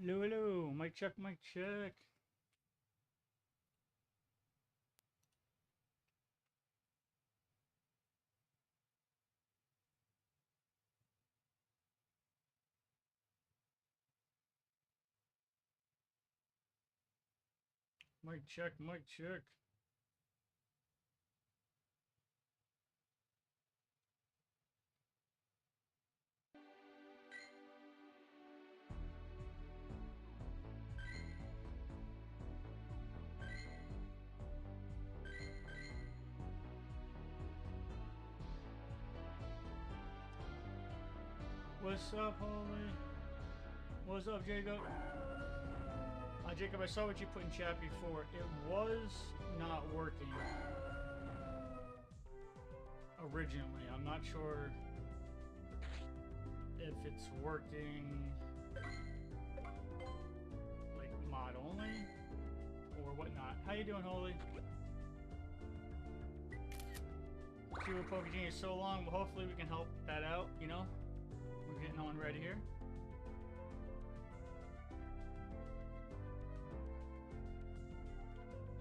Lulu, mic check, mic check. Mic check, mic check. What's up, Holy? What's up, Jacob? Jacob, I saw what you put in chat before. It was not working originally. I'm not sure if it's working like mod only or whatnot. How you doing, Holy? See, we're Pokegenie so long, but hopefully we can help that out, you know? We're getting on ready here.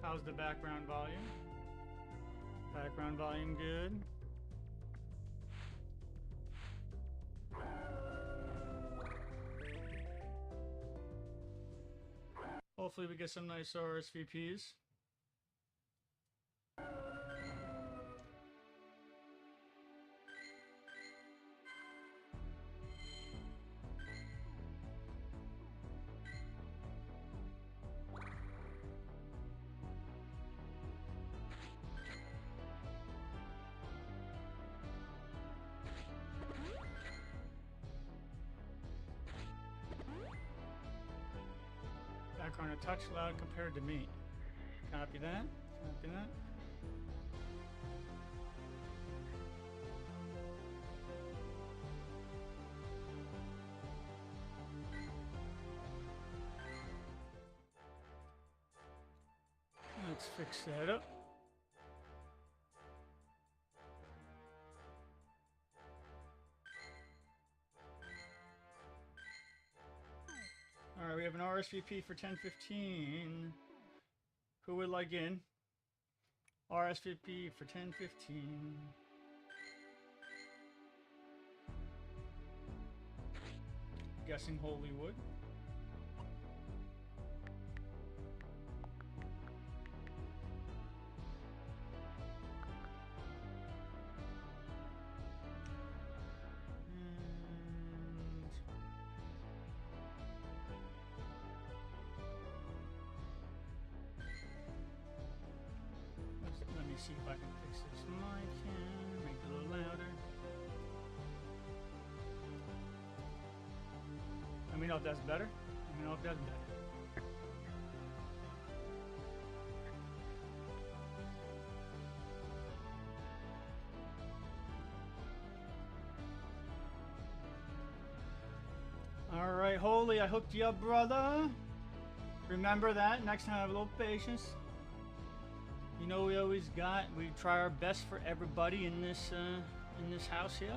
How's the background volume? Background volume good. Hopefully we get some nice RSVP'S. Background a touch loud compared to me. Copy that. Copy that. Let's fix that up. Alright, we have an RSVP for 10:15. Who would like in? RSVP for 10:15. Guessing Hollywood. Let me see if I can fix this mic here, make it a little louder. Let me know if that's better. Let me know if that's better. Alright, Holy, I hooked you up, brother. Remember that. Next time, have a little patience. You know we always got. We try our best for everybody in this house here.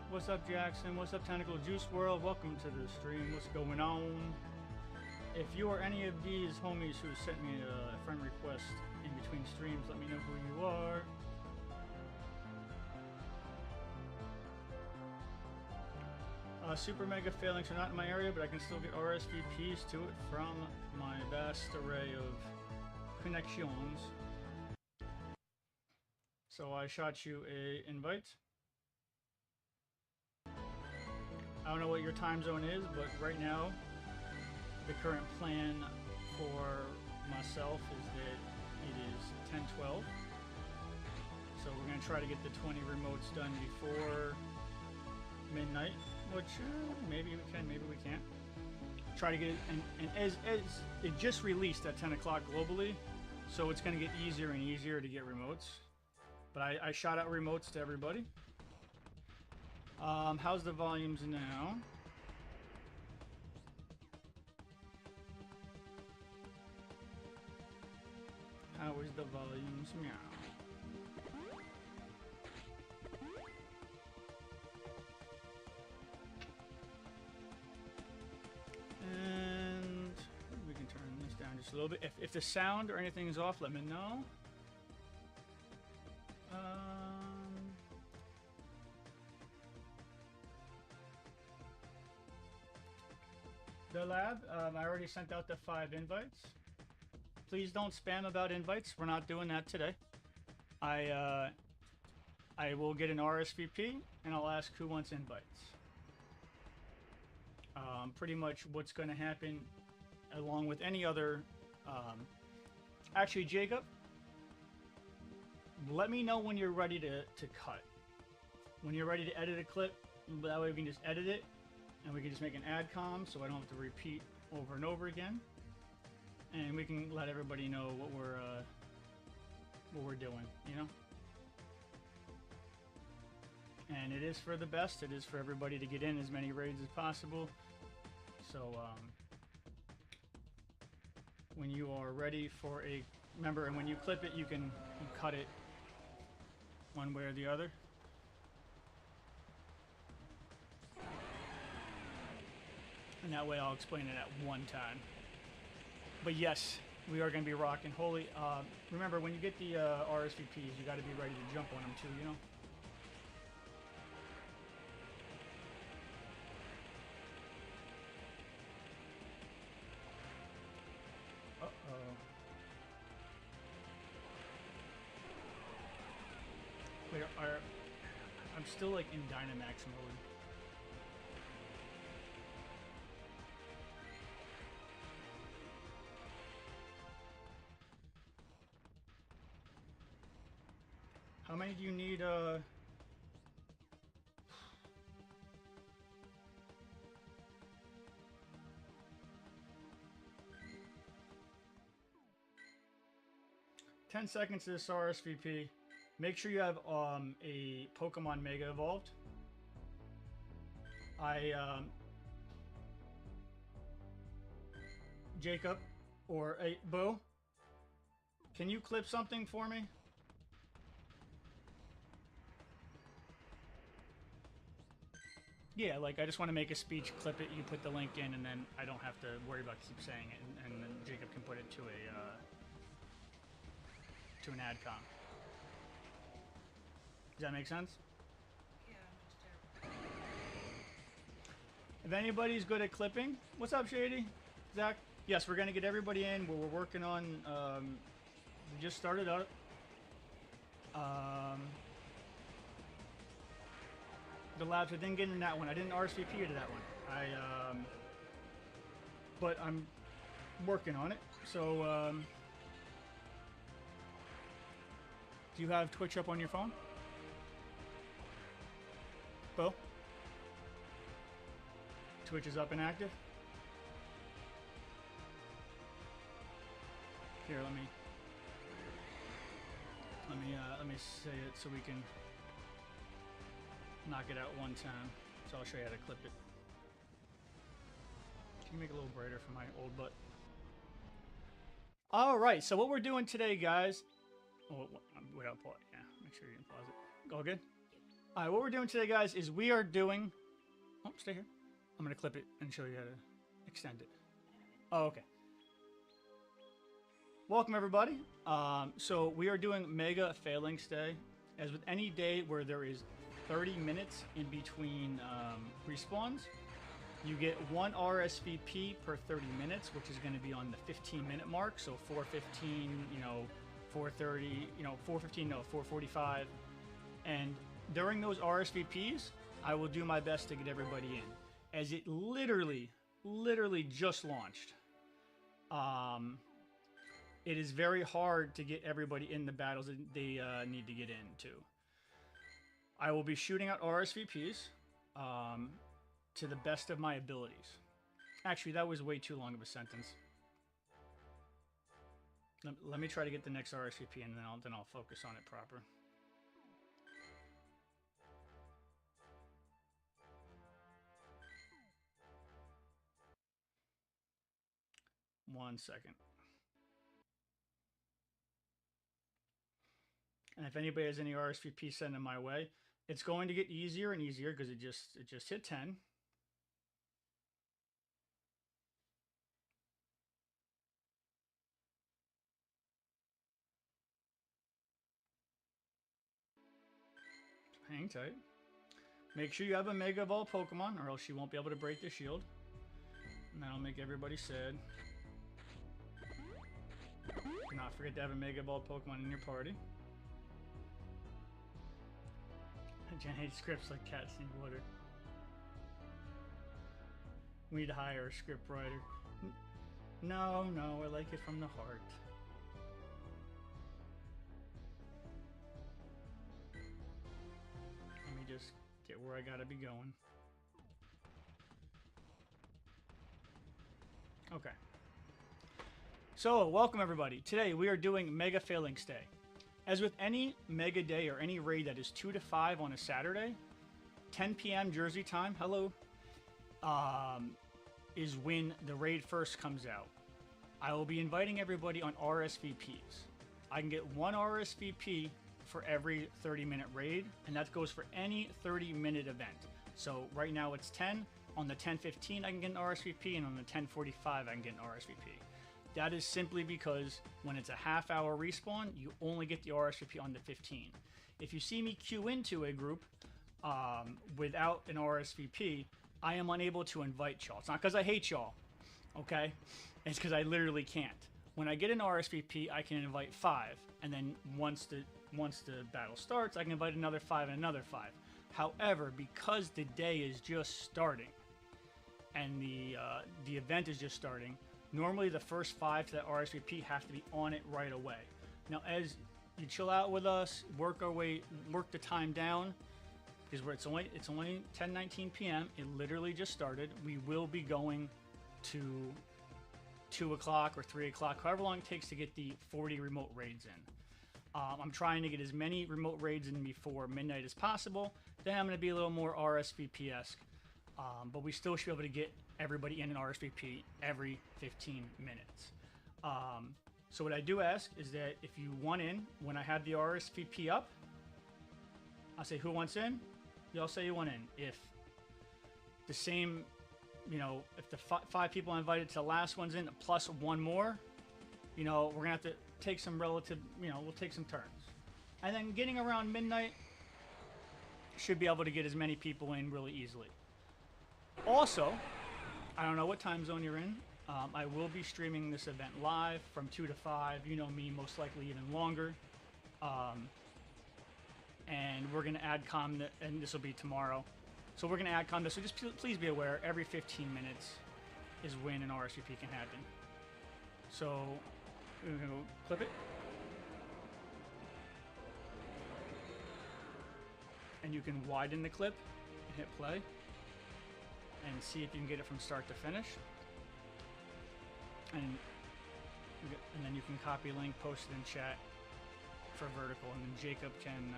What's up, Jackson? What's up, Tentacle Juice World? Welcome to the stream. What's going on? If you are any of these homies who sent me a friend request in between streams, let me know who you are. Super Mega Phalanx are not in my area, but I can still get RSVPs to it from my vast array of connections. So I shot you a invite. I don't know what your time zone is, but right now the current plan for myself is that it is 10:12. So we're gonna try to get the 20 remotes done before midnight, which maybe we can, maybe we can't. Try to get it, and as it just released at 10 o'clock globally, so it's going to get easier and easier to get remotes. But I shot out remotes to everybody. How's the volumes now? How is the volumes now? just a little bit. If the sound or anything is off, let me know. The lab, I already sent out the 5 invites. Please don't spam about invites. We're not doing that today. I will get an RSVP and I'll ask who wants invites. Pretty much what's going to happen, along with any other. Actually, Jacob, let me know when you're ready to cut. When you're ready to edit a clip, that way we can just edit it, and we can just make an adcom, so I don't have to repeat over and over again. And we can let everybody know what we're doing, you know. And it is for the best. It is for everybody to get in as many raids as possible. So when you are ready for a, remember, and when you clip it, you cut it one way or the other. And that way I'll explain it at one time. But yes, we are going to be rocking. Holy, remember, when you get the RSVPs, you got to be ready to jump on them too, you know? Wait, I'm still like in Dynamax mode. How many do you need? 10 seconds to this RSVP. Make sure you have a Pokemon Mega Evolved. Jacob or Bo, can you clip something for me? Yeah, like I just want to make a speech, clip it, you put the link in, and then I don't have to worry about keep saying it, and then Jacob can put it to an adcom. Does that make sense? Yeah, I'm just terrible. If anybody's good at clipping, what's up, Shady? Zach? Yes, we're gonna get everybody in. We're working on. We just started up. The labs. I didn't get in that one. I didn't RSVP you to that one. But I'm working on it. So, do you have Twitch up on your phone? Bo? Twitch is up and active? Here, let me say it so we can knock it out one time. So I'll show you how to clip it. Can you make it a little brighter for my old butt? All right, so what we're doing today, guys. Oh, without pause. Yeah, make sure you can pause it. All good? All right, what we're doing today, guys, is we are doing. Oh, stay here. I'm gonna clip it and show you how to extend it. Oh, okay. Welcome, everybody. So we are doing Mega FALINKS Day. As with any day where there is 30 minutes in between respawns, you get one RSVP per 30 minutes, which is going to be on the 15-minute mark. So 4:15, 4:30, 4:15, no, 4:45. And during those RSVPs, I will do my best to get everybody in, as it literally just launched. It is very hard to get everybody in the battles that they need to get into. I will be shooting out RSVPs to the best of my abilities. Actually, that was way too long of a sentence. Let me try to get the next RSVP, and then I'll focus on it proper. One second. And if anybody has any RSVP, send them my way. It's going to get easier and easier because it just hit 10. Hang tight. Make sure you have a Mega Evolved Pokemon, or else you won't be able to break the shield. And that'll make everybody sad. Do not forget to have a Mega Evolved Pokemon in your party. Jen hates scripts like cats need water. We need to hire a script writer. No, I like it from the heart. Let me just get where I gotta be going. Okay. So, welcome everybody. Today we are doing Mega FALINKS Day. As with any Mega Day or any raid that is 2 to 5 on a Saturday, 10 p.m. Jersey time, hello, is when the raid first comes out. I will be inviting everybody on RSVP'S. I can get one RSVP for every 30-minute raid, and that goes for any 30-minute event. So right now it's 10. On the 10:15 I can get an RSVP, and on the 10:45 I can get an RSVP. That is simply because when it's a half-hour respawn, you only get the RSVP on the 15. If you see me queue into a group without an RSVP, I am unable to invite y'all. It's not because I hate y'all, okay? It's because I literally can't. When I get an RSVP, I can invite 5, and then once the battle starts, I can invite another 5 and another 5. However, because the day is just starting, and the event is just starting, normally the first 5 to that RSVP have to be on it right away. Now, as you chill out with us, work the time down, because it's only 10:19 p.m. It literally just started. We will be going to 2 o'clock or 3 o'clock, however long it takes to get the 40 remote raids in. I'm trying to get as many remote raids in before midnight as possible. Then I'm going to be a little more RSVP-esque. But we still should be able to get everybody in an RSVP every 15 minutes. So what I do ask is that if you want in, when I have the RSVP up, I'll say who wants in, y'all say you want in. If the same, if the 5 people I invited to the last one's in, plus 1 more, we're gonna have to take some relative, we'll take some turns. And then getting around midnight, should be able to get as many people in really easily. Also, I don't know what time zone you're in. I will be streaming this event live from 2 to 5. You know me, most likely even longer. And we're going to add and this will be tomorrow. So we're going to add this. So just please be aware, every 15 minutes is when an RSVP can happen. So we're going to go clip it. And you can widen the clip and hit play. And see if you can get it from start to finish. And then you can copy link, post it in chat for vertical, and then Jacob can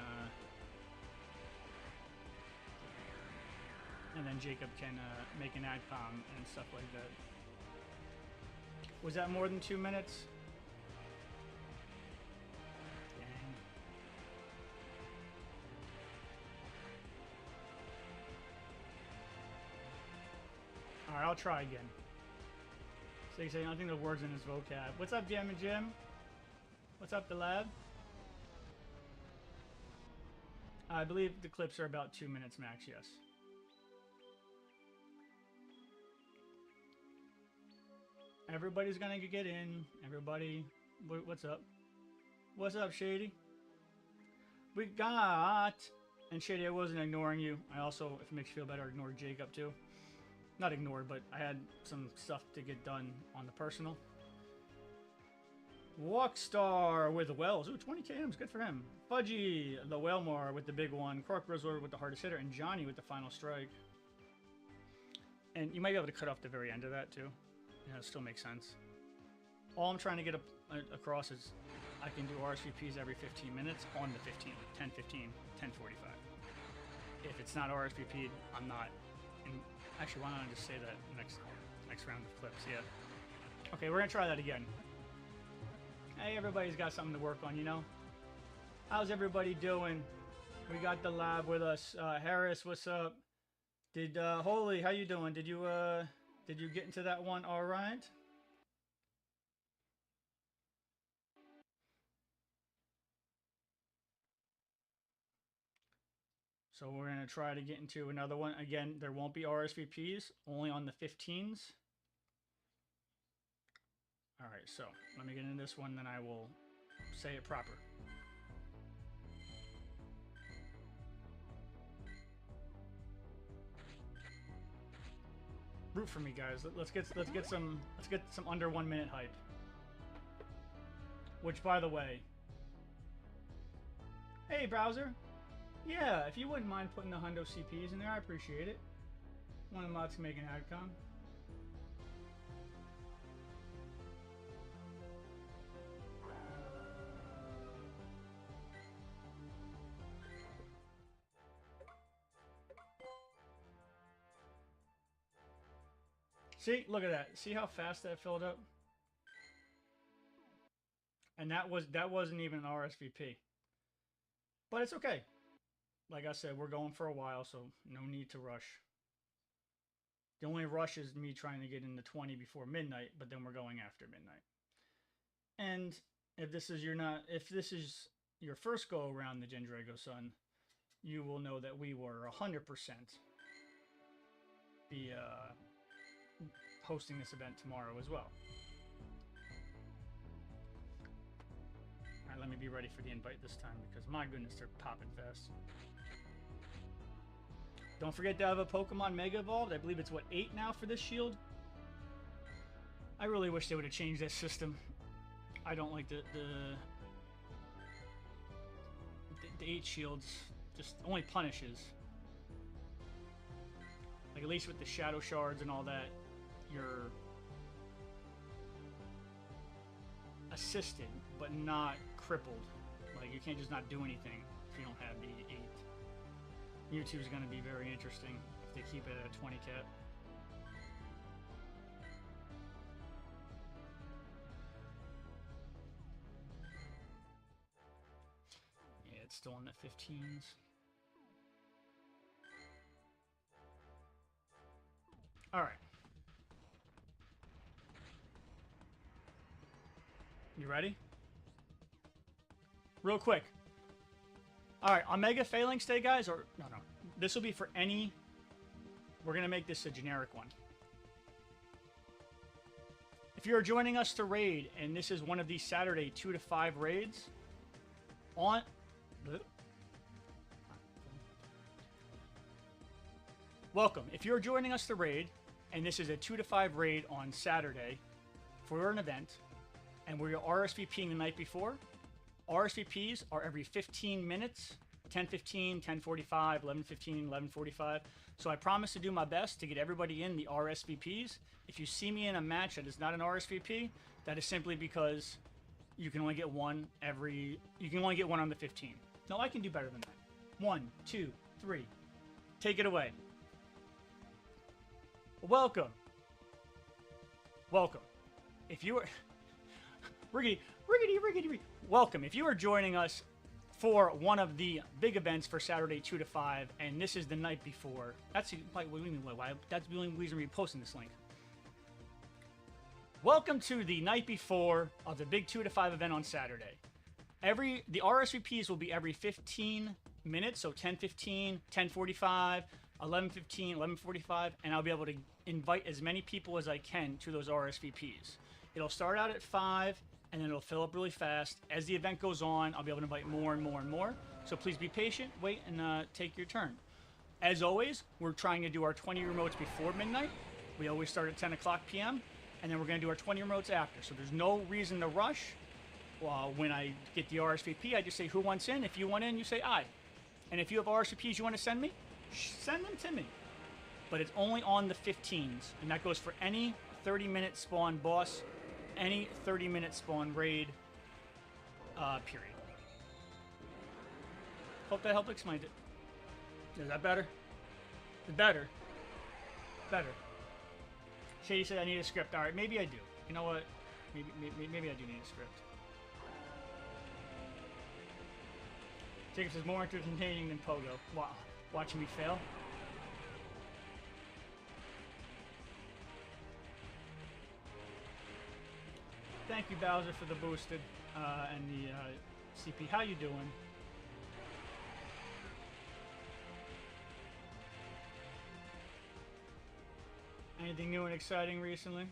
make an adcom and stuff like that. Was that more than 2 minutes? Dang. All right, I'll try again. So you say, I don't think the words in his vocab. What's up, Jam and Jim? What's up, the lab? I believe the clips are about 2 minutes max, yes. Everybody's gonna get in. Everybody, what's up? What's up, Shady? We got... And Shady, I wasn't ignoring you. I also, if it makes you feel better, ignored Jacob too. Not ignored, but I had some stuff to get done on the personal. Walkstar with the Wells. Ooh, 20 KMs. Good for him. Fudgy, the Whalmar with the big one. Cork Resort with the hardest hitter. And Johnny with the final strike. And you might be able to cut off the very end of that, too. It still makes sense. All I'm trying to get across is I can do RSVPs every 15 minutes on the 15, 10:15, 10:45. If it's not RSVP'd, I'm not. And actually, why don't I just say that next round of clips? Yeah. Okay, we're gonna try that again. Hey, everybody's got something to work on, How's everybody doing? We got the lab with us. Harris, what's up? Holy, how you doing? Did you get into that one all right? So we're going to try to get into another one. Again, there won't be RSVPs, only on the 15s. All right, so let me get into this one, then I will say it proper. Root for me, guys. Let's get some under 1 minute hype. Which, by the way, hey browser, yeah, if you wouldn't mind putting the hundo CPs in there, I appreciate it. One of the mods can make an adcom. See, look at that. See how fast that filled up? And that wasn't even an RSVP. But it's okay. Like I said, we're going for a while, so no need to rush. The only rush is me trying to get into 20 before midnight, but then we're going after midnight. And if this is your first go around the Gendrago Sun, you will know that we were 100% be hosting this event tomorrow as well. Alright, let me be ready for the invite this time, because my goodness, they're popping fast. Don't forget to have a Pokemon Mega Evolved. I believe it's, what, 8 now for this shield? I really wish they would have changed that system. I don't like the 8 shields. Just only punishes. Like, at least with the Shadow Shards and all that, you're assisted, but not crippled. Like, you can't just not do anything if you don't have the 8. Mewtwo is going to be very interesting if they keep it at a 20 cap. Yeah, it's still in the 15s. All right. You ready? Real quick. Alright, Omega FALINKS Day, guys, or... No. This will be for any... We're going to make this a generic one. If you're joining us to raid, and this is one of these Saturday 2 to 5 raids, on... Welcome. If you're joining us to raid, and this is a 2 to 5 raid on Saturday for an event, and we're RSVPing the night before, RSVPs are every 15 minutes, 10:15, 10:45, 11:15, 11:45. So I promise to do my best to get everybody in the RSVPs. If you see me in a match that is not an RSVP, that is simply because you can only get one on the 15. No, I can do better than that. 1, 2, 3. Take it away. Welcome. If you are... Riggedy. Welcome. If you are joining us for one of the big events for Saturday 2 to 5, and this is the night before, that's the only reason we're posting this link. Welcome to the night before of the big 2 to 5 event on Saturday. The RSVPs will be every 15 minutes, so 10:15, 10:45, 11:15, 11:45, and I'll be able to invite as many people as I can to those RSVPs. It'll start out at 5, and then it'll fill up really fast. As the event goes on, I'll be able to invite more and more and more. So please be patient, wait, and take your turn. As always, we're trying to do our 20 remotes before midnight. We always start at 10 o'clock p.m., and then we're going to do our 20 remotes after. So there's no reason to rush. When I get the RSVP, I just say who wants in. If you want in, you say aye. And if you have RSVPs you want to send me, send them to me. But it's only on the 15s, and that goes for any 30-minute spawn boss, any 30-minute spawn raid, period. Hope that helped explain it. Is that better? Better. Shady said I need a script. All right, maybe I do. You know what? Maybe I do need a script. Jacob says more entertaining than Pogo. Wow, watching me fail. Thank you, Bowser, for the boosted and the CP. How you doing? Anything new and exciting recently?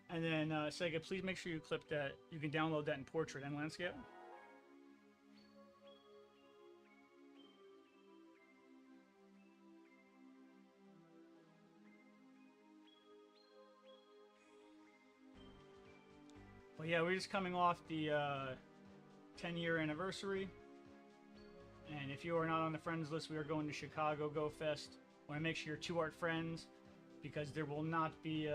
And then, Sega, please make sure you clip that. You can download that in portrait and landscape. But yeah, we're just coming off the 10-year anniversary. And if you are not on the friends list, we are going to Chicago Go Fest. Want to make sure you're 2 art friends, because there will not be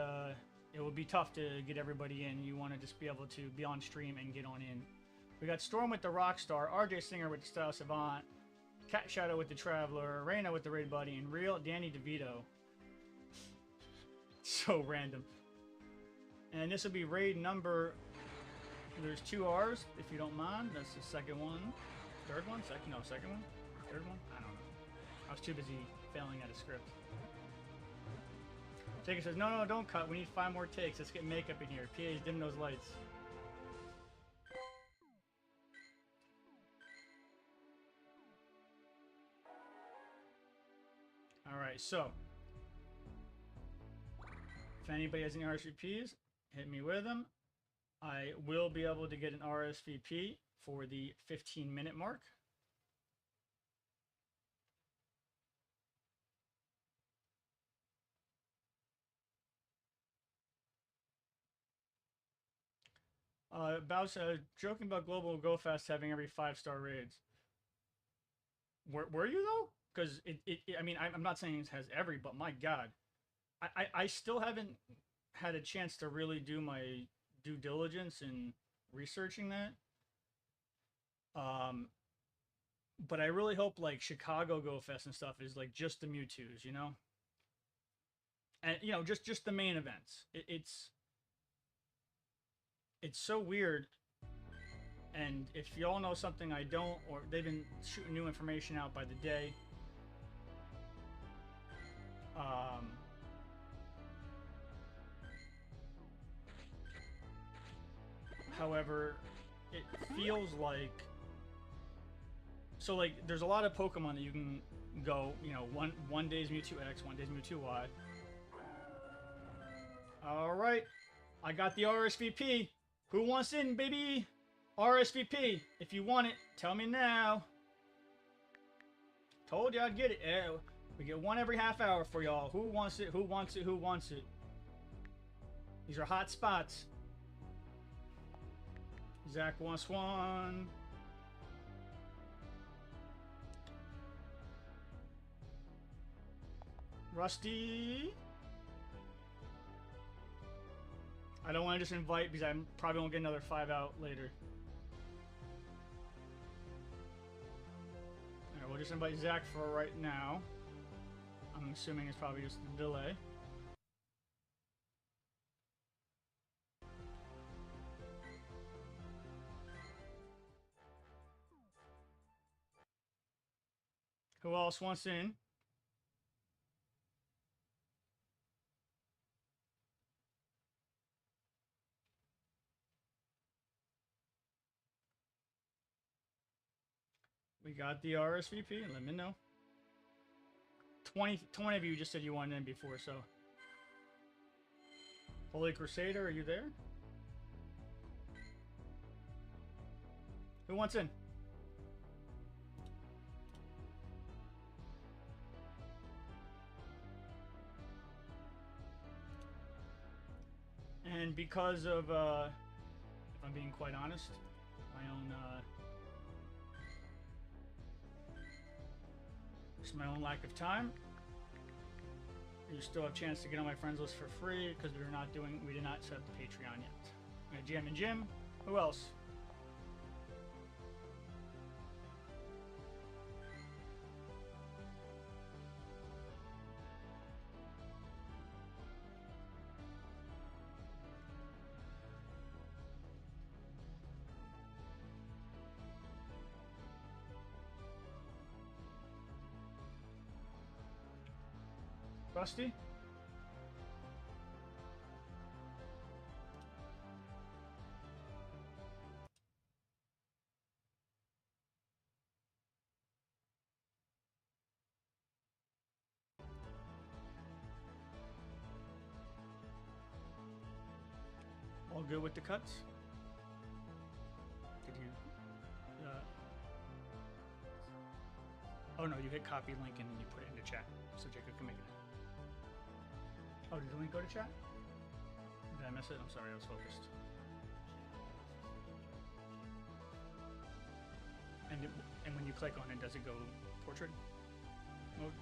it will be tough to get everybody in. You want to just be able to be on stream and get on in. We got Storm with the Rockstar, RJ Singer with the Style Savant, Cat Shadow with the Traveler, Reyna with the Raid Buddy, and Real Danny DeVito. So random. And this will be raid number. There's 2 R's, if you don't mind. That's the second one. Third one? Second? No, second one? Third one? I don't know. I was too busy failing at a script. Jacob says, no, don't cut. We need 5 more takes. Let's get makeup in here. PA's dim those lights. Alright, so. If anybody has any RSVP'S, hit me with them. I will be able to get an RSVP for the 15-minute mark. Joking about Global Go Fest having every 5-star raids. Were you though? Because I mean, I'm not saying it has every, but my God, I still haven't had a chance to really do my due diligence in researching that. But I really hope like Chicago Go Fest and stuff is like just the Mewtwo's, you know, and you know just the main events. It's so weird. And if y'all know something I don't, or they've been shooting new information out by the day. However, it feels like, so like there's a lot of Pokemon that you can go, you know, one day's Mewtwo X, one day's Mewtwo Y. All right, I got the RSVP. Who wants in, baby? RSVP. If you want it, tell me now. Told you I'd get it. We get one every half hour for y'all. Who wants it? Who wants it? Who wants it? These are hot spots. Zach wants one. Rusty. I don't want to just invite because I probably won't get another 5 out later. Alright, we'll just invite Zach for right now. I'm assuming it's probably just a delay. Who else wants in? We got the RSVP. Let me know. 20 of you just said you wanted in before, so. Holy Crusader, are you there? Who wants in? And because of, if I'm being quite honest, my own, just my own lack of time, you still have a chance to get on my friends list for free because we did not set up the Patreon yet. We got Jam and Jim. Who else? Rusty? good with the cuts? Did you? Oh no, you hit copy link and you put it into chat so Jacob can make it. Oh, did the link go to chat? Did I miss it? I'm sorry, I was focused. And when you click on it, does it go portrait mode?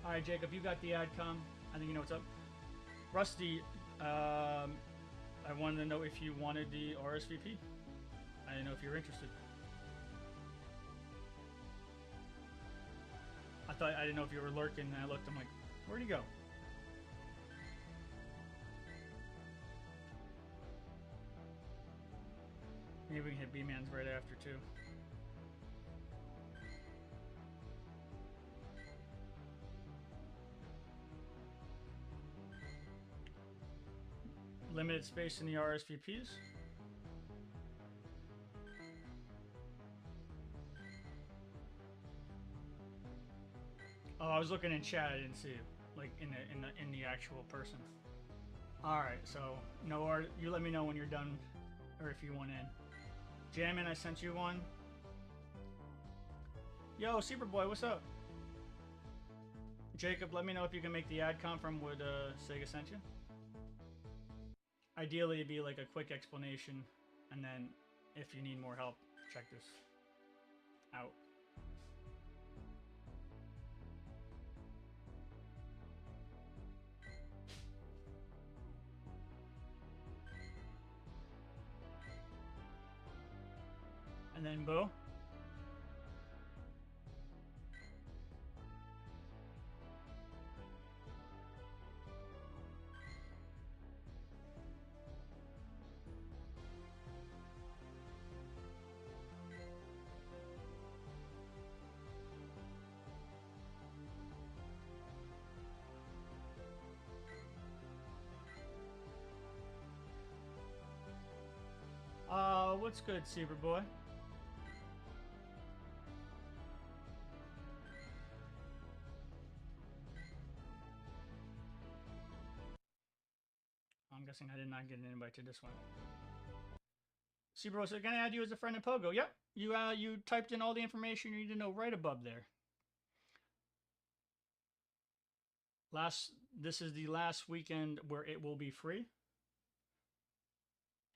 All right, Jacob, you got the adcom. I think you know what's up. Rusty, I wanted to know if you wanted the RSVP. I didn't know if you were interested. I didn't know if you were lurking, and I looked. I'm like, where'd he go? Maybe we can hit B-Man's right after too. Limited space in the RSVPs. Oh, I was looking in chat. I didn't see it, like in the actual person. All right, so no, you let me know when you're done, or if you want in. Jammin, I sent you one. Yo, Superboy, what's up? Jacob, let me know if you can make the adcom from what Sega sent you. Ideally, it'd be like a quick explanation, and then if you need more help, check this out. And then Bo. What's good, Superboy? I'm guessing I did not get an invite to this one. Superboy said, "Can I add you as a friend in Pogo?" Yep. You typed in all the information you need to know right above there. This is the last weekend where it will be free.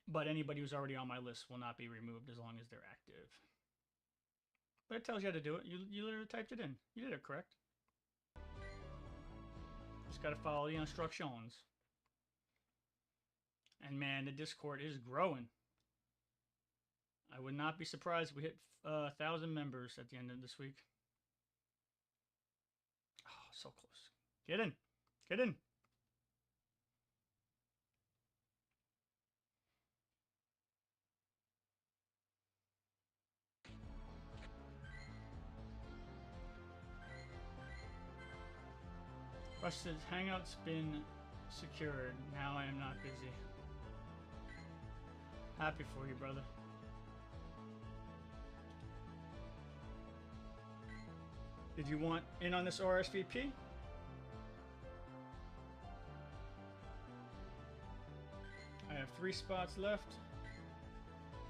But anybody who's already on my list will not be removed as long as they're active. But it tells you how to do it. You literally typed it in. You did it correct. Just gotta follow the instructions. And man, the Discord is growing. I would not be surprised if we hit 1,000 members at the end of this week. Oh, so close. Get in. Get in. Rush says, Hangout's been secured. Now I am not busy. Happy for you, brother. Did you want in on this RSVP? I have 3 spots left.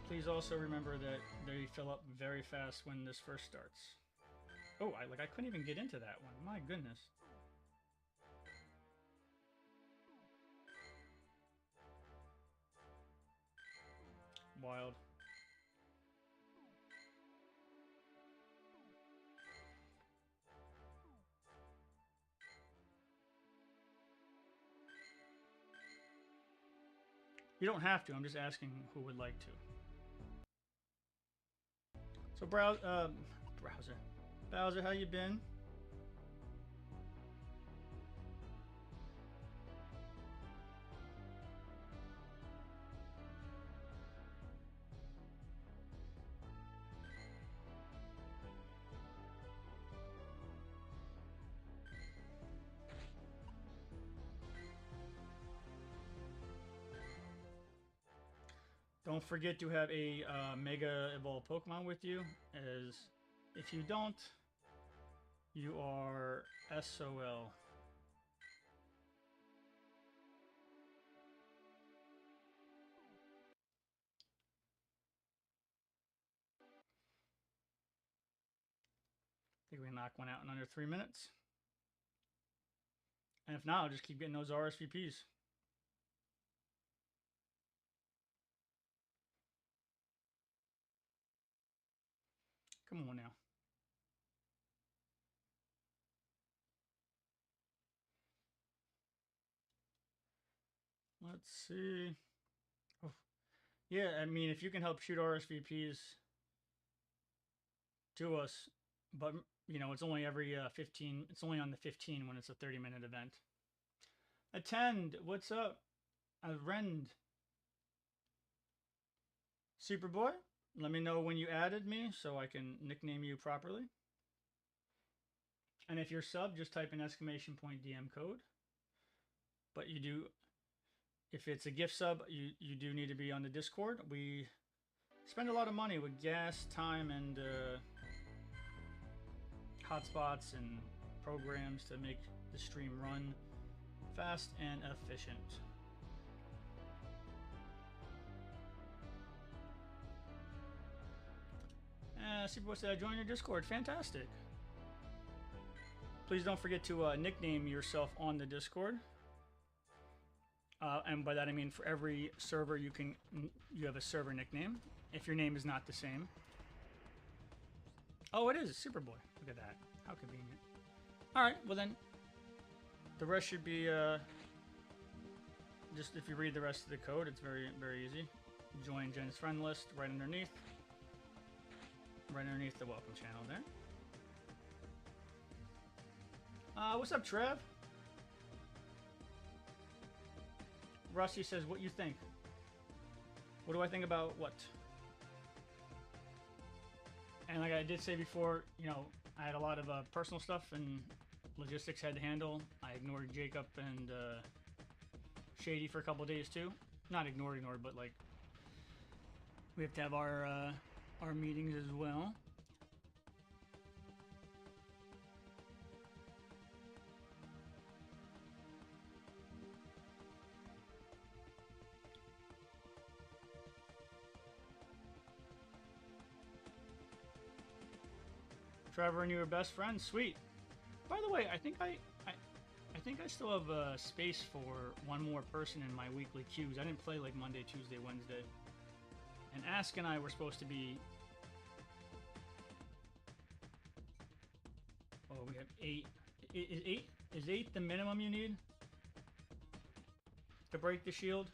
Please also remember that they fill up very fast when this first starts. Oh, I couldn't even get into that one. My goodness. Wild. You don't have to. I'm just asking who would like to. So Bowser, how you been? Don't forget to have a Mega Evolved Pokemon with you, as if you don't, you are SOL. think we can knock one out in under 3 minutes. And if not, I'll just keep getting those RSVPs. Come on now. Let's see. Oh. Yeah, I mean, if you can help shoot RSVPs to us, but you know, it's only every 15. It's only on the 15 when it's a 30-minute event. Attend. What's up? Rend. Superboy. Let me know when you added me so I can nickname you properly. And if you're sub, just type in exclamation point DM code. But you do, if it's a gift sub, you do need to be on the Discord. We spend a lot of money with gas, time, and hotspots and programs to make the stream run fast and efficient. Superboy said I joined your Discord. Fantastic. Please don't forget to nickname yourself on the Discord. And by that I mean for every server you have a server nickname. If your name is not the same. Oh, it is Superboy. Look at that. How convenient. All right. Well then, the rest should be just if you read the rest of the code, it's very easy. Join Jen's friend list right underneath. Right underneath the welcome channel there. What's up, Trev? Rusty says, what you think? What do I think about what? And like I did say before, you know, I had a lot of personal stuff and logistics I had to handle. I ignored Jacob and Shady for a couple days too. Not ignored, but like we have to have our meetings as well. Trevor and you are best friends. Sweet. By the way, I think I still have space for one more person in my weekly queues. I didn't play like Monday, Tuesday, Wednesday. And Ask and I were supposed to be... Oh, we have 8. Is 8 the minimum you need to break the shield?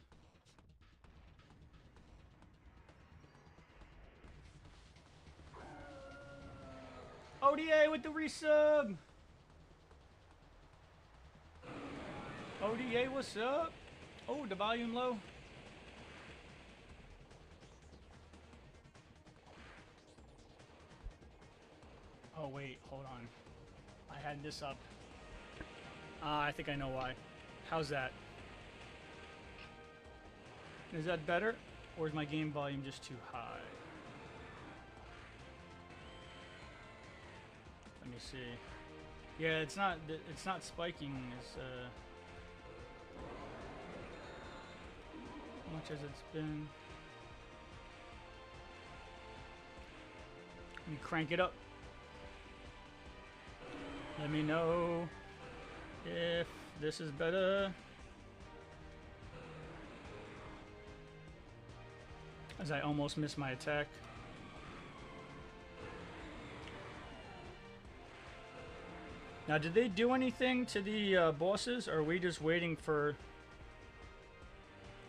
ODA with the resub! ODA, what's up? Oh, the volume low. Oh, wait, hold on. I had this up. I think I know why. How's that? Is that better? Or is my game volume just too high? Let me see. Yeah, it's not spiking as much as it's been. Let me crank it up. Let me know if this is better. As I almost missed my attack. Now, did they do anything to the bosses, or are we just waiting for...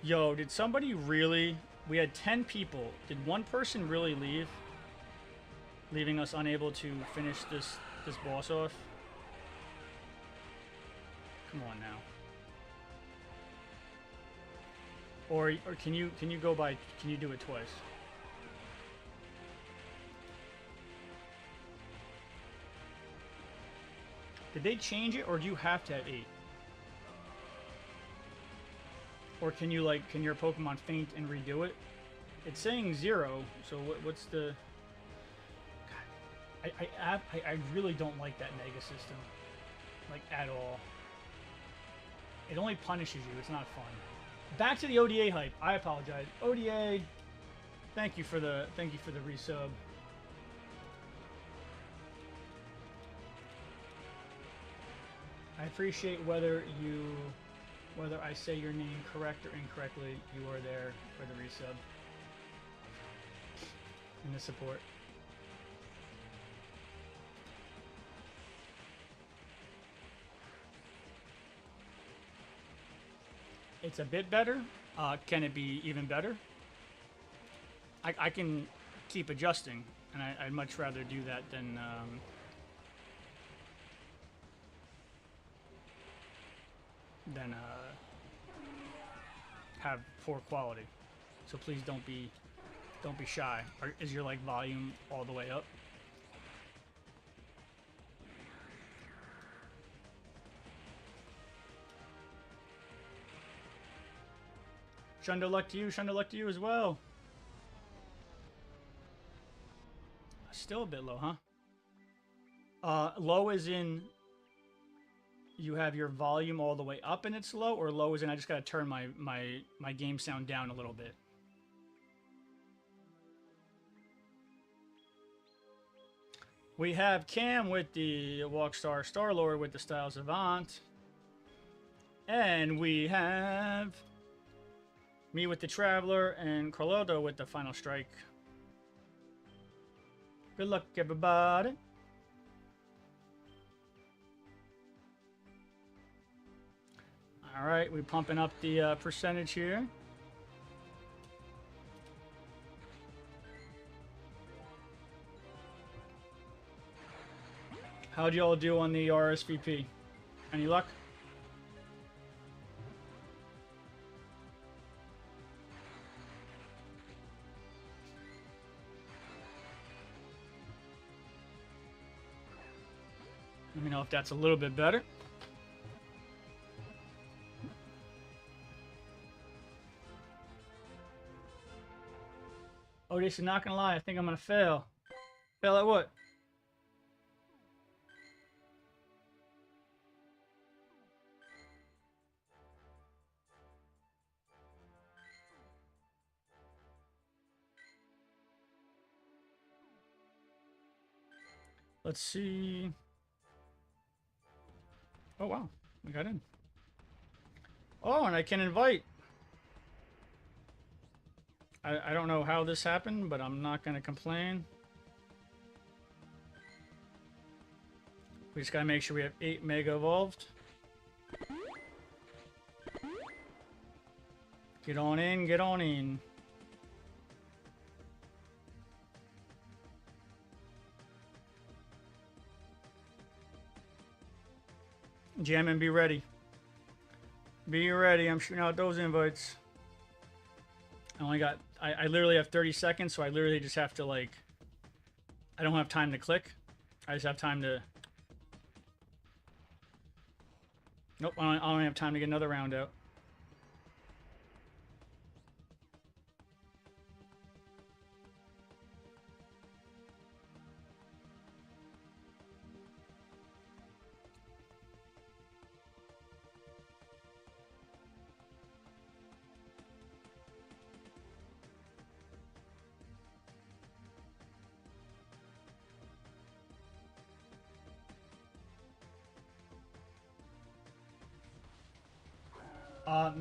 Yo, did somebody really... We had 10 people. Did one person really leave? Leaving us unable to finish this boss off? Come on now. Or can you go by... Can you do it twice? Did they change it, or do you have to have 8? Or can you, like, can your Pokemon faint and redo it? It's saying 0, so what's the... God, I really don't like that Mega system. Like, at all. It only punishes you, it's not fun. Back to the ODA hype. I apologize. ODA, thank you for the resub. I appreciate whether I say your name correct or incorrectly. You are there for the resub and the support. It's a bit better. Can it be even better? I can keep adjusting, and I'd much rather do that than have poor quality. So please don't be shy. Or is your like volume all the way up? Shundo luck to you. Shundo luck to you as well. Still a bit low, huh? Low is in you have your volume all the way up and it's low, or low is in I just gotta turn my game sound down a little bit. We have Cam with the Walkstar Starlord with the Styles Avant. And we have me with the Traveler and Carlotto with the Final Strike. Good luck, everybody. All right, we're pumping up the percentage here. How'd y'all do on the RSVP? Any luck? Let me know if that's a little bit better. Oh, this is not gonna lie. I think I'm gonna fail. Fail at what? Let's see. Oh, wow. We got in. Oh, and I can invite. I don't know how this happened, but I'm not going to complain. We just got to make sure we have 8 Mega Evolved. Get on in, get on in. Jam and be ready. Be ready. I'm shooting out those invites. I literally have 30 seconds, so I literally just have to like, I don't have time to click. I just have time to, nope, I don't have time to get another round out.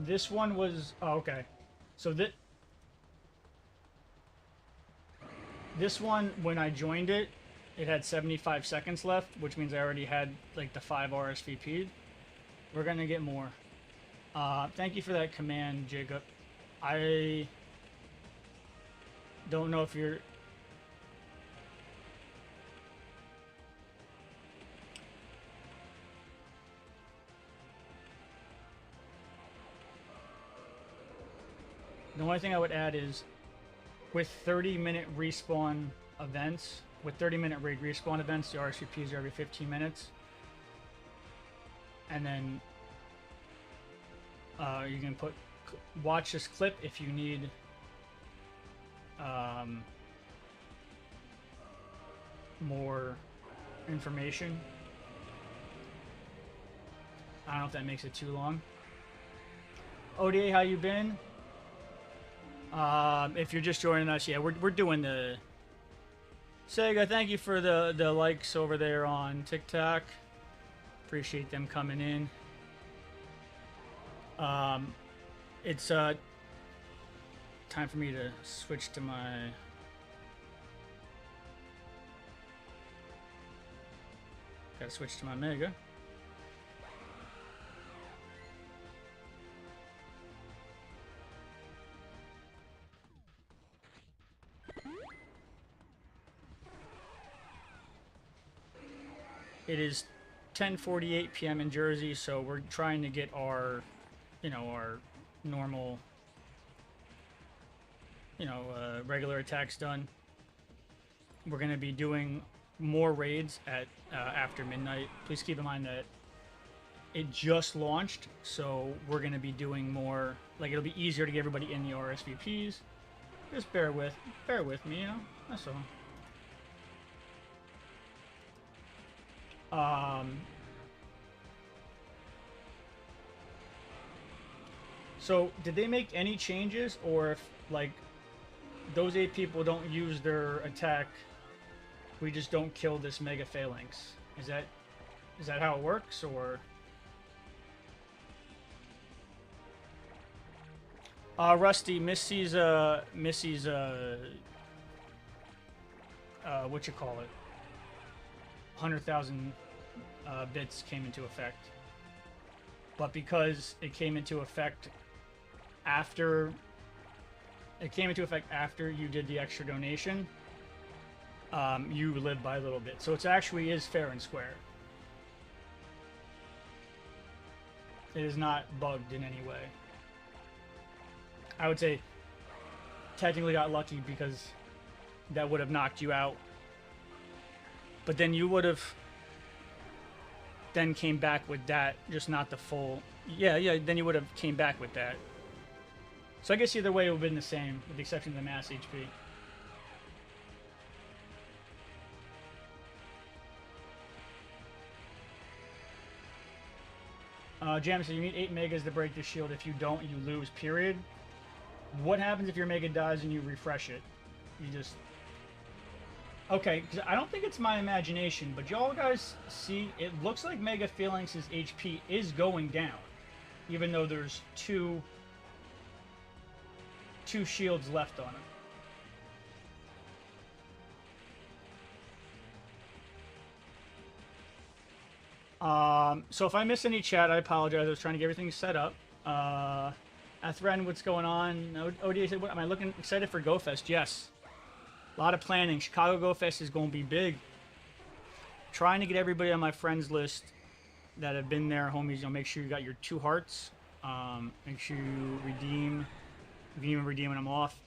This one was, oh, okay. So this one, when I joined it, it had 75 seconds left, which means I already had like the 5 RSVP'd. We're gonna get more. Thank you for that command, Jacob. I don't know if you're... The only thing I would add is with 30-minute respawn events, with 30-minute raid respawn events, the RSVPs are every 15 minutes. And then you can watch this clip if you need more information. I don't know if that makes it too long. ODA, how you been? If you're just joining us, yeah, we're doing the Sega. Thank you for the likes over there on TikTok. Appreciate them coming in. It's time for me to switch to my... Gotta switch to my Mega. It is 10:48 p.m. in Jersey, so we're trying to get our, our normal, regular attacks done. We're going to be doing more raids at after midnight. Please keep in mind that it just launched, so we're going to be doing more. Like, it'll be easier to get everybody in the RSVPs. Just bear with me, that's all. So did they make any changes, or if like those 8 people don't use their attack, we just don't kill this Mega Phalanx? Is that how it works, or? Rusty, Missy's what you call it? 100,000 bits came into effect, but because it came into effect after you did the extra donation, you live by a little bit, so it actually is fair and square. It is not bugged in any way. I would say technically got lucky because that would have knocked you out. But then you would have then came back with that, just not the full. Yeah, then you would have came back with that. So I guess either way it would have been the same, with the exception of the mass HP. Jam said you need 8 megas to break the shield. If you don't, you lose, period. What happens if your mega dies and you refresh it? You just... Okay, because I don't think it's my imagination, but y'all guys see, it looks like Mega Phalanx's HP is going down, even though there's two shields left on him. So if I miss any chat, I apologize. I was trying to get everything set up. Athren, what's going on? ODA said, what, am I looking excited for GoFest? Yes. A lot of planning. Chicago Go Fest is going to be big. Trying to get everybody on my friends list that have been there, homies. Make sure you got your 2 hearts. Make sure you redeem. You can even redeem when I'm off.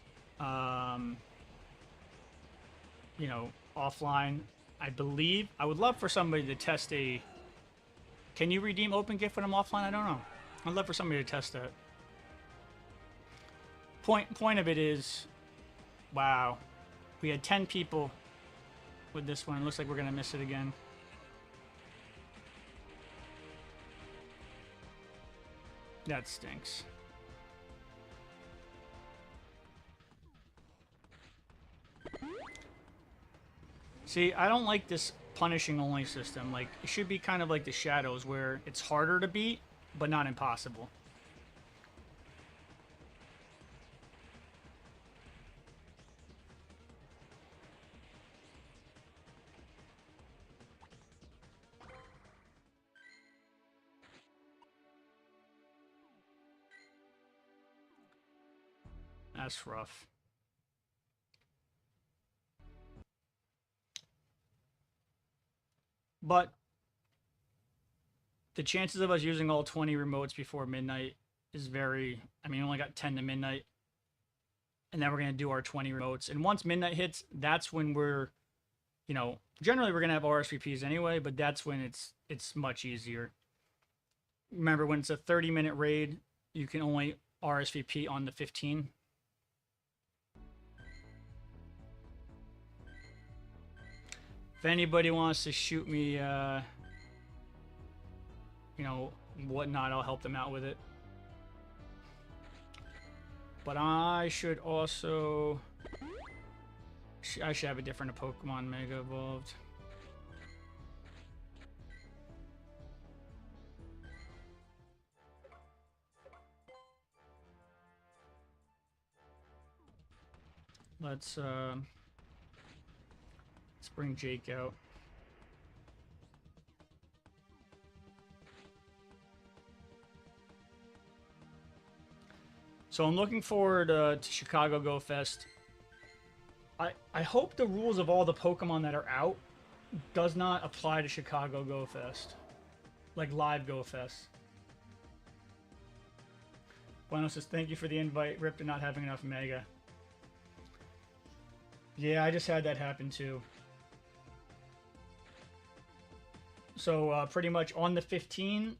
Offline. I believe. I would love for somebody to test a... Can you redeem open gift when I'm offline? I don't know. I'd love for somebody to test that. Point of it is... Wow. We had 10 people with this one. It looks like we're going to miss it again. That stinks. See, I don't like this punishing only system. Like, it should be kind of like the Shadows, where it's harder to beat, but not impossible. That's rough. But the chances of us using all 20 remotes before midnight is very... I mean, we only got 10 to midnight. And then we're going to do our 20 remotes. And once midnight hits, that's when we're... generally we're going to have RSVPs anyway, but that's when it's much easier. Remember, when it's a 30-minute raid, you can only RSVP on the 15. If anybody wants to shoot me, whatnot, I'll help them out with it. But I should also... I should have a different Pokemon Mega Evolved. let's bring Jake out. So I'm looking forward to Chicago Go Fest. I hope the rules of all the Pokemon that are out does not apply to Chicago Go Fest. Like live Go Fest. Bueno says, thank you for the invite. Rip to not having enough Mega. Yeah, I just had that happen too. So pretty much on the 15,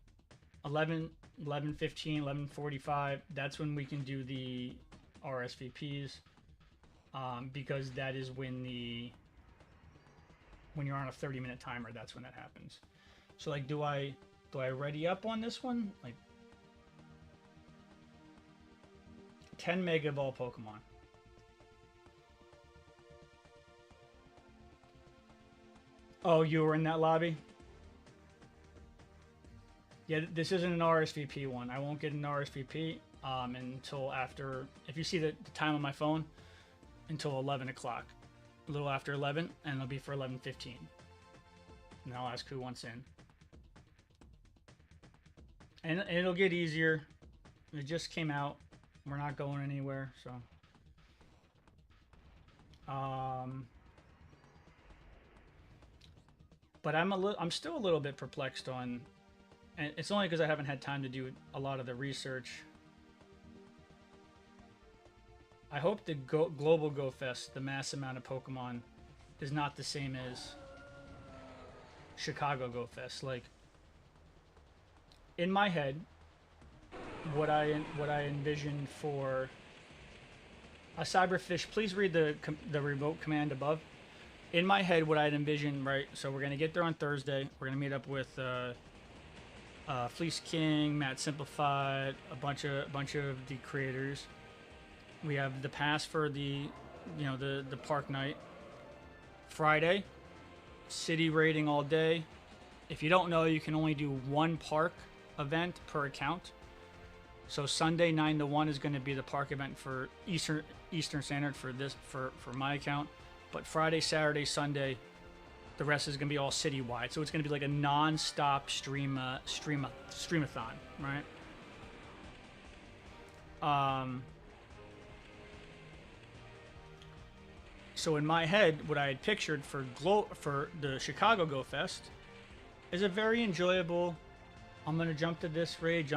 11, 11:15, 11:45, that's when we can do the RSVP'S. Because that is when you're on a 30-minute timer, that's when that happens. So like, do I ready up on this one? Like 10 Mega Ball Pokemon. Oh, you were in that lobby? Yeah, this isn't an RSVP one. I won't get an RSVP until after, if you see the time on my phone, until 11 o'clock. A little after 11, and it'll be for 11:15. And I'll ask who wants in. And it'll get easier. It just came out. We're not going anywhere, so. But I'm still a little bit perplexed on, and it's only because I haven't had time to do a lot of the research. I hope the Global Go Fest, the mass amount of Pokemon, is not the same as Chicago Go Fest. Like, in my head, what I envisioned for a Cyberfish. Please read the remote command above. In my head, what I'd envisioned, right? So we're gonna get there on Thursday. We're gonna meet up with Fleece King, Matt Simplified, a bunch of the creators. We have the pass for the park night. Friday, city raiding all day. If you don't know, you can only do one park event per account. So Sunday 9 to 1 is going to be the park event for Eastern Standard for my account. But Friday, Saturday, Sunday, the rest is going to be all citywide. So it's going to be like a non-stop streamathon, right? So in my head, what I had pictured for the Chicago Go Fest is a very enjoyable. I'm gonna jump to this raid,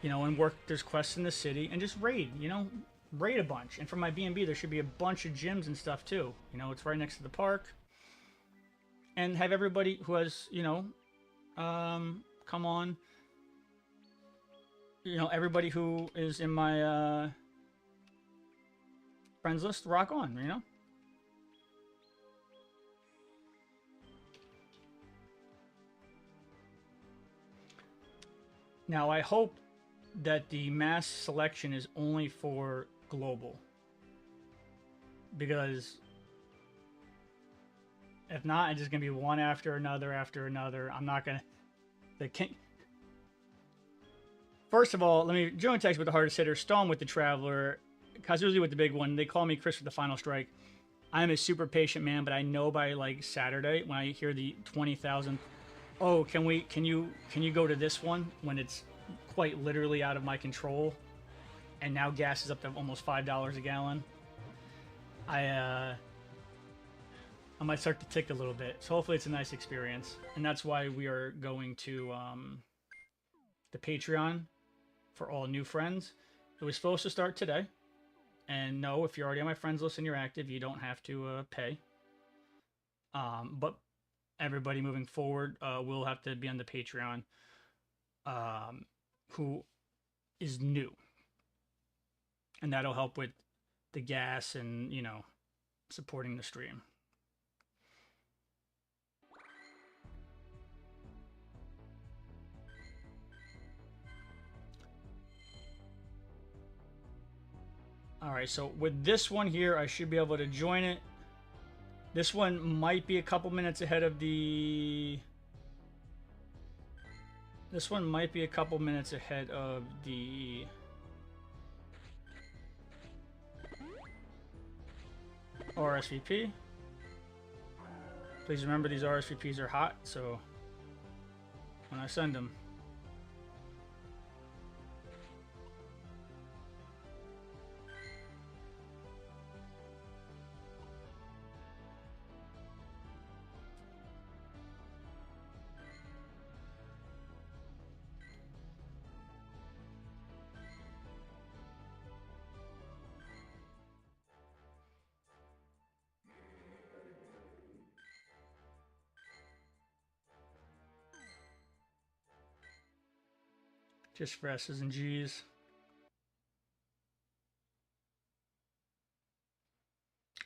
and work. There's quests in the city and just raid, raid a bunch. And for my B&B, there should be a bunch of gyms and stuff too. It's right next to the park. And have everybody who has, come on. Everybody who is in my friends list, rock on, Now, I hope that the mass selection is only for global. Because if not, it's just going to be one after another I'm not going to... First of all, let me... Joan text with the hardest hitter, Storm with the Traveler, Kazuzi with the big one. They call me Chris with the final strike. I'm a super patient man, but I know by like Saturday when I hear the 20,000... Oh, can you go to this one when it's quite literally out of my control, and now gas is up to almost $5 a gallon? I might start to tick a little bit. So hopefully it's a nice experience, and that's why we are going to the Patreon for all new friends. It was supposed to start today, and no, if you're already on my friends list and you're active, you don't have to pay. But everybody moving forward will have to be on the Patreon who is new. And that'll help with the gas and, supporting the stream. Alright, so with this one here, I should be able to join it. This one might be a couple minutes ahead of the... This one might be a couple minutes ahead of the RSVP. Please remember these RSVPs are hot, so when I send them. Just for S's and G's.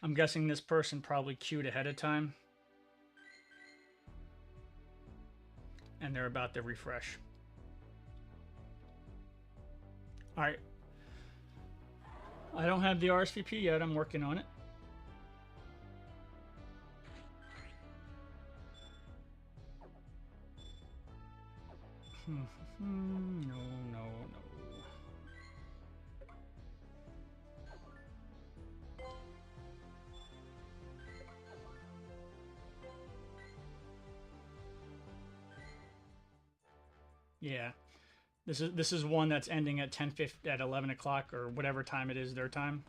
I'm guessing this person probably queued ahead of time. And they're about to refresh. Alright. I don't have the RSVP yet. I'm working on it. No. Yeah. This is one that's ending at 10:50 at 11 o'clock or whatever time it is their time.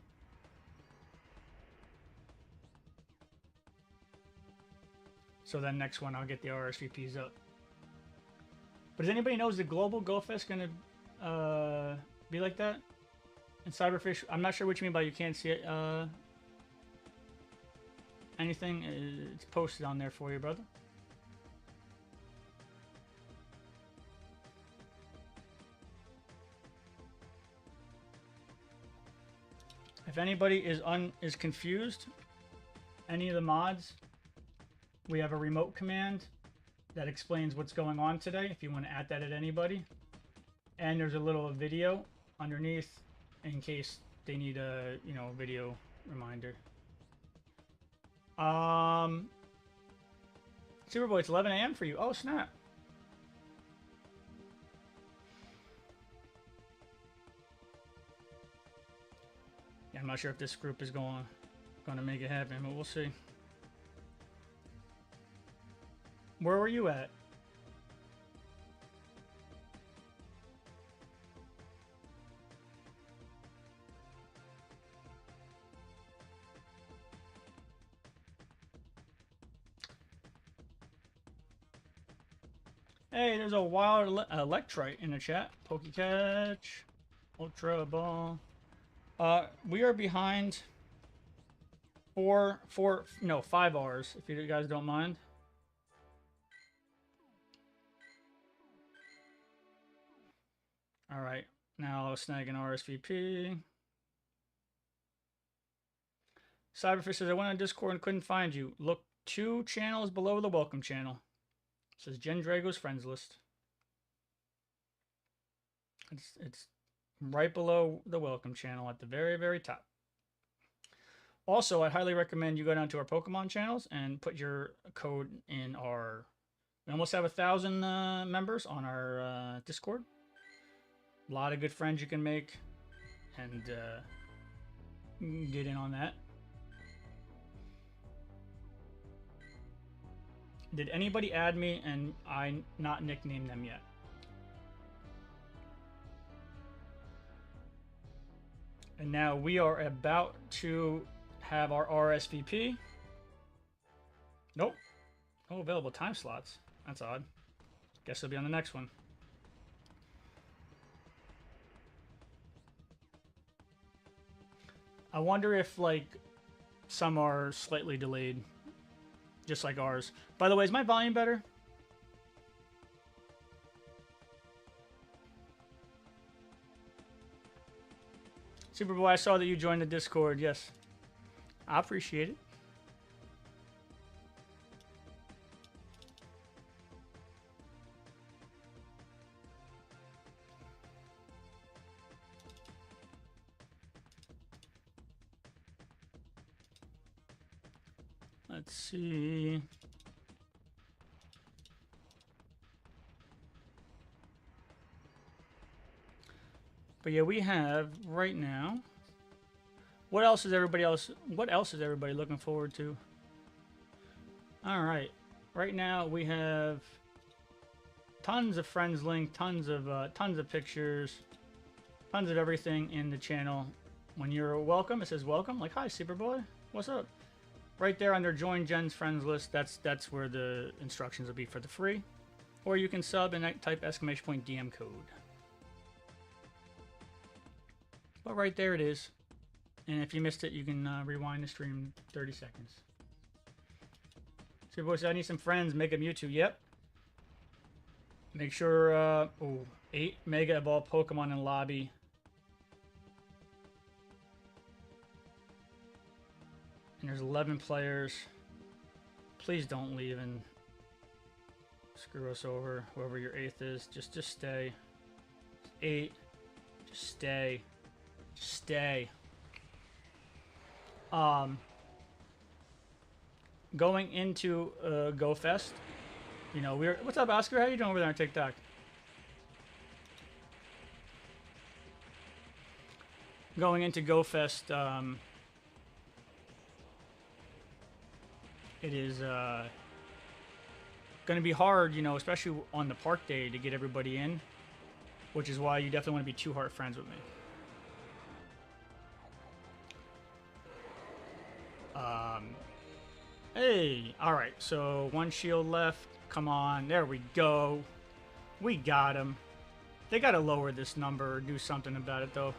So then next one I'll get the RSVPs up. But does anybody know, is the Global Go Fest gonna be like that? And Cyberfish, I'm not sure what you mean by you can't see it. Anything? It's posted on there for you, brother. If anybody is confused, any of the mods, we have a remote command that explains what's going on today, if you want to add that at anybody. And there's a little video underneath in case they need a, video reminder. Superboy, it's 11 a.m. for you. Oh, snap. Yeah, I'm not sure if this group is going to make it happen, but we'll see. Where were you at? Hey, there's a wild electrite in the chat. Pokecatch, Ultra Ball. We are behind 5 hours, if you guys don't mind. All right, now I'll snag an RSVP. Cyberfish says, I went on Discord and couldn't find you. Look 2 channels below the welcome channel. It says Jen Drago's friends list. It's right below the welcome channel at the very, very top. Also, I highly recommend you go down to our Pokemon channels and put your code in our... We almost have 1,000 members on our Discord. A lot of good friends you can make and get in on that. Did anybody add me and I not nickname them yet? And now we are about to have our RSVP. Nope. No available time slots. That's odd. Guess it'll be on the next one. I wonder if, like, some are slightly delayed. Just like ours. By the way, is my volume better? Superboy, I saw that you joined the Discord. Yes. I appreciate it. Let's see. But yeah, we have right now. What else is everybody looking forward to? All right. Right now we have tons of friends linked, tons of pictures, tons of everything in the channel. When you're welcome, it says welcome. Like, hi, Superboy. What's up? Right there under Join Jen's friends list, that's where the instructions will be for the free. Or you can sub and type !DM code. But right there it is. And if you missed it, you can rewind the stream 30 seconds. Superboy said, I need some friends. Make a Mewtwo. Yep. Make sure, 8 Mega Evolved Pokemon in lobby. And there's 11 players. Please don't leave and screw us over. Whoever your 8th is, just stay. 8, just stay. Just stay. Going into GoFest, you know, what's up, Oscar? How you doing over there on TikTok? Going into GoFest, it is going to be hard, you know, especially on the park day to get everybody in, which is why you definitely want to be 2 heart friends with me. Hey, alright, so 1 shield left. Come on, there we go. We got him. They gotta lower this number or do something about it, though.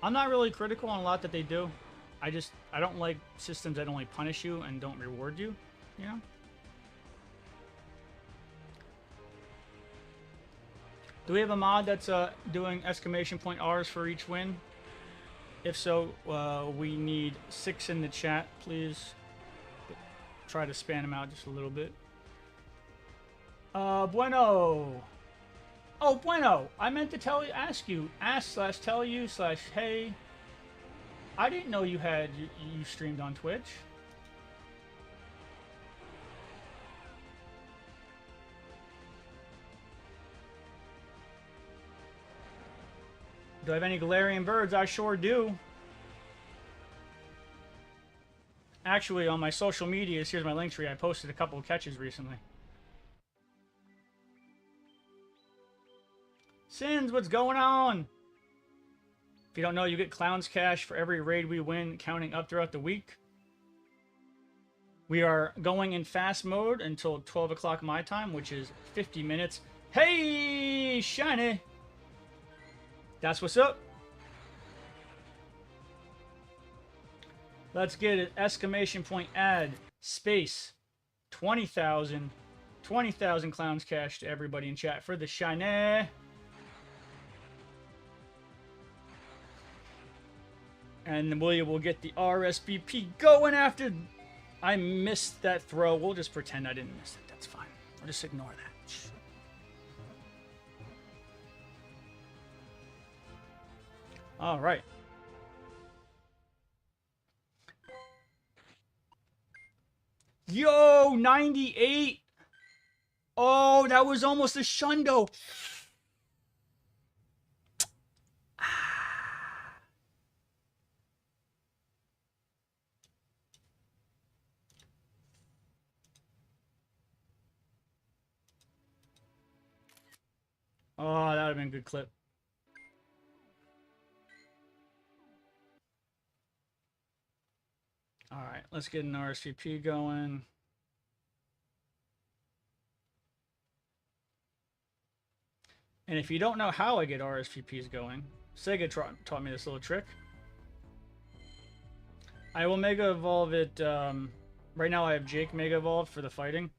I'm not really critical on a lot that they do. I don't like systems that only punish you and don't reward you, you know? Do we have a mod that's doing exclamation point R's for each win? If so, we need 6 in the chat, please. Try to span them out just a little bit. Bueno. Oh, Bueno. I meant to ask you. Ask/tell you/ hey. I didn't know you streamed on Twitch. Do I have any Galarian birds? I sure do. Actually, on my social medias, here's my link tree. I posted a couple of catches recently. Sins, what's going on? If you don't know, you get Clown's Cash for every raid we win, counting up throughout the week. We are going in fast mode until 12 o'clock my time, which is 50 minutes. Hey, Shiny! That's what's up. Let's get it. Exclamation point add space 20,000 Clowns Cash to everybody in chat for the Shiny. And William will get the RSVP going after. I missed that throw. We'll just pretend I didn't miss it. That's fine. We'll just ignore that. All right. Yo, 98. Oh, that was almost a shundo. Oh, that would have been a good clip. All right, let's get an RSVP going. And if you don't know how I get RSVPs going, Sega taught me this little trick. I will Mega Evolve it. Right now I have Jake Mega Evolved for the fighting.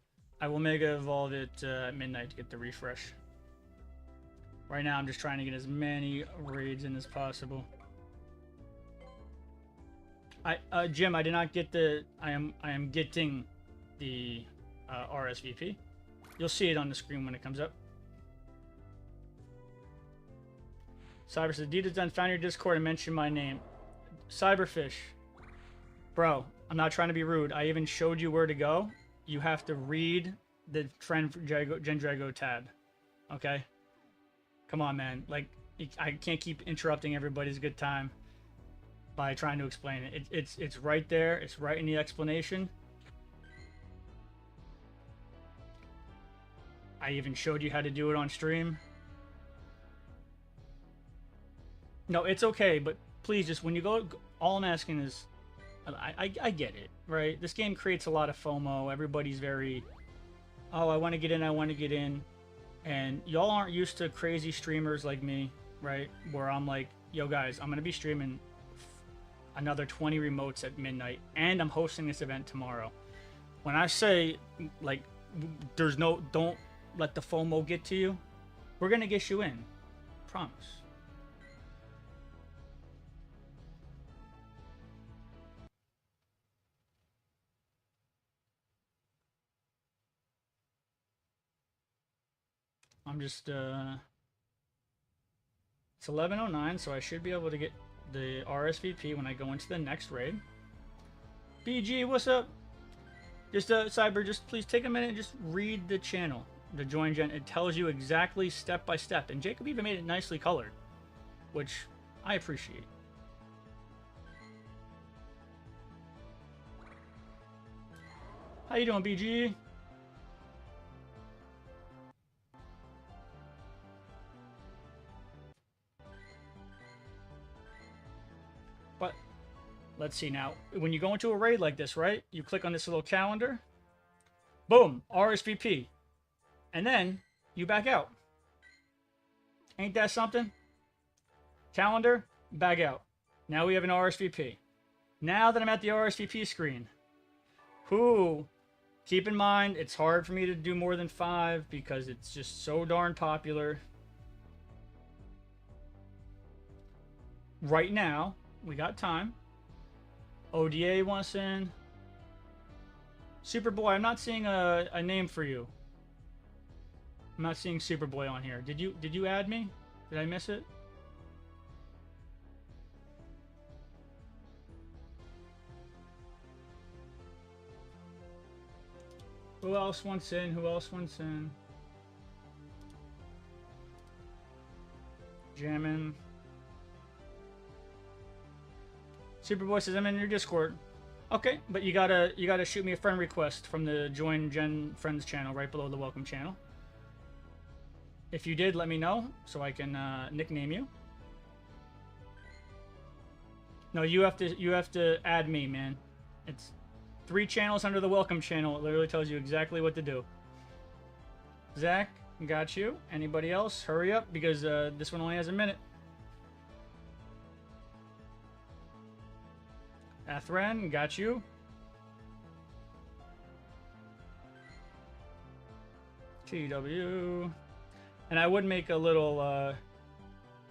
I will Mega Evolve it at midnight to get the refresh. Right now I'm just trying to get as many raids in as possible. Jim, I did not get the. I am getting the RSVP. You'll see it on the screen when it comes up. Cyber says, Dita's done found your Discord and mentioned my name. Cyberfish. Bro, I'm not trying to be rude. I even showed you where to go. You have to read the Gendrago tab. Okay? Come on, man. Like, I can't keep interrupting everybody's good time. by trying to explain it. It's right there. It's right in the explanation. I even showed you how to do it on stream. No, it's okay, but please, just when you go, all I'm asking is, I get it, right? This game creates a lot of FOMO. Everybody's very, oh, I want to get in, I want to get in. And y'all aren't used to crazy streamers like me, right? Where I'm like, yo guys, I'm going to be streaming another 20 remotes at midnight, and I'm hosting this event tomorrow. When I say, like, there's no, don't let the FOMO get to you, we're going to get you in. Promise. I'm just, it's 11:09, so I should be able to get the RSVP when I go into the next raid. BG, what's up? Just, Cyber, just please take a minute and just read the channel, the join gen. It tells you exactly step by step, and Jacob even made it nicely colored, which I appreciate. How you doing, BG? But let's see now. When you go into a raid like this, right? You click on this little calendar. Boom, RSVP. And then you back out. Ain't that something? Calendar, back out. Now we have an RSVP. Now that I'm at the RSVP screen. Whoo. Keep in mind, it's hard for me to do more than 5 because it's just so darn popular. Right now, we got time. ODA wants in. Superboy, I'm not seeing a name for you. I'm not seeing Superboy on here. Did you add me? Did I miss it? Who else wants in? Who else wants in? Jammin'. Superboy says I'm in your Discord. Okay, but you gotta shoot me a friend request from the Join Gen Friends channel right below the Welcome channel. If you did, let me know so I can nickname you. No, you have to add me, man. It's 3 channels under the Welcome channel. It literally tells you exactly what to do. Zach, got you. Anybody else? Hurry up because this one only has a minute. Athran, got you. TW. And I would make a little,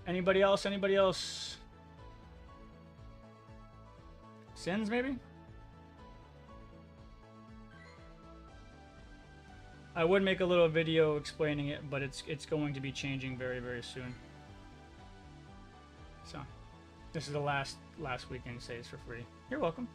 anybody else? Anybody else? Sins, maybe? I would make a little video explaining it, but it's going to be changing very, very soon. So, this is the last weekend saves for free. You're welcome.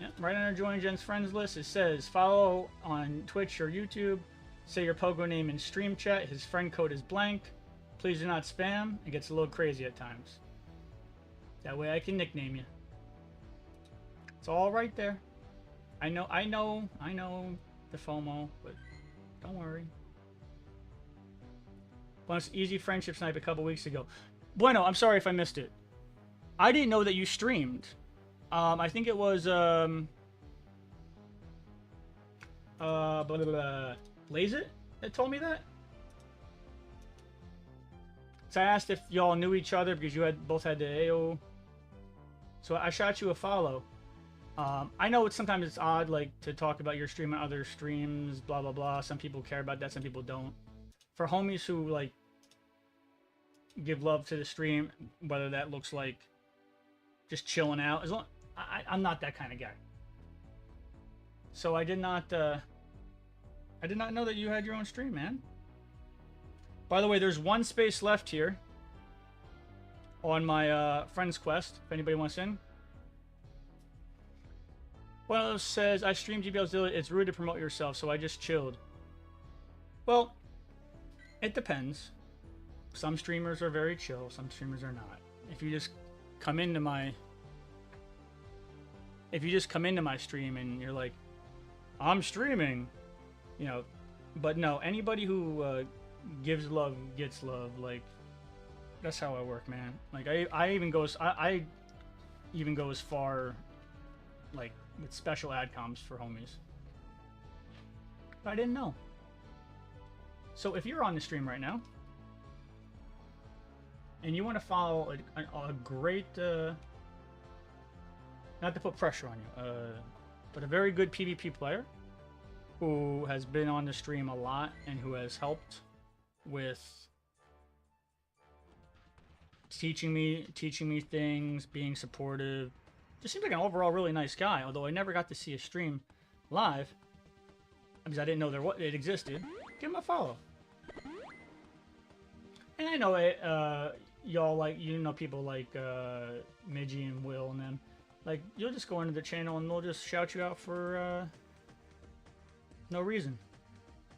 Yeah, right under Join Gen's friends list, it says follow on Twitch or YouTube. Say your Pogo name in stream chat. His friend code is blank. Please do not spam. It gets a little crazy at times. That way I can nickname you. It's all right there. I know the FOMO, but don't worry. Bonus easy friendship snipe a couple weeks ago. Bueno, I'm sorry if I missed it. I didn't know that you streamed. I think it was Lazit that told me that. So I asked if y'all knew each other because you both had the AO. So I shot you a follow. I know sometimes it's odd, like, to talk about your stream on other streams, blah, blah, blah. Some people care about that, some people don't. For homies who, like, give love to the stream, whether that looks like just chilling out, I'm not that kind of guy. So I did not know that you had your own stream, man. By the way, there's 1 space left here on my friends quest, if anybody wants in. Well, it says, I stream GBL's Daily. It's rude to promote yourself, so I just chilled. Well, it depends. Some streamers are very chill, some streamers are not. If you just come into my stream and you're like, I'm streaming, you know, but no, anybody who gives love gets love. Like, that's how I work, man. Like, I even go as far, like, with special adcoms for homies. But I didn't know. So if you're on the stream right now and you want to follow a great, not to put pressure on you, but a very good PvP player who has been on the stream a lot and who has helped with teaching me things, being supportive. Just seems like an overall really nice guy, although I never got to see a stream live because I didn't know it existed. Give him a follow. And I know y'all like, you know, people like Midgie and Will and them. Like, you'll just go into the channel and they'll just shout you out for no reason.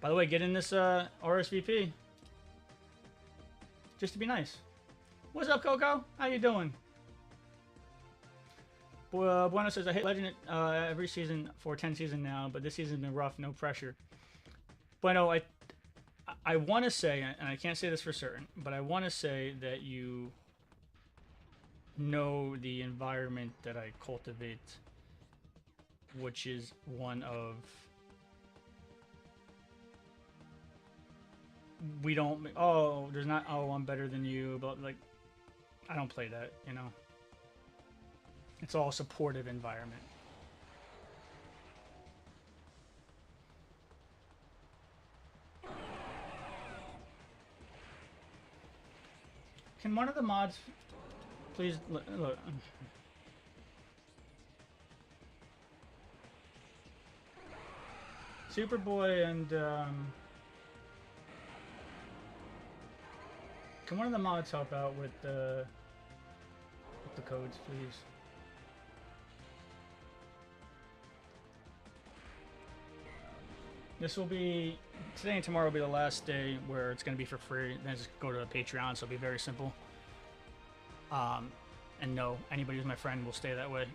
By the way, get in this RSVP. Just to be nice. What's up, Coco? How you doing? Bueno says, I hit Legend every season for 10 seasons now, but this season's been rough, no pressure. Bueno, I want to say, and I can't say this for certain, but I want to say that you know the environment that I cultivate, which is one of, we don't, oh, there's not, oh, I'm better than you, but like, I don't play that, you know. It's all supportive environment. Can one of the mods please look? Superboy and can one of the mods help out with the codes, please? This will be, today and tomorrow will be the last day where it's going to be for free. Then just go to the Patreon, so it'll be very simple. And no, anybody who's my friend will stay that way.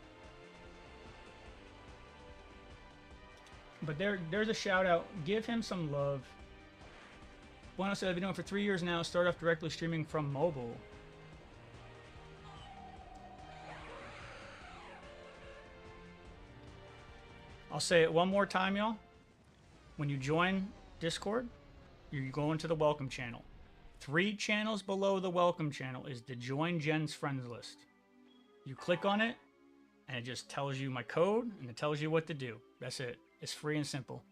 But there's a shout out. Give him some love. Bueno said, I've been doing it for 3 years now. Start off directly streaming from mobile. I'll say it one more time, y'all. When you join Discord, you go into the welcome channel. 3 channels below the welcome channel is the Join Jen's Friends list. You click on it, and it just tells you my code, and it tells you what to do. That's it. It's free and simple.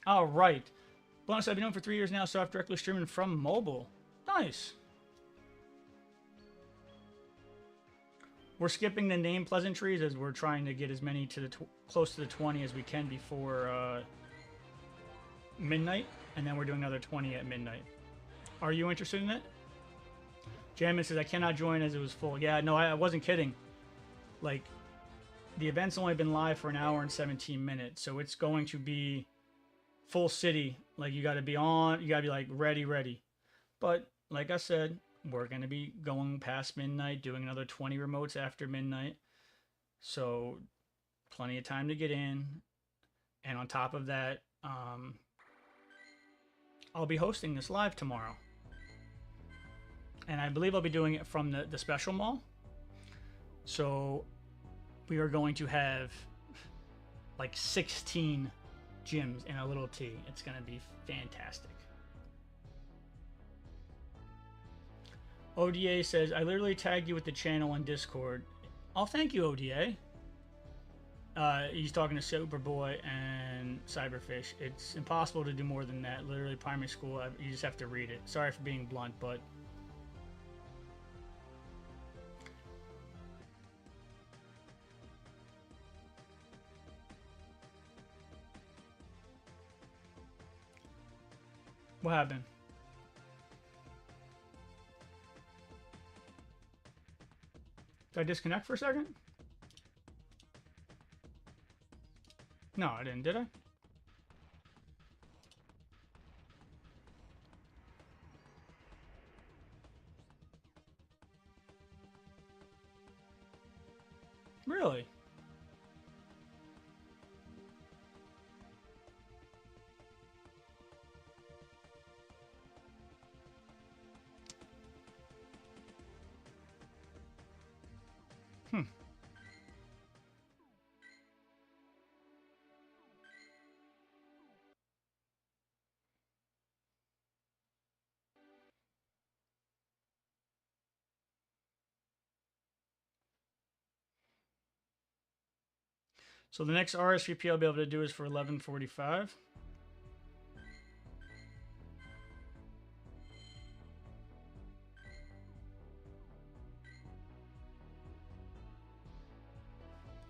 All right. Bonus, I've been doing it for 3 years now, so I've directly streaming from mobile. Nice. We're skipping the name pleasantries as we're trying to get as many to the close to the 20 as we can before midnight, and then we're doing another 20 at midnight. Are you interested in it? Jamin says, I cannot join as it was full. Yeah, no, I wasn't kidding. Like, the event's only been live for an hour and 17 minutes, so it's going to be full city. Like, you got to be on, you got to be like ready. But like I said, we're going to be going past midnight, doing another 20 remotes after midnight. So plenty of time to get in. And on top of that, I'll be hosting this live tomorrow. And I believe I'll be doing it from the special mall. So we are going to have like 16 gyms in a little T. It's going to be fantastic. ODA says, I literally tagged you with the channel on Discord. Oh, thank you, ODA. He's talking to Superboy and Cyberfish. It's impossible to do more than that. Literally, primary school, you just have to read it. Sorry for being blunt, but... What happened? Did I disconnect for a second? No, I didn't, did I? Really? Hmm. So the next RSVP I'll be able to do is for 11:45.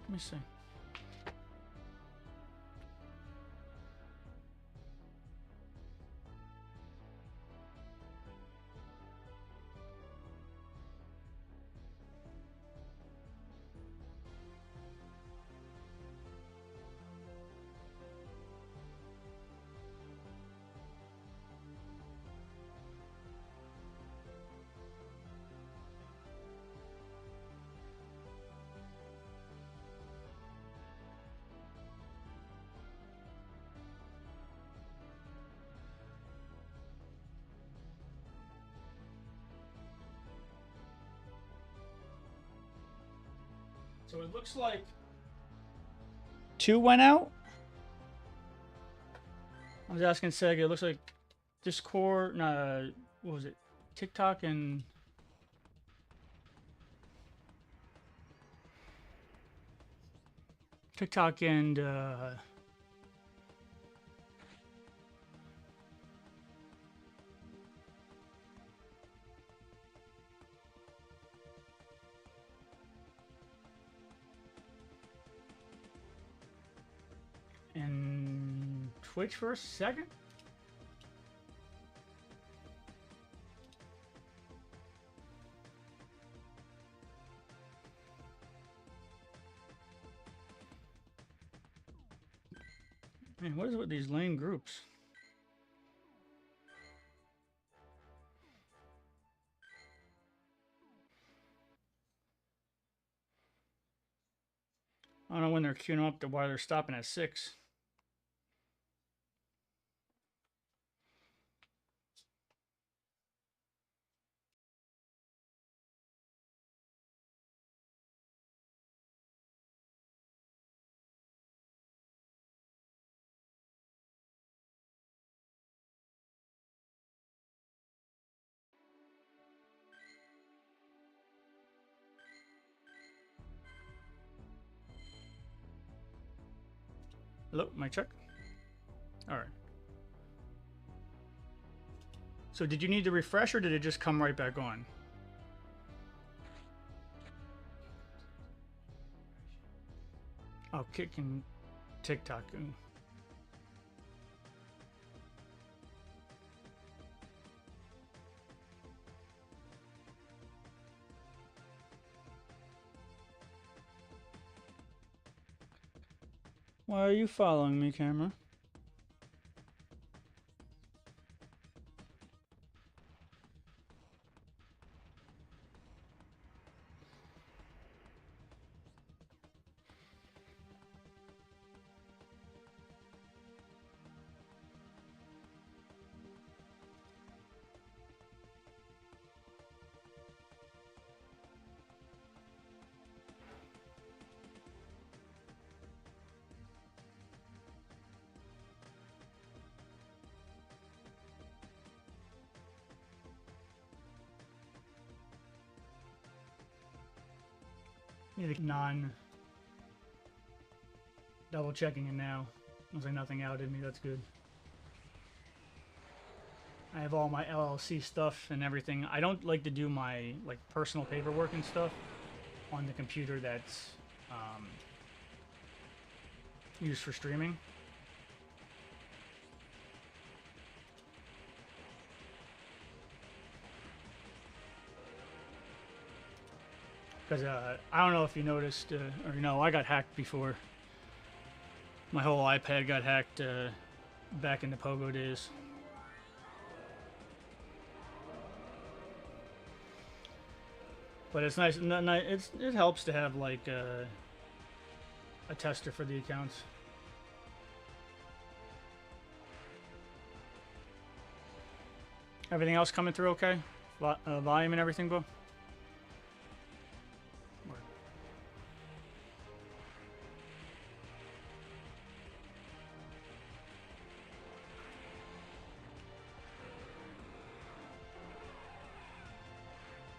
Let me see. So it looks like 2 went out. I was asking Sega, it looks like Discord, what was it? TikTok and and Twitch for a second. Man, what is it with these lame groups? I don't know when they're queuing up to why they're stopping at 6. Hello, mic check. All right. So did you need to refresh or did it just come right back on? Oh, kicking TikTok. Why are you following me, camera? Non double checking it now. Looks like nothing outed me. That's good. I have all my LLC stuff and everything. I don't like to do my personal paperwork and stuff on the computer that's used for streaming. Because I don't know if you noticed, or you know, I got hacked before. My whole iPad got hacked back in the Pogo days. But it's nice. It helps to have like a tester for the accounts. Everything else coming through okay? Volume and everything, Bo?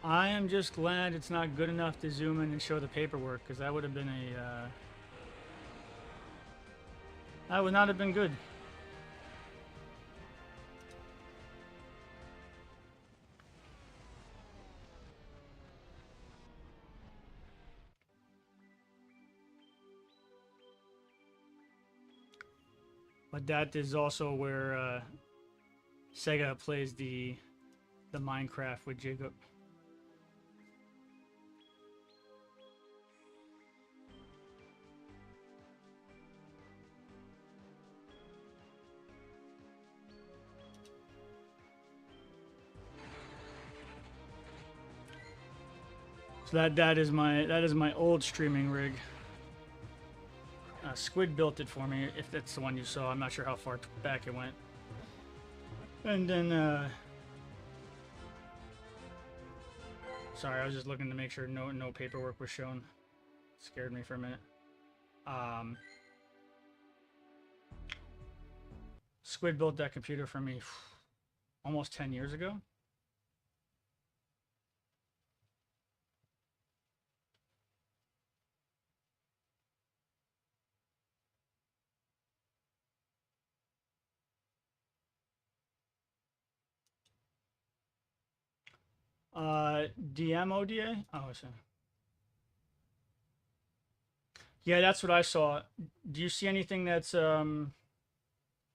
I am just glad it's not good enough to zoom in and show the paperwork, because that would have been a... that would not have been good. But that is also where Sega plays the Minecraft with Jacob. So that is my old streaming rig. Squid built it for me, if that's the one you saw. I'm not sure how far back it went. And then, sorry, I was just looking to make sure no paperwork was shown. Scared me for a minute. Squid built that computer for me almost 10 years ago. DMODA? Oh, I see. Yeah, that's what I saw. Do you see anything that's I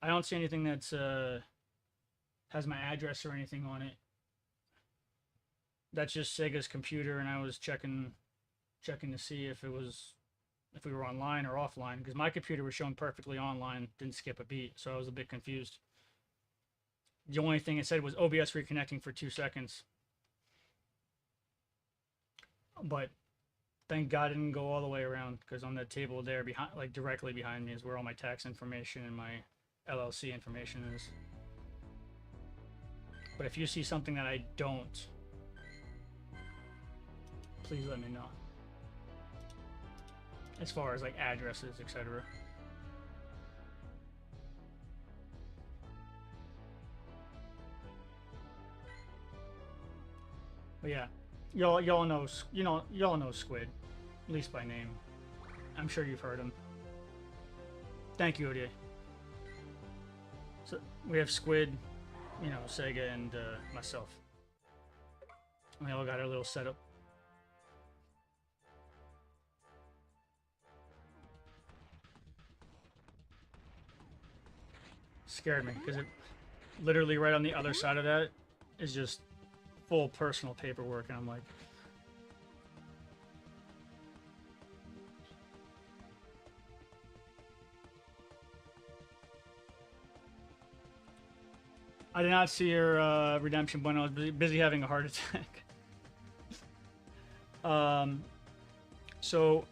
don't see anything that's has my address or anything on it. That's just Sega's computer, and I was checking to see if we were online or offline, because my computer was showing perfectly online, didn't skip a beat, so I was a bit confused. The only thing it said was OBS reconnecting for 2 seconds. But thank God it didn't go all the way around, because on that table there, behind, like directly behind me, is where all my tax information and my LLC information is. But if you see something that I don't, please let me know. As far as like addresses, etc. But yeah, y'all know Squid, at least by name. I'm sure you've heard him. Thank you, ODA. So we have Squid, you know, Sega, and myself. We all got our little setup. Scared me, because it literally right on the other side of that is just full personal paperwork, and I'm like, I did not see your redemption button. I was busy having a heart attack. So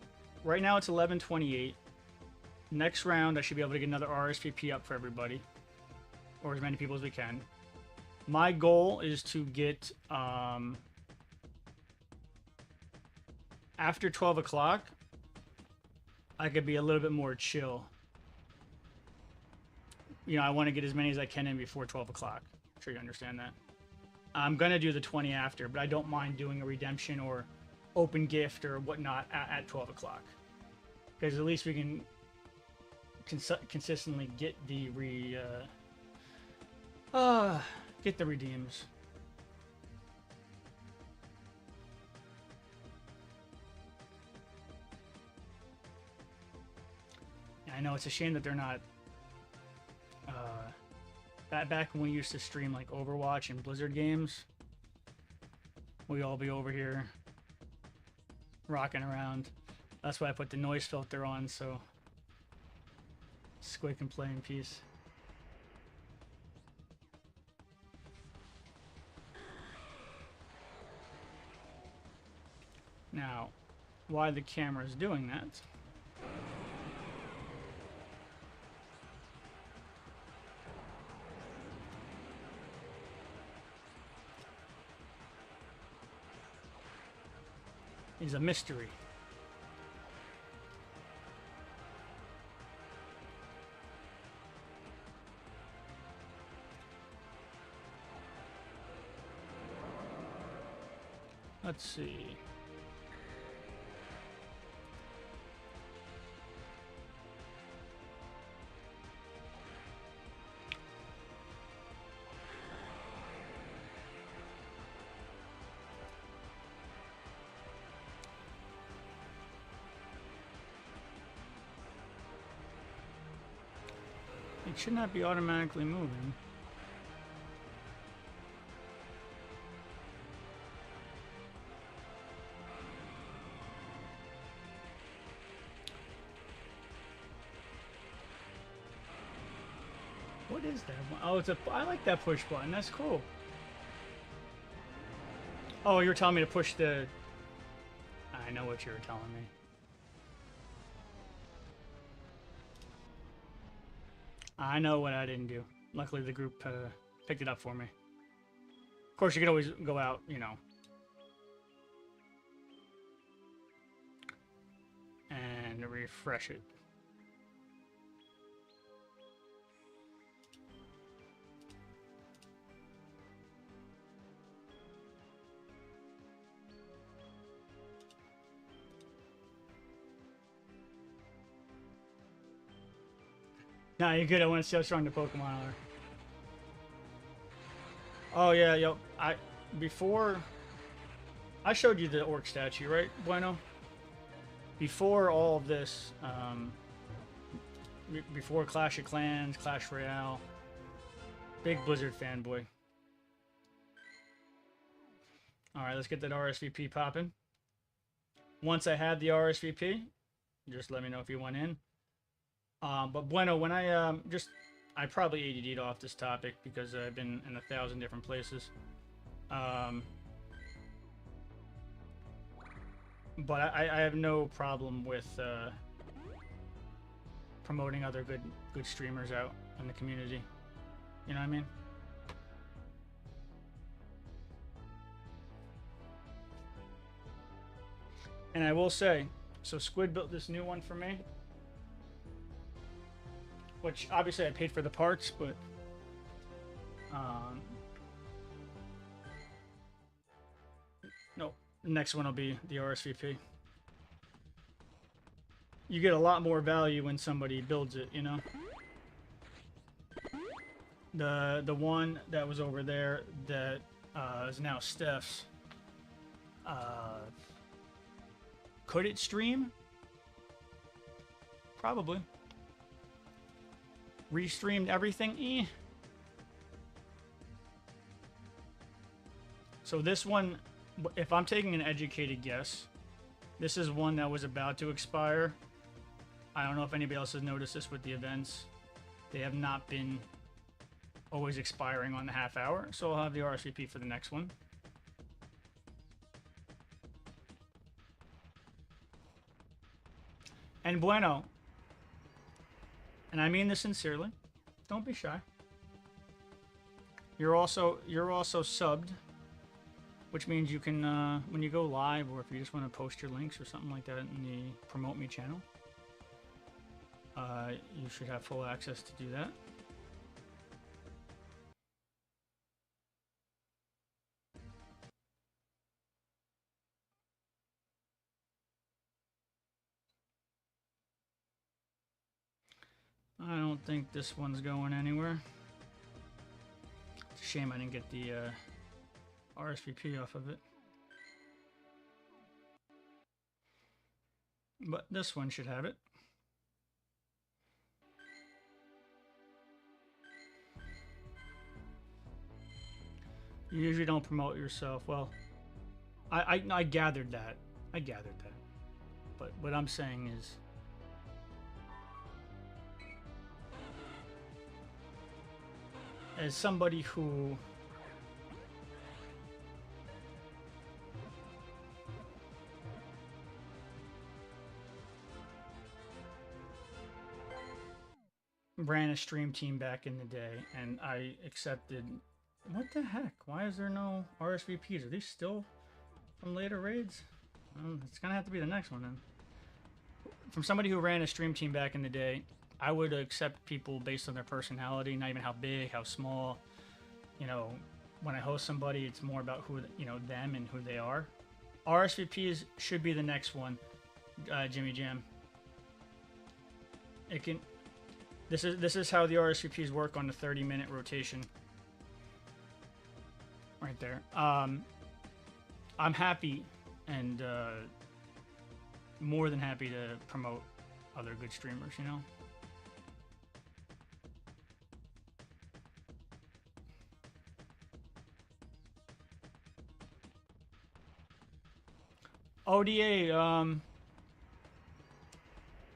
right now it's 11:28. Next round I should be able to get another RSVP up for everybody, or as many people as we can. My goal is to get after 12 o'clock I could be a little bit more chill. You know, I want to get as many as I can in before 12 o'clock. I'm sure you understand that. I'm going to do the 20 after, but I don't mind doing a redemption or open gift or whatnot at 12 o'clock. Because at least we can consistently get the redeems. I know it's a shame that they're not back when we used to stream like Overwatch and Blizzard games, we all be over here rocking around. That's why I put the noise filter on so Squid can play in peace. Now, why the camera is doing that is a mystery. Let's see. It should not be automatically moving. What is that? Oh, it's a. I like that push button. That's cool. Oh, you were telling me to push the. I know what you were telling me. I know what I didn't do. Luckily, the group picked it up for me. Of course, you can always go out, you know, and refresh it. Nah, you're good. I want to see how strong the Pokemon are. Oh yeah, yo, before I showed you the orc statue, right, Bueno? Before all of this, before Clash of Clans, Clash Royale, big Blizzard fanboy. All right, let's get that RSVP popping. Once I had the RSVP, just let me know if you want in. But Bueno, when I probably ADD'd off this topic because I've been in 1,000 different places. But I have no problem with promoting other good streamers out in the community. You know what I mean? And I will say, so Squid built this new one for me. Which, obviously, I paid for the parts, but... no, the next one will be the RSVP. You get a lot more value when somebody builds it, you know? The one that was over there that is now Steph's... could it stream? Probably. Restreamed everything? Eh. So this one, if I'm taking an educated guess, this is one that was about to expire. I don't know if anybody else has noticed this with the events. They have not been always expiring on the half hour, so I'll have the RSVP for the next one. And Bueno, and I mean this sincerely, don't be shy. You're also subbed, which means you can when you go live, or if you just want to post your links or something like that in the Promote Me channel, you should have full access to do that. I don't think this one's going anywhere. It's a shame I didn't get the RSVP off of it. But this one should have it. You usually don't promote yourself. Well, I gathered that. I gathered that. But what I'm saying is, as somebody who ran a stream team back in the day, and I accepted. What the heck? Why is there no RSVPs? Are these still from later raids? It's gonna have to be the next one then. From somebody who ran a stream team back in the day, I would accept people based on their personality, not even how big, how small. You know, when I host somebody, it's more about who, you know, them and who they are. RSVPs should be the next one, Jimmy Jam. It can. This is how the RSVPs work on the 30-minute rotation. Right there. I'm happy and more than happy to promote other good streamers, you know? ODA,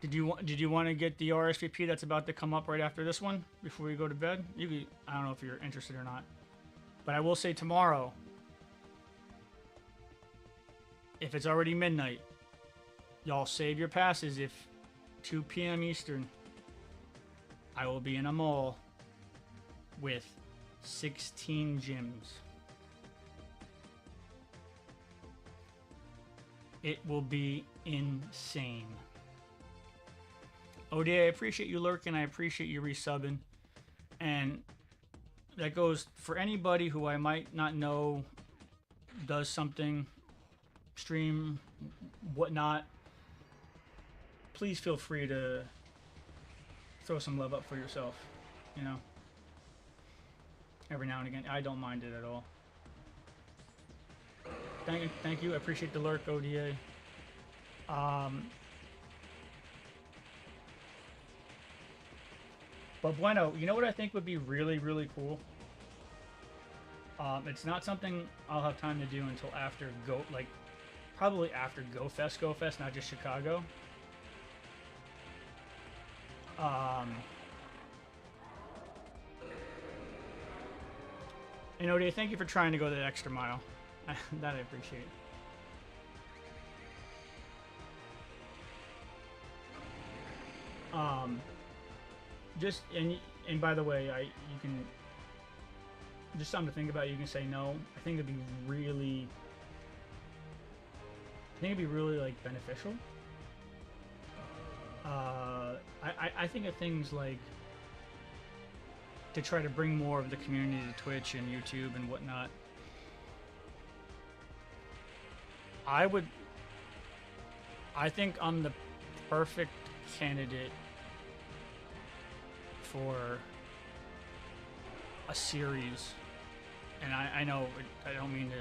did you want to get the RSVP that's about to come up right after this one before we go to bed? I don't know if you're interested or not, but I will say tomorrow, if it's already midnight, y'all save your passes. If 2 p.m. Eastern, I will be in a mall with 16 gyms. It will be insane. ODA, I appreciate you lurking. I appreciate you resubbing. And that goes for anybody who I might not know, does something, stream, whatnot. Please feel free to throw some love up for yourself, you know? Every now and again. I don't mind it at all. Thank you. I appreciate the lurk, ODA. But bueno, you know what I think would be really, really cool? It's not something I'll have time to do until after probably after GoFest, not just Chicago. And ODA, thank you for trying to go the extra mile. That I appreciate. Just and by the way, you can just something to think about. You can say no. I think it'd be really like beneficial. I think of things like to try to bring more of the community to Twitch and YouTube and whatnot. I think I'm the perfect candidate for a series, and I know I don't mean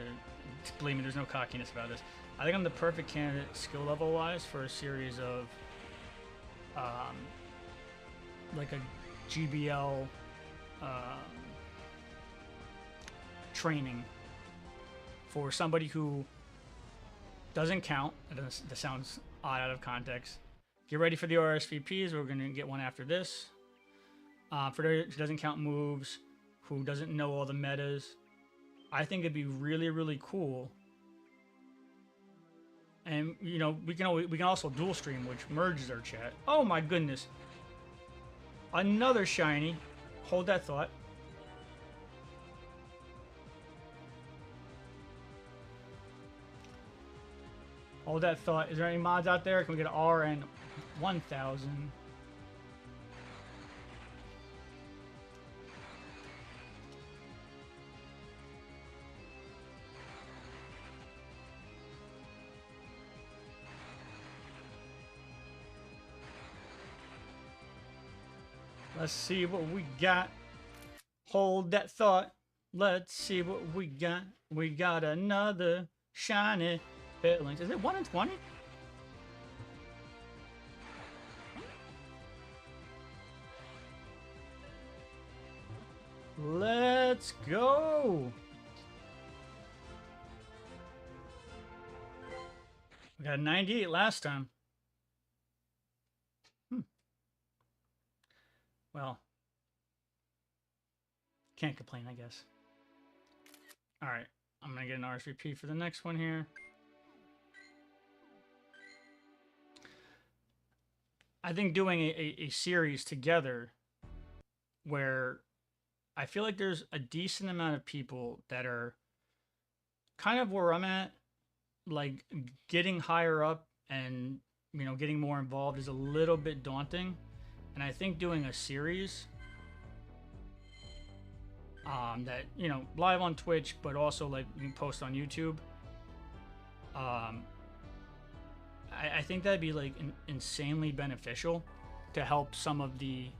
to believe me. There's no cockiness about this. I think I'm the perfect candidate, skill level wise, for a series of like a GBL training for somebody who doesn't count. That sounds odd out of context. Get ready for the RSVPs. We're going to get one after this. For those who doesn't count moves, who doesn't know all the metas, I think it'd be really, really cool. And you know, we can also dual stream, which merges our chat. Oh my goodness! Another shiny. Hold that thought. Hold that thought. Is there any mods out there? Can we get an RN 1000? Let's see what we got. Hold that thought. Let's see what we got. We got another shiny FALINKS. Is it 1 in 20? Let's go. We Got a 98 last time. Well, can't complain, I guess. All right, I'm gonna get an RSVP for the next one here. I think doing a series together where I feel like there's a decent amount of people that are kind of where I'm at, like getting higher up and, you know, getting more involved is a little bit daunting. And I think doing a series that, you know, live on Twitch, but also like you can post on YouTube. I think that'd be like insanely beneficial to help some of the.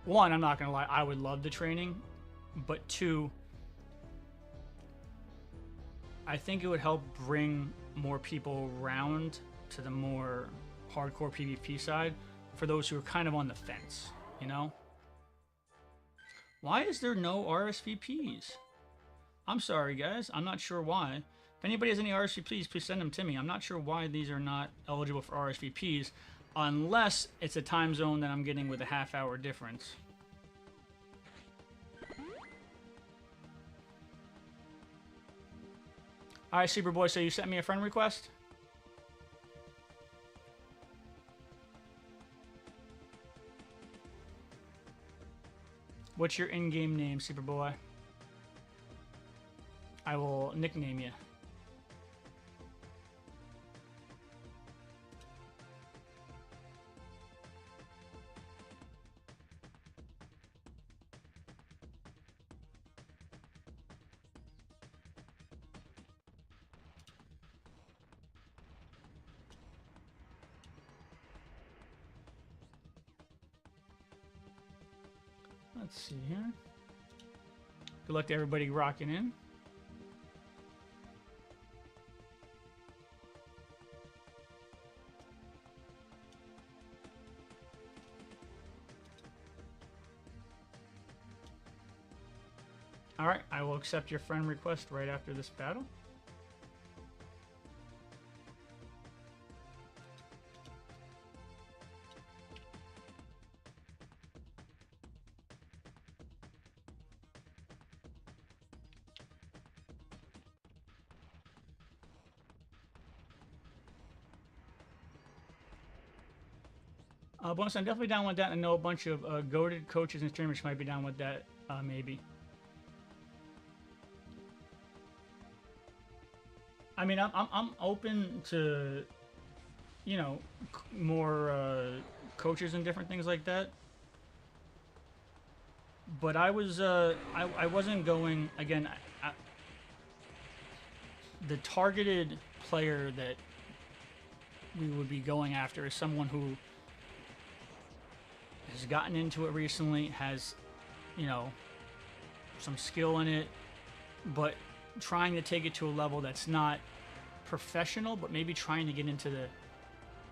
One, I'm not gonna lie, I would love the training, but two, I think it would help bring more people around to the more hardcore PvP side for those who are kind of on the fence, you know? Why is there no RSVP'S? I'm sorry, guys. I'm not sure why. If anybody has any RSVP'S, please send them to me. I'm not sure why these are not eligible for RSVP'S, unless it's a time zone that I'm getting with a half-hour difference. All right, Superboy, so you sent me a friend request? What's your in-game name, Superboy? I will nickname you. Let's see here. Good luck to everybody rocking in. All right, I will accept your friend request right after this battle. Bonus, I'm definitely down with that. I know a bunch of goated coaches and streamers might be down with that, maybe. I mean, I'm open to, you know, more coaches and different things like that. But I was I wasn't going again. The targeted player that we would be going after is someone who has gotten into it recently, has, you know, some skill in it, but trying to take it to a level that's not professional, but maybe trying to get into the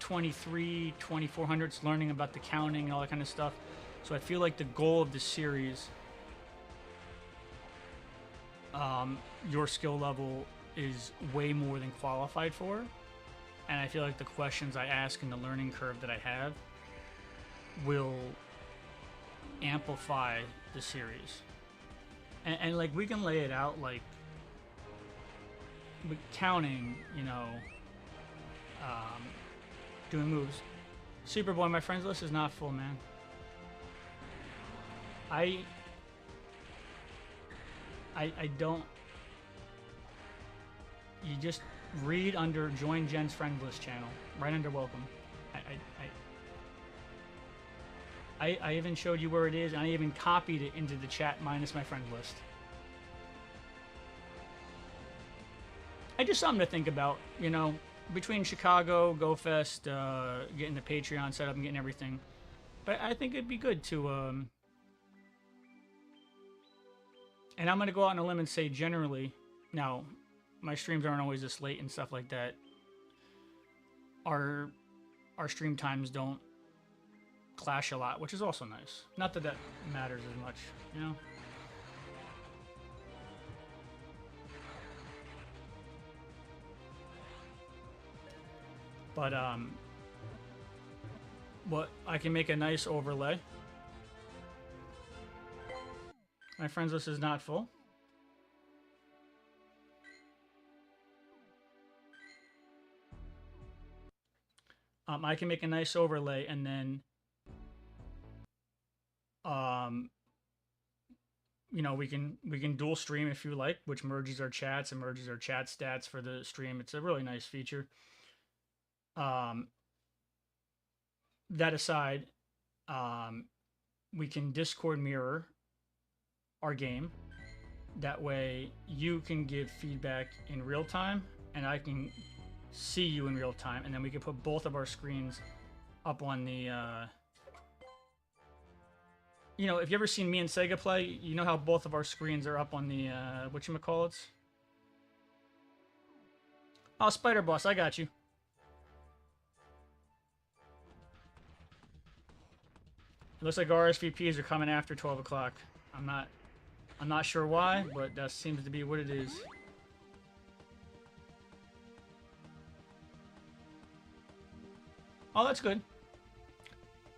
2400s, learning about the counting and all that kind of stuff. So I feel like the goal of the series, your skill level is way more than qualified for. And I feel like the questions I ask and the learning curve that I have will amplify the series. And like, we can lay it out like with counting, you know, doing moves. Superboy, my friends list is not full, man. I don't. You just read under join Jen's friend list channel, right under welcome. I even showed you where it is, and I even copied it into the chat minus my friend list. Just something to think about, you know, between Chicago, GoFest, getting the Patreon set up and getting everything. But I think it'd be good to, and I'm going to go out on a limb and say generally, now, my streams aren't always this late and stuff like that. Our stream times don't clash a lot, which is also nice. Not that that matters as much, you know? But what I can make a nice overlay. My friends list is not full. I can make a nice overlay, and then you know, we can dual stream if you like, which merges our chats and merges our chat stats for the stream. It's a really nice feature. That aside, we can Discord mirror our game. That way you can give feedback in real time and I can see you in real time, and then we can put both of our screens up on the you know, if you ever seen me and Sega play, you know how both of our screens are up on the whatchamacallits? Oh, Spider Boss, I got you. It looks like RSVP'S are coming after 12 o'clock. I'm not sure why, but that seems to be what it is. Oh, that's good.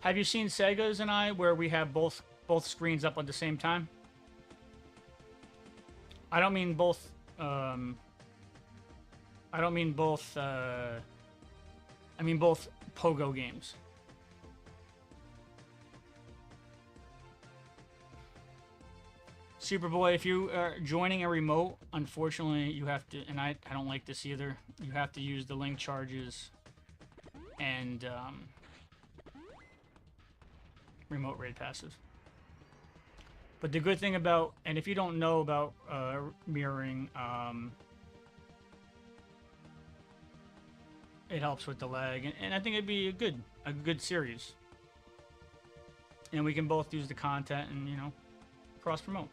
Have you seen Sega's and I where we have both screens up at the same time? I don't mean both. I mean both Pogo games. Superboy, if you are joining a remote, unfortunately you have to, and I don't like this either, you have to use the link charges and remote raid passes. But the good thing about, and if you don't know about mirroring, it helps with the lag, and I think it'd be a good series. And we can both use the content and, you know, cross promote.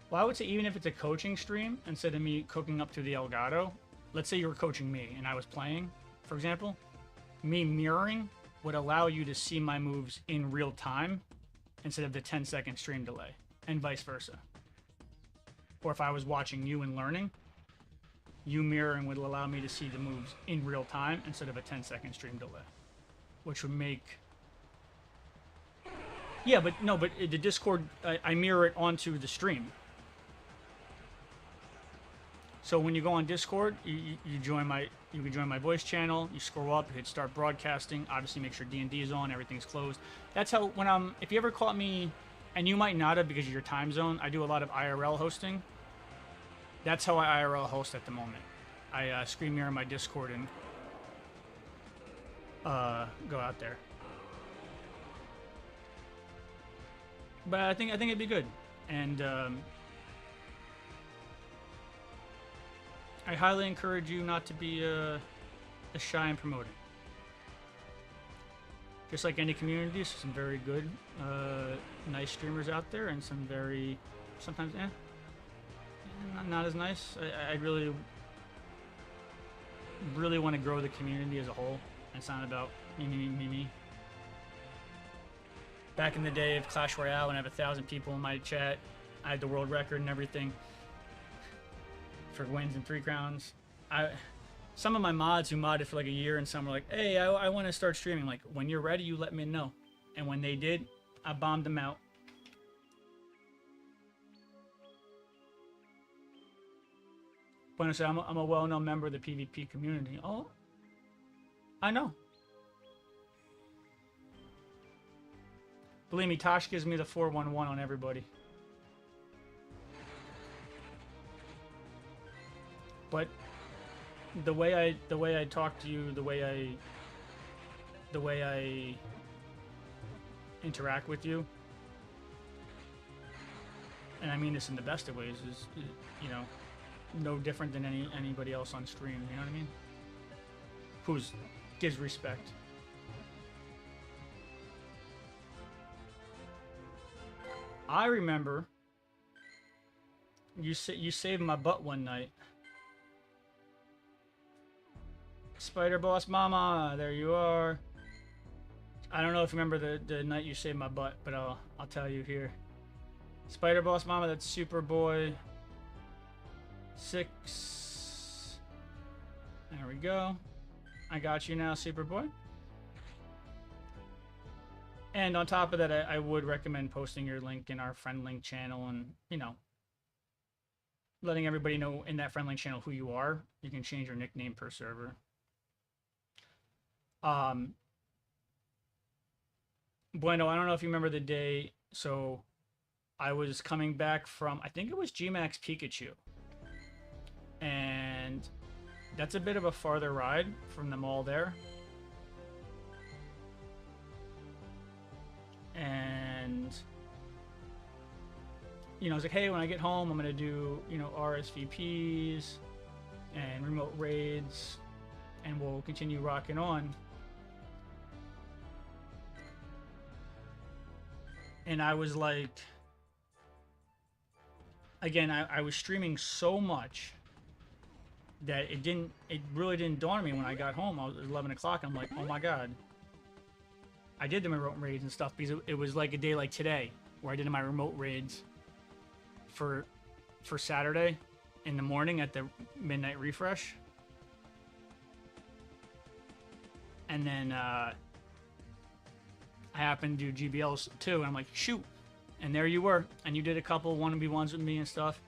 Well, I would say even if it's a coaching stream, instead of me cooking up to the Elgato, let's say you were coaching me and I was playing, for example, me mirroring would allow you to see my moves in real time instead of the 10-second stream delay, and vice versa. Or if I was watching you and learning, you mirroring would allow me to see the moves in real time instead of a 10-second stream delay, which would make... Yeah, but no, but the Discord, I mirror it onto the stream. So when you go on Discord, you can join my voice channel. You scroll up, you hit start broadcasting. Obviously, make sure D&D is on, everything's closed. That's how if you ever caught me, and you might not have because of your time zone. I do a lot of IRL hosting. That's how I IRL host at the moment. I screen mirror my Discord and go out there. But I think it'd be good, and I highly encourage you not to be shy in promoting. Just like any community, some very good, nice streamers out there, and some very, sometimes, not as nice. I really want to grow the community as a whole. It's not about me. Back in the day of Clash Royale, when I have 1,000 people in my chat, I had the world record and everything for wins and 3 crowns. Some of my mods who modded for like a year, and some were like, hey, I want to start streaming. Like, when you're ready, you let me know. And when they did, I bombed them out. But honestly, I'm a well-known member of the PvP community. Oh, I know. Believe me, Tosh gives me the 411 on everybody. But the way I talk to you, the way I interact with you, and I mean this in the best of ways, is, you know, no different than anybody else on stream. You know what I mean? Gives respect. I remember you saved my butt one night. Spider Boss Mama, there you are. I don't know if you remember the night you saved my butt, but I'll tell you here. Spider Boss Mama, that's Superboy. 6. There we go. I got you now, Superboy. And on top of that, I would recommend posting your link in our friend link channel and, you know, letting everybody know in that friend link channel who you are. You can change your nickname per server. Bueno, I don't know if you remember the day. So I was coming back from, I think it was G-Max Pikachu. And that's a bit of a farther ride from the mall there. And, you know, I was like, hey, when I get home, I'm going to do, you know, RSVP'S and remote raids, and we'll continue rocking on. And I was like, again, I was streaming so much that it really didn't dawn on me when I got home. I was 11 o'clock. I'm like, oh my God. I did the remote raids and stuff because it was like a day like today where I did my remote raids for Saturday in the morning at the midnight refresh. And then I happened to do GBLs too, and I'm like, shoot. And there you were. And you did a couple 1v1s with me and stuff.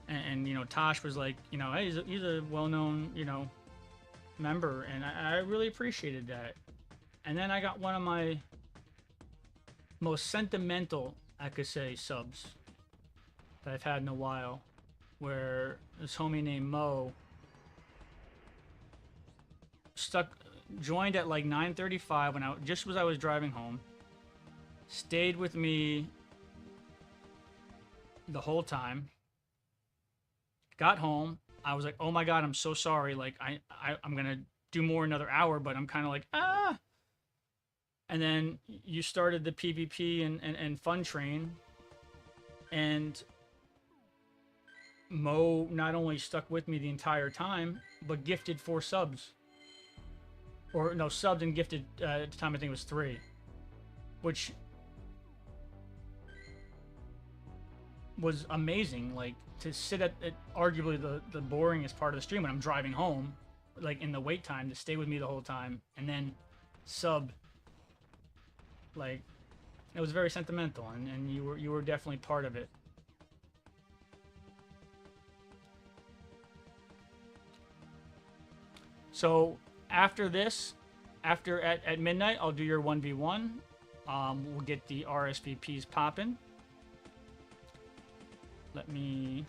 And you know, Tosh was like, you know, hey, he's a well-known, you know, member. And I really appreciated that. And then I got one of my most sentimental, I could say, subs that I've had in a while, where this homie named Mo joined at like 9:35 when just as I was driving home, stayed with me the whole time. Got home, I was like, oh my God, I'm so sorry. Like I'm gonna do more another hour, but I'm kind of like, ah. And then you started the PvP and fun train, and Mo not only stuck with me the entire time, but gifted 4 subs. Or no, subbed and gifted at the time I think it was 3. Which was amazing. Like, to sit at arguably the boringest part of the stream when I'm driving home, like in the wait time, to stay with me the whole time, and then sub. Like, it was very sentimental, and you were definitely part of it. So after this, at midnight, I'll do your 1v1. We'll get the RSVP'S popping. Let me...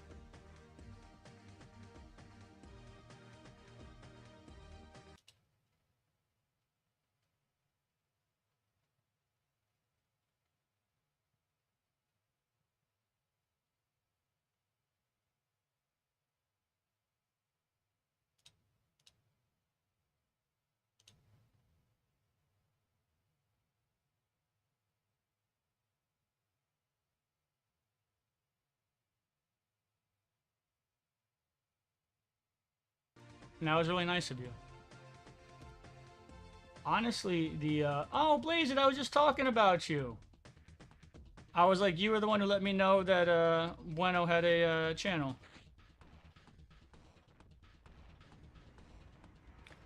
And that was really nice of you. Honestly, oh, Blaze It, I was just talking about you. I was like, you were the one who let me know that Bueno had a channel.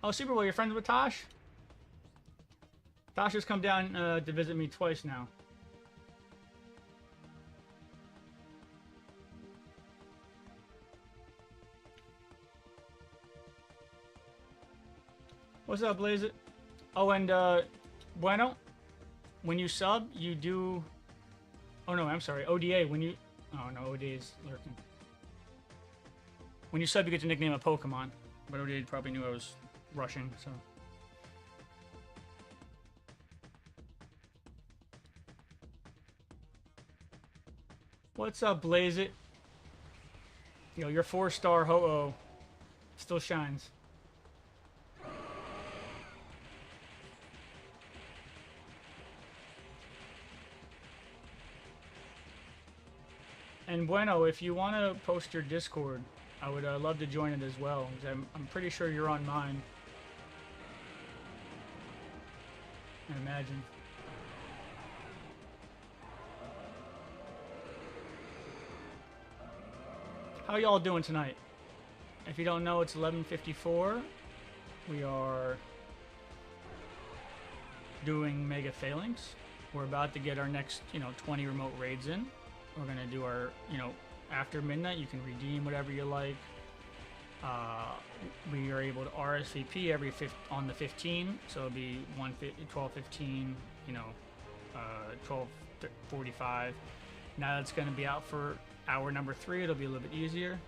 Oh, Superboy, you're friends with Tosh? Tosh has come down to visit me twice now. What's up, Blaze It? Oh, and Bueno, when you sub, you do... Oh no, I'm sorry, ODA, when you... Oh no, ODA is lurking. When you sub, you get to nickname a Pokemon. But ODA probably knew I was rushing, so... What's up, Blaze It? Yo, your 4-star Ho-Oh still shines. And Bueno, if you want to post your Discord, I would love to join it as well. I'm pretty sure you're on mine. I imagine. How y'all doing tonight? If you don't know, it's 11:54. We are doing Mega Phalanx. We're about to get our next, 20 remote raids in. We're gonna do our, after midnight. You can redeem whatever you like. We are able to RSVP on the 15, so it'll be 12:15, 12:45. Now that's gonna be out for hour number 3. It'll be a little bit easier.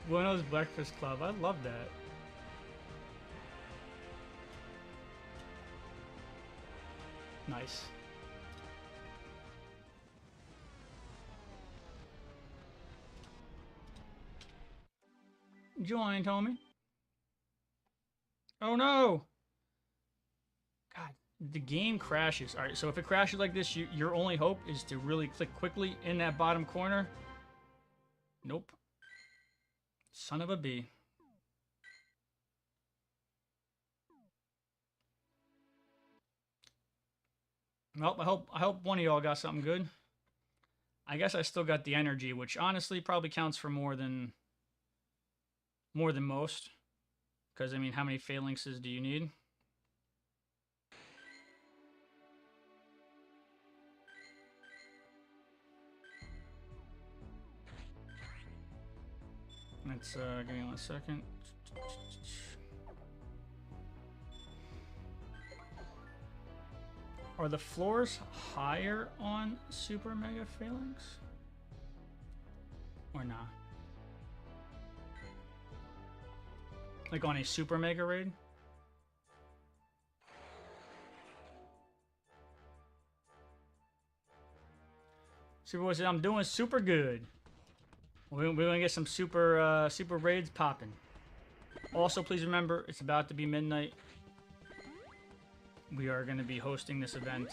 Buenos Breakfast Club. I love that. Nice. Join, Tommy. Oh no! God, the game crashes. Alright, so if it crashes like this, your only hope is to really click quickly in that bottom corner. Nope. Son of a bee. Well, I hope one of y'all got something good. I guess I still got the energy, which honestly probably counts for more than most. Because I mean, how many phalanxes do you need? Let's give me 1 second. Are the floors higher on Super Mega Phalanx? Or not? Like on a Super Mega Raid? Superboy said, I'm doing super good. We're gonna get some super raids popping. Also, please remember, it's about to be midnight. We are going to be hosting this event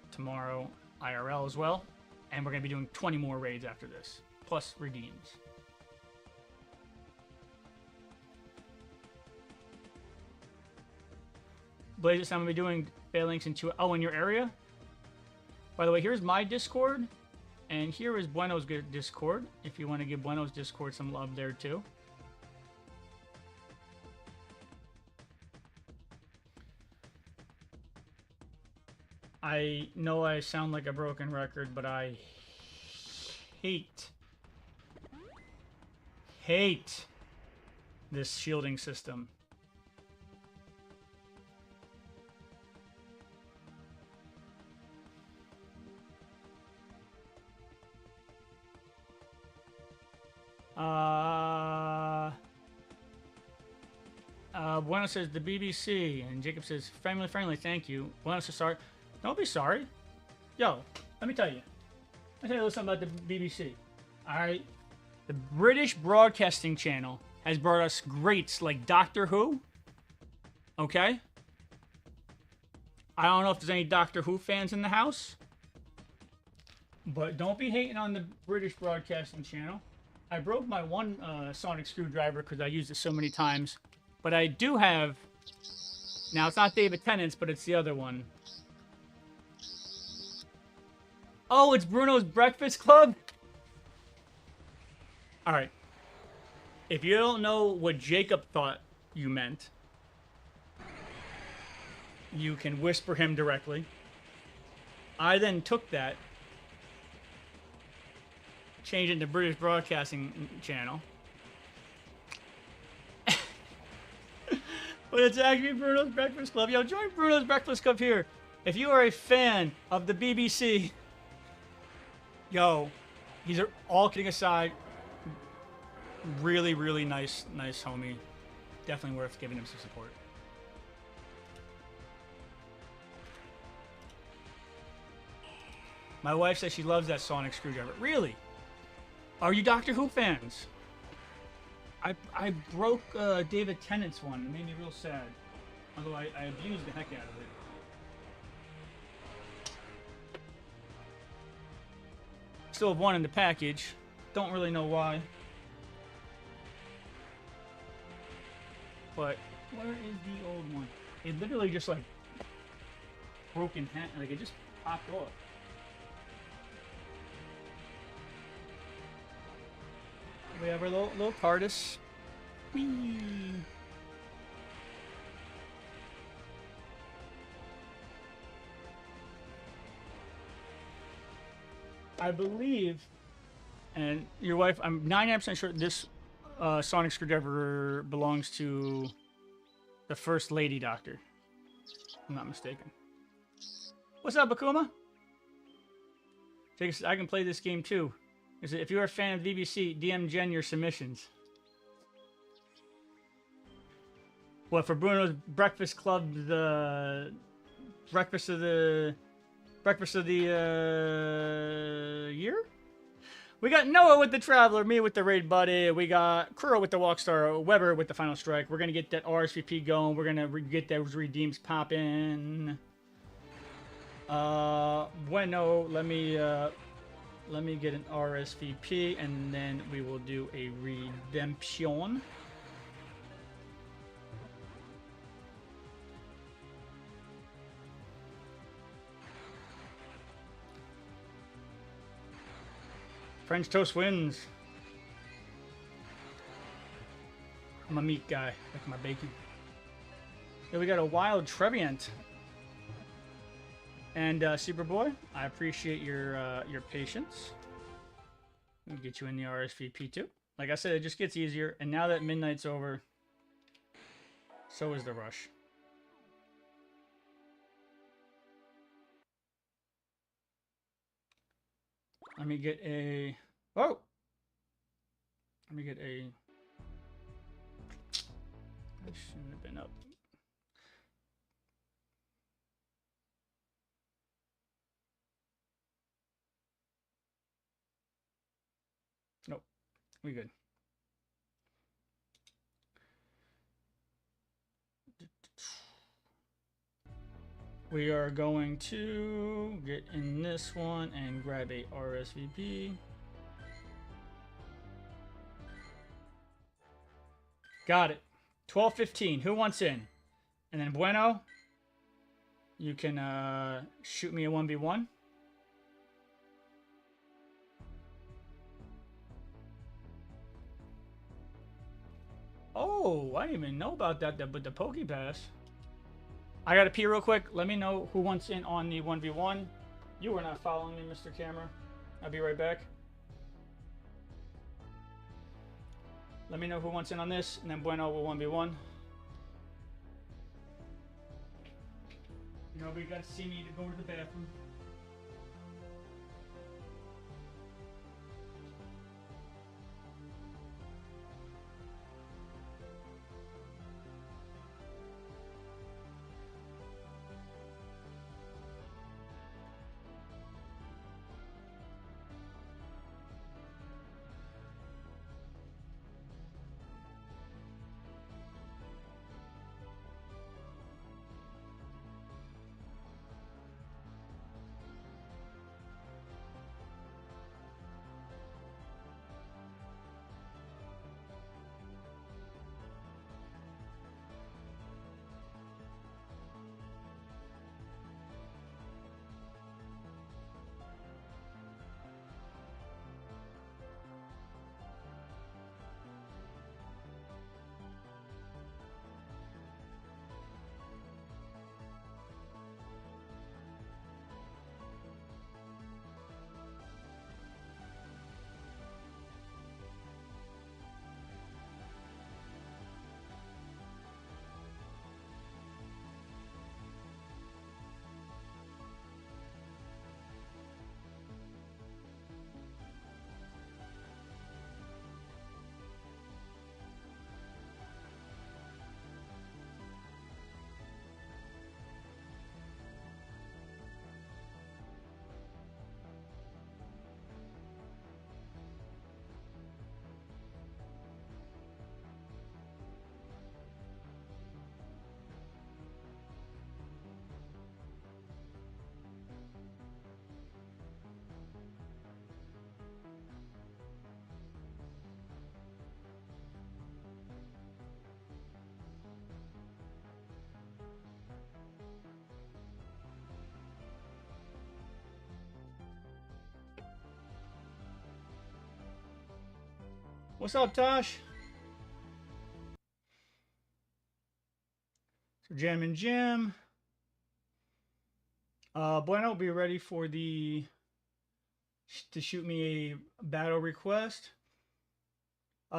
tomorrow, IRL as well, and we're going to be doing 20 more raids after this, plus redeems. Blaze, I'm going to be doing Phalanx in your area. By the way, here's my Discord, and here is Bueno's Discord, if you want to give Bueno's Discord some love there too. I know I sound like a broken record, but I hate this shielding system. Bueno says the BBC, and Jacob says family friendly. Thank you. Bueno says sorry. Don't be sorry. Yo, let me tell you. Let me tell you a little something about the BBC. Alright? The British Broadcasting Channel has brought us greats like Doctor Who. Okay? I don't know if there's any Doctor Who fans in the house. But don't be hating on the British Broadcasting Channel. I broke my one sonic screwdriver because I used it so many times. But I do have... Now, it's not David Tennant's, but it's the other one. Oh, it's Bruno's Breakfast Club? Alright. If you don't know what Jacob thought you meant, you can whisper him directly. I then took that, changed it to British Broadcasting Channel. But it's actually Bruno's Breakfast Club. Yo, join Bruno's Breakfast Club here. If you are a fan of the BBC, yo, these are all kidding aside. Really, really nice homie. Definitely worth giving him some support. My wife says she loves that sonic screwdriver. Really? Are you Doctor Who fans? I broke David Tennant's one. It made me real sad. Although I abused the heck out of it. Still have one in the package. Don't really know why. But where is the old one? it literally just like broke in half, like it just popped off. We have our little TARDIS. Whee! I believe, and your wife, I'm 99% sure this sonic screwdriver belongs to the First Lady Doctor. If I'm not mistaken. What's up, Akuma? I can play this game too. If you're a fan of VBC, DM Jen your submissions. What, for Bruno's Breakfast Club, the breakfast of the year? We got Noah with the Traveler, me with the Raid Buddy, we got Kuro with the Walkstar, Weber with the Final Strike. We're gonna get that RSVP going. We're gonna get those redeems popping. Bueno, let me get an RSVP and then we will do a redemption. French toast wins. I'm a meat guy, like my bacon. Yeah, we got a wild Treviant. And Superboy, I appreciate your patience. We'll get you in the RSVP too. Like I said, it just gets easier. And now that midnight's over, so is the rush. Let me get a... Oh! Let me get a... I shouldn't have been up. Nope. We good. We are going to get in this one and grab a RSVP. Got it. 12:15. Who wants in? And then Bueno, you can shoot me a 1v1. Oh, I didn't even know about that, but the Pokepass. I gotta pee real quick. Let me know who wants in on the 1v1. You were not following me, Mr. Camera. I'll be right back. Let me know who wants in on this, and then Bueno will 1v1. Nobody got to see me to go to the bathroom. What's up, Tosh? So Jam and Jim. Bueno, be ready for to shoot me a battle request.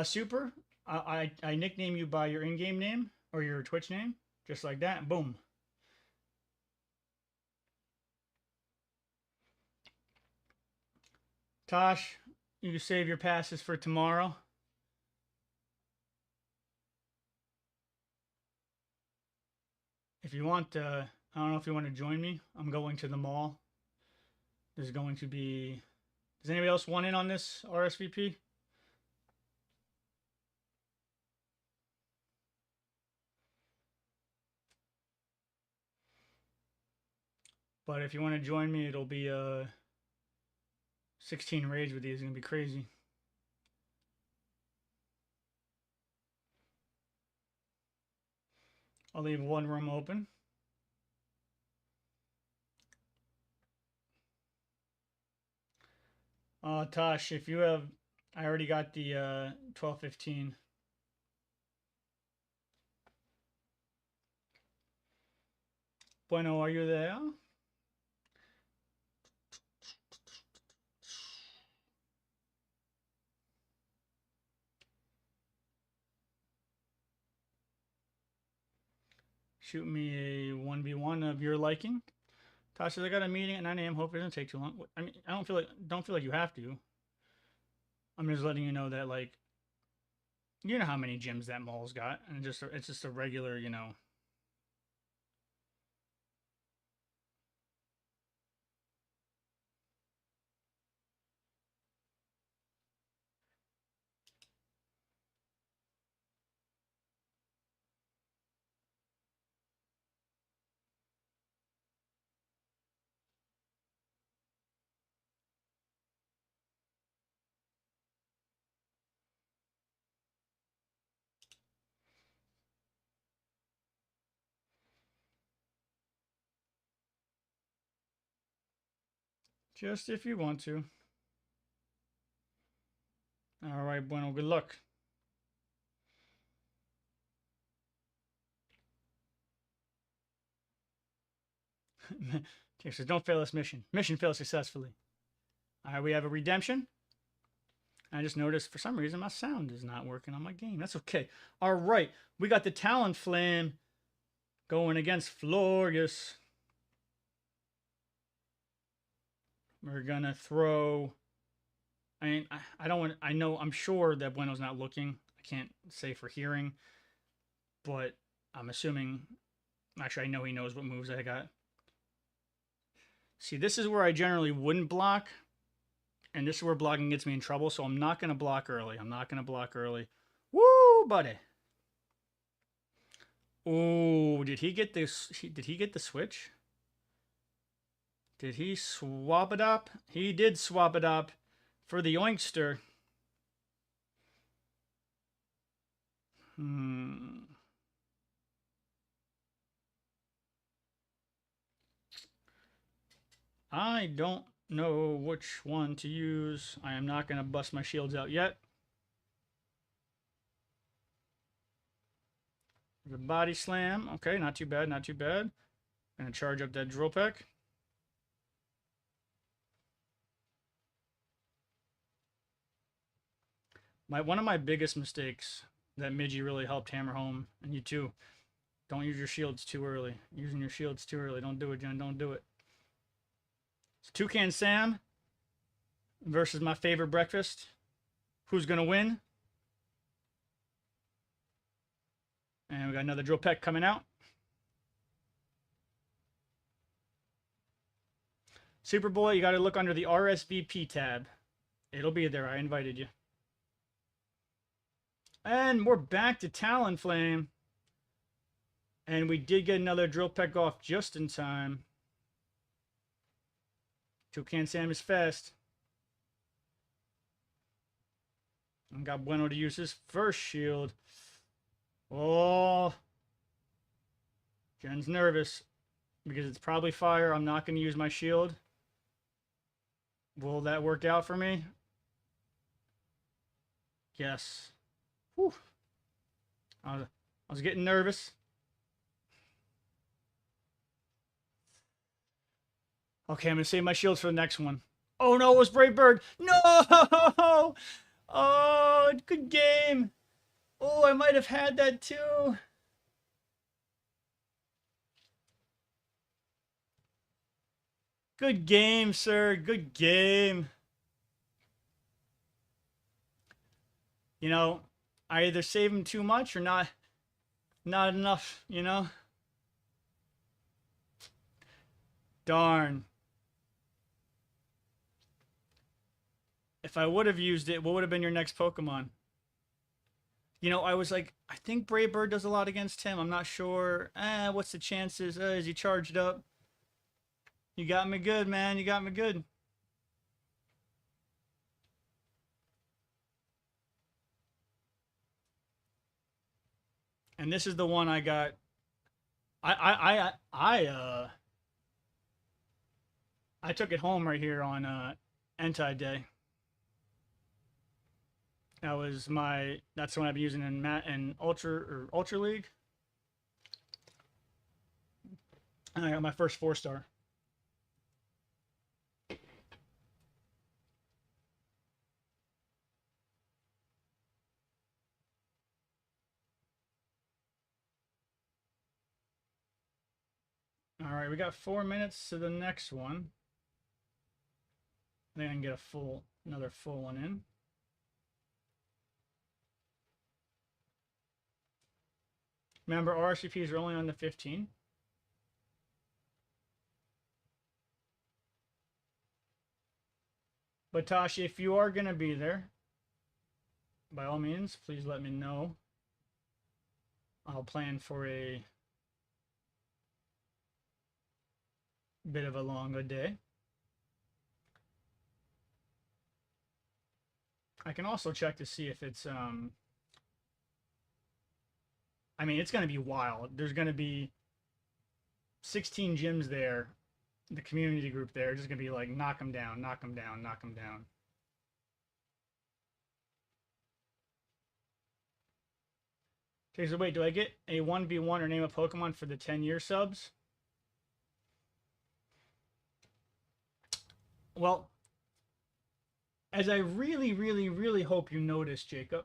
Super. I nickname you by your in-game name or your Twitch name, just like that. Boom. Tosh, you can save your passes for tomorrow. If you want, I don't know if you want to join me. I'm going to the mall. There's going to be. Does anybody else want in on this RSVP? But if you want to join me, it'll be 16 raids with you. It's gonna be crazy. I'll leave one room open. Tosh, if you have, I already got the 1215. Bueno, are you there? Shoot me a 1v1 of your liking. Tosh says I got a meeting at 9 a.m. Hope it doesn't take too long. I mean, I don't feel like you have to. I'm just letting you know that, like, you know how many gyms that mall's got, and it's just a regular, you know. Just if you want to. All right, bueno, good luck. Okay, so don't fail this mission. Mission failed successfully. All right, we have a redemption. I just noticed for some reason my sound is not working on my game. That's okay. All right, we got the Talonflame going against Florius. We're gonna throw. I mean, I don't want. I know. I'm sure that Bueno's not looking. I can't say for hearing, but I'm assuming. Actually, I know he knows what moves I got. See, this is where I generally wouldn't block, and this is where blocking gets me in trouble. So I'm not gonna block early. I'm not gonna block early. Woo, buddy. Oh, did he get this? Did he get the switch? Did he swap it up? He did swap it up for the Yoinkster. I don't know which one to use. I am not going to bust my shields out yet. The body slam. Okay, not too bad, not too bad. Gonna charge up that drill peck. One of my biggest mistakes that Midgie really helped hammer home, and you too, don't use your shields too early. Using your shields too early. Don't do it, Jen. Don't do it. It's Toucan Sam versus my favorite breakfast. Who's gonna win? And we got another drill peck coming out. Superboy, you got to look under the RSVP tab. It'll be there. I invited you. And we're back to Talonflame. And we did get another drill peck off just in time. Toucan Sam is fast. And got Bueno to use his first shield. Oh. Jen's nervous because it's probably fire. I'm not going to use my shield. Will that work out for me? Yes. Whew. I was getting nervous. Okay, I'm gonna save my shields for the next one. Oh no, it was Brave Bird. No! Oh, good game. Oh, I might have had that too. Good game, sir. Good game. You know, I either save him too much or not enough, you know? Darn. If I would have used it, what would have been your next Pokemon? You know, I was like, I think Brave Bird does a lot against him. I'm not sure. What's the chances? Is he charged up? You got me good, man. You got me good. And this is the one I got. I took it home right here on Entei Day. That's the one I've been using in Ultra League. And I got my first 4-star. All right, we got 4 minutes to the next one. I think I can get another full one in. Remember, RSVP'S are only on the 15. But Tashi, if you are gonna be there, by all means, please let me know. I'll plan for a bit of a longer day. I can also check to see if it's I mean, it's going to be wild. There's going to be 16 gyms there. The community group there just going to be like, knock them down, knock them down, knock them down. Okay, so wait, do I get a 1v1 or name a Pokemon for the 10-year subs? Well, as I really, really, really hope you notice, Jacob,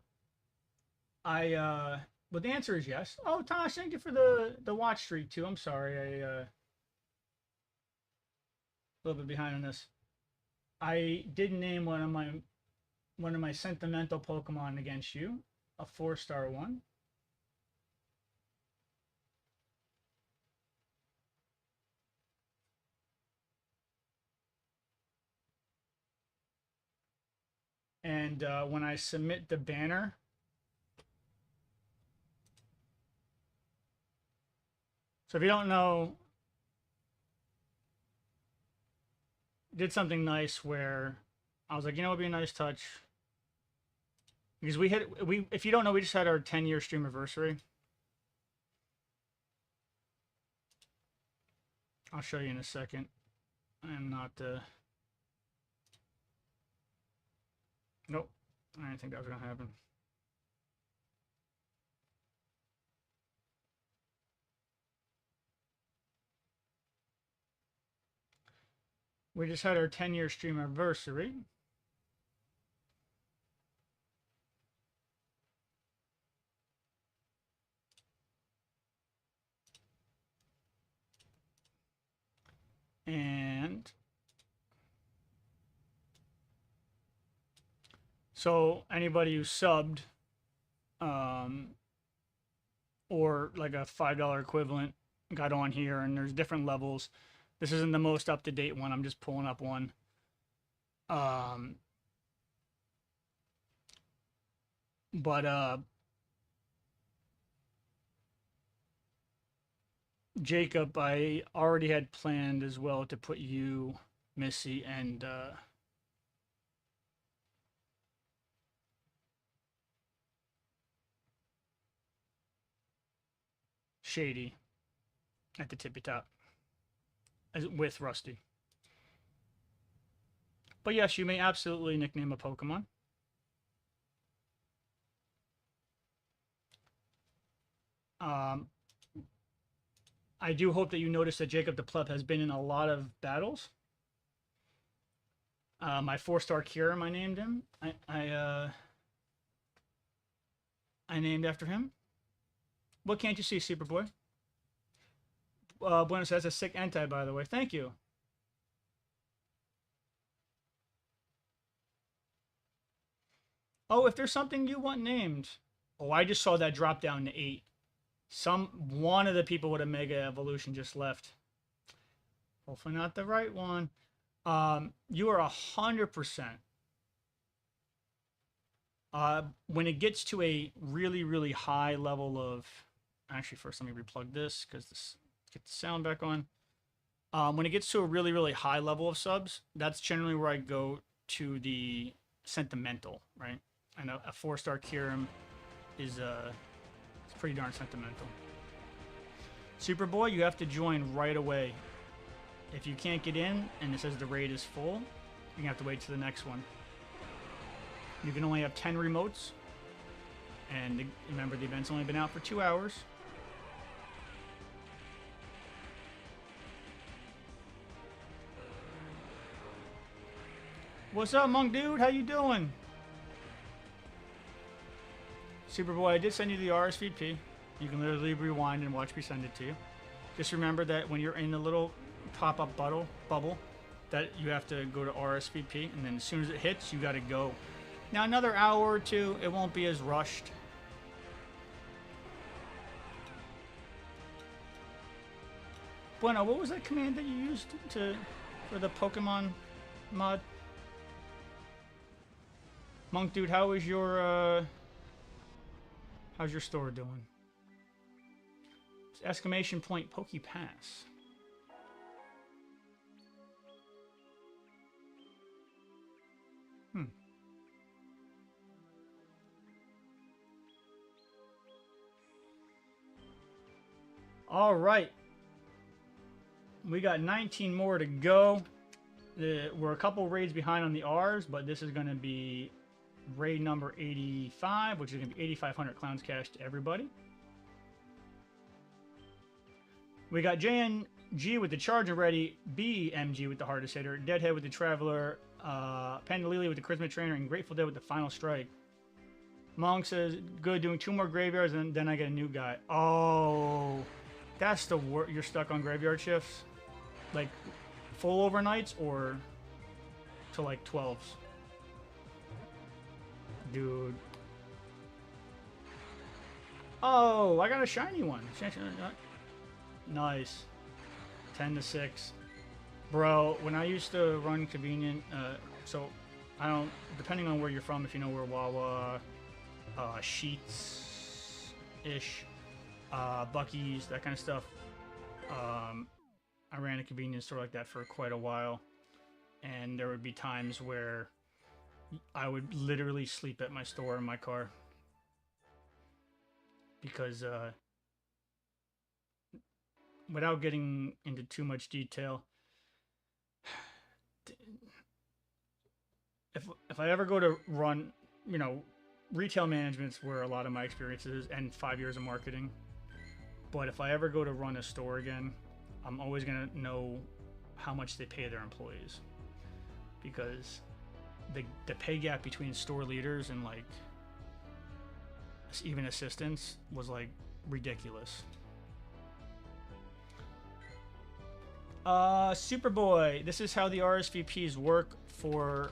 well, the answer is yes. Oh, Tosh, thank you for the watch streak too. I'm sorry, a little bit behind on this. I did name one of my sentimental Pokemon against you, a 4-star one. And when I submit the banner, so if you don't know, did something nice where I was like, you know, it'd be a nice touch because if you don't know, we just had our 10-year stream anniversary. I'll show you in a second. I'm not nope, I didn't think that was gonna happen. We just had our 10-year stream anniversary. And so anybody who subbed or like a $5 equivalent got on here, and there's different levels. This isn't the most up-to-date one. I'm just pulling up one. Jacob, I already had planned as well to put you, Missy, and Shady at the tippy top with Rusty. But yes, you may absolutely nickname a Pokemon. Um, I do hope that you notice that Jacob the Pleb has been in a lot of battles. My 4-star Kirim, I named him. I named after him. What can't you see, Superboy? Buenos Aires, a sick anti, by the way. Thank you. Oh, if there's something you want named. Oh, I just saw that drop down to 8. One of the people with a Mega Evolution just left. Hopefully not the right one. You are 100%. When it gets to a really, really high level of... Actually, first let me replug this, because this get the sound back on. When it gets to a really, really high level of subs, that's generally where I go to the sentimental, right? I know a 4-star Kirim is it's pretty darn sentimental. Superboy, you have to join right away. If you can't get in and it says the raid is full, you're gonna have to wait to the next one. You can only have 10 remotes, and remember the event's only been out for 2 hours. What's up, Monk Dude? How you doing? Superboy, I did send you the RSVP. You can literally rewind and watch me send it to you. Just remember that when you're in the little pop-up bubble, that you have to go to RSVP, and then as soon as it hits, you gotta go. Now, another hour or two, it won't be as rushed. Bueno, what was that command that you used for the Pokemon mod? Monk Dude, how is your how's your store doing? Exclamation point Poke Pass. All right. We got 19 more to go. We're a couple raids behind on the R's, but this is going to be raid number 85, which is going to be 8,500 Clowns Cash to everybody. We got JNG with the Charger ready, BMG with the Hardest Hitter, Deadhead with the Traveler, Panda Lily with the Charisma Trainer, and Grateful Dead with the Final Strike. Monk says, good, doing 2 more graveyards, and then I get a new guy. Oh, that's the worst. You're stuck on graveyard shifts? Like, full overnights, or to, like, 12s? Dude. Oh, I got a shiny one. Nice. 10 to 6. Bro, when I used to run convenient, so I don't, depending on where you're from, if you know where Wawa, Sheets-ish, Buc-ee's, that kind of stuff. I ran a convenience store like that for quite a while, and there would be times where I would literally sleep at my store in my car because without getting into too much detail, if I ever go to run, you know, retail management's where a lot of my experience is, and 5 years of marketing. But if I ever go to run a store again, I'm always gonna know how much they pay their employees, because the pay gap between store leaders and like even assistants was like ridiculous. Superboy, this is how the RSVPs work for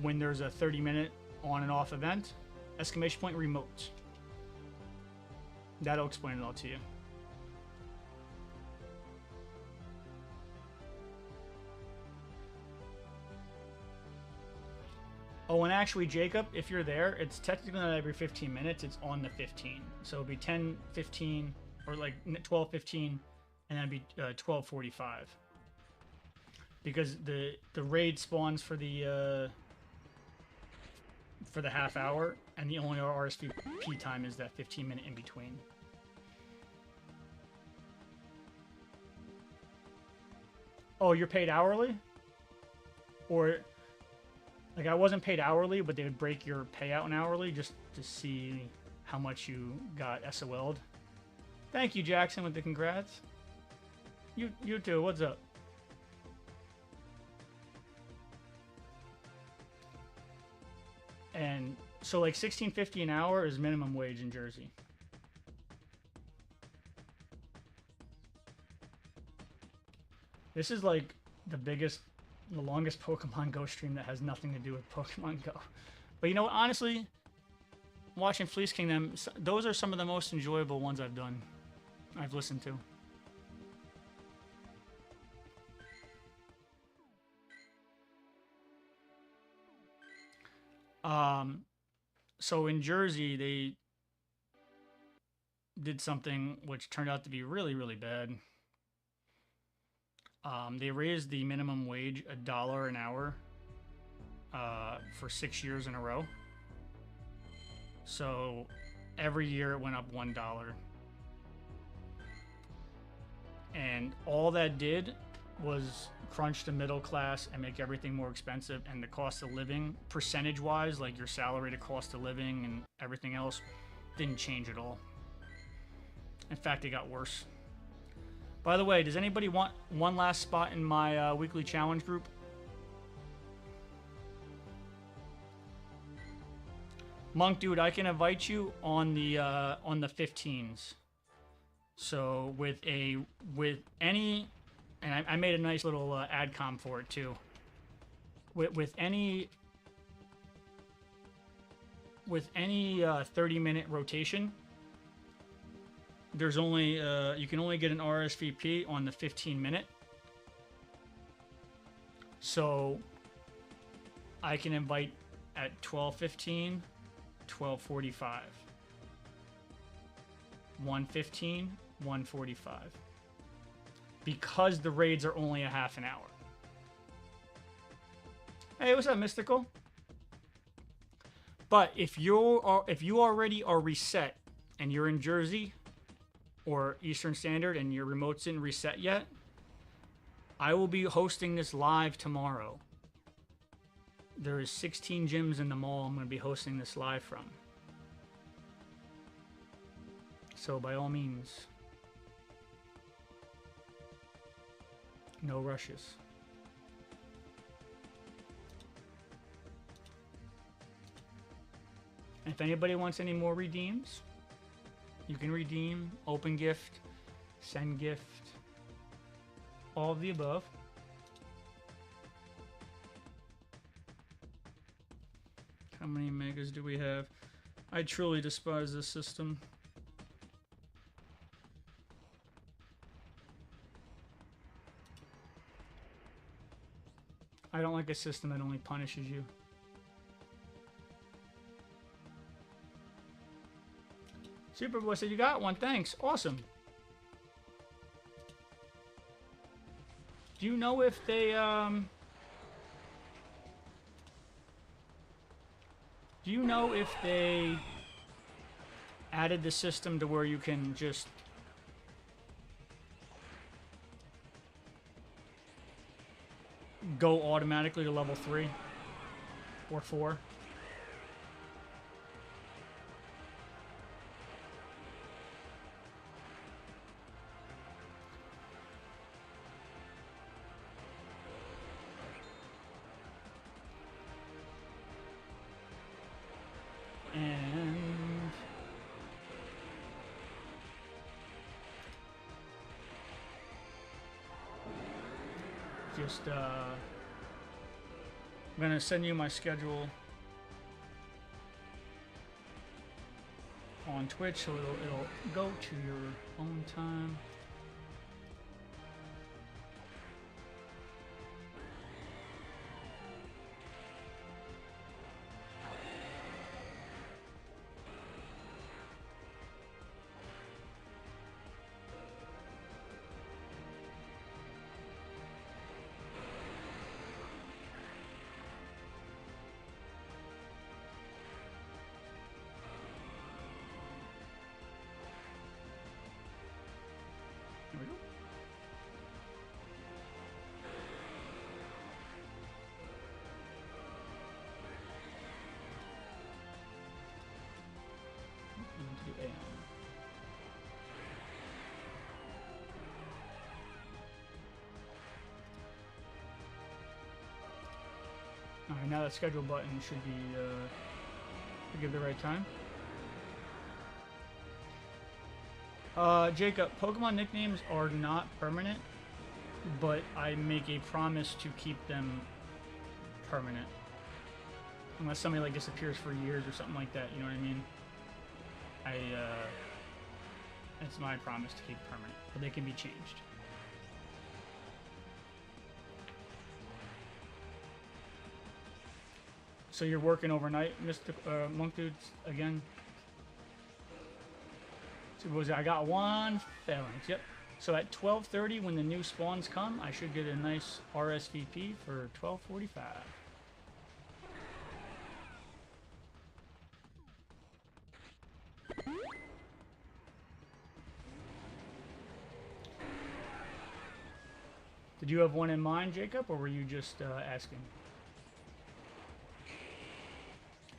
when there's a 30-minute on and off event. Exclamation point remote. That'll explain it all to you. Oh, and actually, Jacob, if you're there, it's technically not every 15 minutes, it's on the 15. So it'll be 10, 15, or like 12, 15, and then it'd be 12:45. Because the raid spawns for the half hour, and the only RSVP time is that 15-minute in between. Oh, you're paid hourly? Or, like, I wasn't paid hourly, but they would break your payout in hourly just to see how much you got SOL'd. Thank you, Jackson, with the congrats. You too. What's up? And so like $16.50 an hour is minimum wage in Jersey. This is like the longest Pokemon Go stream that has nothing to do with Pokemon Go. But you know what? Honestly, watching Fleece Kingdom, those are some of the most enjoyable ones I've listened to. So in Jersey, they did something which turned out to be really, really bad. They raised the minimum wage $1 an hour for 6 years in a row. So every year it went up $1. And all that did was crunch the middle class and make everything more expensive, and the cost of living, percentage-wise, like your salary to cost of living and everything else, didn't change at all. In fact, it got worse. By the way, does anybody want one last spot in my weekly challenge group? Monk, dude, I can invite you on the 15s. So with any, and I made a nice little adcom for it too. With any 30-minute rotation, there's only you can only get an RSVP on the 15-minute. So I can invite at 12:15, 12:45, 1:15, 1:45. Because the raids are only a half an hour. Hey, what's up, Mystical? But if you already are reset and you're in Jersey or Eastern Standard and your remotes didn't reset yet, I will be hosting this live tomorrow. There is 16 gyms in the mall I'm going to be hosting this live from. So by all means, no rushes. And if anybody wants any more redeems, you can redeem, open gift, send gift, all of the above. How many megas do we have? I truly despise this system. I don't like a system that only punishes you. Superboy said you got one. Thanks. Awesome. Do you know if they do you know if they added the system to where you can just go automatically to level 3 or 4? And just I'm gonna send you my schedule on Twitch, so it'll go to your own time. Alright, now that schedule button should be, to give the right time. Jacob, Pokemon nicknames are not permanent, but I make a promise to keep them permanent. Unless somebody like disappears for years or something like that, you know what I mean? It's my promise to keep permanent, but they can be changed. So you're working overnight, Mr. Monk Dude, again? So what was it? I got one phalanx, yep. So at 12:30, when the new spawns come, I should get a nice RSVP for 12:45. Did you have one in mind, Jacob, or were you just asking?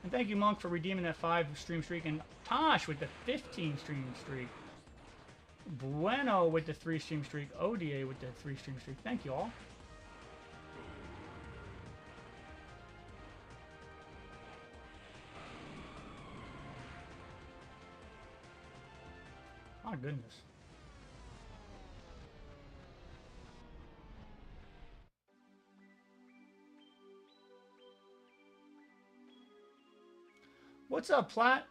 And thank you, Monk, for redeeming that 5 stream streak, and Tosh with the 15 stream streak. Bueno with the 3 stream streak. ODA with the 3 stream streak. Thank you all. My goodness. What's up, Plat?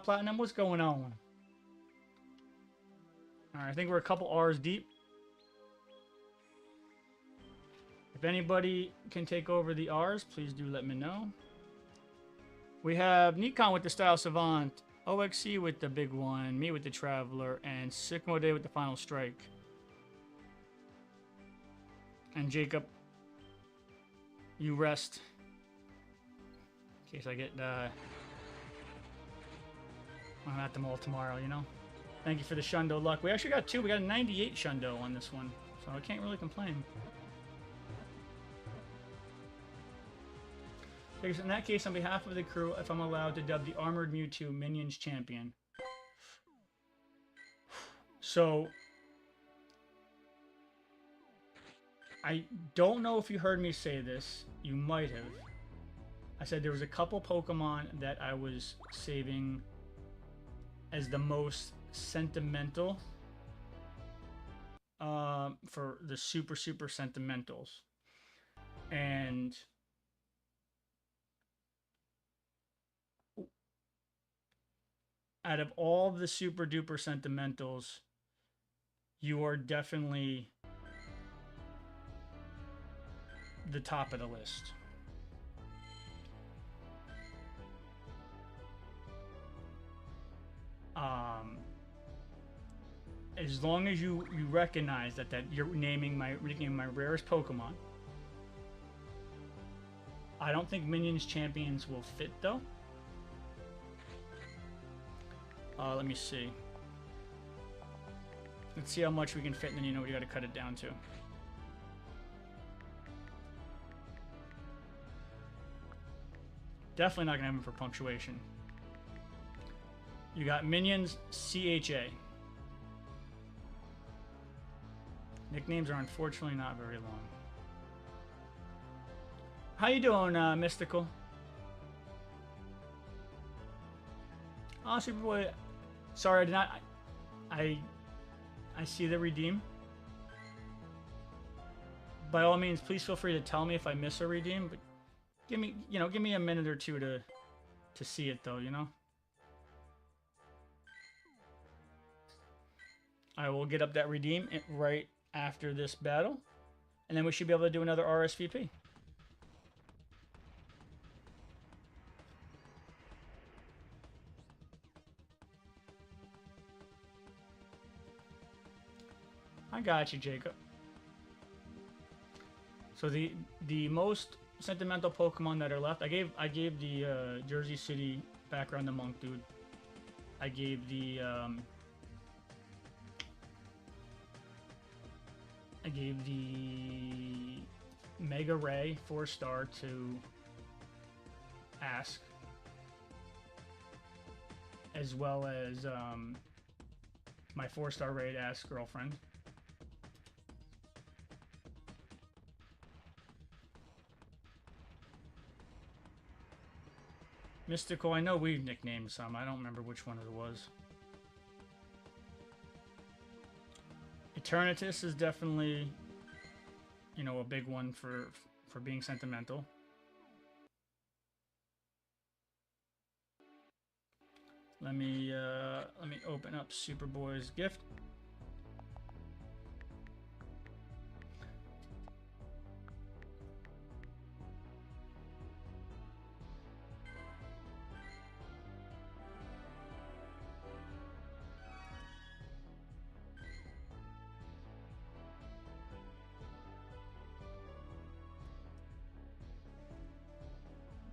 Platinum, what's going on? Alright, I think we're a couple R's deep. If anybody can take over the R's, please do let me know. We have Nikon with the Style Savant, OXC with the big one, me with the Traveler, and Sycamore Day with the Final Strike. And Jacob, you rest. In case I get, I'm at them all tomorrow, you know? Thank you for the Shundo luck. We actually got 2. We got a 98 Shundo on this one, so I can't really complain. Because in that case, on behalf of the crew, if I'm allowed to dub the Armored Mewtwo Minions Champion. So, I don't know if you heard me say this. You might have. I said there was a couple Pokemon that I was saving as the most sentimental for the super sentimentals. And out of all the super duper sentimentals, you are definitely the top of the list. As long as you recognize that you're naming my rarest Pokemon. I don't think Minions Champions will fit though. Let me see. Let's see how much we can fit, and then you know what you got to cut it down to. Definitely not gonna have them for punctuation. You got Minions CHA. Nicknames are unfortunately not very long. How you doing, Mystical? Oh, Superboy. Sorry, I did not. I see the redeem. By all means, please feel free to tell me if I miss a redeem. But give me a minute or two to see it, though. You know. I will get up that redeem right after this battle, and then we should be able to do another RSVP. I got you, Jacob. So the most sentimental Pokemon that are left, I gave the Jersey City background to Monk Dude. I gave the Mega Ray 4-star to Ask, as well as my 4-star raid Ask Girlfriend. Mystical, I know we've nicknamed some. I don't remember which one it was. Eternatus is definitely, you know, a big one for being sentimental. Let me open up Superboy's gift.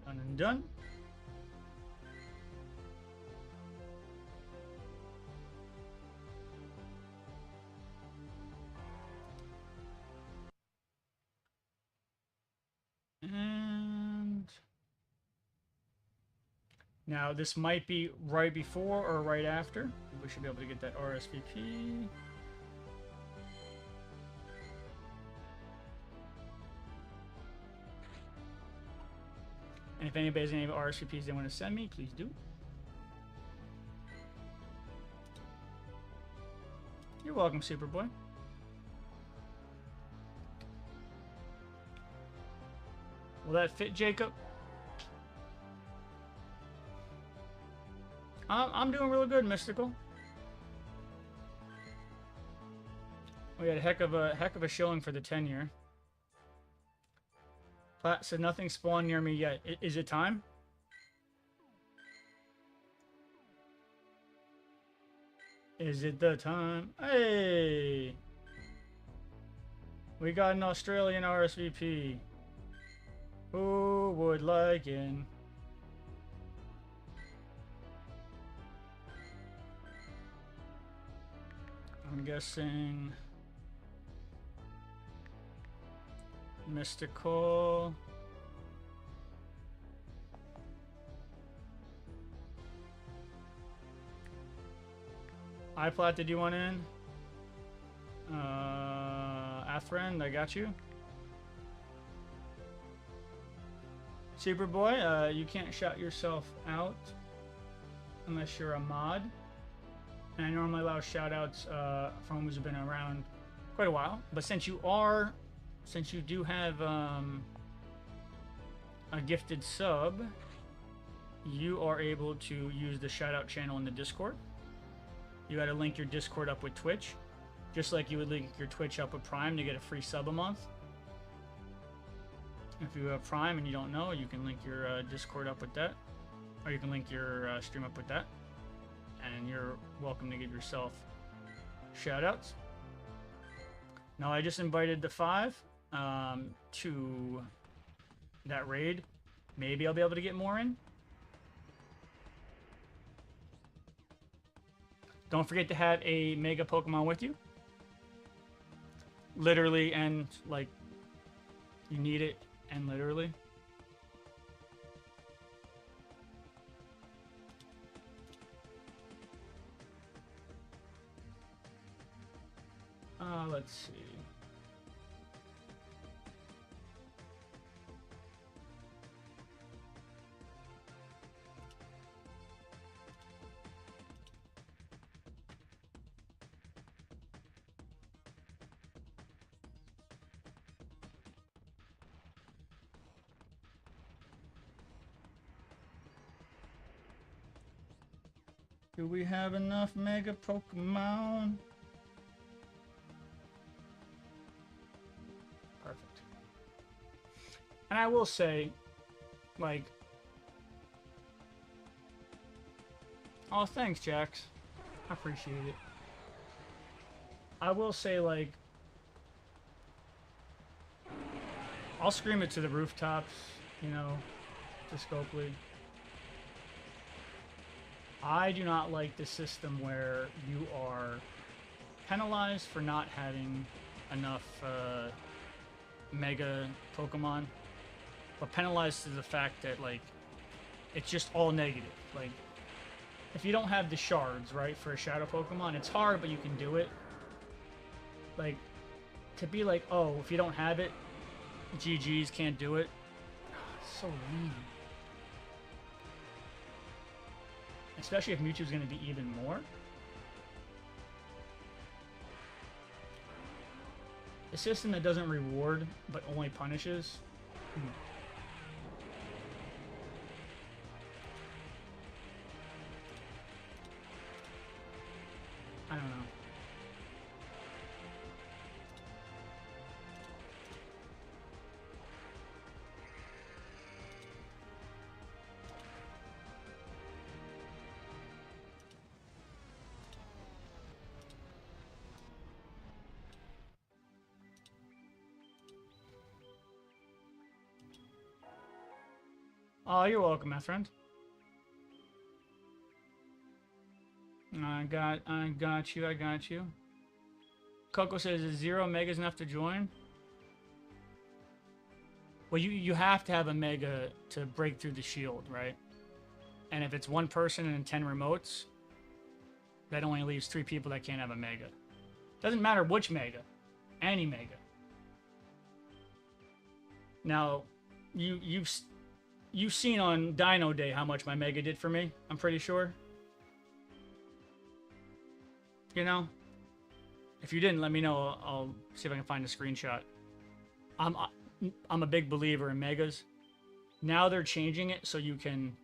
Done and done. And now this might be right before or right after. We should be able to get that RSVP. And if anybody has any RSVPs they want to send me, please do. You're welcome, Superboy. Will that fit, Jacob? I'm doing really good, Mystical. We had a heck of a showing for the 10-year. Plat said nothing spawned near me yet. Is it time? Is it the time? Hey! We got an Australian RSVP. Who would like in? I'm guessing Mystical. iPlat, did you want in? Athrend, I got you. Superboy, you can't shout yourself out unless you're a mod. And I normally allow shout-outs from who's been around quite a while. But since you do have a gifted sub, you are able to use the shout-out channel in the Discord. You got to link your Discord up with Twitch, just like you would link your Twitch up with Prime to get a free sub a month. If you have Prime and you don't know, you can link your Discord up with that, or you can link your stream up with that. And you're welcome to give yourself shoutouts. Now I just invited the 5 to that raid. Maybe I'll be able to get more in. Don't forget to have a Mega Pokemon with you. Literally and like you need it and literally. Let's see. Do we have enough Mega Pokemon? Perfect. And I will say, like... Oh, thanks, Jax. I appreciate it. I will say, like... I'll scream it to the rooftops, you know, to Scopely. I do not like the system where you are penalized for not having enough Mega Pokemon, but penalized to the fact that, like, it's just all negative. Like, if you don't have the shards, right, for a Shadow Pokemon, it's hard, but you can do it. Like, to be like, oh, if you don't have it, GG's, can't do it. It's so mean. Especially if Mewtwo's going to be even more. A system that doesn't reward, but only punishes. I don't know. Oh, you're welcome, my friend. I got you. Coco says, is 0 megas enough to join? Well, you have to have a mega to break through the shield, right? And if it's one person and 10 remotes, that only leaves 3 people that can't have a mega. Doesn't matter which mega, any mega. Now, you've seen on Dino Day how much my mega did for me. I'm pretty sure. You know, if you didn't, let me know. I'll see if I can find a screenshot. I'm a big believer in megas. Now they're changing it so you can,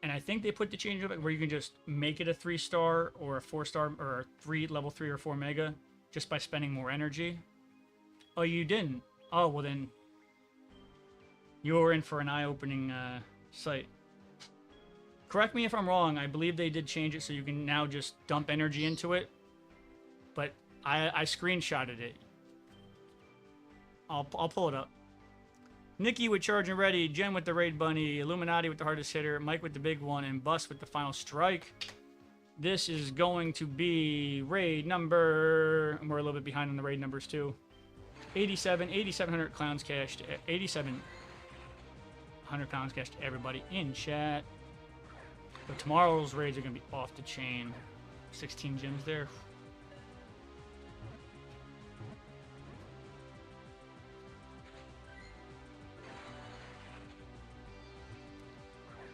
and I think they put the change of it where you can just make it a 3-star or a 4-star or a level 3 or 4 mega just by spending more energy. Oh, you didn't? Oh, well then you were in for an eye-opening sight. Correct me if I'm wrong. I believe they did change it so you can now just dump energy into it. But I screenshotted it. I'll pull it up. Nikki with Charge and Ready, Jen with the Raid Bunny, Illuminati with the hardest hitter, Mike with the big one, and Bus with the final strike. This is going to be raid number, and we're a little bit behind on the raid numbers too. 8,700 clowns cashed, 8,700 clowns cashed to everybody in chat. But tomorrow's raids are going to be off the chain. 16 gems there.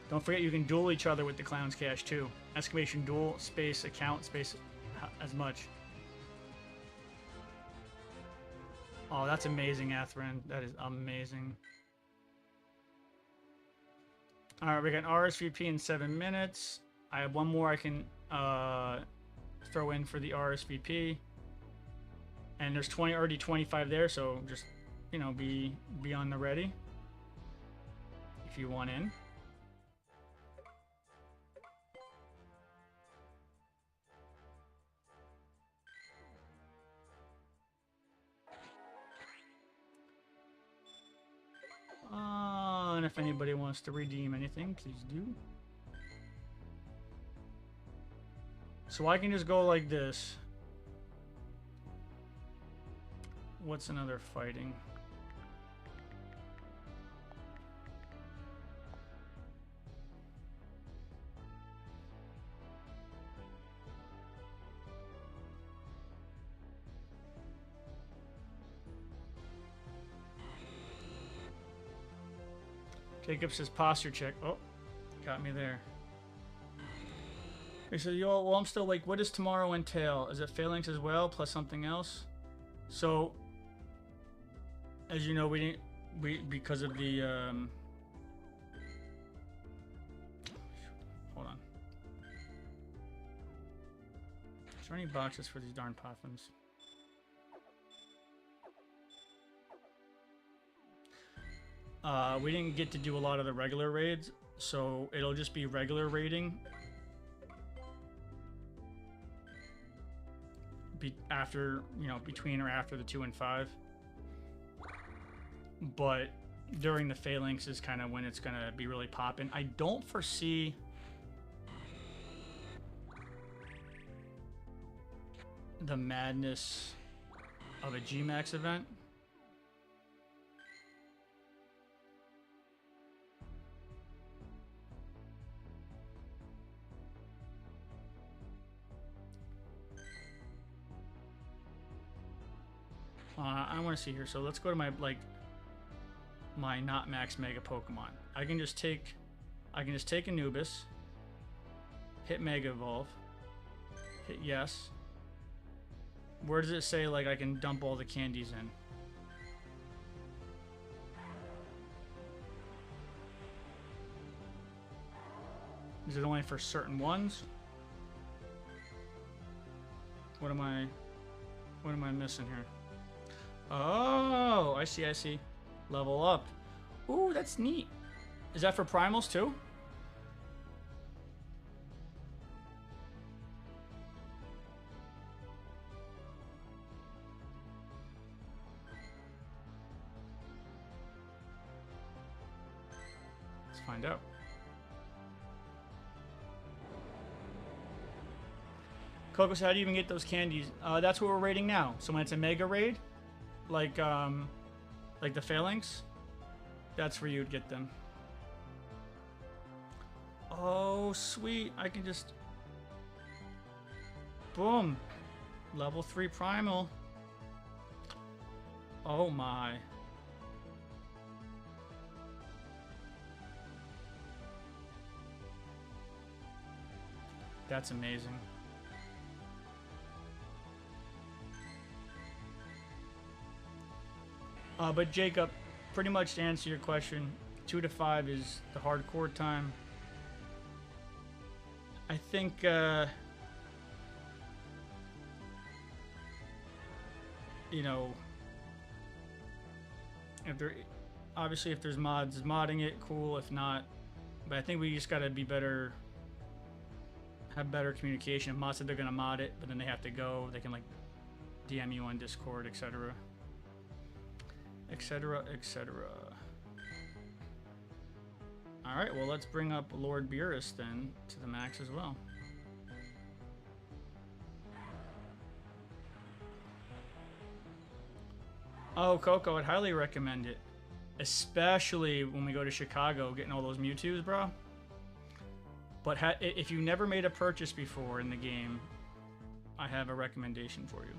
Don't forget you can duel each other with the Clown's Cash too. Exclamation duel, space, account, space, as much. Oh, that's amazing, Atherin. That is amazing. Alright, we got RSVP in 7 minutes. I have one more I can throw in for the RSVP. And there's already 25 there, so just, you know, be on the ready if you want in. And if anybody wants to redeem anything, please do. So I can just go like this. What's another fighting? Jacob says posture check. Oh, got me there. He said, yo, well, I'm still like, what does tomorrow entail? Is it phalanx as well, plus something else? So, as you know, because of the, hold on. Is there any boxes for these darn poffins? We didn't get to do a lot of the regular raids, so it'll just be regular raiding. After, you know, between or after the 2 and 5. But during the phalanx is kind of when it's going to be really popping. I don't foresee the madness of a G-Max event. I want to see here. So let's go to my my not max mega Pokemon. I can just take Anubis, Hit Mega Evolve. Hit yes. Where does it say, like, I can dump all the candies in? Is it only for certain ones? What am I missing here? Oh, I see, I see. Level up. Ooh, that's neat. Is that for primals too? Let's find out. Coco, so how do you even get those candies? That's what we're raiding now. So when it's a mega raid, like the Phalanx, that's where you'd get them. Oh, sweet. I can just... Boom. Level 3 primal. Oh my. That's amazing. But Jacob, pretty much to answer your question, 2 to 5 is the hardcore time. I think you know, if there obviously if there's mods modding it, cool. If not, but I think we just gotta be better, have better communication. If mods said they're gonna mod it, but then they have to go, they can like DM you on Discord, etc. etc. etc. Alright, well let's bring up Lord Beerus then to the max as well. Oh, Coco, I'd highly recommend it. Especially when we go to Chicago, getting all those Mewtwo's, bro. But if you never made a purchase before in the game, I have a recommendation for you.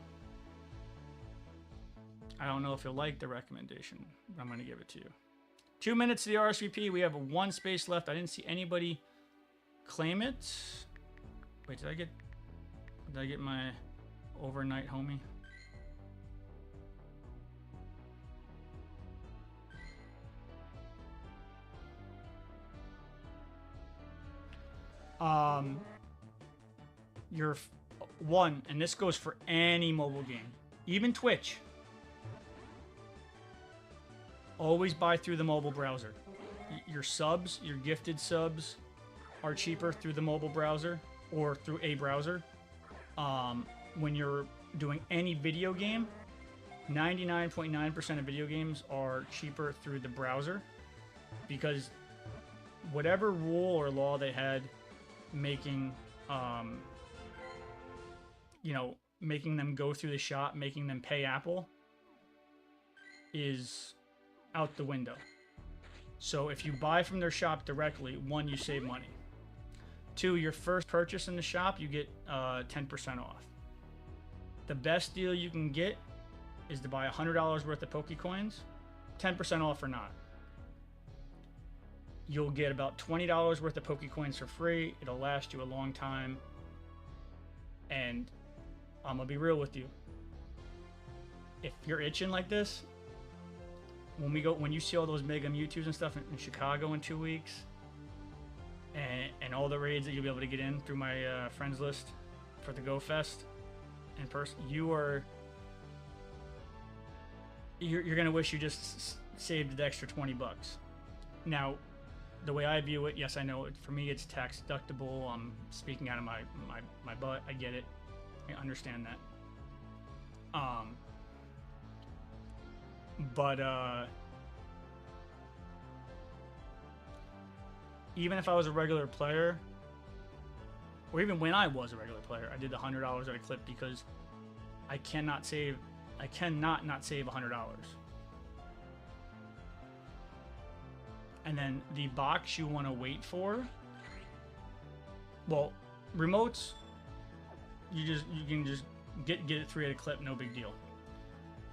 I don't know if you'll like the recommendation, but I'm going to give it to you. 2 minutes to the RSVP. We have 1 space left. I didn't see anybody claim it. Wait, did I get my overnight homie? You're 1, and this goes for any mobile game, even Twitch. Always buy through the mobile browser. Your subs, your gifted subs, are cheaper through the mobile browser or through a browser. When you're doing any video game, 99.9% of video games are cheaper through the browser, because whatever rule or law they had making, you know, making them go through the shop, making them pay Apple, is out the window. So if you buy from their shop directly, 1, you save money. 2, your first purchase in the shop, you get 10% off. The best deal you can get is to buy $100 worth of Pokecoins, 10% off or not. You'll get about $20 worth of Pokecoins for free. It'll last you a long time. And I'm gonna be real with you. If you're itching like this, when you see all those Mega Mewtwo's and stuff in Chicago in 2 weeks, and all the raids that you'll be able to get in through my friends list for the Go Fest in person, you're gonna wish you just saved the extra 20 bucks. Now, the way I view it, yes, I know for me it's tax deductible. I'm speaking out of my butt. I get it. I understand that. But even if I was a regular player, or even when I was a regular player, I did the $100 at a clip because I cannot not save $100. And then the box you want to wait for, well, remotes, you can just get it 3 at a clip, no big deal.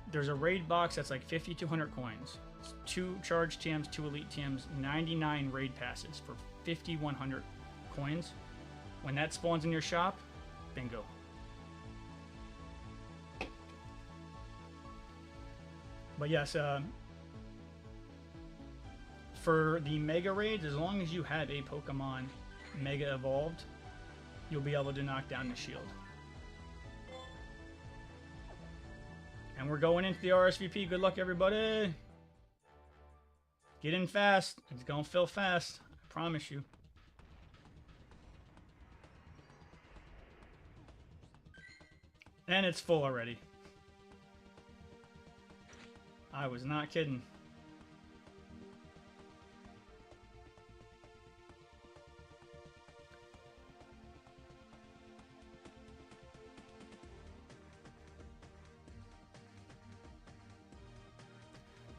There's a raid box that's like 50 to 100 coins. It's 2 charge TMs, 2 elite TMs, 99 raid passes for 5,100 coins. When that spawns in your shop, bingo. But yes, for the Mega Raids, as long as you have a Pokemon Mega Evolved, you'll be able to knock down the shield. And we're going into the RSVP. Good luck, everybody. Get in fast. It's going to fill fast. I promise you. And it's full already. I was not kidding.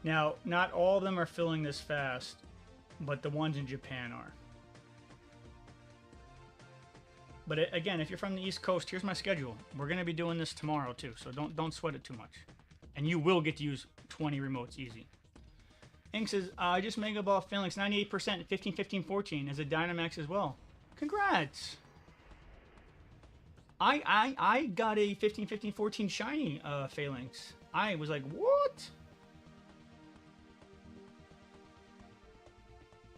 Now, not all of them are filling this fast, but the ones in Japan are. But again, if you're from the East Coast, here's my schedule. We're going to be doing this tomorrow too, so don't sweat it too much. And you will get to use 20 remotes easy. Ink says, I just Mega Ball FALINKS 98%, 15, 15, 14 as a Dynamax as well. Congrats! I got a 15, 15, 14 shiny FALINKS. I was like, what?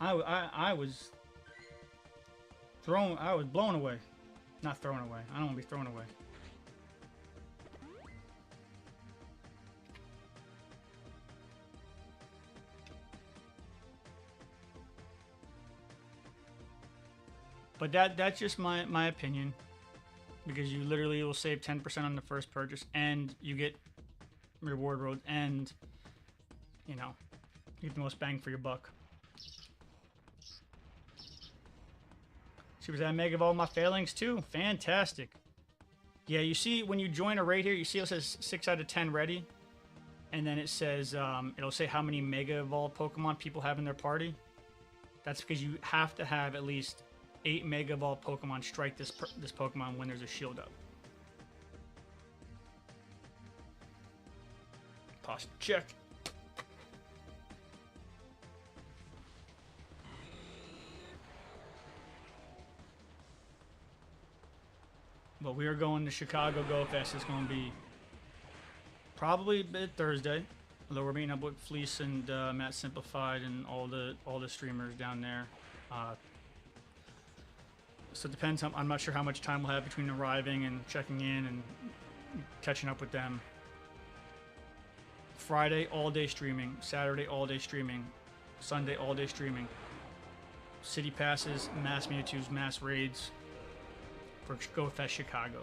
I was blown away. Not thrown away. I don't want to be thrown away. But that's just my opinion, because you literally will save 10% on the first purchase, and you get reward roads, and you know, you get the most bang for your buck. She was at Mega Evolve my FALINKS too. Fantastic. Yeah, you see when you join a raid here, you see it says 6 out of 10 ready. And then it says, it'll say how many Mega Evolved Pokemon people have in their party. That's because you have to have at least 8 Mega Evolved Pokemon strike this Pokemon when there's a shield up. Pause check. But we are going to Chicago Go Fest. It's going to be probably Thursday, although we're meeting up with Fleece and Matt Simplified and all the streamers down there. So it depends. I'm not sure how much time we'll have between arriving and checking in and catching up with them. Friday all day streaming, Saturday all day streaming, Sunday all day streaming. City passes, mass Mewtwo's, mass raids. For Go Fest Chicago.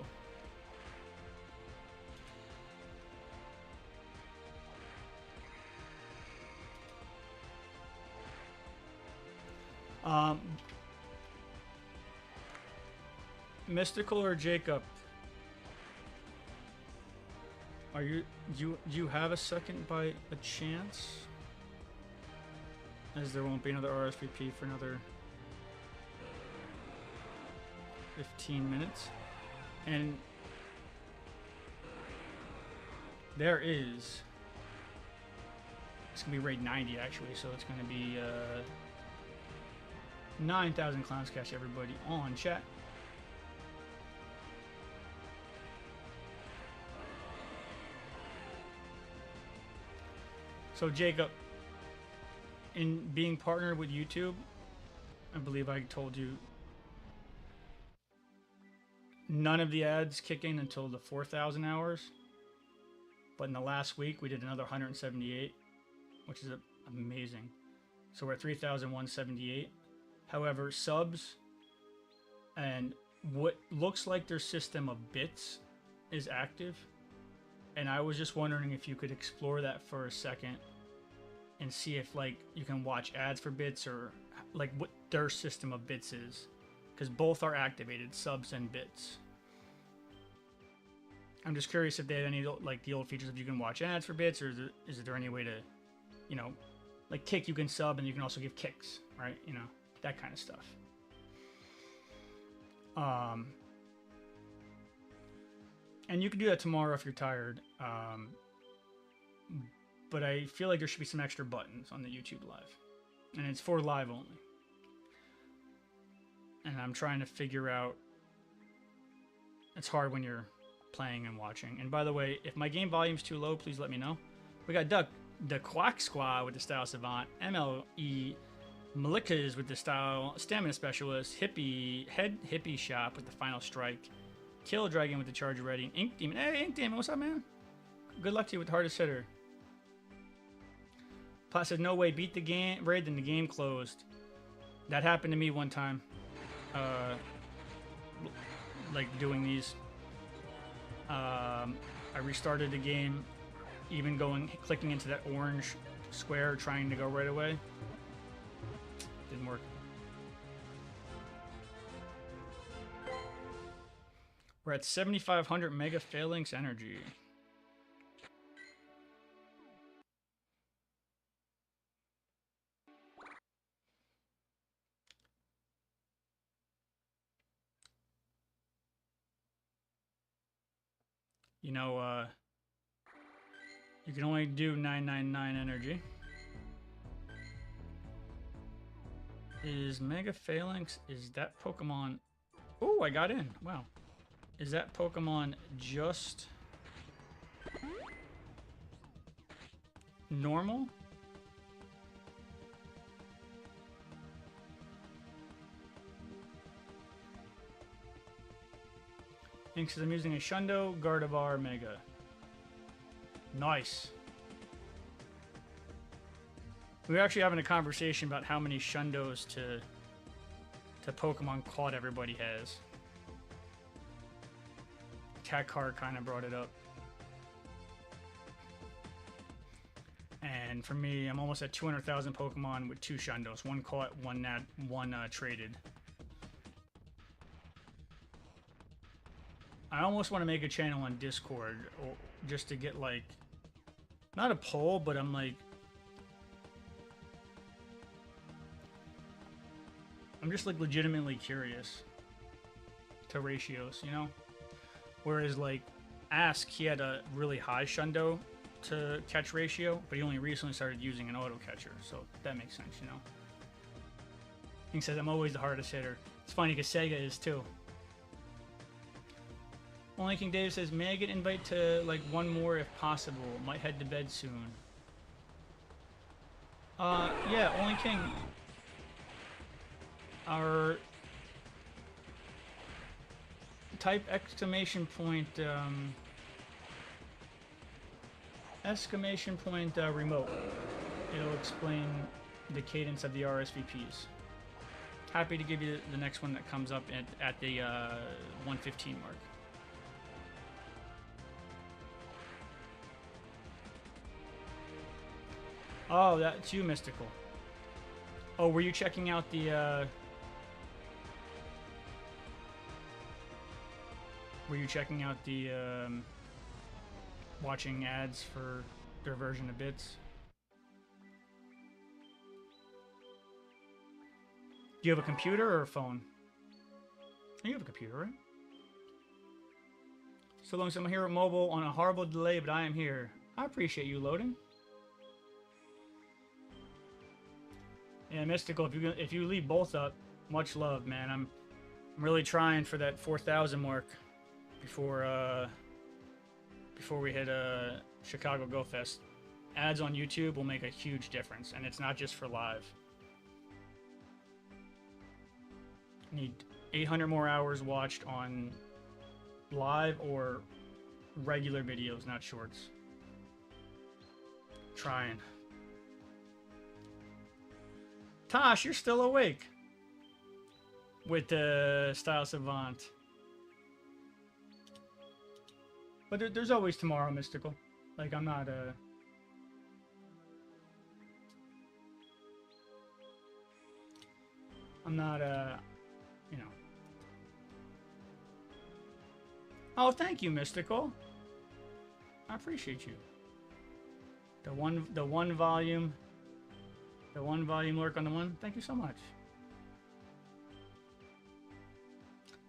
Mystical or Jacob? Are you do you have a second by a chance? As there won't be another RSVP for another 15 minutes. And there is, it's gonna be raid 90 actually, so it's gonna be 9,000 clowns. Catch everybody on chat. So Jacob, in being partnered with YouTube, I believe I told you none of the ads kick in until the 4,000 hours. But in the last week, we did another 178, which is amazing. So we're at 3,178. However, subs and what looks like their system of bits is active. And I was just wondering if you could explore that for a second and see if like you can watch ads for bits or like what their system of bits is. Because both are activated, subs and bits. I'm just curious if they had any like the old features if you can watch ads for bits, or is there any way to, you know, like kick you can sub and you can also give kicks, right? You know, that kind of stuff. And you can do that tomorrow if you're tired. But I feel like there should be some extra buttons on the YouTube Live, and it's for live only. And I'm trying to figure out it's hard when you're playing and watching. And by the way, if my game volume's too low, please let me know. We got the Quack Squad with the Style Savant, MLE Malikas with the Style Stamina Specialist, Hippie Shop with the Final Strike, Kill Dragon with the Charger Ready, and Ink Demon. Hey, Ink Demon, what's up, man? Good luck to you with the hardest hitter. Plat said, no way, beat the game, raid, then the game closed. That happened to me one time. Like doing these. I restarted the game, even clicking into that orange square, trying to go right away. Didn't work. We're at 7,500 mega phalanx energy. You know, you can only do 999 energy. Is Mega Phalanx, is that Pokemon? Oh, I got in. Wow. Is that Pokemon just normal? Thanks, I'm using a Shundo Gardevoir Mega. Nice. We were actually having a conversation about how many Shundos to Pokemon caught everybody has. Car kind of brought it up. And for me, I'm almost at 200,000 Pokemon with 2 Shundos. One caught, one traded. I almost want to make a channel on Discord, or just to get like, not a poll, but I'm just like legitimately curious to ratios, you know? Whereas like Ask, he had a really high Shundo to catch ratio, but he only recently started using an auto catcher, so that makes sense, you know? He says, I'm always the hardest hitter. It's funny because Sega is too. Only King Dave says, may I get invite to like one more if possible? Might head to bed soon. Yeah, Only King. Our type exclamation point remote. It'll explain the cadence of the RSVP'S. Happy to give you the next one that comes up at the 115 mark. Oh, that's you, Mystical. Oh, were you checking out the watching ads for their version of bits? Do you have a computer or a phone? You have a computer, right? So long as I'm here at mobile on a horrible delay, but I am here. I appreciate you loading. Yeah, Mystical, if you leave both up, much love, man. I'm really trying for that 4,000 mark before we hit Chicago Go Fest. Ads on YouTube will make a huge difference, and it's not just for live. Need 800 more hours watched on live or regular videos, not shorts. Trying. Tosh, you're still awake with the Style Savant. But there's always tomorrow, Mystical. Like, I'm not, you know. Oh, thank you, Mystical. I appreciate you. The one volume lurk on the one. Thank you so much.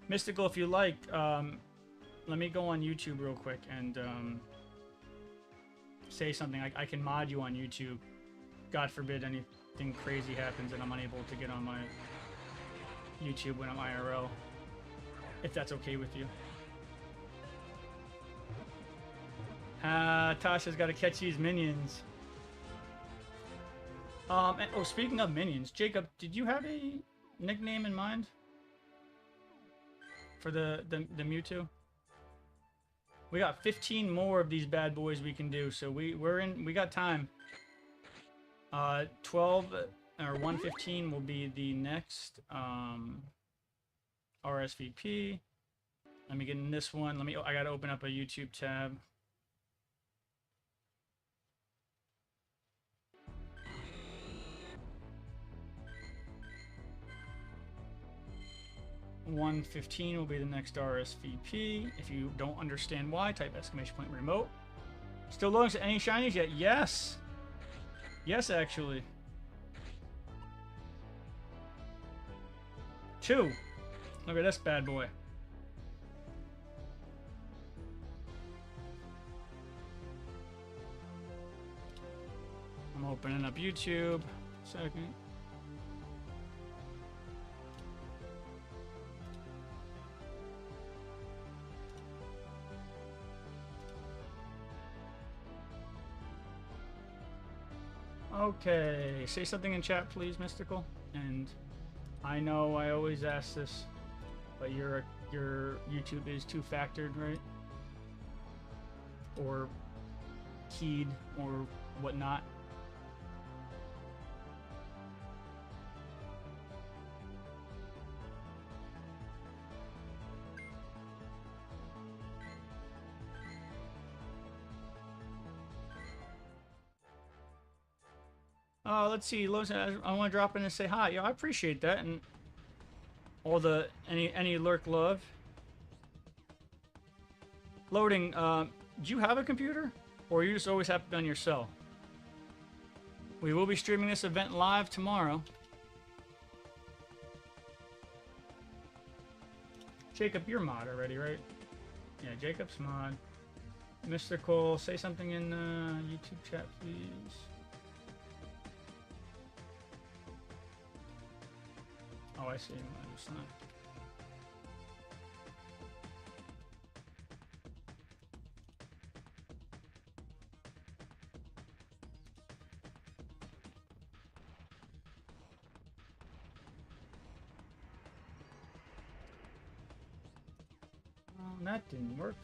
Mystical, if you like, let me go on YouTube real quick and say something. I can mod you on YouTube. God forbid anything crazy happens and I'm unable to get on my YouTube when I'm IRL. If that's okay with you. Tasha's got to catch these minions. Oh, speaking of minions, Jacob, did you have a nickname in mind for the Mewtwo? We got 15 more of these bad boys we can do, so we got time. 12 or 115 will be the next RSVP. Let me get in this one. I gotta open up a YouTube tab. $115 will be the next RSVP. If you don't understand why, type ! remote. Still loading to any shinies yet? Yes. Yes, actually. 2. Look at this bad boy. I'm opening up YouTube. Second. Okay, say something in chat, please, Mystical. And I know I always ask this, but your YouTube is two-factored, right? Or keyed, or whatnot. Let's see. I want to drop in and say hi. Yeah, I appreciate that, and all the any lurk love. Loading. Do you have a computer, or you just always have to be on your cell? We will be streaming this event live tomorrow. Jacob, you're mod already, right? Yeah, Jacob's mod. Mystical, say something in YouTube chat, please. Oh, I see. It's not. That didn't work.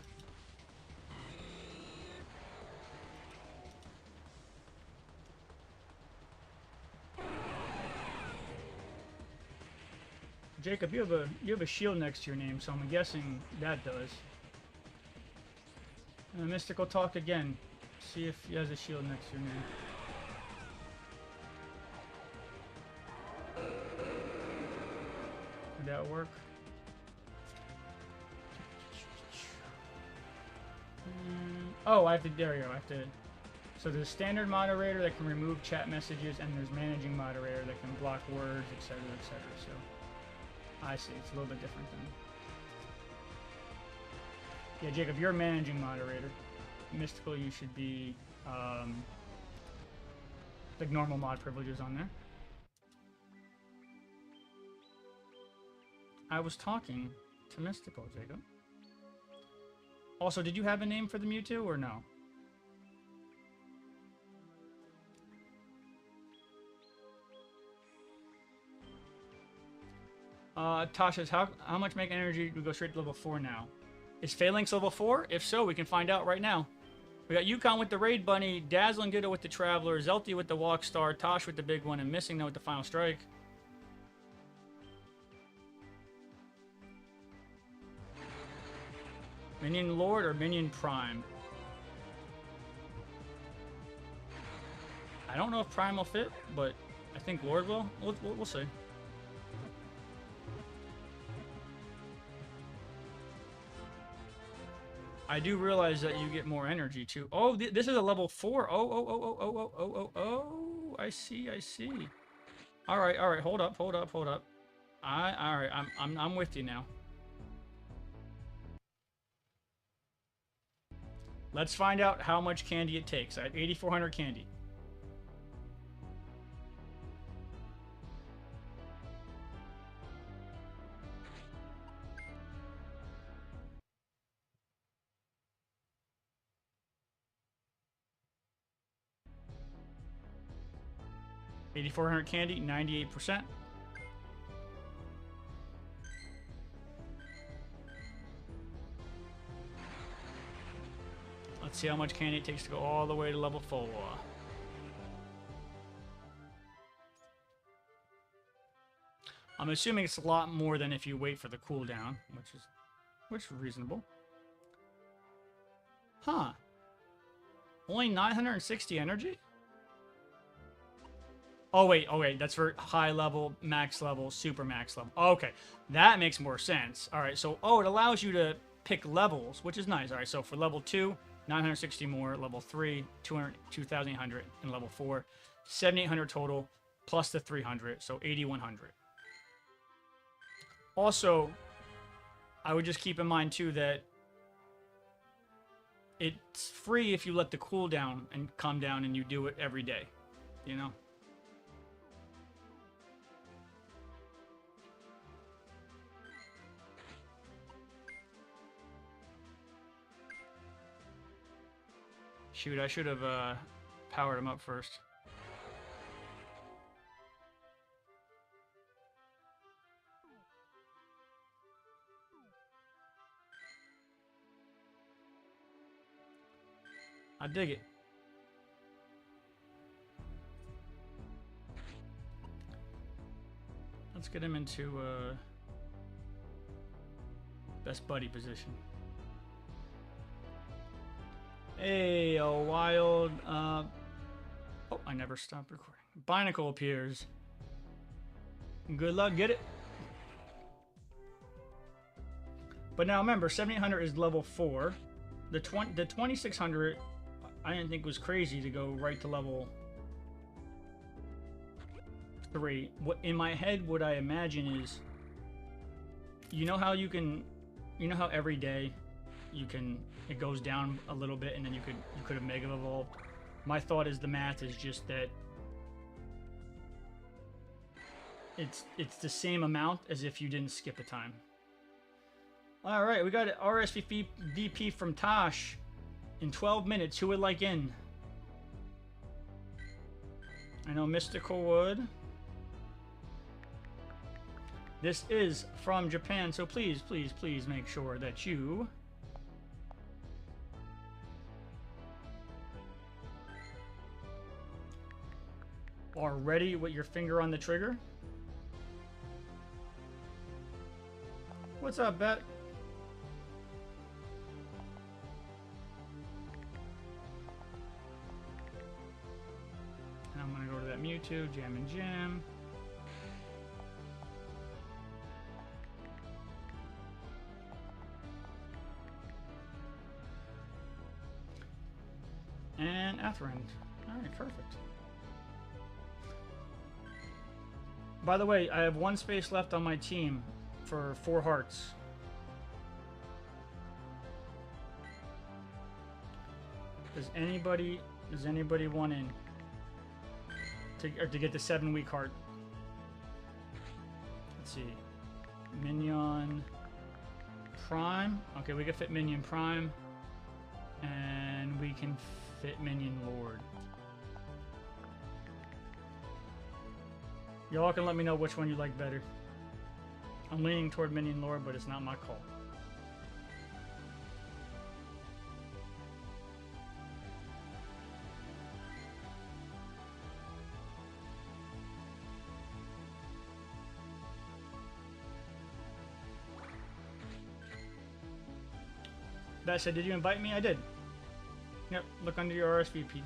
Jacob, you have a shield next to your name, so I'm guessing that does. Mystical, talk again. See if he has a shield next to your name. Would that work? Oh, I have to. There we go. I have to. So there's standard moderator that can remove chat messages, and there's managing moderator that can block words, etc., etc. So. I see, it's a little bit different then. Yeah, Jacob, you're a managing moderator. Mystical, you should be, like normal mod privileges on there. I was talking to Mystical, Jacob. Also, did you have a name for the Mewtwo, or no? Tasha's, how much make energy do we go straight to level 4 now? Is FALINKS level 4? If so, we can find out right now. We got Yukon with the Raid Bunny, Dazzling Ditto with the Traveler, Zelty with the Walk Star, Tosh with the big one, and Missing No with the Final Strike. Minion Lord or Minion Prime? I don't know if Prime will fit, but I think Lord will. We'll see. I do realize that you get more energy too. Oh, this is a level 4. Oh. I see. All right. Hold up. All right. I'm with you now. Let's find out how much candy it takes. I have 8,400 candy. 8400 candy, 98%. Let's see how much candy it takes to go all the way to level 4. I'm assuming it's a lot more than if you wait for the cooldown, which is reasonable. Huh. Only 960 energy? Oh wait, that's for high level, max level, super max level. Okay, that makes more sense. All right, so it allows you to pick levels, which is nice. All right, so for level 2, 960 more, level 3, 2,800, and level 4, 7,800 total, plus the 300, so 8,100. Also, I would just keep in mind too that it's free if you let the cooldown and come down and you do it every day, you know? Shoot, I should have powered him up first. I dig it. Let's get him into best buddy position. Hey, a wild. Oh, I never stopped recording. Binacle appears. Good luck, get it. But now remember, 7,800 is level 4. The 2,600, I didn't think was crazy to go right to level 3. What in my head, what I imagine is, you know how you can, you know how every day you can, it goes down a little bit and then you could have mega evolved. My thought is the math is just that it's the same amount as if you didn't skip a time. All right, we got an RSVP from Tosh in 12 minutes. Who would like in? I know Mystical would. This is from Japan, so please, please, please make sure that you are ready with your finger on the trigger. What's up, Bet? And I'm gonna go to that Mewtwo, Jam and Jam. And Athrend. Alright, perfect. By the way, I have 1 space left on my team for 4 hearts. Does anybody want in to get the 7-week heart? Let's see. Minion Prime. Okay, we can fit Minion Prime, and we can fit Minion Lord. Y'all can let me know which one you like better. I'm leaning toward Minion Lord, but it's not my call. That said, did you invite me? I did. Yep, look under your RSVP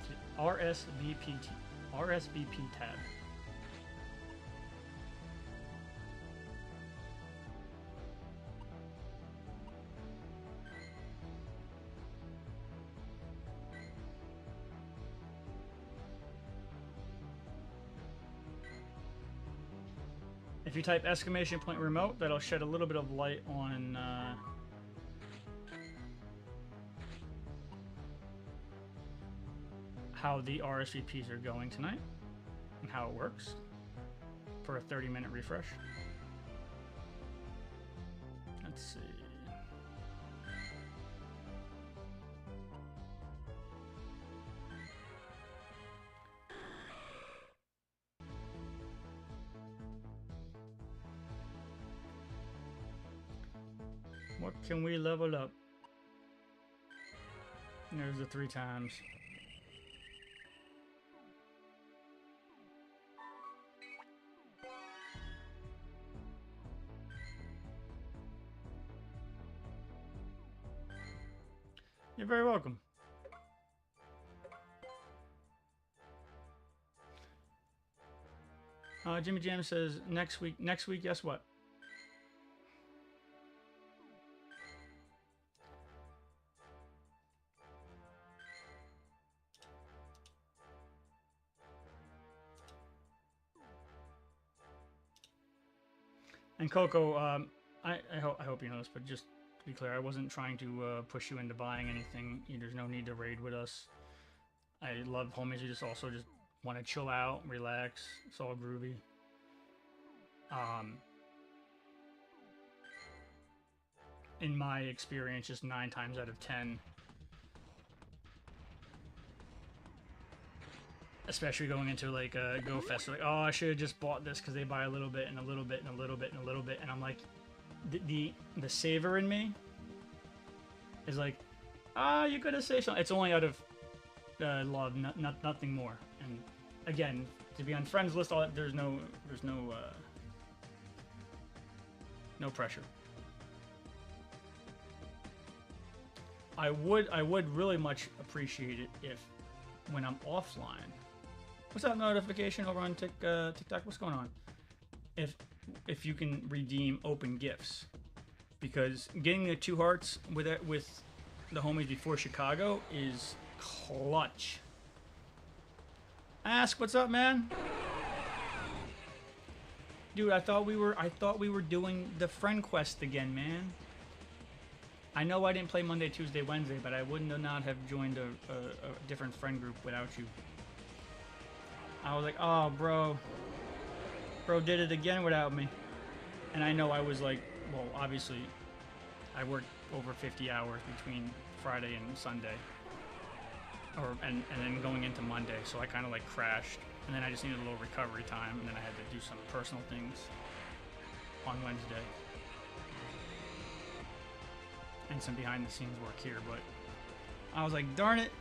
tab. If you type ! remote, that'll shed a little bit of light on how the RSVPs are going tonight and how it works for a 30-minute refresh. Let's see. What can we level up? There's the 3 times. You're very welcome. Jimmy Jam says next week. Next week, guess what? And Coco, I hope you know this, but just to be clear, I wasn't trying to push you into buying anything. There's no need to raid with us. I love homies who just also just want to chill out, relax. It's all groovy. In my experience, just 9 times out of 10, especially going into like a Go Fest, like, oh, I should have just bought this because they buy a little bit and a little bit and a little bit and a little bit, and I'm like, the saver in me is like, you could have saved something. It's only out of love, nothing more. And again, to be on friends list, all that, there's no pressure. I would really much appreciate it if, when I'm offline, what's that notification over on TikTok? What's going on? If you can redeem open gifts, because getting the 2 hearts with the homies before Chicago is clutch. Ask, what's up, man? Dude, I thought we were doing the friend quest again, man. I know I didn't play Monday, Tuesday, Wednesday, but I would not have joined a different friend group without you. I was like, oh, bro did it again without me. And I know I was like, well, obviously, I worked over 50 hours between Friday and Sunday, and then going into Monday, so I kind of like crashed, and then I just needed a little recovery time, and then I had to do some personal things on Wednesday. And some behind the scenes work here, but I was like, darn it.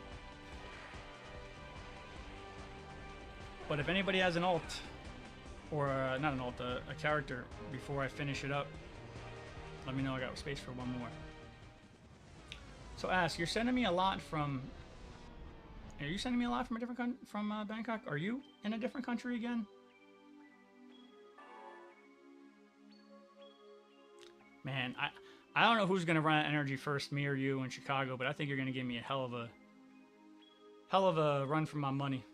But if anybody has an alt, or not an alt, a character, before I finish it up, let me know. I got space for one more. So Ask, you're sending me a lot from, are you sending me a lot from a different from Bangkok? Are you in a different country again? Man, I don't know who's gonna run out of energy first, me or you in Chicago, but I think you're gonna give me a hell of a run for my money.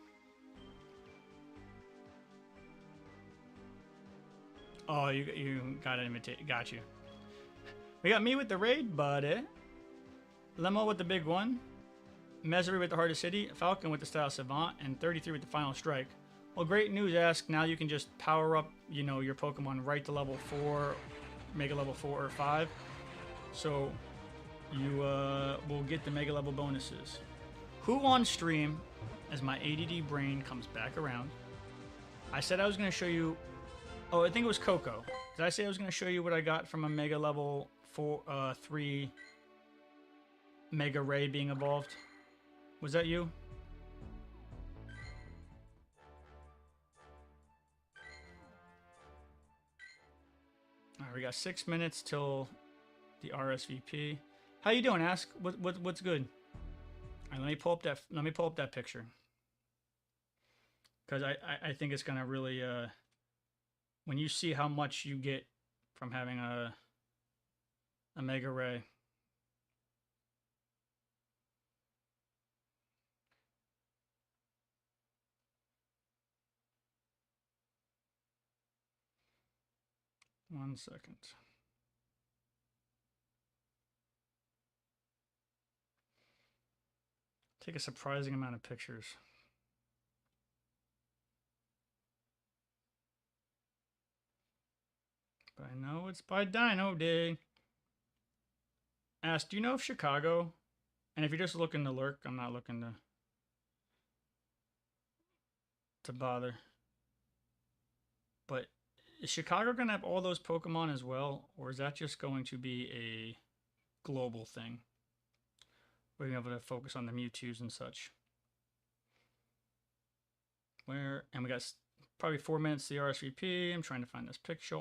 Oh, you got an invitation. Got you. We got me with the raid, buddy. Lemo with the big one. Mesri with the Heart of City. Falcon with the Style Savant. And 33 with the Final Strike. Well, great news, Ask. Now you can just power up, your Pokemon right to level 4, Mega level 4 or 5. So you will get the Mega level bonuses. Who on stream, as my ADD brain comes back around, I said I was going to show you. Oh, I think it was Coco. Did I say I was going to show you what I got from a Mega level 3 Mega Ray being evolved? Was that you? All right, we got 6 minutes till the RSVP. How you doing? Ask. What's good? All right, let me pull up that picture, because I think it's gonna really when you see how much you get from having a Mega Ray. One second. Take a surprising amount of pictures. But I know it's by Dino Day. Ask, do you know if Chicago, and if you're just looking to lurk, I'm not looking to bother, but is Chicago going to have all those Pokemon as well, or is that just going to be global thing. We're gonna be able to focus on the Mewtwo's and such. And we got probably 4 minutes to the RSVP. I'm trying to find this picture.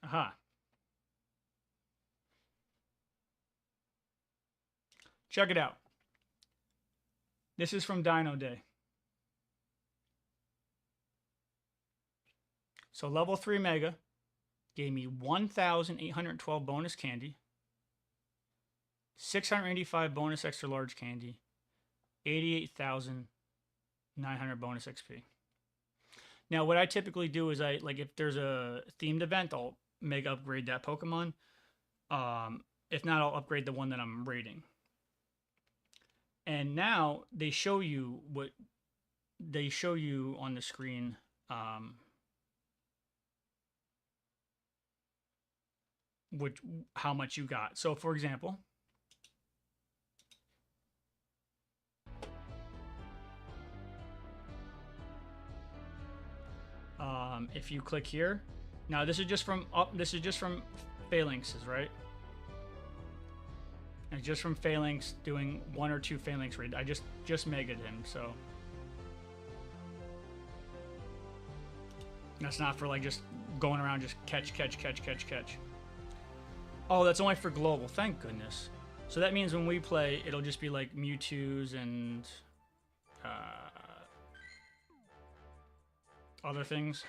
Aha. Check it out. This is from Dino Day. So level 3 Mega gave me 1,812 bonus candy, 685 bonus extra large candy, 88,900 bonus XP. Now, what I typically do is if there's a themed event, I'll mega upgrade that Pokemon. If not, I'll upgrade the one that I'm rating. And now they show you on the screen. How much you got. So for example, if you click here, now this is just from FALINKS, right? And just from FALINKS doing 1 or 2 FALINKS raid. I just megaed him, so that's not for like just going around just catch. Oh, that's only for global. Thank goodness. So that means when we play, it'll just be like Mewtwo's and other things.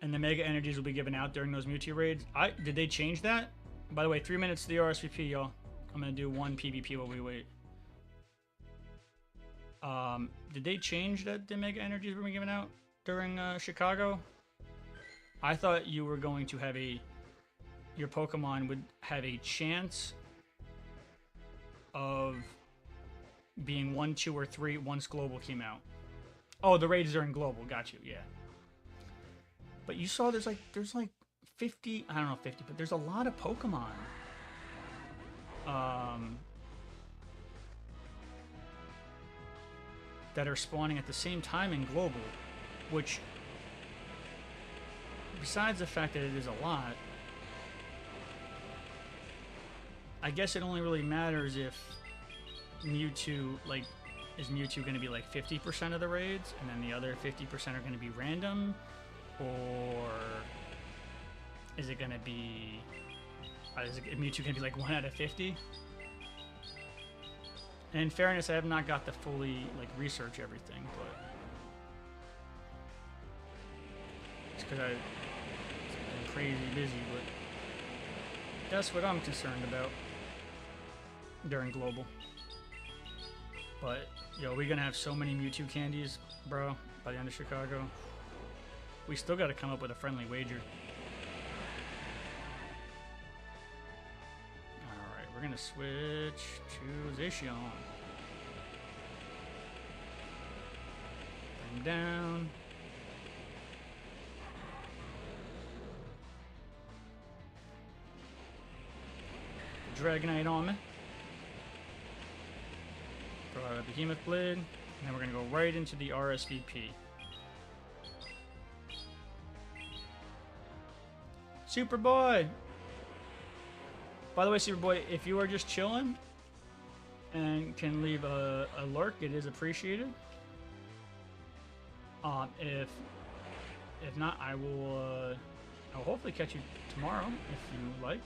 And the Mega Energies will be given out during those Mewtwo raids. Did they change that? By the way, 3 minutes to the RSVP, y'all. I'm going to do 1 PvP while we wait. Did they change that the Mega Energies were given out during Chicago? I thought you were going to have your Pokemon would have a chance of being 1, 2, or 3 once Global came out. Oh, the raids are in Global. Got you. Yeah. But you saw there's like 50. I don't know 50, but there's a lot of Pokemon. That are spawning at the same time in Global, which, besides the fact that it is a lot, I guess it only really matters if Mewtwo, like, is Mewtwo going to be like 50% of the raids, and then the other 50% are going to be random, or is it going to be, is Mewtwo going to be like 1 out of 50? And in fairness, I have not got to fully like research everything, but it's because I've been crazy busy. But that's what I'm concerned about during Global. But yo, we're gonna have so many Mewtwo candies, bro, by the end of Chicago. We still got to come up with a friendly wager. We're gonna switch to Zacian. Bring down. Dragonite on me. Throw out a Behemoth Blade. And then we're gonna go right into the RSVP. Superboy! By the way, Superboy, if you are just chilling and can leave a lurk, it is appreciated. If not, I will hopefully catch you tomorrow if you like.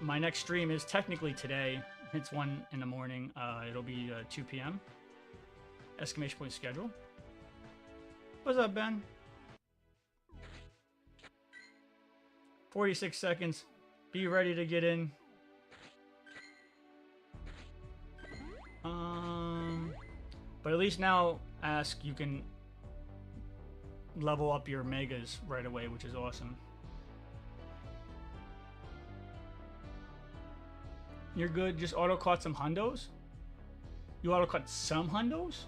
My next stream is technically today. It's 1 in the morning. It'll be 2 p.m. Exclamation point schedule. What's up, Ben? 46 seconds. Be ready to get in. But at least now, Ask, you can level up your megas right away, which is awesome. You're good. Just auto-caught some hundos? You auto-caught some hundos?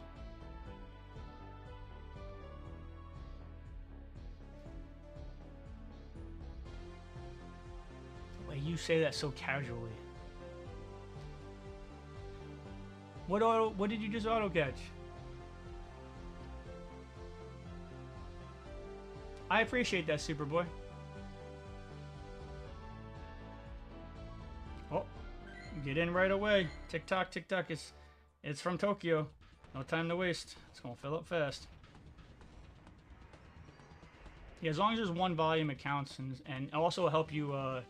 The way you say that so casually. What did you just auto catch? I appreciate that, Superboy. Oh, get in right away. Tick tock, tick tock. It's from Tokyo. No time to waste. It's gonna fill up fast. Yeah, as long as there's one volume, it counts, and also will help you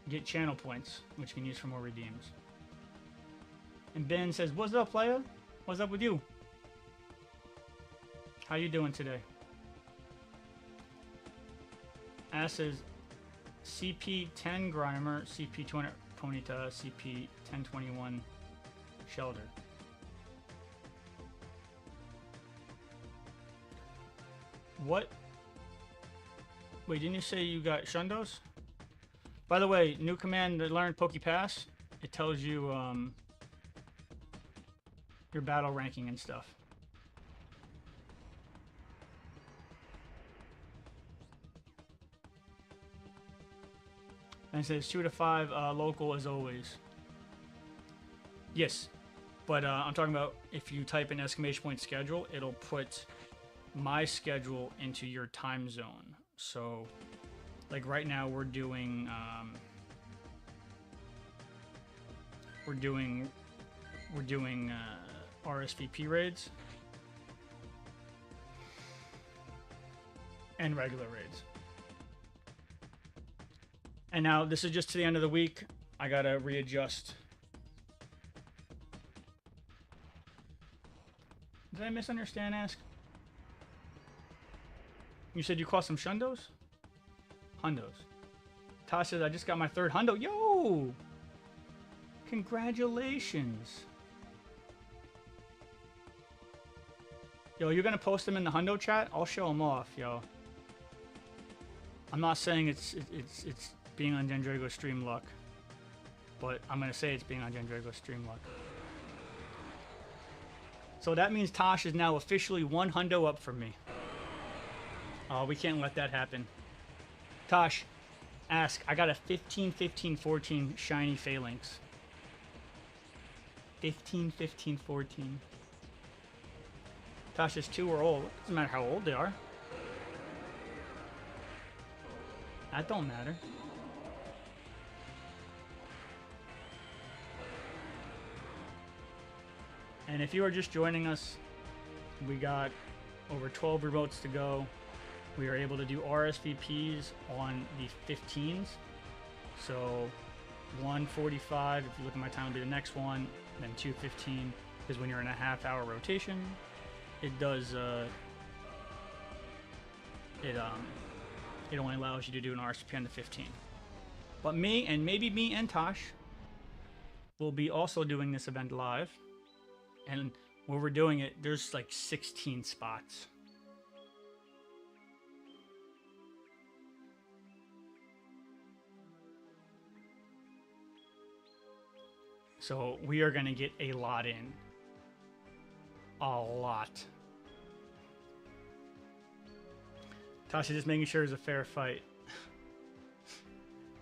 get channel points, which you can use for more redeems. And Ben says, "What's up, playa? What's up with you? How you doing today?" Ash says, CP10 Grimer, CP200 Ponyta, CP1021 Shelter. What? Wait, didn't you say you got Shundos? By the way, new command to learn PokePass. It tells you your battle ranking and stuff. And it says 2 to 5 local as always. Yes, but I'm talking about if you type in exclamation point schedule, it'll put my schedule into your time zone. So, like right now, we're doing RSVP raids and regular raids. And now this is just to the end of the week. I gotta readjust. Did I misunderstand, Ask? You said you caught some Shundos? Hundos. Tosh says, I just got my 3rd Hundo. Yo! Congratulations. Yo, you're gonna post them in the Hundo chat? I'll show them off, yo. I'm not saying it's being on Gendrago stream luck, but I'm gonna say it's being on Gendrago stream luck. So that means Tosh is now officially 1 Hundo up from me. Oh, we can't let that happen. Tosh, Ask, I got a 15, 15, 14 shiny FALINKS. 15, 15, 14. Tosh is 2 or old. Doesn't matter how old they are. That don't matter. And if you are just joining us, we got over 12 remotes to go. We are able to do RSVP'S on the 15s. So 1:45, if you look at my time, will be the next one. Then 2:15, because when you're in a half-hour rotation, it does it only allows you to do an RSVP on the 15. But me and Tosh will be also doing this event live. And where we're doing it, there's like 16 spots. So we are going to get a lot in. A lot. Tasha just making sure it's a fair fight.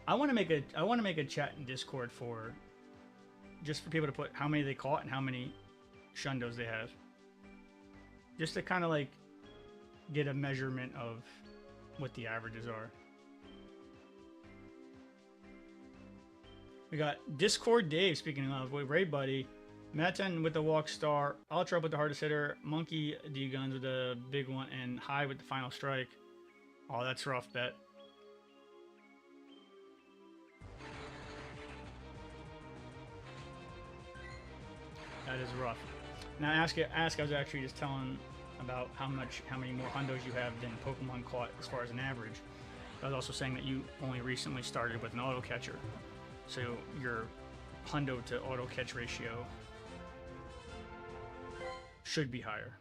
I want to make a chat in Discord for just for people to put how many they caught and how many Shundos they have. Just to kind of like get a measurement of what the averages are. We got Discord Dave, speaking of, Ray Buddy, Matten with the Walk Star, Ultra with the hardest hitter, Monkey D Guns with the big one, and High with the final strike. Oh, that's rough, bet. That is rough. Now, Ask, I was actually just telling about how many more Hundos you have than Pokemon caught as far as an average. I was also saying that you only recently started with an auto catcher. So your Hundo to auto catch ratio should be higher.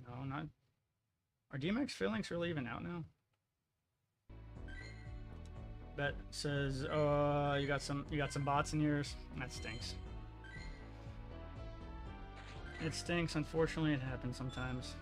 No, not. Are DMX FALINKS really even out now? Bet says, you got some bots in yours. That stinks. It stinks. Unfortunately, it happens sometimes.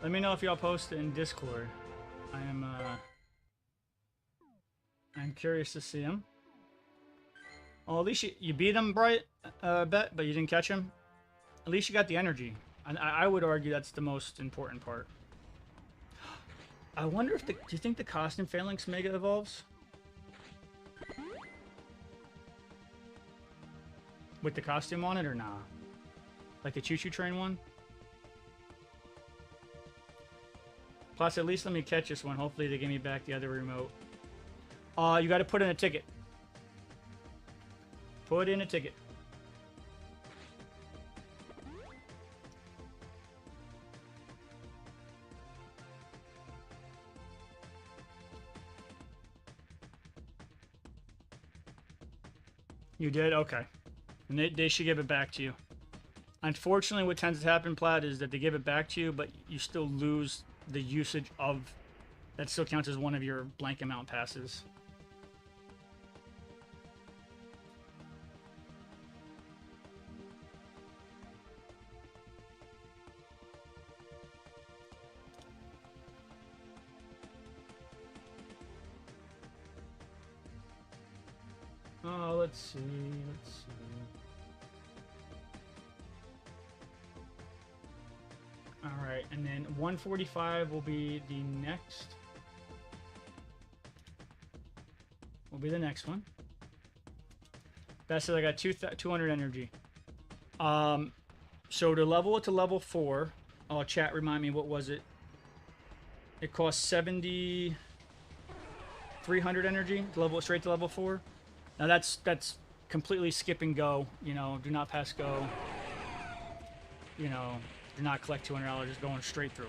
Let me know if y'all post it in Discord. I'm curious to see him. Oh, at least you beat him, Bright, Bet, but you didn't catch him. At least you got the energy. I would argue that's the most important part. I wonder if do you think the costume Phalanx Mega evolves? With the costume on it or nah? Like the choo-choo train one? Plus, at least let me catch this one. Hopefully they give me back the other remote. You got to put in a ticket. Put in a ticket. You did? Okay. And they should give it back to you. Unfortunately, what tends to happen, Plaid, is that they give it back to you, but you still lose the usage of... That still counts as one of your blank amount passes. Oh, let's see. All right, and then 145 will be the next. Will be the next one. That says I got 200 energy. So to level it to level 4, chat remind me, what was it? It costs 300 energy to level it straight to level 4. Now that's completely skip and go. You know, do not pass go. You know, do not collect $200. Just going straight through.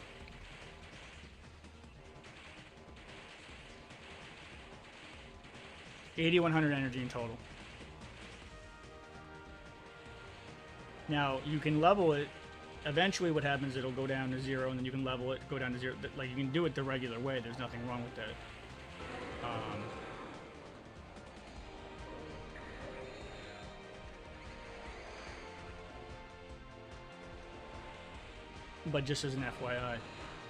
$8,100 energy in total. Now you can level it. Eventually, what happens? It'll go down to 0, and then you can level it, go down to 0. Like you can do it the regular way. There's nothing wrong with that. But just as an FYI.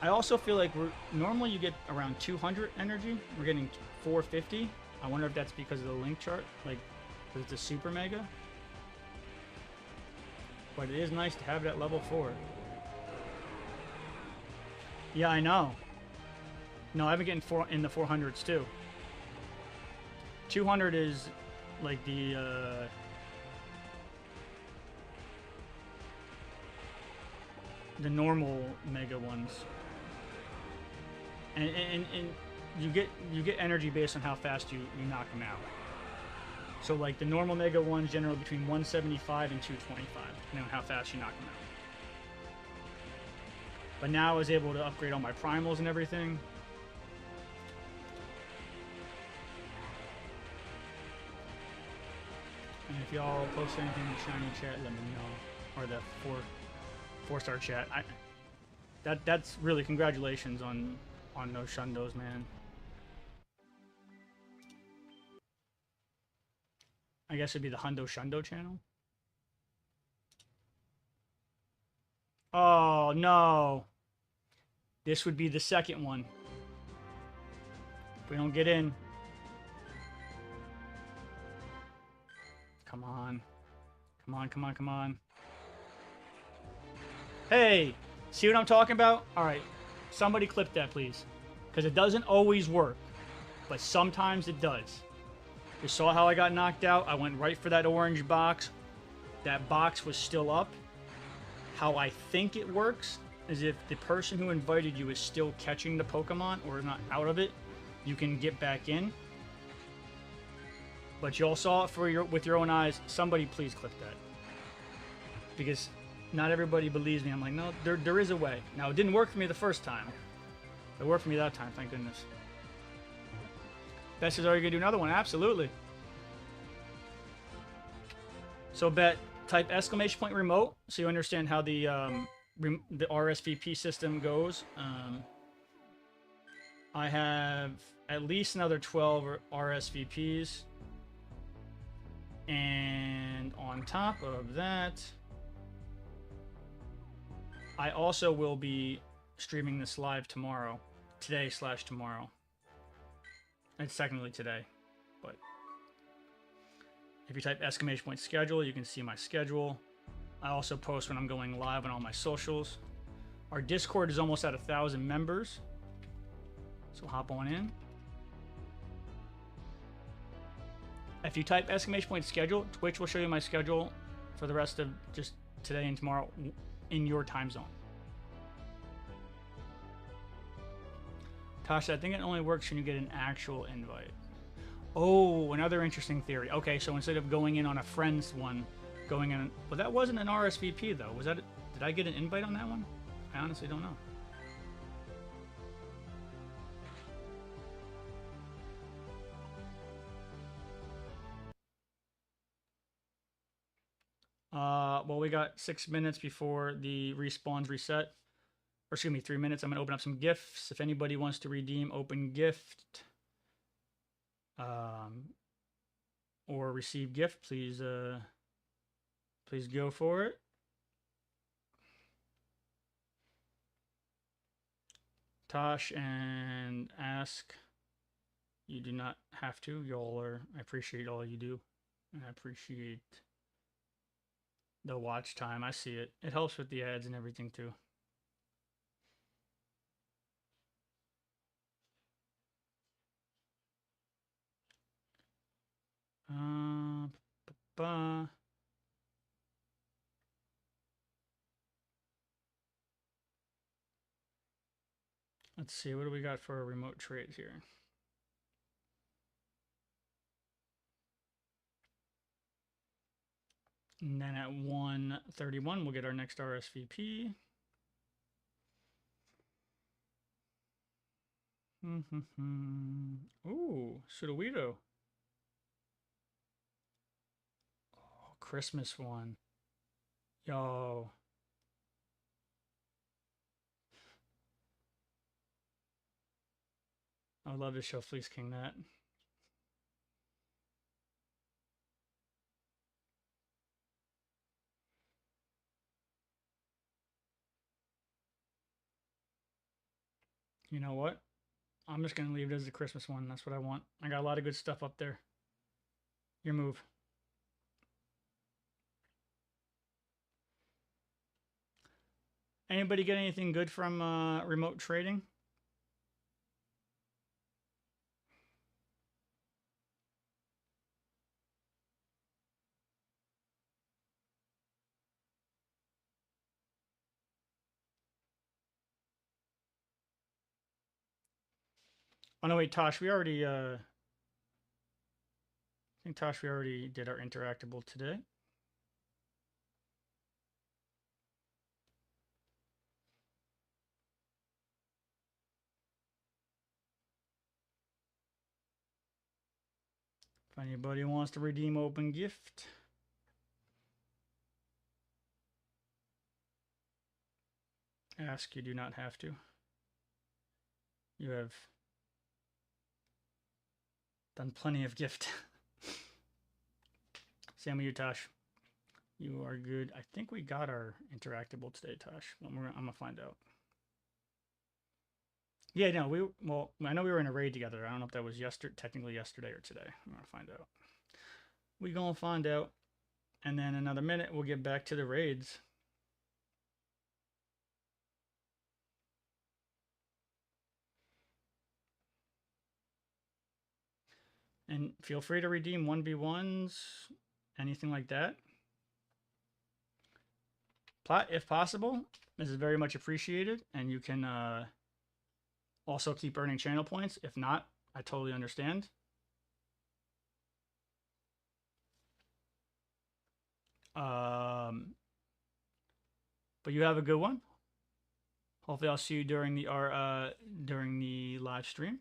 I also feel like normally you get around 200 energy. We're getting 450. I wonder if that's because of the link chart, like, because it's a super mega. But it is nice to have that level 4. Yeah, I know. No, I've been getting in the 400s too. 200 is like the normal mega ones, and you get energy based on how fast you knock them out. So like the normal mega ones generally between 175 and 225, depending on how fast you knock them out. But now I was able to upgrade all my primals and everything. And if y'all post anything in the shiny chat, let me know, or the four-star chat. That's really congratulations on those shundos, man. I guess it'd be the Hundo Shundo channel. Oh no. This would be the second one. If we don't get in. Come on. Come on, come on, come on. Hey, see what I'm talking about? All right, somebody clip that, please. Because it doesn't always work, but sometimes it does. You saw how I got knocked out? I went right for that orange box. That box was still up. How I think it works is if the person who invited you is still catching the Pokemon or is not out of it, you can get back in. But you all saw it with your own eyes. Somebody please clip that. Because Not everybody believes me. I'm like, no, there is a way. Now, it didn't work for me the first time. It worked for me that time, thank goodness. Bet says, are you going to do another one? Absolutely. So, Bet, type exclamation point remote so you understand how the RSVP system goes. I have at least another 12 RSVPs. And on top of that, I also will be streaming this live tomorrow. Today/tomorrow. It's technically today, but if you type exclamation point schedule, you can see my schedule. I also post when I'm going live on all my socials. Our Discord is almost at 1,000 members, so hop on in. If you type exclamation point schedule, Twitch will show you my schedule for the rest of just today and tomorrow in your time zone. Tasha, I think it only works when you get an actual invite. Oh, another interesting theory. Okay, so instead of going in on a friend's one, going in... Well, that wasn't an RSVP, though. Was that... Did I get an invite on that one? I honestly don't know. Well, we got 6 minutes before the respawns reset. Or excuse me, 3 minutes. I'm going to open up some gifts. If anybody wants to redeem open gift or receive gift, please please go for it. Tosh and Ask, you do not have to. Y'all are... I appreciate all you do. And I appreciate the watch time. I see it. It helps with the ads and everything too. Let's see, what do we got for a remote trade here? And then at 1:31, we'll get our next RSVP. Ooh, Sudoito. Oh, Christmas one. Yo. I would love to show Fleece King that. You know what? I'm just going to leave it as the Christmas one. That's what I want. I got a lot of good stuff up there. Your move. Anybody get anything good from remote trading? Oh no, wait, Tosh, we already I think Tosh, we already did our interactable today. If anybody wants to redeem open gift. Ask, you do not have to. You have done plenty of gift. Same with you, Tosh. You are good. I think we got our interactable today, Tosh. I'm gonna find out. Yeah, no, well, I know we were in a raid together. I don't know if that was technically yesterday or today. I'm gonna find out. We gonna find out. And then another minute, we'll get back to the raids. And feel free to redeem 1v1s, anything like that. If possible, this is very much appreciated, and you can also keep earning channel points. If not, I totally understand. But you have a good one. Hopefully, I'll see you during the live stream.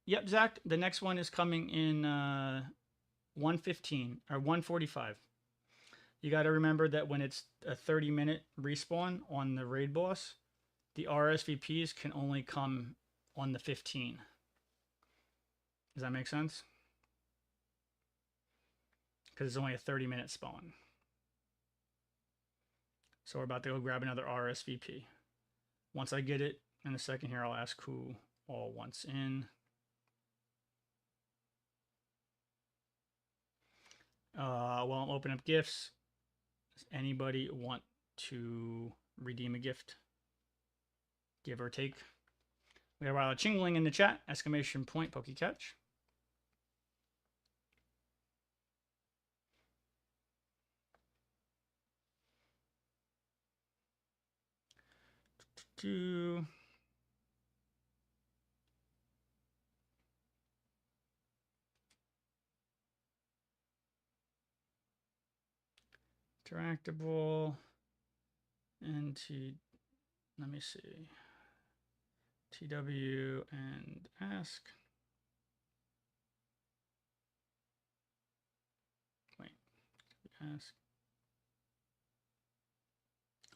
Yep, Zach. The next one is coming in 1:15 or 1:45. You got to remember that when it's a 30-minute respawn on the raid boss, the RSVPs can only come on the 15. Does that make sense? Because it's only a 30-minute spawn. So we're about to go grab another RSVP. Once I get it in a second here, I'll ask who all wants in. While I'm opening up gifts, does anybody want to redeem a gift? Give or take? We have a Chingling in the chat, exclamation point, Pokey Catch. Interactable. Let me see. TW and ask. Wait, ask.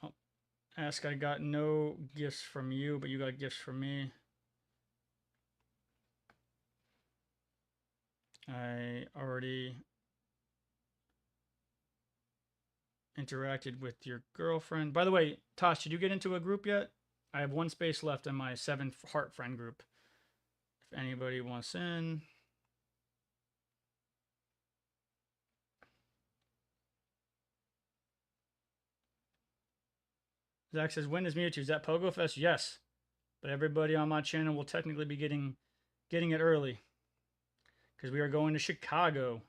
Oh, ask. I got no gifts from you, but you got gifts from me. I already interacted with your girlfriend. By the way, Tosh, did you get into a group yet? I have one space left in my 7 heart friend group. If anybody wants in. Zach says, when is Mewtwo? Is that Pogo Fest? Yes. But everybody on my channel will technically be getting it early. Because we are going to Chicago.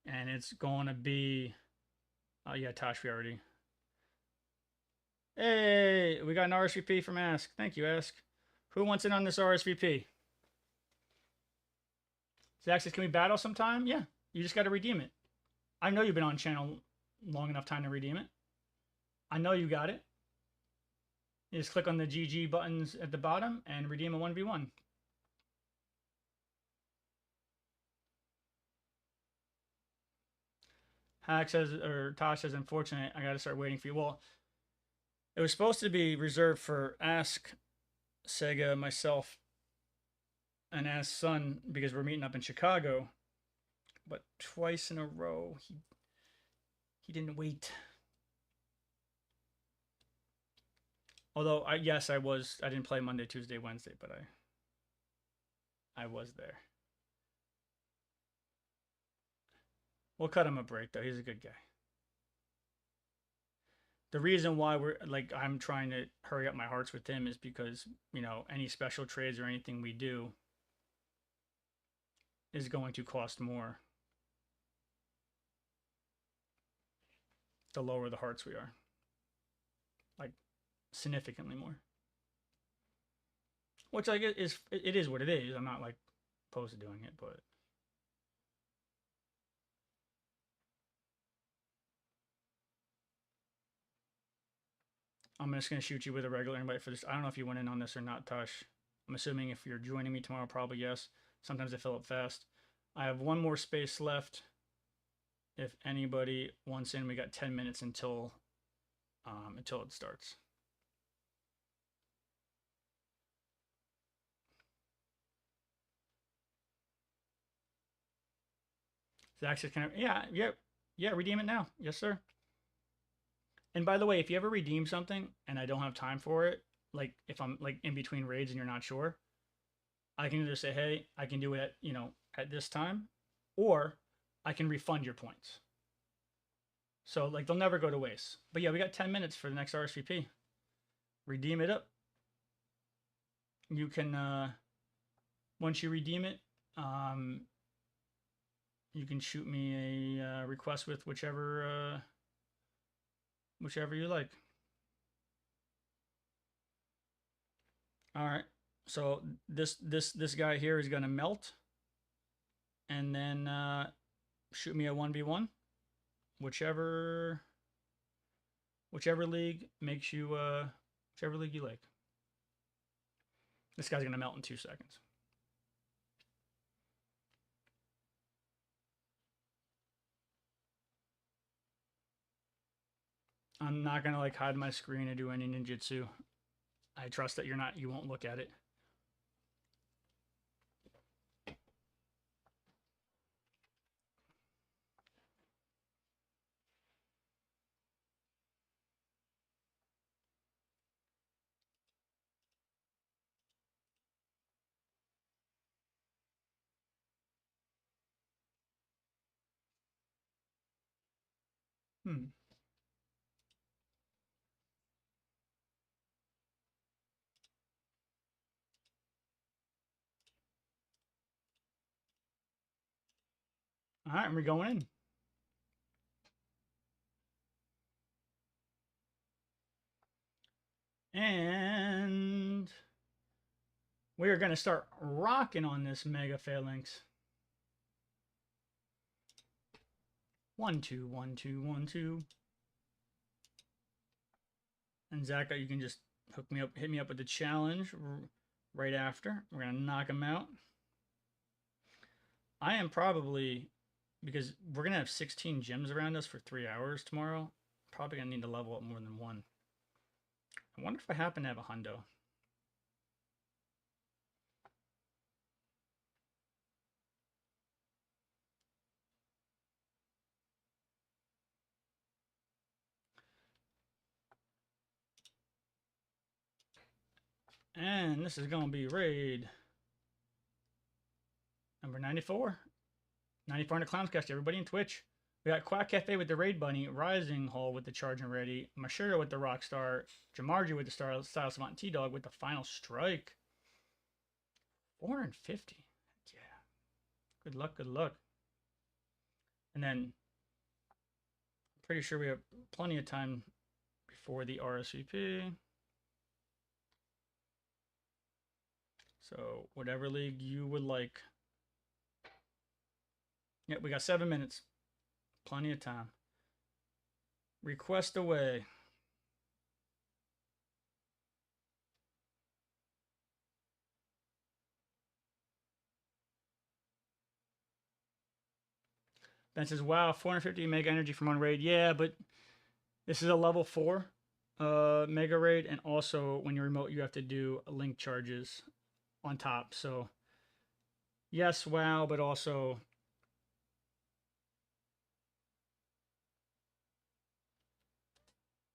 And it's going to be... Oh, yeah, Tosh, we already... Hey, we got an RSVP from Ask. Thank you, Ask. Who wants in on this RSVP? Zach says, can we battle sometime? Yeah, you just got to redeem it. I know you've been on channel long enough time to redeem it. I know you got it. You just click on the GG buttons at the bottom and redeem a 1v1. Hack says, or Tosh says, unfortunately, I got to start waiting for you. Well, it was supposed to be reserved for Ask, Sega, myself, and Ask Son because we're meeting up in Chicago. But twice in a row, he didn't wait. Although, I didn't play Monday, Tuesday, Wednesday, but I was there. We'll cut him a break, though. He's a good guy. The reason why I'm trying to hurry up my hearts with him is because, you know, any special trades or anything we do is going to cost more the lower the hearts we are. Like, significantly more. Which, like, it is what it is. I'm not, like, opposed to doing it, but... I'm just going to shoot you with a regular invite for this. I don't know if you went in on this or not, Tosh. I'm assuming if you're joining me tomorrow, probably yes. Sometimes they fill up fast. I have one more space left. If anybody wants in, we got 10 minutes until it starts. Zach says, yeah, redeem it now. Yes, sir. And by the way, if you ever redeem something and I don't have time for it, like if I'm like in between raids and you're not sure, I can either say, hey, I can do it at this time, or I can refund your points. So like they'll never go to waste. But yeah, we got 10 minutes for the next RSVP. Redeem it up. You can once you redeem it, you can shoot me a request with whichever you like. All right. So this guy here is gonna melt, and then shoot me a 1v1. whichever league makes you whichever league you like. This guy's gonna melt in 2 seconds. I'm not gonna like hide my screen and do any ninjutsu. I trust that you won't look at it. All right, we're going in. And we're going to start rocking on this Mega Phalanx. 1, 2, 1, 2, 1, 2. And Zach, you can just hit me up with the challenge right after. We're going to knock him out. I am probably, because we're going to have 16 gems around us for 3 hours tomorrow, probably going to need to level up more than one. I wonder if I happen to have a hundo. And this is going to be raid number 94. 94 in the Clowns Cast, everybody in Twitch. We got Quack Cafe with the Raid Bunny, Rising Hall with the Charge and Ready, Mashiro with the Rockstar, Jamarji with the Style Savant, T-Dog with the Final Strike. 450. Yeah. Good luck, good luck. And then, I'm pretty sure we have plenty of time before the RSVP. So, whatever league you would like. Yep, we got 7 minutes. Plenty of time. Request away. Ben says, wow, 450 mega energy from one raid. Yeah, but this is a level 4 mega raid, and also when you remote, you have to do link charges on top. So, yes, wow, but also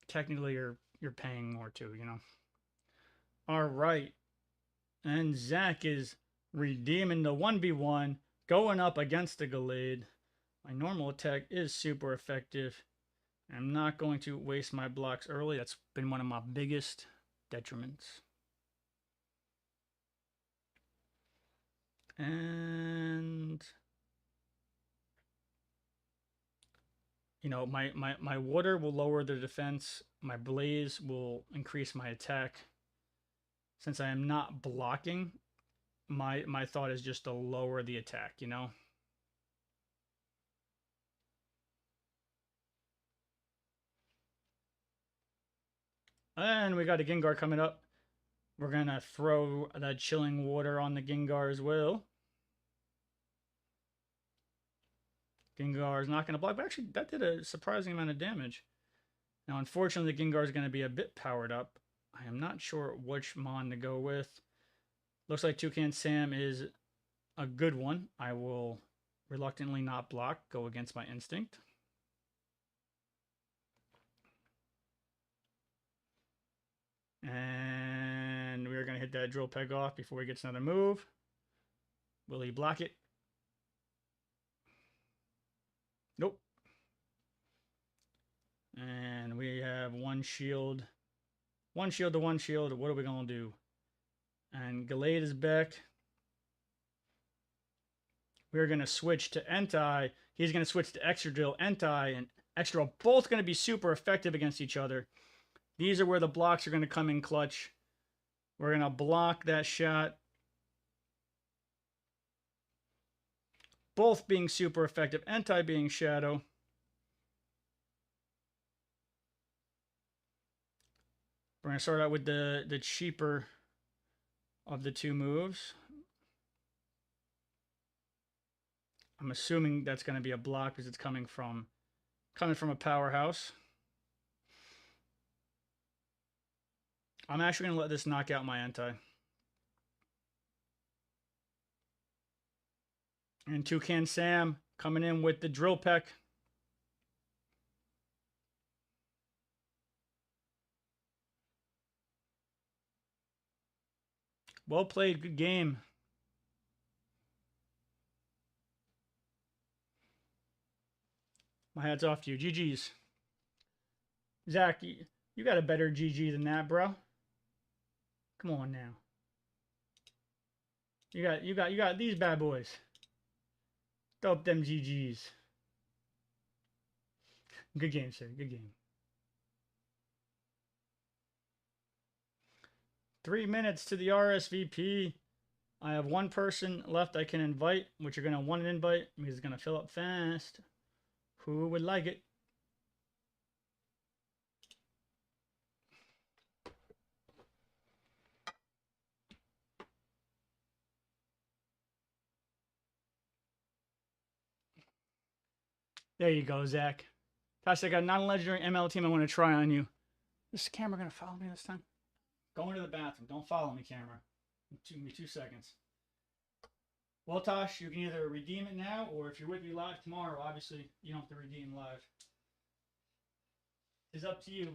technically you're paying more too, you know. All right. And Zach is redeeming the 1v1, going up against the Gallade. My normal attack is super effective. I'm not going to waste my blocks early. That's been one of my biggest detriments. And you know, my water will lower the defense. My blaze will increase my attack. Since I am not blocking, my thought is just to lower the attack, you know? And we got a Gengar coming up. We're going to throw that chilling water on the Gengar as well. Gengar is not going to block, but actually that did a surprising amount of damage. Now, unfortunately, the Gengar is going to be a bit powered up. I am not sure which Mon to go with. Looks like Toucan Sam is a good one. I will reluctantly not block, go against my instinct. And we're going to hit that drill peg off before he gets another move. Will he block it? Nope. And we have one shield. One shield to one shield. What are we going to do? And Gallade is back. We're going to switch to Entei. He's going to switch to Extra Drill. Entei and Extra Drill both going to be super effective against each other. These are where the blocks are going to come in clutch. We're going to block that shot. Both being super effective. Entei being Shadow. We're going to start out with the cheaper of the two moves. I'm assuming that's going to be a block because it's coming from a powerhouse. I'm actually going to let this knock out my anti. And Toucan Sam coming in with the drill peck. Well played, good game. My hat's off to you. GG's. Zach, you got a better GG than that, bro. Come on now. You got these bad boys. Dope them GG's. Good game, sir. Good game. 3 minutes to the RSVP. I have one person left I can invite, which you're going to want an invite because it's going to fill up fast. Who would like it? There you go, Zach. Gosh, I got a non-legendary ML team I want to try on you. Is this camera going to follow me this time? Go into the bathroom. Don't follow me, camera. Give me 2 seconds. Well, Tosh, you can either redeem it now, or if you're with me live tomorrow, obviously, you don't have to redeem live. It's up to you.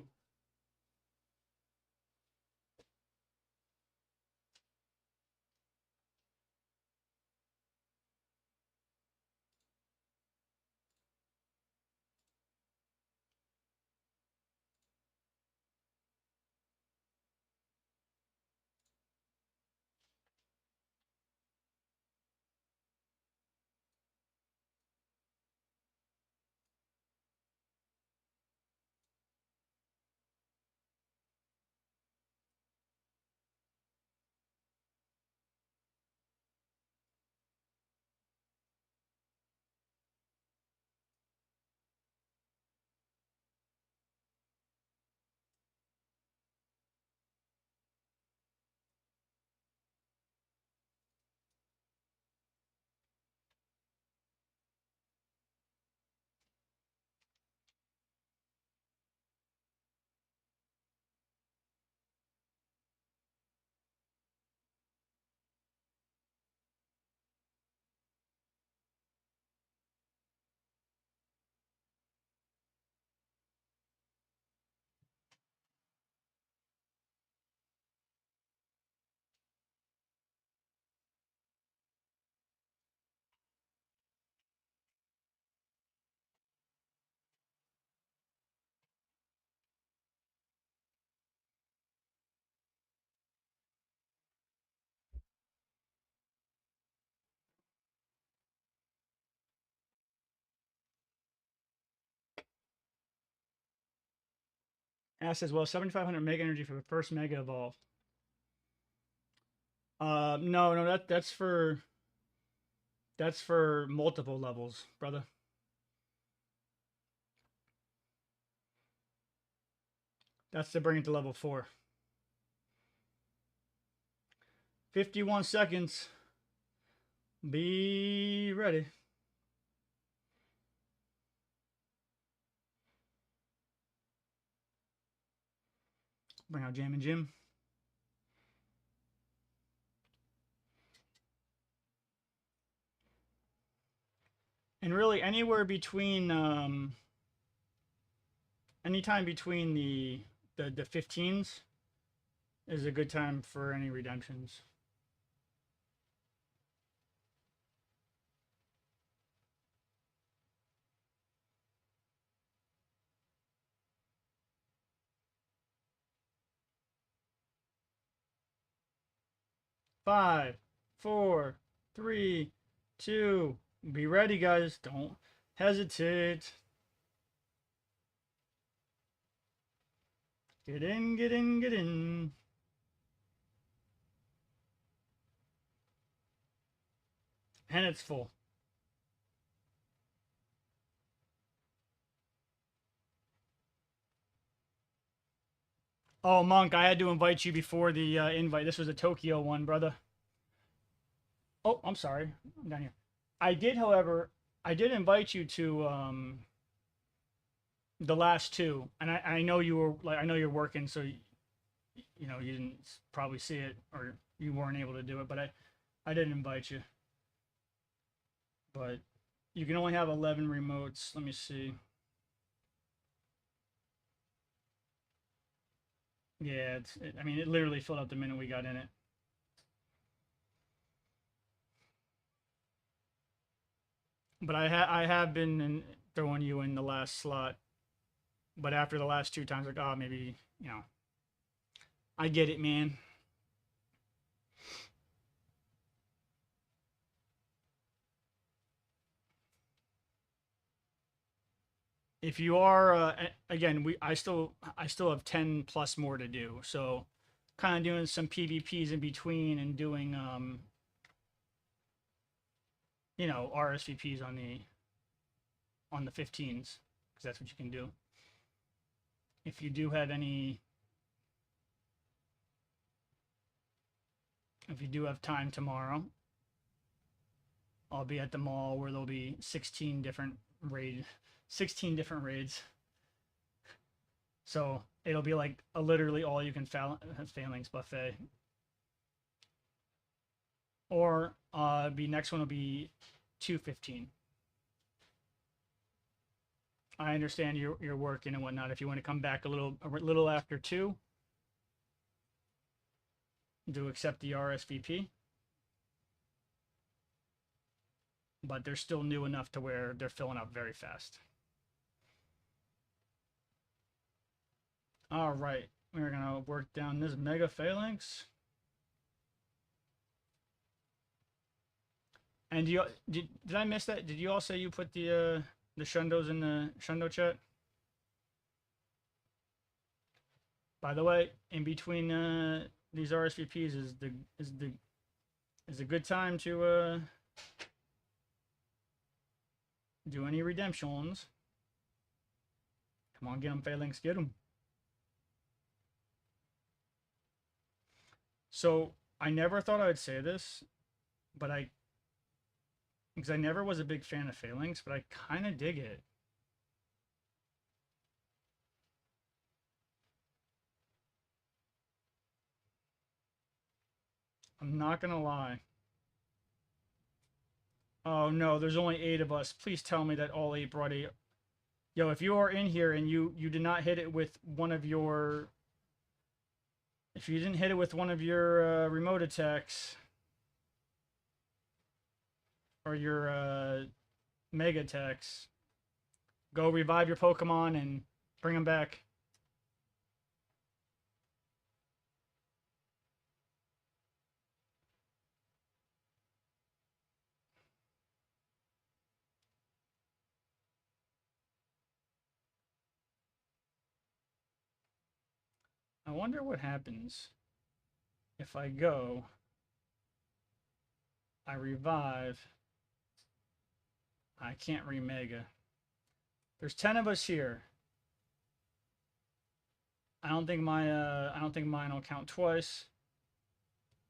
Ask as well, 7,500 mega energy for the first mega evolve. No, that's for multiple levels, brother. That's to bring it to level 4. 51 seconds. Be ready. Bring out Jam and Jim. And really anywhere between anytime between the 15s is a good time for any redemptions. Five, 4, 3, 2. Be ready, guys. Don't hesitate. Get in, get in, get in. And it's full. Oh, Monk, I had to invite you before the invite. This was a Tokyo one, brother. Oh, I'm sorry. I'm down here. I did, however, I did invite you to the last two, and I know you were like I know you're working, so you know you didn't probably see it or you weren't able to do it, but I did invite you. But you can only have 11 remotes. Let me see. Yeah, I mean, it literally filled up the minute we got in it. But I have been throwing you in the last slot. But after the last two times, like, oh, maybe you know, I get it, man. If you are again, I still have 10 plus more to do. So, kind of doing some PvPs in between and doing RSVPs on the 15s because that's what you can do. If you do have any, if you do have time tomorrow, I'll be at the mall where there'll be 16 different raids. So it'll be like a literally all you can phalanx buffet. Or be next one will be 215. I understand you're working and whatnot. If you want to come back a little after 2 to accept the RSVP, but they're still new enough to where they're filling up very fast. All right, we're gonna work down this mega phalanx. And did I miss that? Did you all say you put the shundos in the shundo chat? By the way, in between these RSVPs is a good time to do any redemptions. Come on, get them, Phalanx, get them. So I never thought I would say this, but because I never was a big fan of Phalanx, but I kind of dig it. I'm not gonna lie. Oh no, there's only 8 of us. Please tell me that all 8 brought 8. Yo, if you are in here and you did not hit it with one of your, if you didn't hit it with one of your remote attacks or your mega attacks, go revive your Pokemon and bring them back. I wonder what happens if I go, I revive, I can't re-mega. There's 10 of us here. I don't think mine will count twice.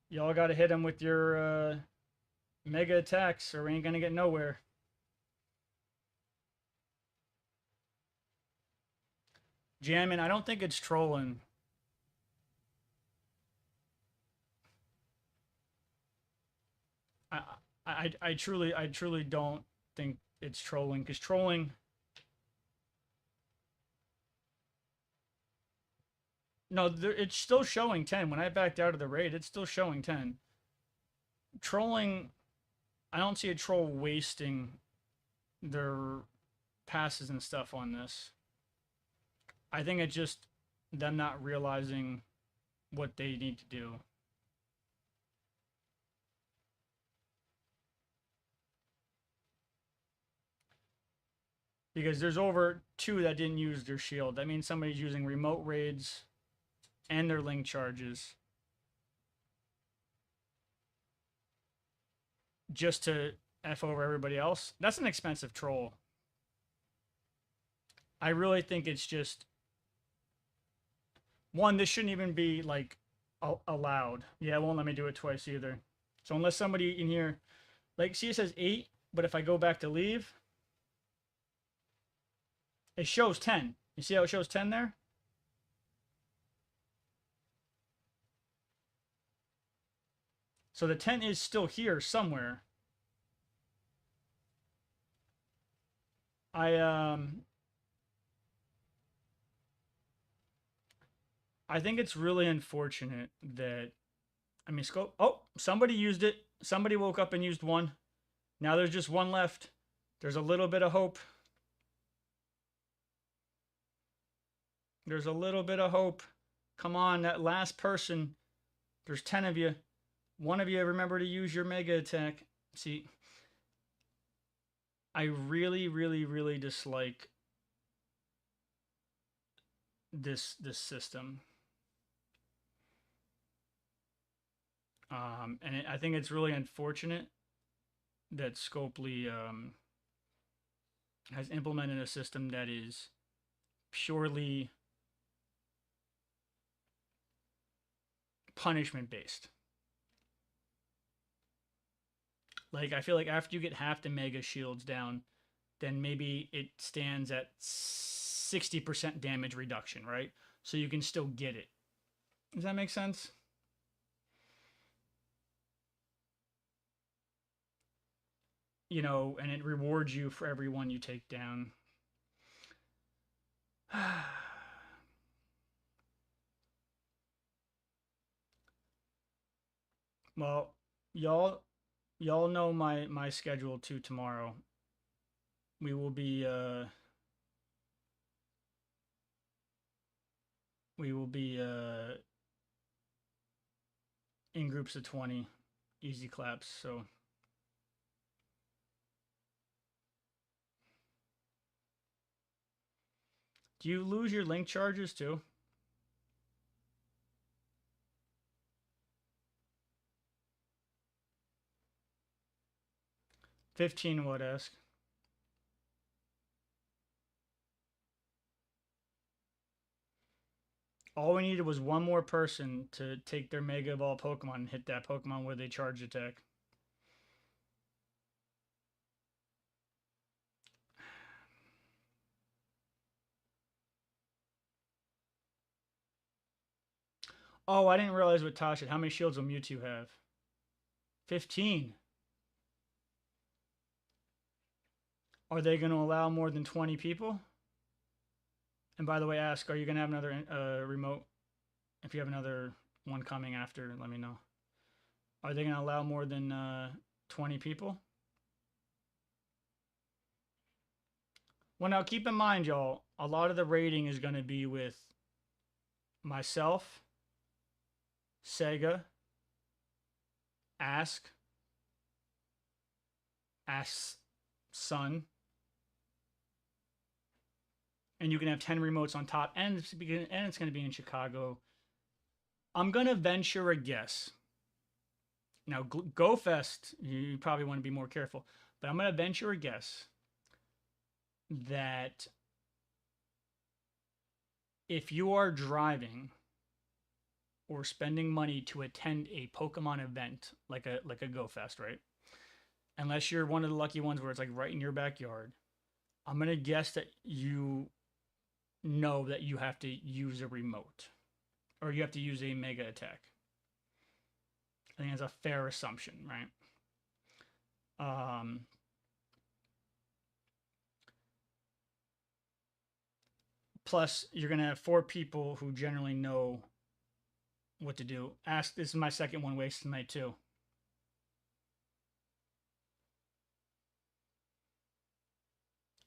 Y'all gotta hit him with your mega attacks or we ain't gonna get nowhere. Jamming, I don't think it's trolling. I I truly don't think it's trolling because trolling. No, it's still showing 10. When I backed out of the raid, it's still showing 10. Trolling, I don't see a troll wasting their passes and stuff on this. I think it's just them not realizing what they need to do. Because there's over 2 that didn't use their shield. That means somebody's using remote raids and their link charges just to F over everybody else. That's an expensive troll. I really think it's just One, this shouldn't even be like allowed. Yeah, it won't let me do it twice either. So unless somebody in here, like, see, it says 8, but if I go back to leave, it shows 10. You see how it shows 10 there? So the 10 is still here somewhere. I think it's really unfortunate that, I mean, scope. Oh, somebody used it. Somebody woke up and used one. Now there's just one left. There's a little bit of hope. There's a little bit of hope. Come on, that last person. There's 10 of you. One of you remember to use your mega attack. See, I really, really, really dislike this system. I think it's really unfortunate that Scopely has implemented a system that is purely punishment based. Like, I feel like after you get half the mega shields down, then maybe it stands at 60% damage reduction, right? So you can still get it. Does that make sense? You know, and it rewards you for every one you take down. Well, y'all know my schedule too tomorrow. We will be in groups of 20 easy claps, so do you lose your link charges too? 15 would ask. All we needed was one more person to take their Mega Evolved Pokemon and hit that Pokemon where they charge attack. Oh, I didn't realize what Tasha. How many shields will Mewtwo have? 15. Are they going to allow more than 20 people? And by the way, ask, are you going to have another remote? If you have another one coming after, let me know. Are they going to allow more than 20 people? Well, now keep in mind, y'all, a lot of the rating is going to be with myself, Sega, Ask Sun, and you can have 10 remotes on top, and it's going to be in Chicago. I'm going to venture a guess. Now, GoFest, you probably want to be more careful, but I'm going to venture a guess that if you are driving or spending money to attend a Pokemon event like a GoFest, right? Unless you're one of the lucky ones where it's like right in your backyard, I'm going to guess that you know that you have to use a remote or you have to use a mega attack. I think that's a fair assumption, right? Plus, you're going to have 4 people who generally know what to do. Ask, this is my second one waste tonight too.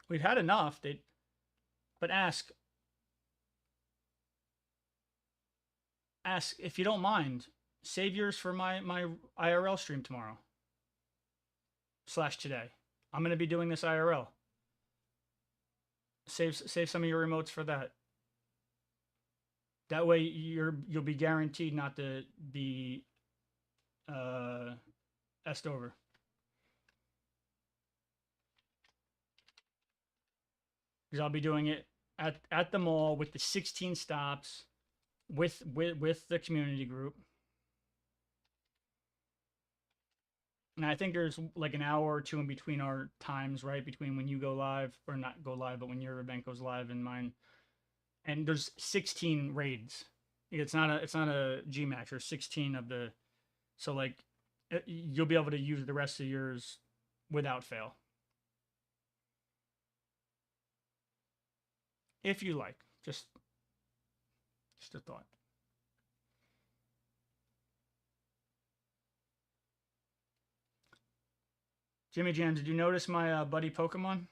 We've had enough, but ask if you don't mind, save yours for my IRL stream tomorrow / today. I'm going to be doing this IRL. Save some of your remotes for that. That way you'll be guaranteed not to be S'd over. Because I'll be doing it at the mall with the 16 stops with the community group. And I think there's like an hour or two in between our times, right? Between when you go live, or not go live, but when your event goes live and mine. And there's 16 raids. It's not a Gmax. There's 16 of the, so like you'll be able to use the rest of yours without fail. If you like. Just a thought. Jimmy Jam, did you notice my buddy Pokemon?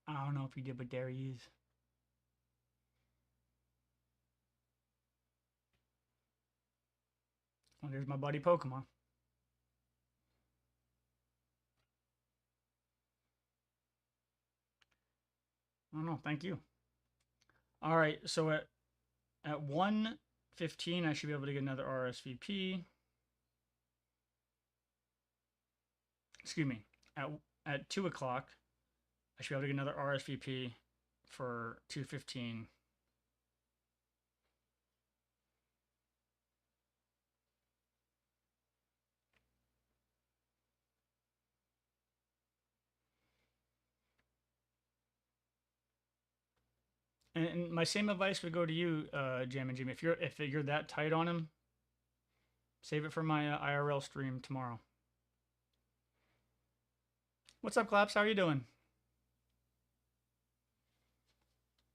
I don't know if he did, but there he is. Well, there's my buddy Pokemon. I don't know. Thank you. All right. So at 1:15, I should be able to get another RSVP. Excuse me. At 2 o'clock, I should be able to get another RSVP for 2:15. And my same advice would go to you, Jam and Jimmy. If you're that tight on him, save it for my IRL stream tomorrow. What's up, Claps? How are you doing?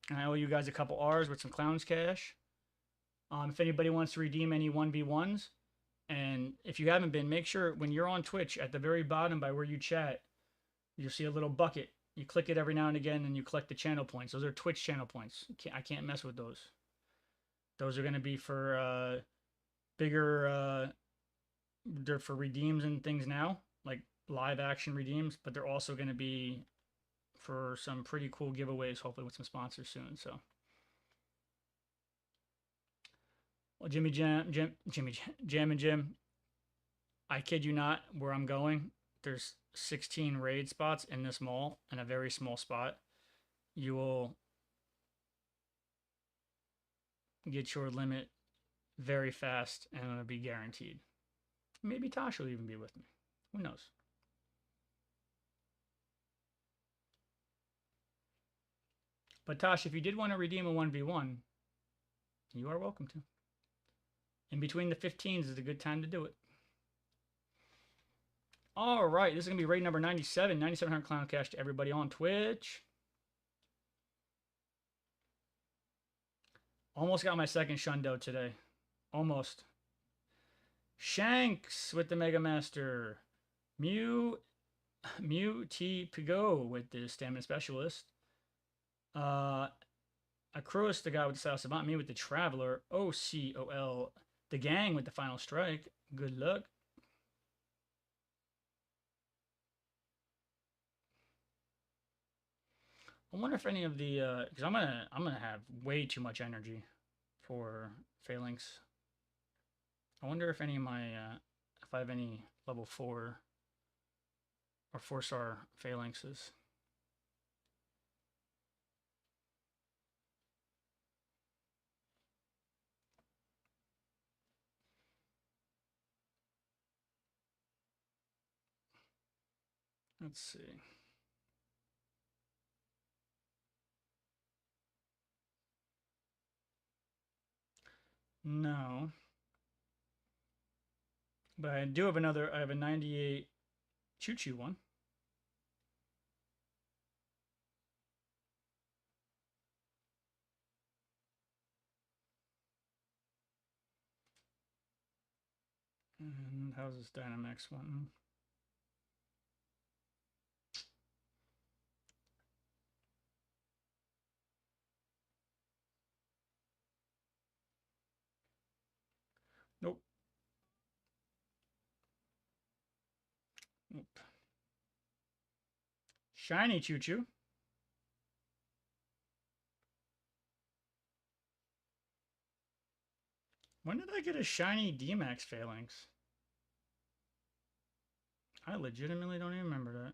And I owe you guys a couple R's with some Clowns Cash. If anybody wants to redeem any 1v1s, and if you haven't been, make sure when you're on Twitch, at the very bottom by where you chat, you'll see a little bucket. You click it every now and again, and you collect the channel points. Those are Twitch channel points. I can't mess with those. Those are going to be for bigger, they're for redeems and things now, like live action redeems, but they're also going to be for some pretty cool giveaways, hopefully with some sponsors soon. So, well, Jimmy Jam and Jim, I kid you not, where I'm going, there's 16 raid spots in this mall in a very small spot. You will get your limit very fast, and it'll be guaranteed. Maybe Tosh will even be with me. Who knows? But Tosh, if you did want to redeem a 1v1, you are welcome to. In between the 15s is a good time to do it. All right, this is going to be raid number 97. 9,700 Clown Cash to everybody on Twitch. Almost got my second Shundo today. Almost. Shanks with the Mega Master. Mew T Pigo with the Stamina Specialist. Acroas, the guy with the South Savant. Me with the Traveler. OCOL, the Gang with the Final Strike. Good luck. I wonder if any of the because I'm gonna have way too much energy for Phalanx. I wonder if any of my if I have any level 4 or 4-star Phalanxes. Let's see. No. But I do have another, I have a 98 Choo-Choo one. And how's this Dynamax one? Nope. Nope. Shiny Choo-Choo. get a shiny D-Max Phalanx? I legitimately don't even remember that.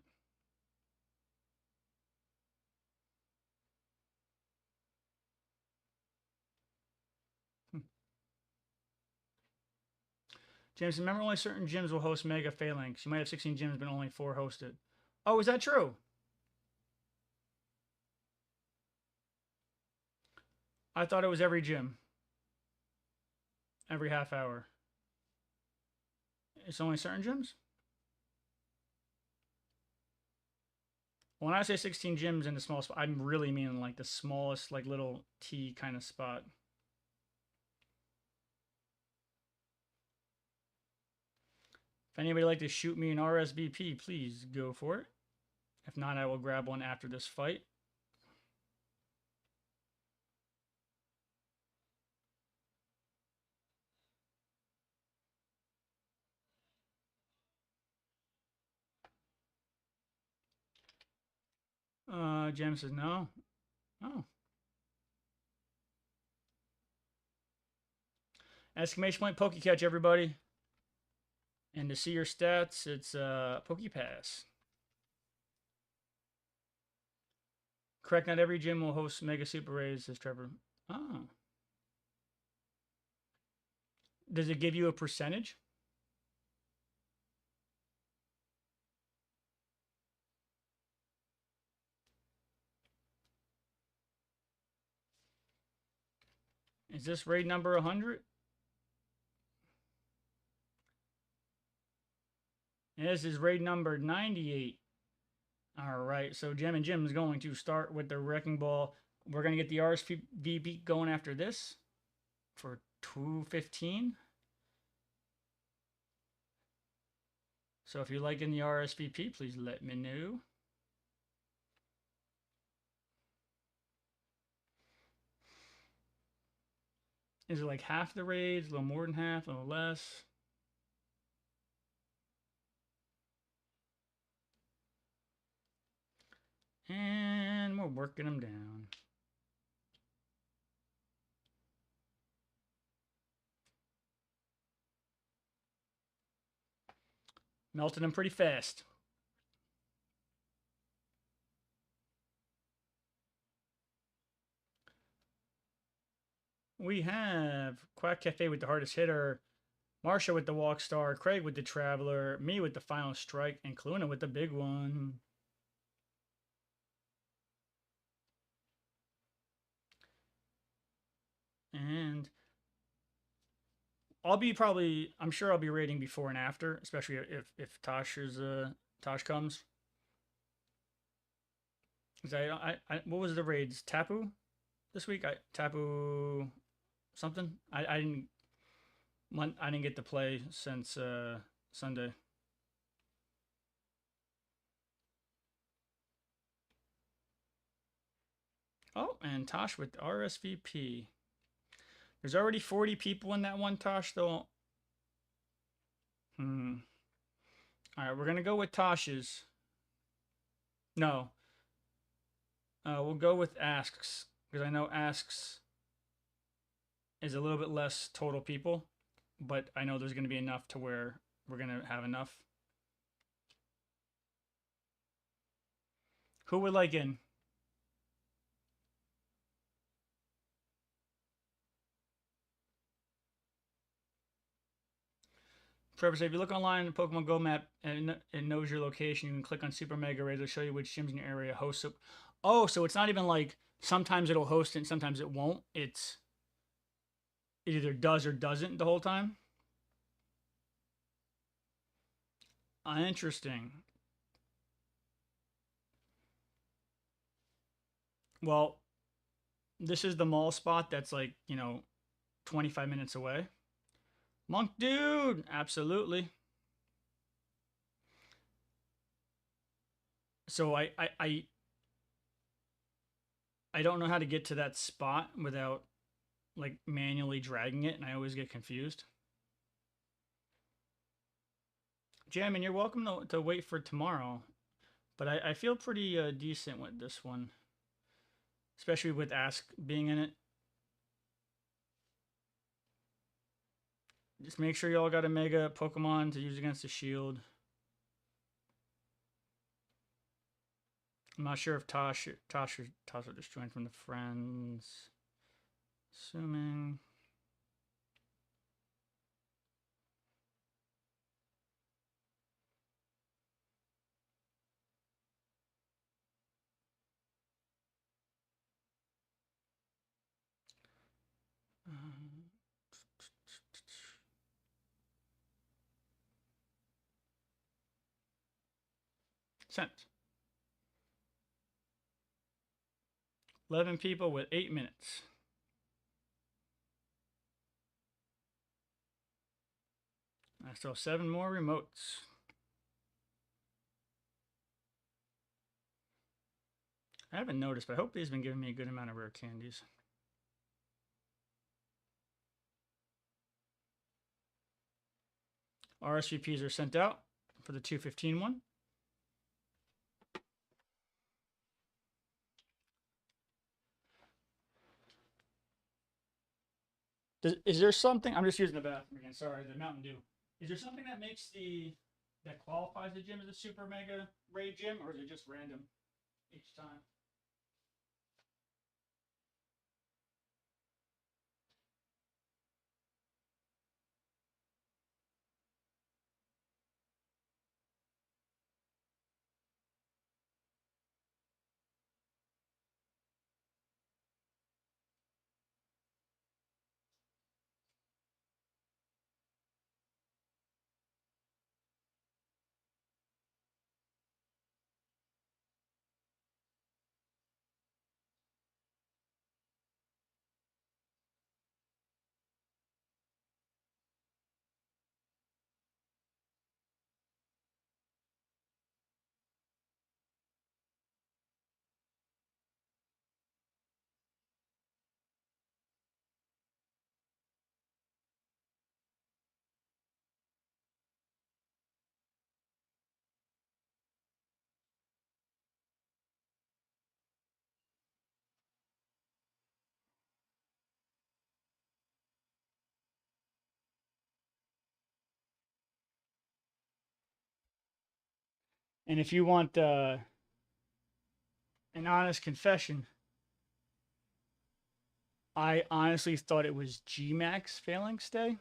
James, remember only certain gyms will host Mega Phalanx. You might have 16 gyms, but only 4 hosted. Oh, is that true? I thought it was every gym. Every half hour. It's only certain gyms? When I say 16 gyms in the small spot, I'm really meaning like the smallest, like little T kind of spot. If anybody would like to shoot me an RSVP, please go for it. If not, I will grab one after this fight. Jam says no. Oh. Exclamation point Pokecatch, everybody. And to see your stats, it's PokePass. Correct, not every gym will host Mega Super Rays, says Trevor. Oh. Does it give you a percentage? Is this raid number 100? This is raid number 98. All right, so Gem and Jim is going to start with the Wrecking Ball. We're going to get the RSVP going after this for 215. So if you're liking the RSVP, please let me know. Is it like half the raids, a little more than half, a little less? And we're working them down. Melting them pretty fast. We have Quack Cafe with the hardest hitter, Marsha with the Walk Star, Craig with the Traveler, me with the Final Strike, and Kaluna with the big one. And I'm sure I'll be rating before and after, especially if Tosh comes. What was the raids? Tapu this week? Tapu something? I didn't get to play since Sunday. Oh, and Tosh with RSVP. There's already 40 people in that one, Tosh, though. All right, we're going to go with Tosh's. No. We'll go with Asks, because I know Asks is a little bit less total people, but I know there's going to be enough to where we're going to have enough. Who would like in? Trevor said, if you look online in the Pokemon Go map and it knows your location, you can click on Super Mega Rays. It'll show you which gyms in your area host. Oh, so it's not even like sometimes it'll host it and sometimes it won't. It either does or doesn't the whole time. Interesting. Well, this is the mall spot that's like, 25 minutes away. Monk dude, absolutely. So I don't know how to get to that spot without like manually dragging it, and I always get confused. Jammin', you're welcome to wait for tomorrow, but I feel pretty decent with this one, especially with Ask being in it. Just make sure you all got a Mega Pokemon to use against the shield. I'm not sure if Tasha just joined from the friends. Assuming. Sent. 11 people with 8 minutes. I still have 7 more remotes. I haven't noticed, but I hope they've been giving me a good amount of rare candies. RSVP'S are sent out for the 215 one. Is there something, I'm just using the bathroom again, sorry, the Mountain Dew. Is there something that makes that qualifies the gym as a super mega raid gym, or is it just random each time? And if you want an honest confession, I honestly thought it was G-Max FALINKS Day.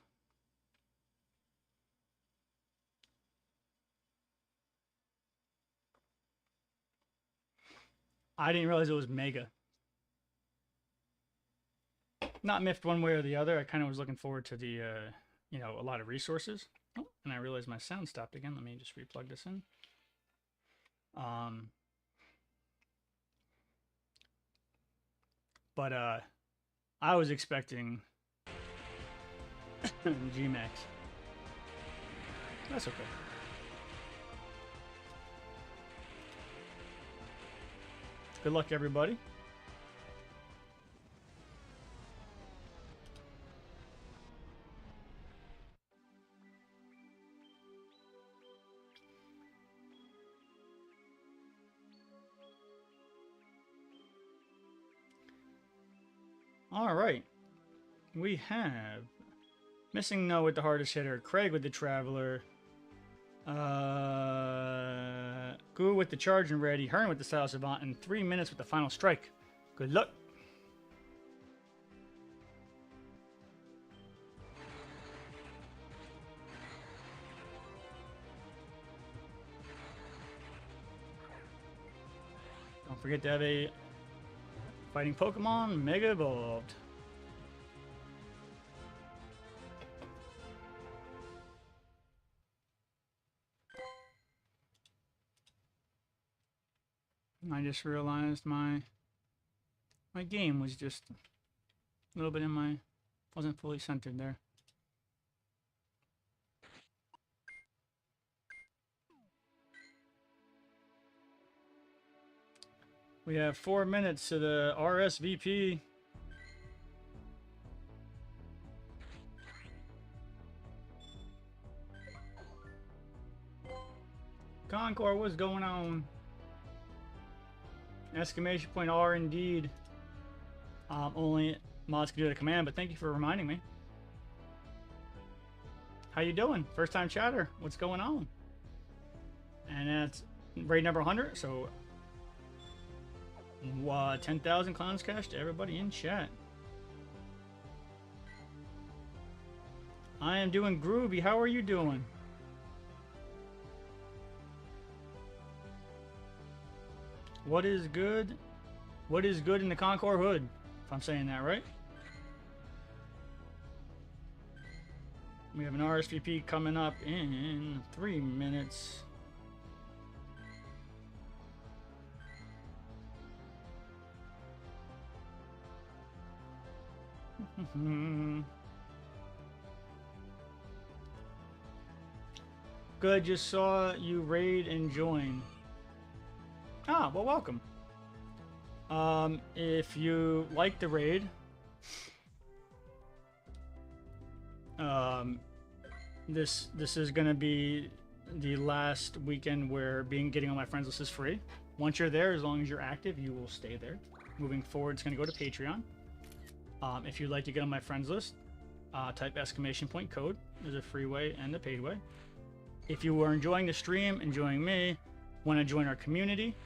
I didn't realize it was Mega. Not miffed one way or the other. I kind of was looking forward to the, a lot of resources. Oh, and I realized my sound stopped again. Let me just replug this in. But I was expecting G-Max. That's okay. Good luck, everybody. All right. We have Missing No with the hardest hitter, Craig with the Traveler, Goo with the Charge and Ready, Hearn with the Style Savant, and 3 minutes with the Final Strike. Good luck. Don't forget to have a fighting Pokemon Mega Evolved. I just realized my game was just a little bit wasn't fully centered there. We have 4 minutes to the RSVP. Concord, what's going on? Exclamation point R indeed. Only mods can do the command, but thank you for reminding me. How you doing? First time chatter. What's going on? And that's raid number 100. So 10,000 clowns cash to everybody in chat. I am doing groovy. How are you doing? What is good? What is good in the Concord hood? If I'm saying that right. We have an RSVP coming up in 3 minutes. Good, just saw you raid and join. Ah, well, welcome. If you like the raid, this is gonna be the last weekend where getting on my friends list is free. Once you're there, as long as you're active, you will stay there. Moving forward, it's gonna go to Patreon. If you'd like to get on my friends list, type ! code. There's a free way and a paid way. If you are enjoying the stream, enjoying me, want to join our community,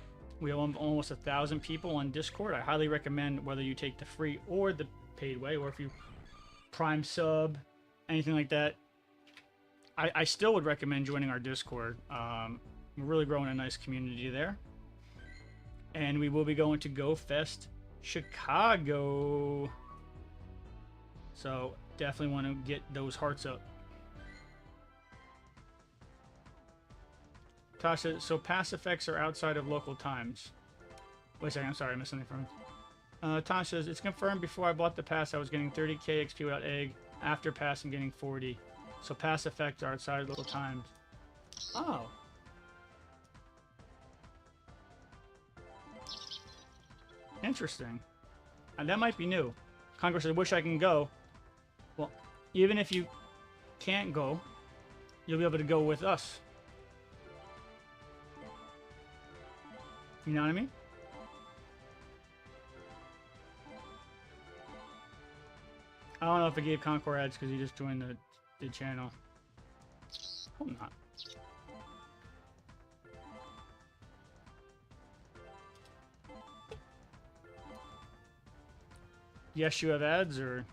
we have almost 1,000 people on Discord. I highly recommend whether you take the free or the paid way, or if you Prime sub, anything like that. I still would recommend joining our Discord. We're really growing a nice community there. And we will be going to Go Fest Chicago. So definitely want to get those hearts up. Tasha, so pass effects are outside of local times. Wait a second, I'm sorry, I missed something from Tasha says, it's confirmed before I bought the pass I was getting 30k XP without egg. After pass I'm getting 40. So pass effects are outside of local times. Oh. Interesting. That might be new. Congress says, wish I can go. Well, even if you can't go, you'll be able to go with us. You know what I mean? I don't know if I gave Concord ads because he just joined the channel. Hope not. Yes, you have ads, or...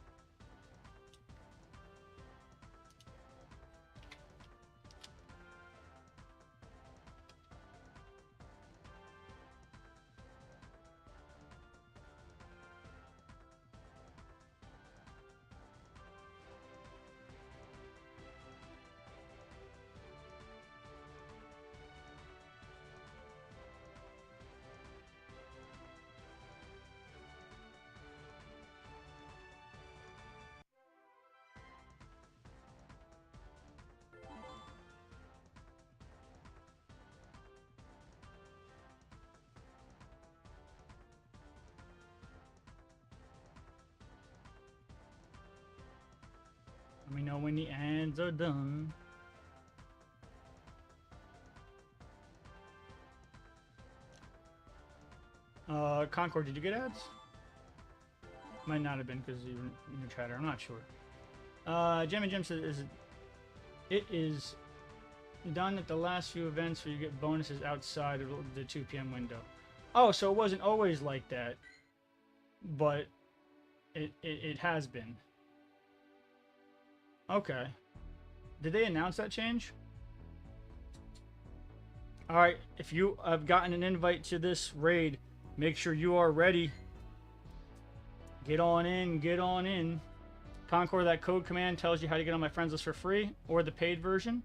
Let me know when the ads are done. Concord, did you get ads? Might not have been because you were in your chatter. I'm not sure. Jim and Jim says it is done at the last few events where you get bonuses outside of the 2 p.m. window. Oh, so it wasn't always like that, but it has been. Okay. Did they announce that change? Alright, if you have gotten an invite to this raid, make sure you are ready. Get on in, get on in. Concord, that code command tells you how to get on my friends list for free, or the paid version.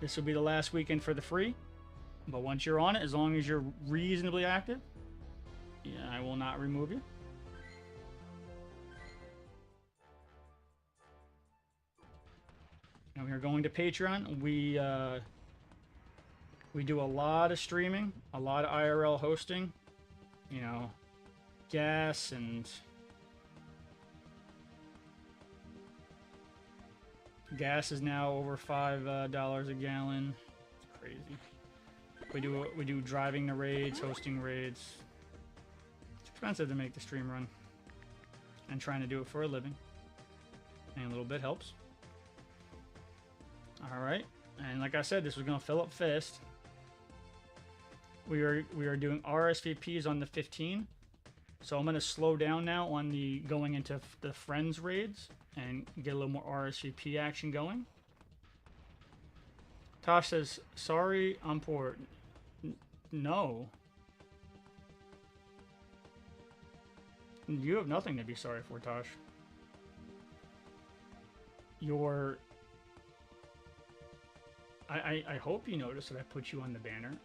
This will be the last weekend for the free. But once you're on it, as long as you're reasonably active, yeah, I will not remove you. Now we are going to Patreon. We do a lot of streaming, a lot of IRL hosting. You know, gas and gas is now over $5 a gallon. It's crazy. We do driving the raids, hosting raids. It's expensive to make the stream run, and trying to do it for a living. Any little bit helps. All right, and like I said, this was gonna fill up fast. We are doing RSVPs on the 15, so I'm gonna slow down now on the going into the friends raids and get a little more RSVP action going. Tosh says, "Sorry, I'm poor." No, you have nothing to be sorry for, Tosh. I hope you noticed that I put you on the banner,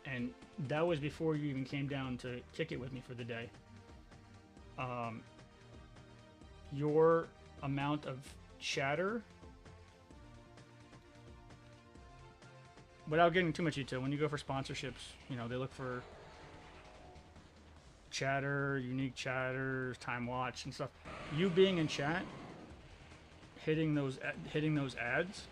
and that was before you even came down to kick it with me for the day. Your amount of chatter, without getting too much detail, when you go for sponsorships, you know, they look for chatter, unique chatters, time watch, and stuff. You being in chat, hitting those ads,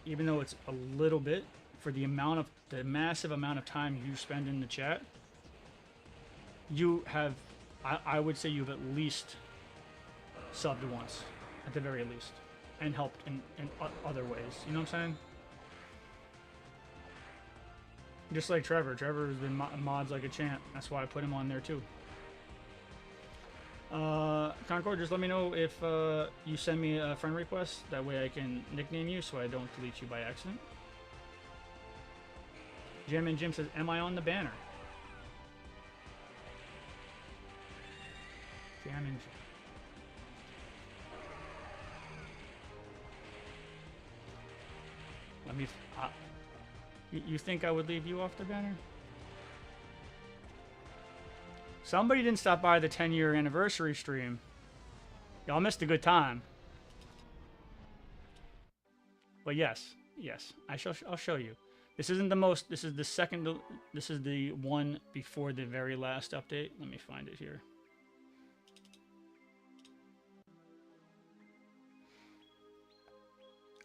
even though it's a little bit, for the massive amount of time you spend in the chat, you have, I would say you've at least subbed once, at the very least, and helped in other ways. You know what I'm saying? Just like Trevor. Trevor has been mods like a champ. That's why I put him on there too. Concord, just let me know if you send me a friend request. That way I can nickname you so I don't delete you by accident. Jim and Jim says, "Am I on the banner?" Jam and Jim. Let me. You think I would leave you off the banner? Somebody didn't stop by the 10-year anniversary stream. Y'all missed a good time. But yes, I'll show you. This isn't the most. This is the second. This is the one before the very last update. Let me find it here.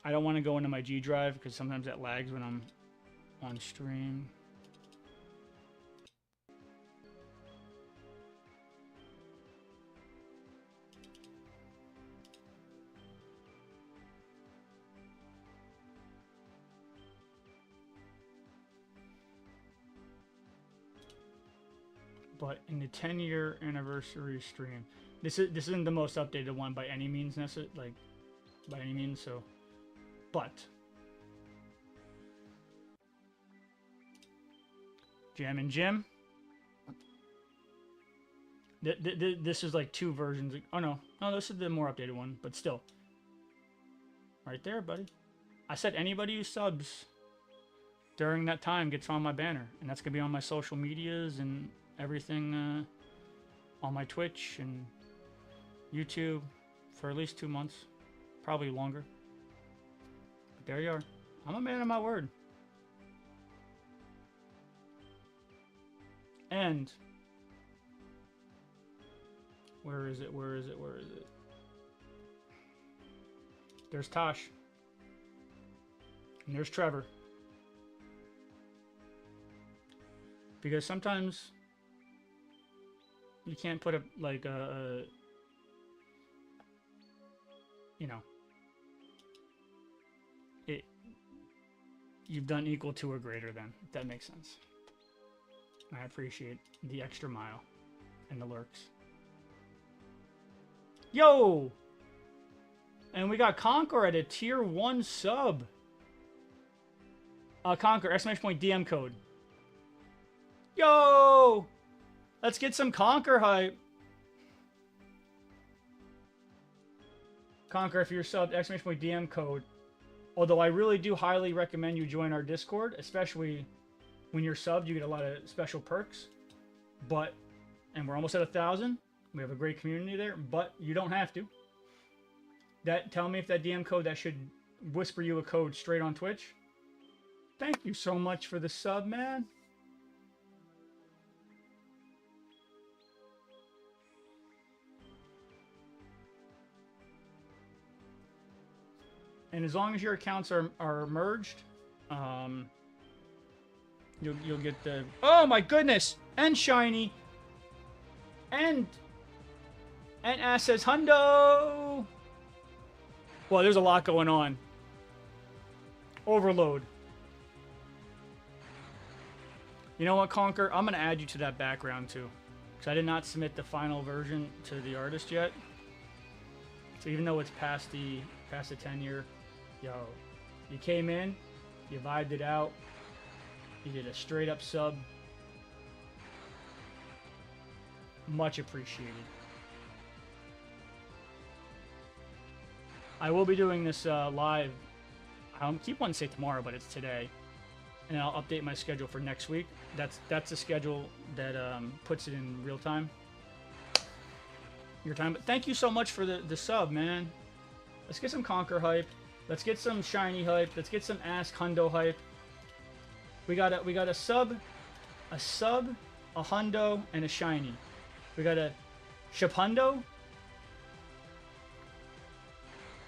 I don't want to go into my G drive because sometimes that lags when I'm on stream. But in the 10-year anniversary stream, this isn't the most updated one by any means, by any means. So, but Jam and Jim. This is like two versions. Oh no, this is the more updated one, but still, right there, buddy. I said anybody who subs during that time gets on my banner, and that's gonna be on my social medias and everything, on my Twitch and YouTube for at least 2 months, probably longer. But there you are. I'm a man of my word. And where is it? There's Tosh. And there's Trevor. Because sometimes you can't put you know, you've done equal to or greater than, if that makes sense. I appreciate the extra mile and the lurks. Yo! And we got Conquer at a tier 1 sub. Conquer, exclamation point DM code. Yo! Let's get some Conquer hype. Conquer, if you're subbed, exclamation point DM code. Although I really do highly recommend you join our Discord, especially when you're subbed, you get a lot of special perks. And we're almost at 1,000. We have a great community there, but you don't have to. Tell me if that DM code, that should whisper you a code straight on Twitch. Thank you so much for the sub, man. And as long as your accounts are merged, you'll get the, oh my goodness, and shiny, and Ass says hundo. Well, there's a lot going on. Overload. You know what, Conquer? I'm going to add you to that background too. Because I did not submit the final version to the artist yet. So even though it's past the 10-year, yo, you came in, you vibed it out, you did a straight up sub. Much appreciated. I will be doing this live. I keep wanting to say tomorrow, but it's today. And I'll update my schedule for next week. That's the schedule that puts it in real time. Your time. But thank you so much for the sub, man. Let's get some Conquer hype. Let's get some shiny hype. Let's get some Ask Hundo hype. We got a sub, a hundo, and a shiny. We got a Shapundo.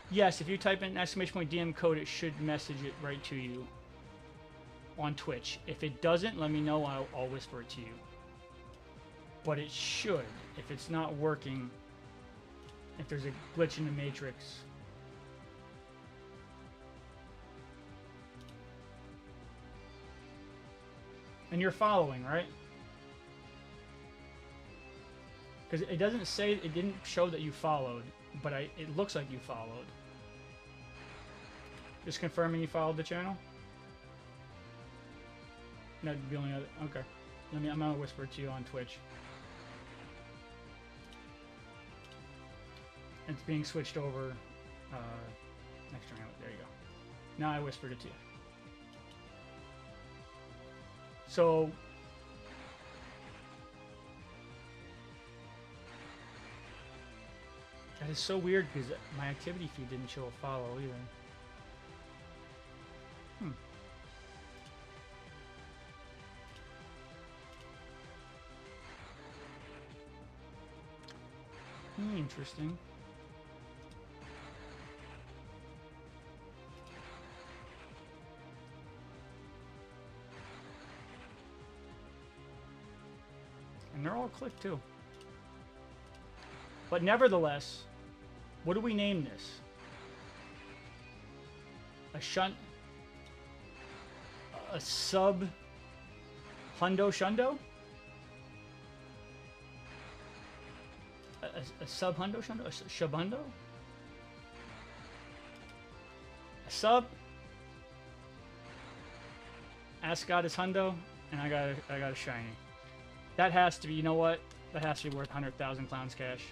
Yes, if you type in !DM code, it should message it right to you on Twitch. If it doesn't, let me know. I'll whisper it to you. But it should. If it's not working, if there's a glitch in the matrix. And you're following, right? Because it doesn't say, it didn't show that you followed, but it looks like you followed. Just confirming you followed the channel? That'd be the only other, okay. I'm gonna whisper it to you on Twitch. It's being switched over, next channel, there you go. Now I whispered it to you. So, that is so weird because my activity feed didn't show a follow either. Interesting. And they're all clicked too. But nevertheless, what do we name this? A sub hundo shundo? A sub hundo shundo? A shabundo? A sub? Ask God is hundo, and I got a shiny. That has to be, you know what? That has to be worth 100,000 clowns cash.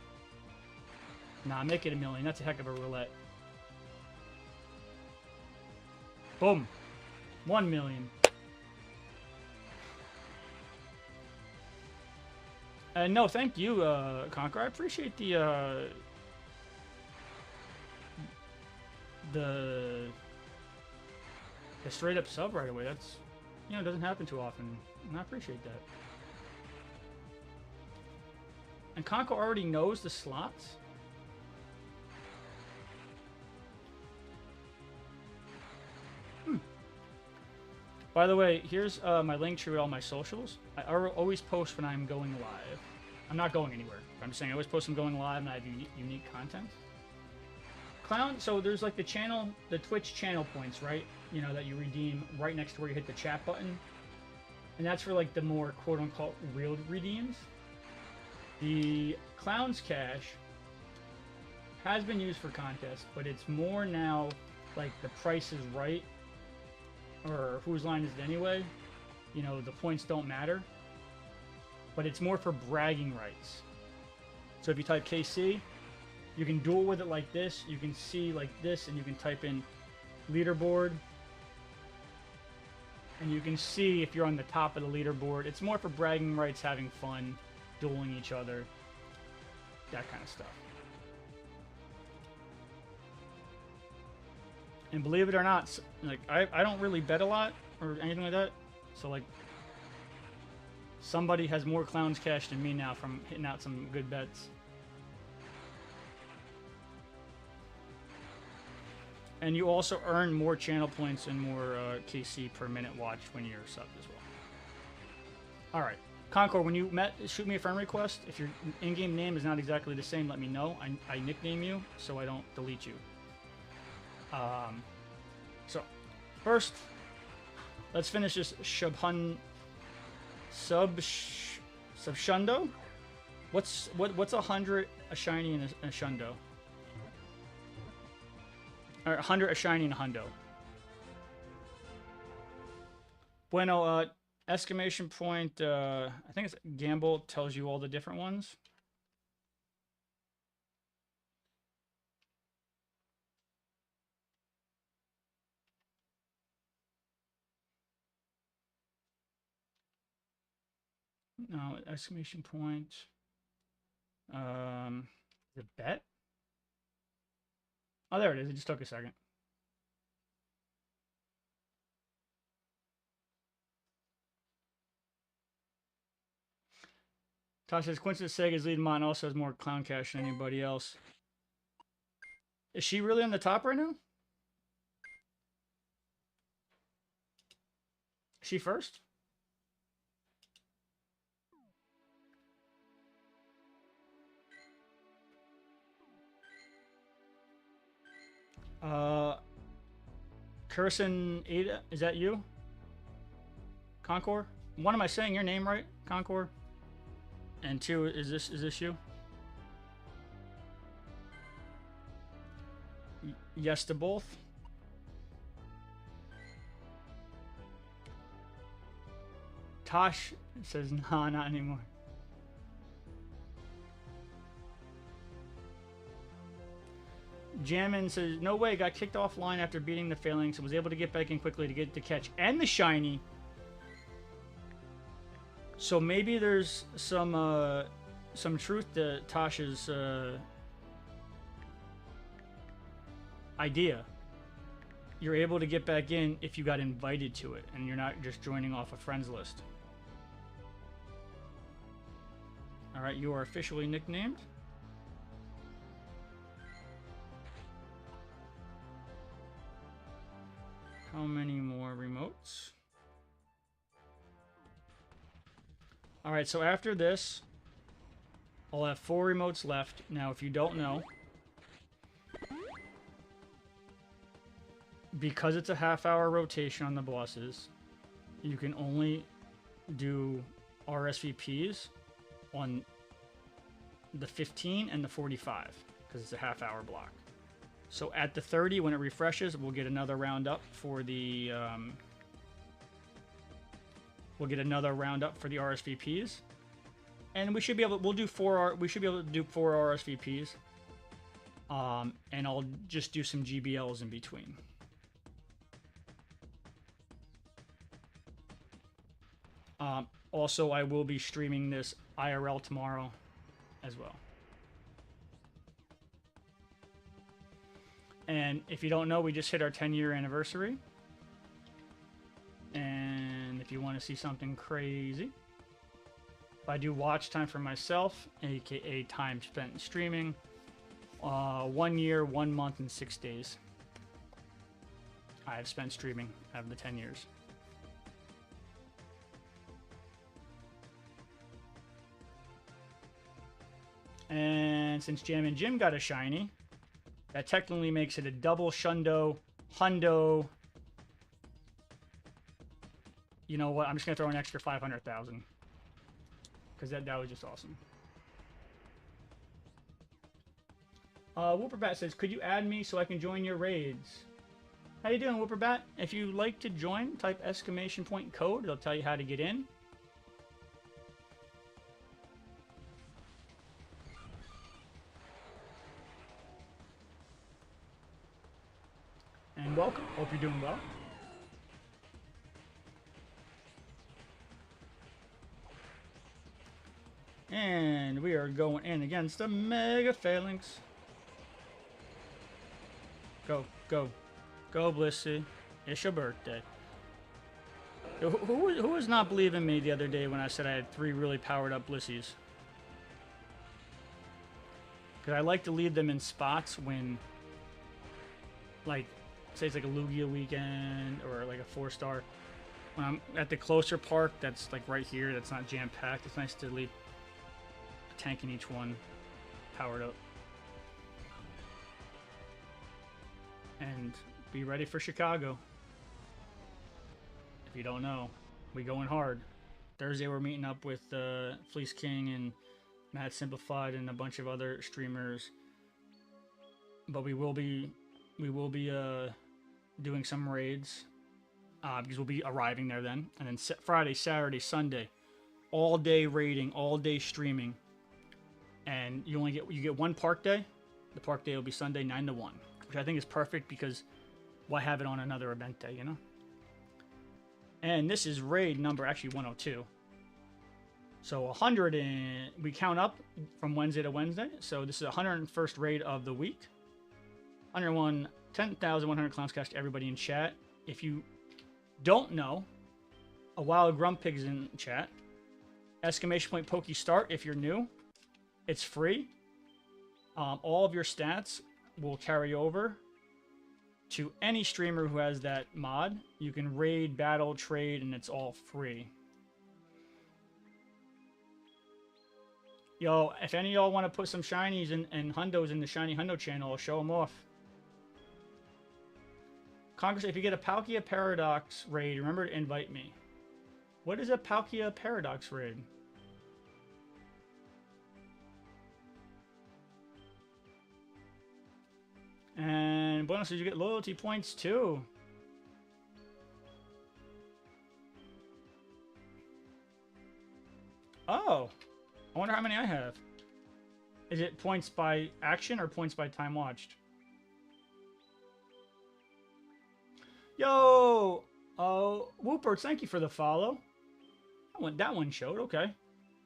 Nah, make it 1 million. That's a heck of a roulette. Boom. 1 million. No, thank you, Conquer. I appreciate the straight up sub right away. That's, you know, it doesn't happen too often, and I appreciate that. And Conquer already knows the slots. By the way, here's my link tree with all my socials. I always post when I'm going live. I'm not going anywhere. I'm just saying I always post when I'm going live and I have unique content. Clown, so there's like the channel, the Twitch channel points, right? You know, that you redeem right next to where you hit the chat button. And that's for like the more quote-unquote real redeems. The Clown's Cash has been used for contests, but it's more now like the Price is Right, or Whose Line Is It Anyway? You know, the points don't matter. But it's more for bragging rights. So if you type KC, you can duel with it like this. You can see like this, and you can type in leaderboard. And you can see if you're on the top of the leaderboard. It's more for bragging rights, having fun, dueling each other, that kind of stuff. And believe it or not, like I don't really bet a lot or anything like that. So like somebody has more Clown's Cash than me now from hitting out some good bets. And you also earn more channel points and more KC per minute watched when you're subbed as well. Alright. Concord, when you shoot me a friend request. If your in-game name is not exactly the same, let me know. I nickname you so I don't delete you. So first, let's finish this Subshundo. What's 100 a shiny and a shundo? Or 100 a shiny and a hundo. Bueno, exclamation point. I think it's Gamble tells you all the different ones. No, exclamation point. The bet? Oh, there it is. It just took a second. Tosh says, Coincidence Sega's lead mine also has more clown cash than anybody else. Is she really on the top right now? Is she first? Curson Ada, is that you? Concord? One, am I saying your name right? Concord? And two, is this you? Yes to both. Tosh says, nah, not anymore. Jammin says, no way, got kicked offline after beating the Phalanx and was able to get back in quickly to get the catch and the shiny. So maybe there's some truth to Tasha's idea. You're able to get back in if you got invited to it and you're not just joining off a friends list. Alright, you are officially nicknamed. How many more remotes? Alright, so after this, I'll have 4 remotes left. Now, if you don't know, because it's a half-hour rotation on the bosses, you can only do RSVP'S on the 15 and the 45, because it's a half-hour block. So at the 30, when it refreshes, we'll get another round up for the RSVP'S, and we should be able. We'll do 4. We should be able to do 4 RSVP'S, and I'll just do some GBLs in between. Also, I will be streaming this IRL tomorrow, as well. And if you don't know, we just hit our 10-year anniversary. And if you want to see something crazy, I do watch time for myself, aka time spent streaming. 1 year, 1 month, and 6 days I have spent streaming out of the 10 years. And since Jam and Jim got a shiny, that technically makes it a double shundo, hundo. You know what? I'm just going to throw an extra 500,000. Because that was just awesome. Whooperbat says, could you add me so I can join your raids? How you doing, Whooperbat? If you like to join, type exclamation point code. It'll tell you how to get in. And welcome. Hope you're doing well. And we are going in against the Mega Phalanx. Go, go, go, Blissy. It's your birthday. Who was not believing me the other day when I said I had 3 really powered up Blissies? Because I like to leave them in spots when, like, say it's like a Lugia weekend or like a 4-star. When I'm at the closer park that's like right here, that's not jam-packed, it's nice to leave a tank in each one powered up. and be ready for Chicago. If you don't know, we going hard. Thursday we're meeting up with Fleece King and Matt Simplified and a bunch of other streamers. But we will be doing some raids because we'll be arriving there then. And then Friday, Saturday, Sunday, all day raiding, all day streaming. And you get one park day. The park day will be Sunday 9 to 1, which I think is perfect because why have it on another event day, you know? And this is raid number actually 102. So 100 and we count up from Wednesday to Wednesday. So this is 101st raid of the week. 101, 10,100 clowns cash to everybody in chat. If you don't know, a Wild Grump Pig's in chat. Exclamation point Pokey Start if you're new. It's free. All of your stats will carry over to any streamer who has that mod. You can raid, battle, trade, and it's all free. Yo, if any of y'all want to put some shinies and hundos in the Shiny Hundo channel, I'll show them off. Congress, if you get a Palkia Paradox raid, remember to invite me. What is a Palkia Paradox raid? And bonuses, you get loyalty points too. Oh, I wonder how many I have. Is it points by action or points by time watched? Yo, Whooper, thank you for the follow. That one showed, okay.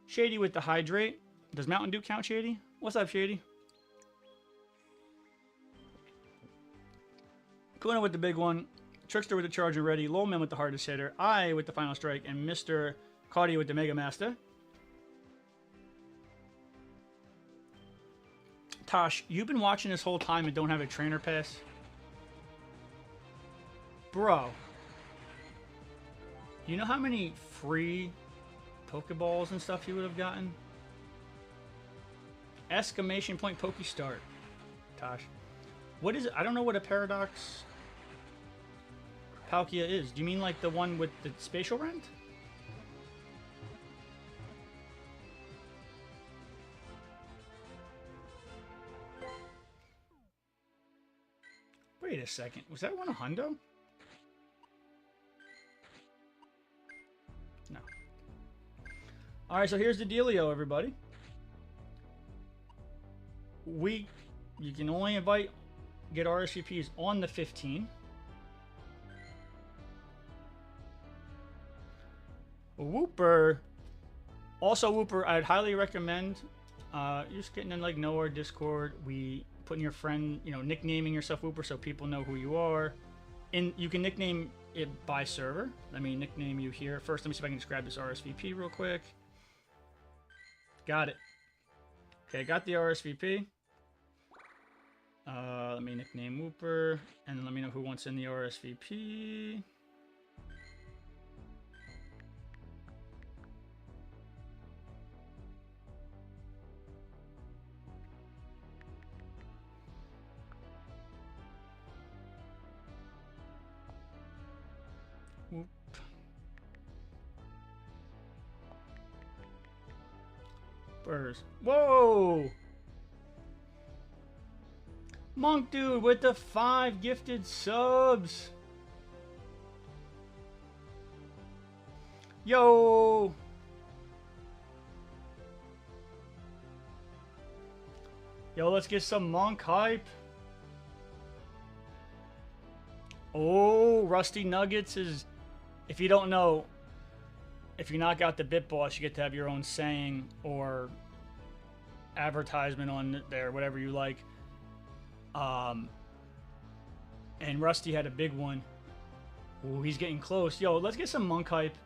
Shady with the hydrate. Does Mountain Dew count, Shady? What's up, Shady? Kuna with the big one. Trickster with the charger ready. Lowman with the hardest hitter. I with the final strike. And Mr. Cardi with the Mega Master. Tosh, you've been watching this whole time and don't have a trainer pass? Bro. You know how many free Pokeballs and stuff you would have gotten? Exclamation point Poke Start. Tosh. What is it? I don't know what a Paradox Palkia is. Do you mean like the one with the spatial rent? Wait a second. Was that one a hundo? No. Alright, so here's the dealio, everybody. You can only get RSVP'S on the 15th. Whooper. Also, Whooper, I'd highly recommend just getting in like Nowhere Discord. Putting your friend, nicknaming yourself Whooper so people know who you are. You can nickname it by server. Let me nickname you here. First, let me see if I can just grab this RSVP real quick. Got it. Okay, got the RSVP. Let me nickname Whooper, and let me know who wants in the RSVP. Whoop. Burrs. Whoa! Monk Dude with the 5 gifted subs. Yo! Yo, let's get some Monk hype. Oh, Rusty Nuggets is... If you don't know, if you knock out the Bit Boss, you get to have your own saying or advertisement on there, whatever you like. And Rusty had a big one. Ooh, he's getting close. Yo, let's get some Monk hype.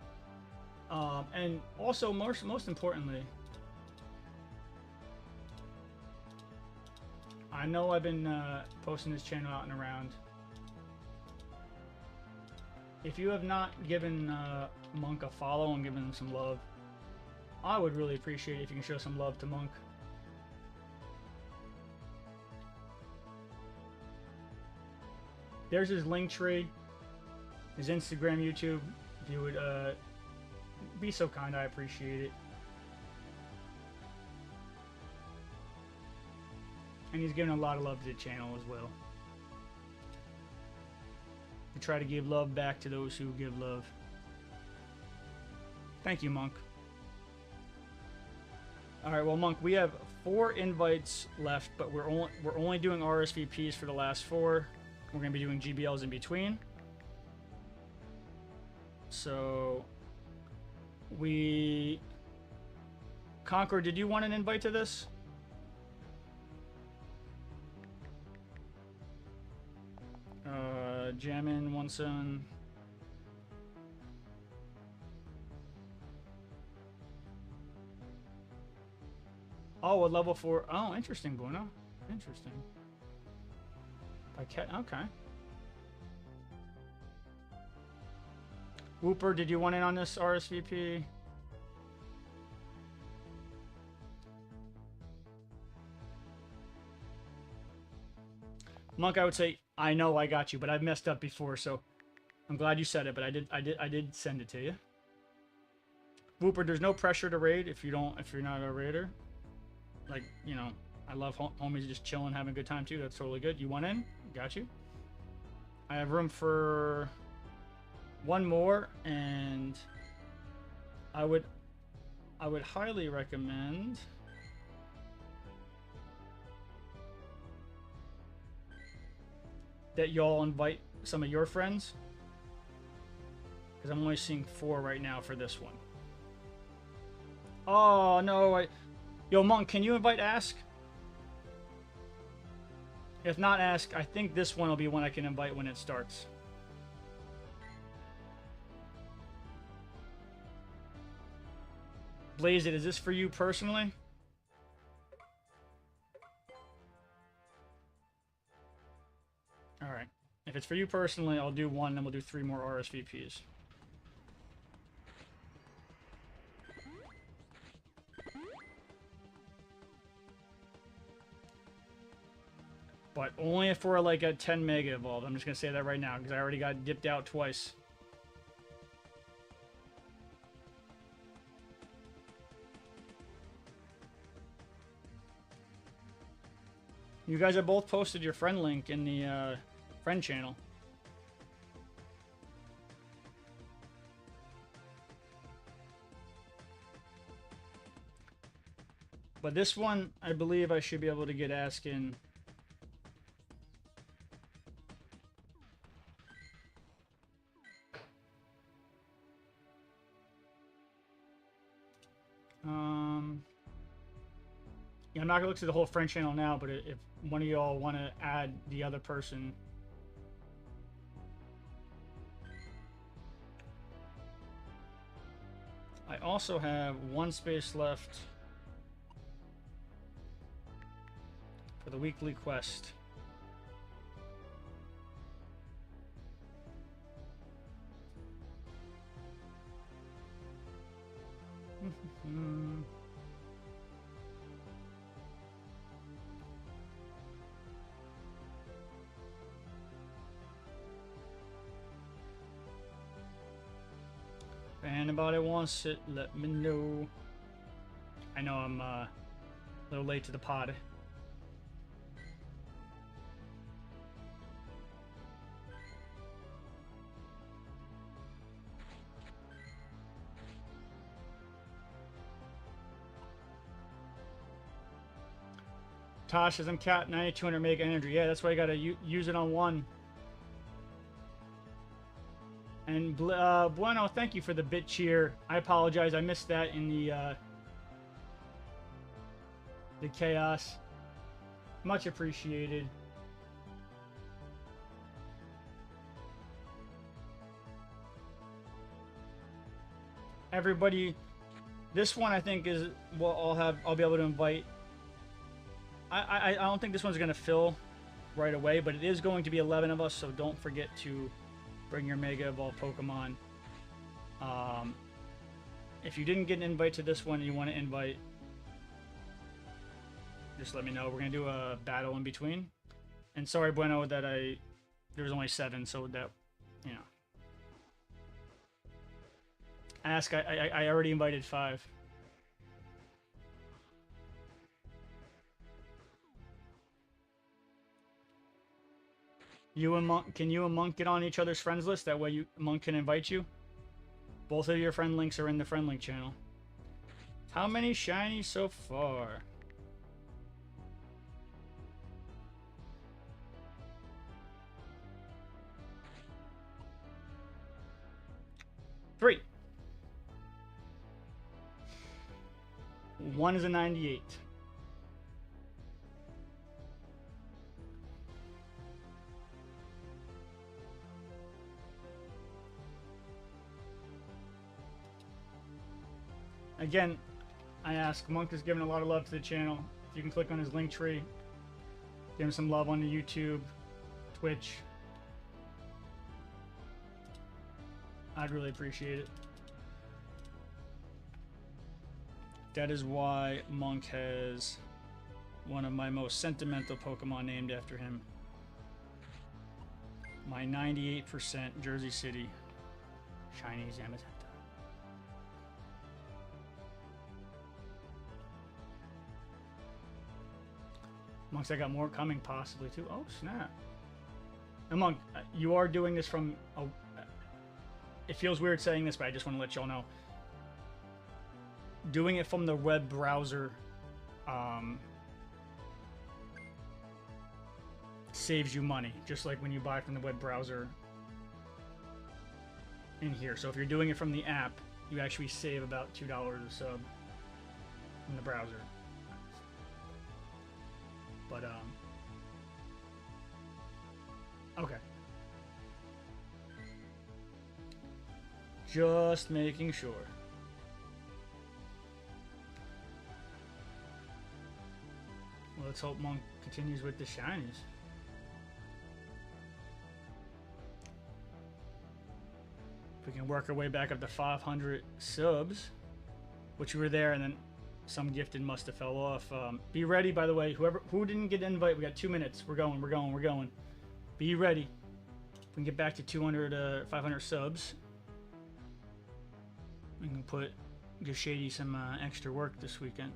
And also, most importantly, I know I've been posting this channel out and around. If you have not given Monk a follow and given him some love, I would really appreciate it if you can show some love to Monk. there's his link tree, his Instagram, YouTube. If you would be so kind, I appreciate it. And he's giving a lot of love to the channel as well. We try to give love back to those who give love. Thank you, Monk. All right, well, Monk, we have 4 invites left, but we're only doing RSVPs for the last 4. We're going to be doing GBLs in between. So, Conqueror, did you want an invite to this? Jammin, Onesen. Oh, a level 4. Oh, interesting, Bruno. Interesting. Okay. Whooper, did you want in on this RSVP? Monk, I would say, I know I got you, but I've messed up before, so I'm glad you said it, but I did send it to you. Whooper, there's no pressure to raid if you're not a raider. Like, you know, I love homies just chilling, having a good time too. That's totally good. You want in? Got you. I have room for 1 more, and I would highly recommend that y'all invite some of your friends, because I'm only seeing 4 right now for this one. Oh no, yo, Monk, can you invite Ask? If not Ask, I think this one will be one I can invite when it starts. Blaze it, is this for you personally? Alright. If it's for you personally, I'll do 1, then we'll do 3 more RSVPs. But only if we're like a 10 mega evolved. I'm just going to say that right now, because I already got dipped out twice. You guys have both posted your friend link in the friend channel. But this one, I believe I should be able to get Ask in. Yeah, I'm not going to look through the whole friend channel now, but if one of y'all want to add the other person. I also have 1 space left for the weekly quest. If anybody wants it, let me know. I know I'm a little late to the pod. Tosh says I'm capped 9200 mega energy. Yeah, that's why I gotta use it on 1. And Bueno, thank you for the bit cheer. I apologize, I missed that in the chaos. Much appreciated. Everybody, this one I think is I'll be able to invite. I don't think this one's gonna fill right away, but it is going to be 11 of us, so don't forget to bring your Mega Evolved Pokemon. If you didn't get an invite to this one and you want to invite, just let me know. We're going to do a battle in between. And sorry, Bueno, that I There was only 7, so that, you know. Ask, I already invited 5. You and Monk, can you and Monk get on each other's friends list? That way Monk can invite you. Both of your friend links are in the friend link channel. How many shinies so far? Three. One is a 98. Again, I ask, Monk is giving a lot of love to the channel. If you can click on his link tree, give him some love on the YouTube, Twitch. I'd really appreciate it. That is why Monk has one of my most sentimental Pokemon named after him. My 98% Jersey City Shiny Zamazenta. Monks, I got more coming possibly too. Oh, snap. And Monk, you are doing this from... it feels weird saying this, but I just want to let y'all know. Doing it from the web browser saves you money, just like when you buy from the web browser in here. So if you're doing it from the app, you actually save about $2 a sub in the browser. But okay. Just making sure. Well, let's hope Monk continues with the shinies. If we can work our way back up to 500 subs, which we were there, and then some gifted must have fell off. Be ready, by the way. Who didn't get an invite, we got 2 minutes. We're going. Be ready. If we can get back to 200, 500 subs, we can give Shady some extra work this weekend.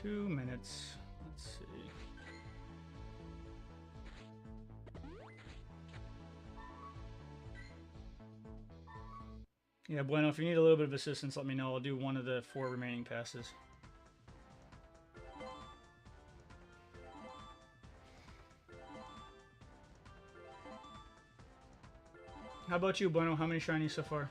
Two minutes. Let's see. Yeah, Bueno, if you need a little bit of assistance, let me know. I'll do one of the 4 remaining passes. How about you, Bueno? How many shinies so far?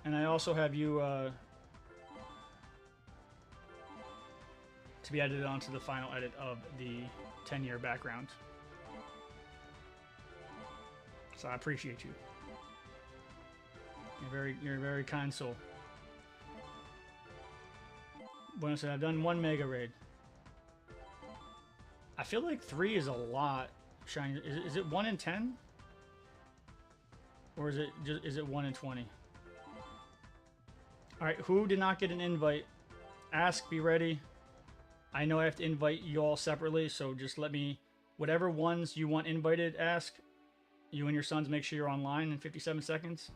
And I also have you to be added onto the final edit of the 10-year background. So I appreciate you. You're a very kind soul. Bueno said, I've done 1 mega raid. I feel like 3 is a lot. Shiny. Is it 1 in 10? Or is it 1 in 20? Alright, who did not get an invite? Ask, be ready. I know I have to invite you all separately, so just let me... Whatever ones you want invited, ask. You and your sons, make sure you're online in 57 seconds.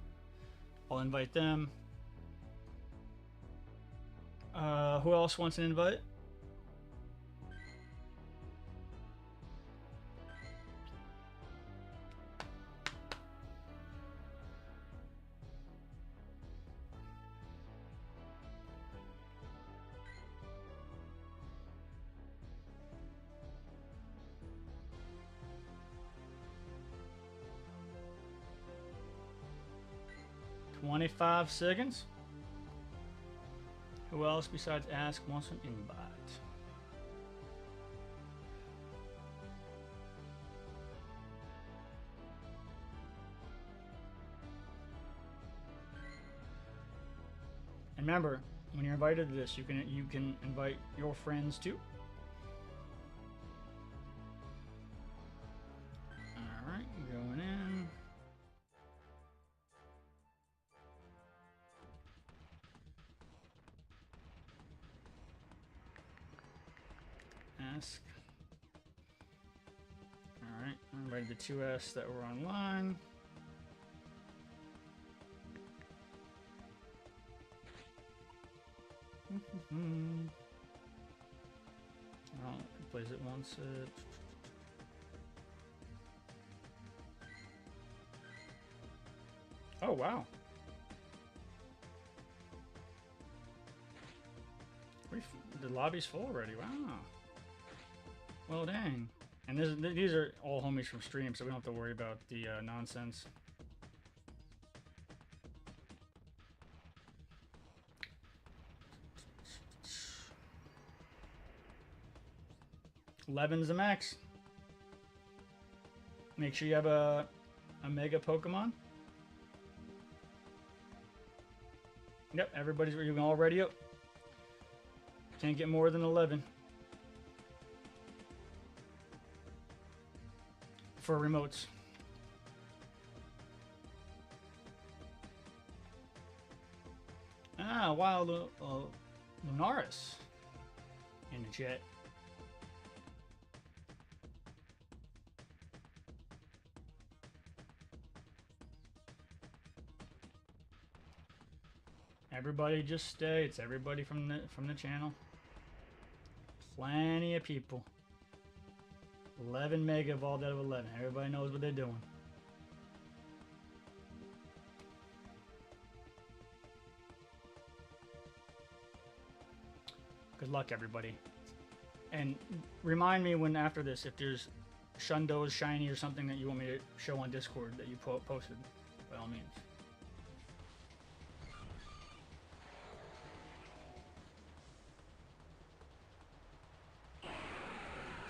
I'll invite them. Who else wants an invite? $25 seconds. Who else besides Ask wants an invite? And remember, when you're invited to this, you can invite your friends too. All right, going in. Ask. All right, I invited the 2S that were online. Oh, plays it once. Oh wow! The lobby's full already. Wow. Well, dang. And these are all homies from stream, so we don't have to worry about the nonsense. $11's the max. Make sure you have a mega Pokemon. Yep, everybody's already up. Can't get more than 11. For remotes. Ah, wow, Lunaris in the chat. Everybody just stay. It's everybody from the channel. Plenty of people. 11 mega evolved out of 11. Everybody knows what they're doing. Good luck, everybody. And remind me when after this if there's Shundo's shiny or something that you want me to show on Discord that you posted, by all means.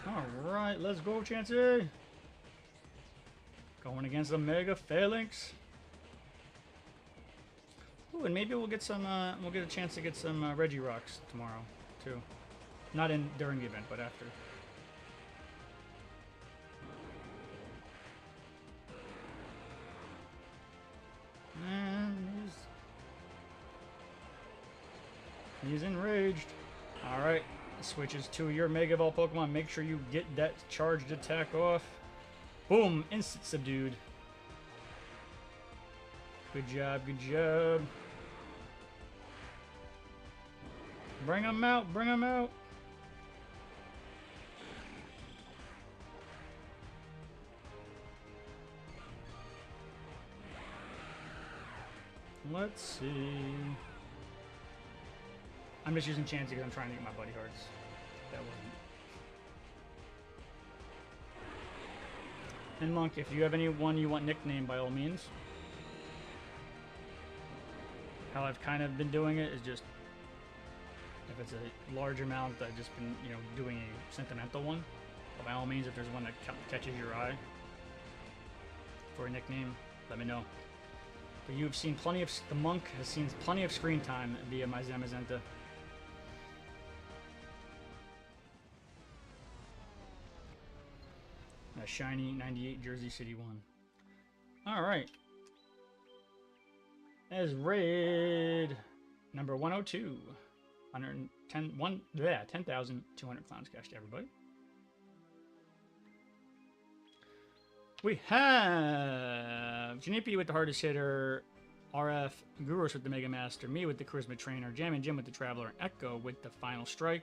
Alright, let's go, Chansey! Going against the Mega FALINKS. Ooh, and maybe we'll get some, we'll get a chance to get some Regirocks tomorrow, too. Not during the event, but after. And he's enraged. Alright. Switches to your Mega Ball Pokemon. Make sure you get that charged attack off. Boom! Instant subdued. Good job, good job. Bring him out, bring him out. Let's see. I'm just using Chansey because I'm trying to get my buddy hearts. That wasn't. And Monk, if you have anyone you want nicknamed, by all means. How I've kind of been doing it is just, if it's a large amount, I've just been, you know, doing a sentimental one. But by all means, if there's one that catches your eye for a nickname, let me know. But you've seen plenty of, the Monk has seen plenty of screen time via my Zamazenta. A shiny 98 Jersey City 1. Alright. As raid number 102. 10,200 clowns cashed, everybody. We have Janipi with the hardest hitter, RF Gurus with the Mega Master, me with the Charisma Trainer, Jammin' Jim with the Traveler, and Echo with the Final Strike.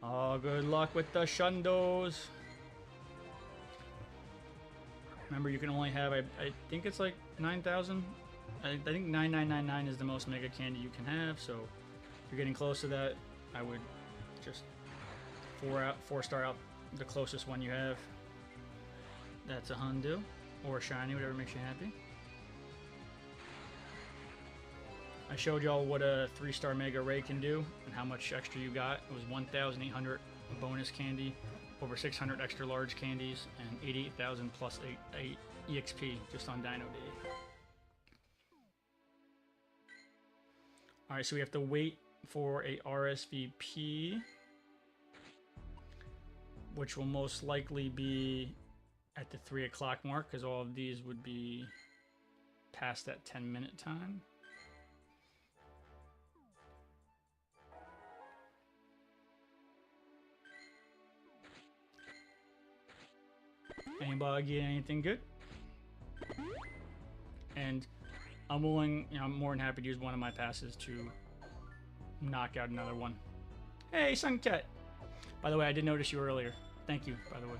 Oh, good luck with the Shundos. Remember, you can only have, I think it's like 9,000. I think 9,999 is the most Mega Candy you can have, so if you're getting close to that, I would just 4-star out the closest one you have. That's a Hundu, or a Shiny, whatever makes you happy. I showed y'all what a 3-star Mega Ray can do and how much extra you got. It was 1,800 bonus candy, over 600 extra large candies, and 88,000 plus 8 EXP just on Dino Day. All right, so we have to wait for a RSVP, which will most likely be at the 3 o'clock mark, because all of these would be past that 10-minute time. Anybody get anything good? And I'm willing, I'm more than happy to use one of my passes to knock out another one. Hey, Suncat! By the way, I did notice you earlier. Thank you, by the way.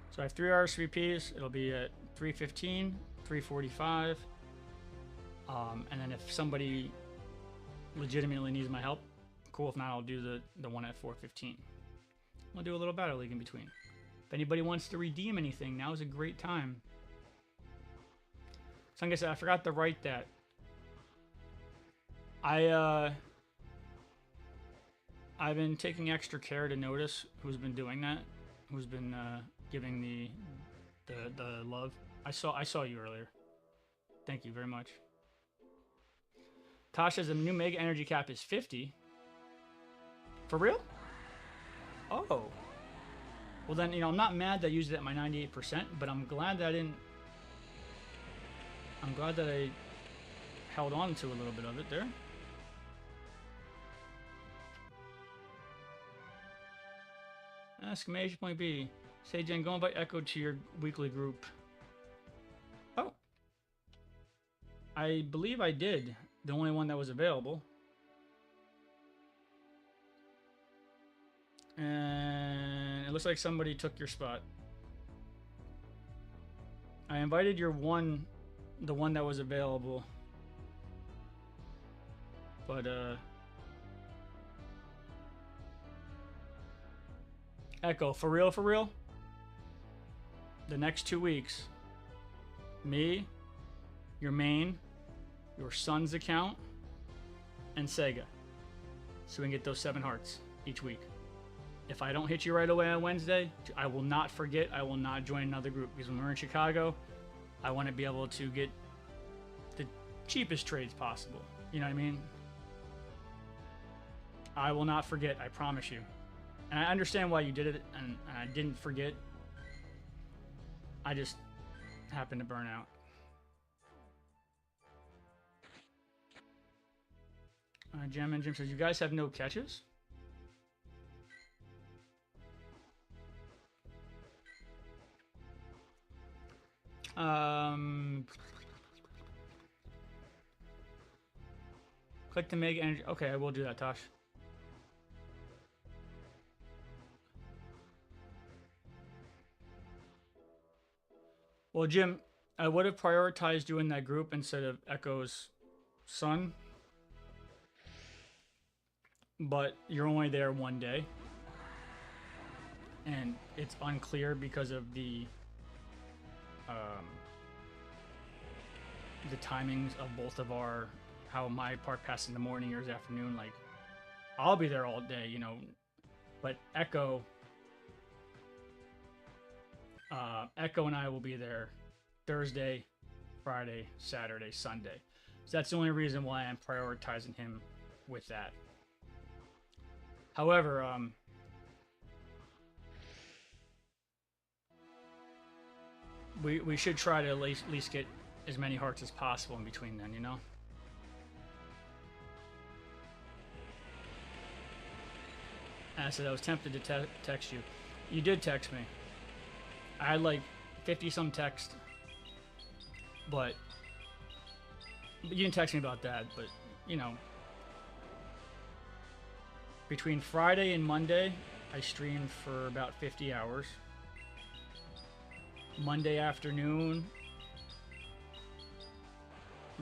So I have 3 RSVPs. It'll be at 3:15, 3:45. And then if somebody legitimately needs my help, cool. If not, I'll do the one at 4:15. I'll do a little battle league in between. If anybody wants to redeem anything, now is a great time. So like I said, I forgot to write that. I've been taking extra care to notice who's been doing that, who's been giving the love. I saw you earlier. Thank you very much. Tasha's new mega energy cap is 50. For real? Oh. Well then, I'm not mad that I used it at my 98%, but I'm glad that I didn't. I'm glad that I held on to a little bit of it there. Exclamation point B. Say Jen, go invite Echo to your weekly group. Oh. I believe I did. The only one that was available. And it looks like somebody took your spot. I invited the one that was available. But, Echo, for real? The next 2 weeks, me, your main, your son's account, and Sega. So we can get those 7 hearts each week. If I don't hit you right away on Wednesday, I will not forget. I will not join another group, because when we're in Chicago, I want to be able to get the cheapest trades possible. You know what I mean? I will not forget, I promise you. And I understand why you did it, and I didn't forget. I just happened to burn out. Jam and Jim says, you guys have no catches? Click to make energy. Okay, I will do that, Tosh. Well, Jim, I would have prioritized you in that group instead of Echo's son. But you're only there one day. And it's unclear because of the timings of both of our, how my part passes in the morning, yours afternoon. Like, I'll be there all day, but Echo and I will be there Thursday, Friday, Saturday, Sunday. So that's the only reason why I'm prioritizing him with that. However, we should try to at least get as many hearts as possible in between then, I said I was tempted to text you. You did text me. I had like 50-some text, but you didn't text me about that. But between Friday and Monday, I streamed for about 50 hours. Monday afternoon,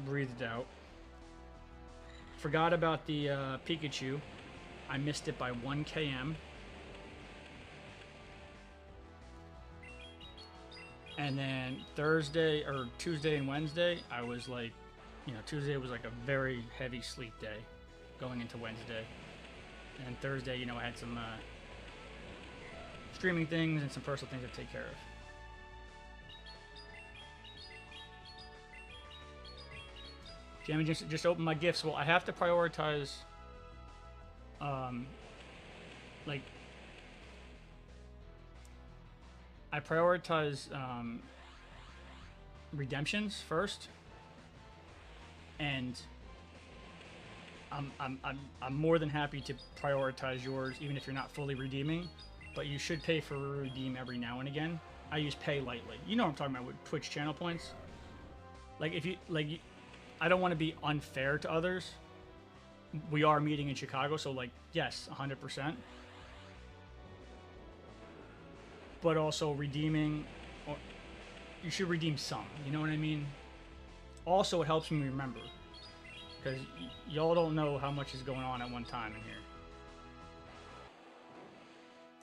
breathed out. Forgot about the Pikachu. I missed it by 1 km. And then Thursday or Tuesday and Wednesday, I was like, Tuesday was like a very heavy sleep day going into Wednesday. And Thursday, I had some streaming things and some personal things to take care of. Jamie just opened my gifts. Well, I have to prioritize, like, I prioritize redemptions first, and I'm more than happy to prioritize yours, even if you're not fully redeeming. But you should pay for redeem every now and again. I use pay lightly. You know what I'm talking about with Twitch channel points. Like if you like, I don't want to be unfair to others. We are meeting in Chicago, so like yes, 100%. But also redeeming, or you should redeem some. You know what I mean? Also, it helps me remember. Because y'all don't know how much is going on at one time in here.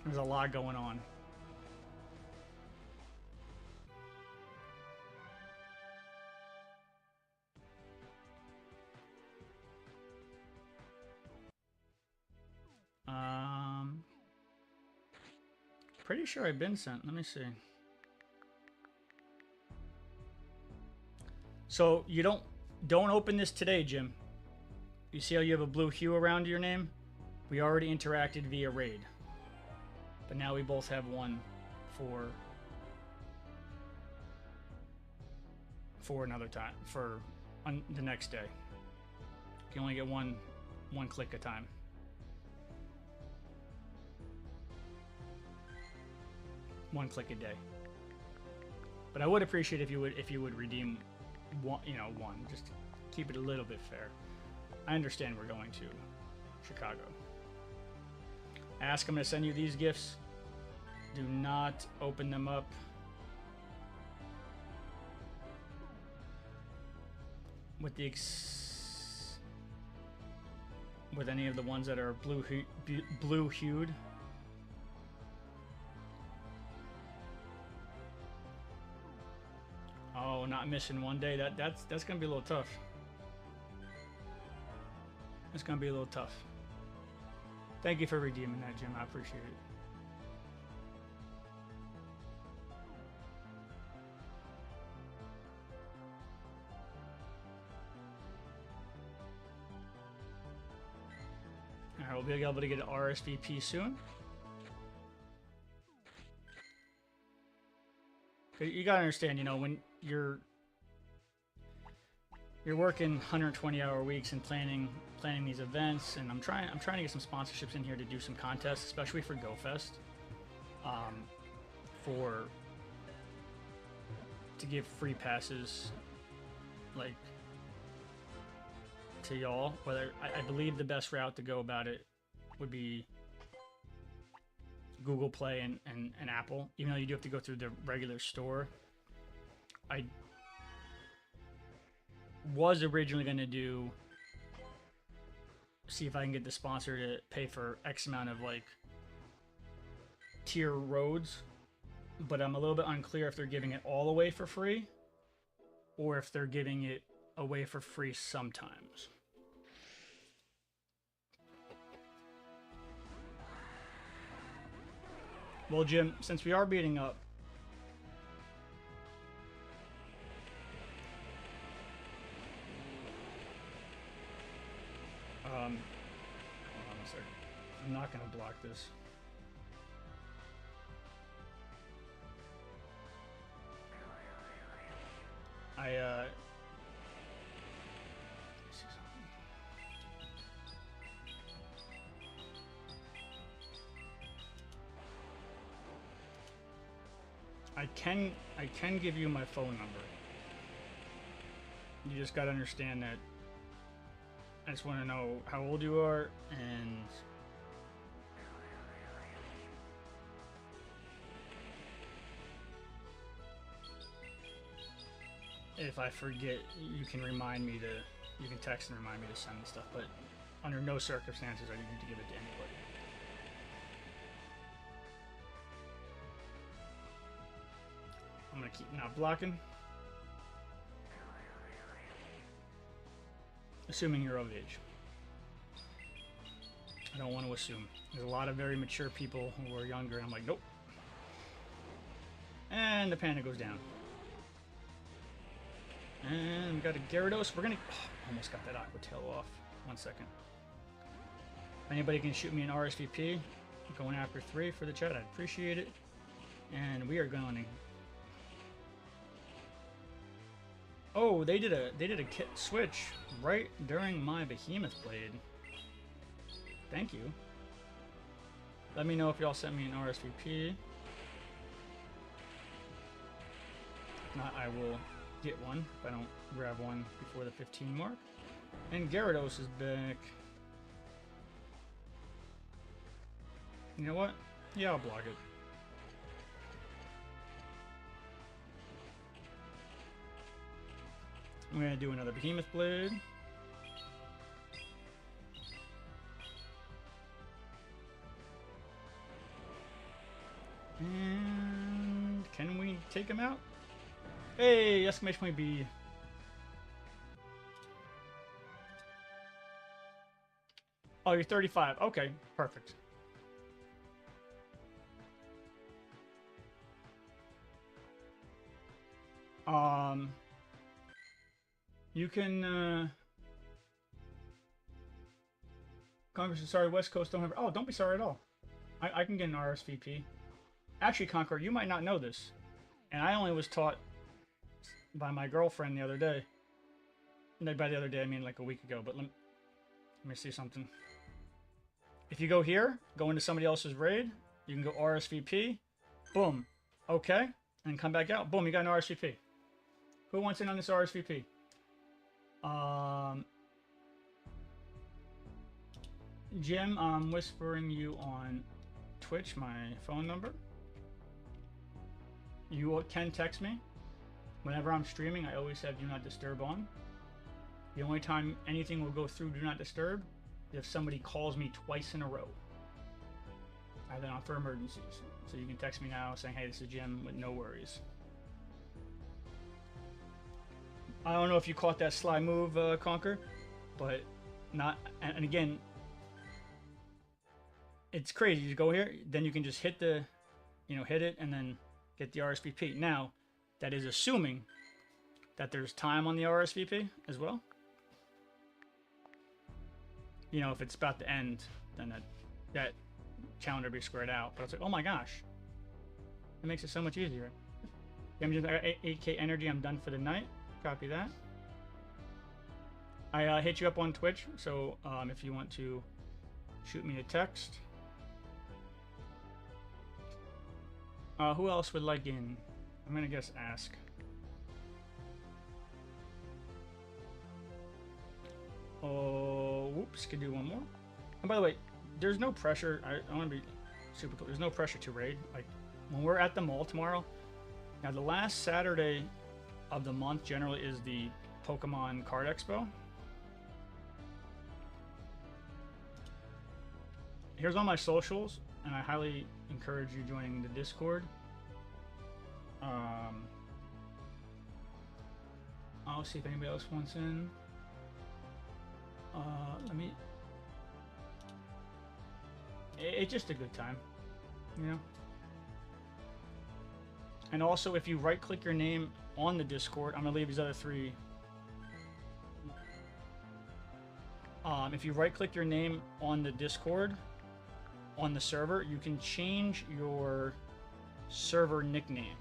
There's a lot going on. Pretty sure I've been sent. Let me see. So you don't open this today, Jim. You see how you have a blue hue around your name? We already interacted via raid. But now we both have one for another time, for the next day. You can only get one click a time. One click a day. But I would appreciate if you would redeem one, one, just to keep it a little bit fair. I understand we're going to Chicago. Ask them to send you these gifts. Do not open them up. With any of the ones that are blue hued. Oh, not missing one day. That's gonna be a little tough. It's gonna be a little tough. Thank you for redeeming that, Jim. I appreciate it. All right, we'll be able to get an RSVP soon. You gotta understand, when you're working 120-hour weeks and planning these events, and I'm trying to get some sponsorships in here to do some contests, especially for GoFest, to give free passes, like, to y'all. Whether I believe the best route to go about it would be Google Play and Apple, even though you do have to go through the regular store. I was originally going to see if I can get the sponsor to pay for X amount of like tier roads, but I'm a little bit unclear if they're giving it all away for free or if they're giving it away for free sometimes. Well, Jim, since we are beating up, hold on a second. I'm not going to block this. I can give you my phone number. You just got to understand that I just want to know how old you are, and if I forget, you can text and remind me to send stuff, but under no circumstances are you need to give it to anybody. I'm going to keep not blocking. Assuming you're of age. I don't want to assume. There's a lot of very mature people who are younger, and I'm like, nope. And the panda goes down. And we got a Gyarados. We're gonna... Oh, almost got that Aqua Tail off. 1 second. If anybody can shoot me an RSVP, going after 3 for the chat, I'd appreciate it. And we are going. Oh, they did a kit switch right during my Behemoth Blade. Thank you. Let me know if y'all sent me an RSVP. If not, I will get one if I don't grab one before the 15 mark. And Gyarados is back. You know what? Yeah, I'll block it. I'm gonna do another Behemoth Blade. And can we take him out? Hey, exclamation point B. Oh, you're 35. Okay, perfect. You can, Conquer, sorry, West Coast don't have, oh, don't be sorry at all. I can get an RSVP. Actually, Conquer, you might not know this. And I only was taught by my girlfriend the other day. And by the other day, I mean like a week ago, but let me see something. If you go here, go into somebody else's raid, you can go RSVP, boom, okay, and come back out, boom, you got an RSVP. Who wants in on this RSVP? Jim, I'm whispering you on Twitch, my phone number. You can text me. Whenever I'm streaming, I always have Do Not Disturb on. The only time anything will go through Do Not Disturb is if somebody calls me twice in a row. Either not for emergencies. So you can text me now saying, hey, this is Jim, with no worries. I don't know if you caught that sly move, Conquer, but not, and again, it's crazy. You go here, then you can just hit the, hit it and then get the RSVP. Now, that is assuming that there's time on the RSVP as well. If it's about to end, then that calendar be squared out. But it's like, oh my gosh, it makes it so much easier. I'm just 8K energy. I'm done for the night. Copy that. I hit you up on Twitch, so if you want to shoot me a text. Who else would like in? I'm gonna guess ask. Oh, whoops, could do one more. And by the way, there's no pressure. I want to be super clear. There's no pressure to raid. Like, when we're at the mall tomorrow, now the last Saturday of the month generally is the Pokemon Card Expo. Here's all my socials, and I highly encourage you joining the Discord. I'll see if anybody else wants in. It's just a good time, And also, if you right-click your name on the Discord, I'm gonna leave these other 3. If you right-click your name on the Discord, on the server, you can change your server nickname.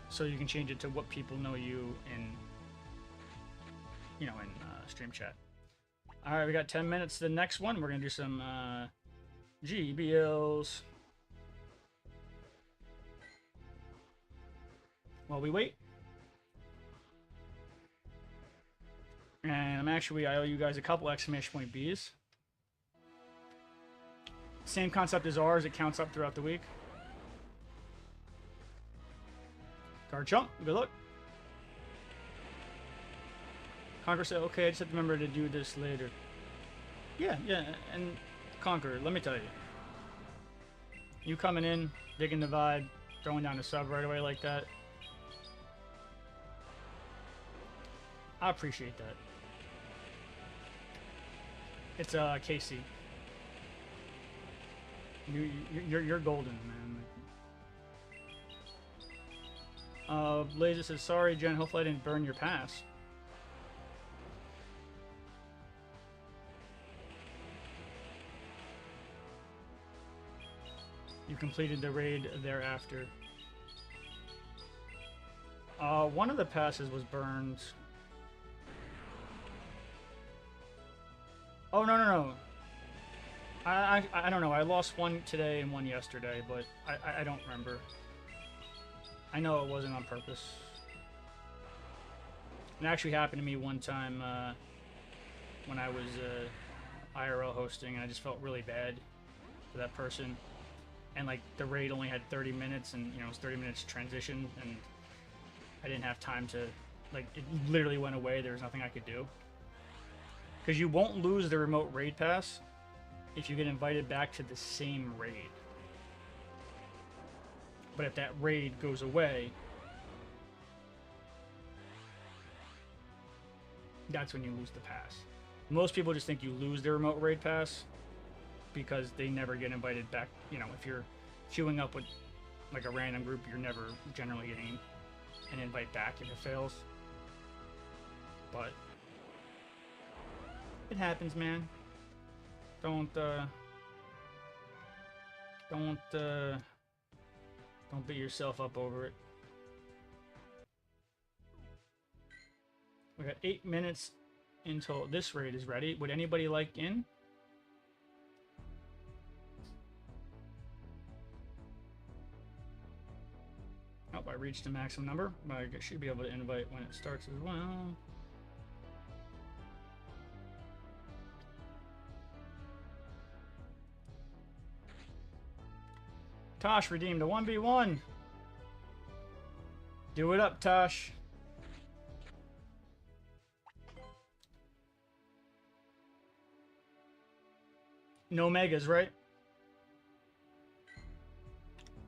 So you can change it to what people know you in, in stream chat. All right, we got 10 minutes to the next one. We're gonna do some GBLs. While we wait. And I owe you guys a couple exclamation point Bs. Same concept as ours, it counts up throughout the week. Guard jump, good luck. Conquer said, okay, I just have to remember to do this later. Yeah, and Conquer, let me tell you. You coming in, digging the vibe, throwing down the sub right away like that. I appreciate that. It's Casey. You're golden, man. Blazer says, sorry, Jen. Hopefully I didn't burn your pass. You completed the raid thereafter. One of the passes was burned. Oh, no. I don't know. I lost one today and one yesterday, but I don't remember. I know it wasn't on purpose. It actually happened to me one time when I was IRL hosting, and I just felt really bad for that person. And like the raid only had 30 minutes, and you know, it was 30 minutes transition, and I didn't have time to, like, it literally went away. There was nothing I could do. Because you won't lose the remote raid pass if you get invited back to the same raid. But if that raid goes away, that's when you lose the pass. Most people just think you lose the remote raid pass because they never get invited back. You know, if you're queuing up with like a random group, you're never generally getting an invite back if it fails. But it happens, man. Don't beat yourself up over it. We got 8 minutes until this raid is ready. Would anybody like in? Oh, I reached the maximum number, but I should be able to invite when it starts as well. Tosh redeemed a 1v1. Do it up, Tosh. No megas, right?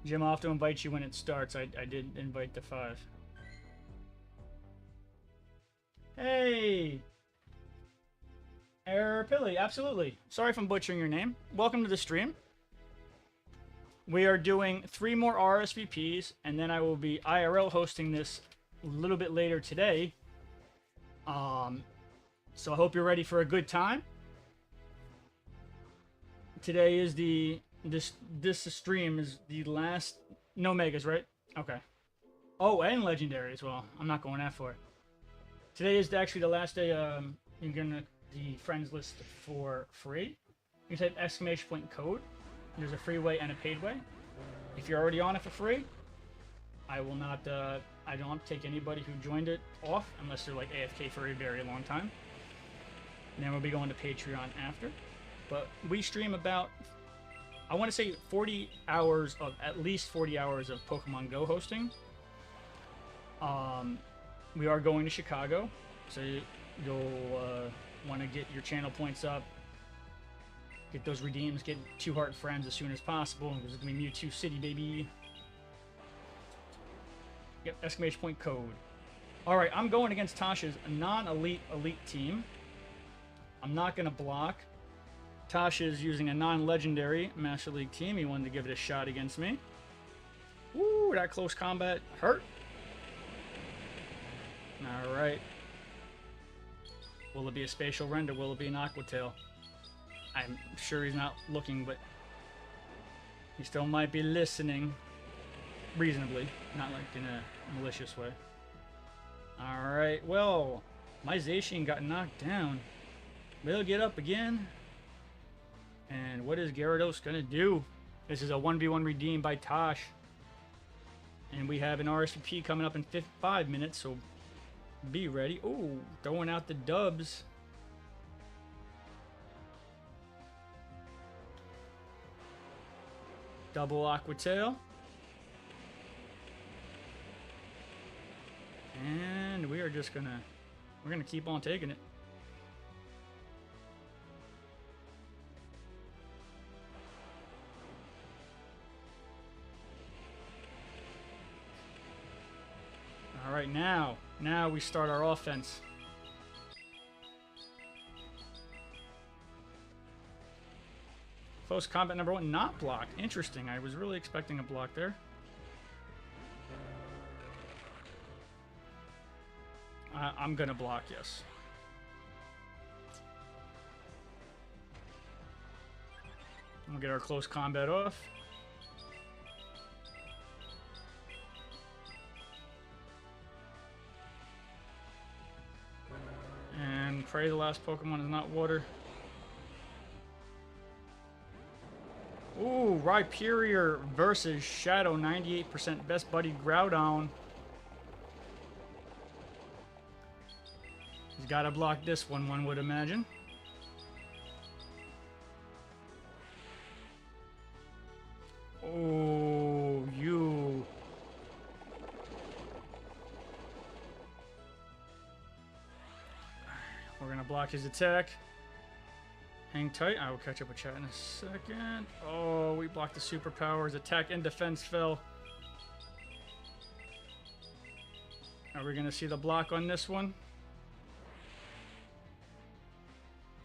Jim, I'll have to invite you when it starts. I did invite the 5. Hey! Pilly, absolutely. Sorry if I'm butchering your name. Welcome to the stream. We are doing 3 more RSVPs, and then I will be IRL hosting this a little bit later today. So I hope you're ready for a good time. Today is this stream is the last. No megas, right? Okay. Oh, and legendary as well. I'm not going that far. Today is actually the last day. You're gonna the friends list for free. You type exclamation point code. There's a free way and a paid way. If you're already on it for free, I will not. I don't take anybody who joined it off unless they're like AFK for a very long time. And then we'll be going to Patreon after. But we stream about, I want to say 40 hours of, at least 40 hours of Pokemon Go hosting. We are going to Chicago, so you'll want to get your channel points up. Get those redeems, get 2 heart friends as soon as possible. Because it's going to be Mewtwo City, baby. Yep, exclamation point code. Alright, I'm going against Tasha's non-elite team. I'm not going to block. Tasha's using a non-legendary Master League team. He wanted to give it a shot against me. Woo, that close combat hurt. Alright. Will it be a spatial render? Will it be an Aqua Tail? I'm sure he's not looking, but he still might be listening. Reasonably. Not like in a malicious way. Alright, well, my Zacian got knocked down. But he'll get up again. And what is Gyarados gonna do? This is a 1v1 redeemed by Tosh. And we have an RSVP coming up in 5 minutes, so be ready. Ooh, throwing out the dubs. Double Aqua Tail. And we are just gonna, we're gonna keep on taking it. All right, now we start our offense. Close combat number 1, not blocked. Interesting. I was really expecting a block there. I'm gonna block, yes. We'll get our close combat off. And pray the last Pokemon is not water. Ooh, Rhyperior versus Shadow, 98% best buddy Groudon. He's got to block this one would imagine. Oh, you. We're going to block his attack. Hang tight. I will catch up with chat in a second. Oh, we blocked the superpowers. Attack and defense fell. Are we going to see the block on this one?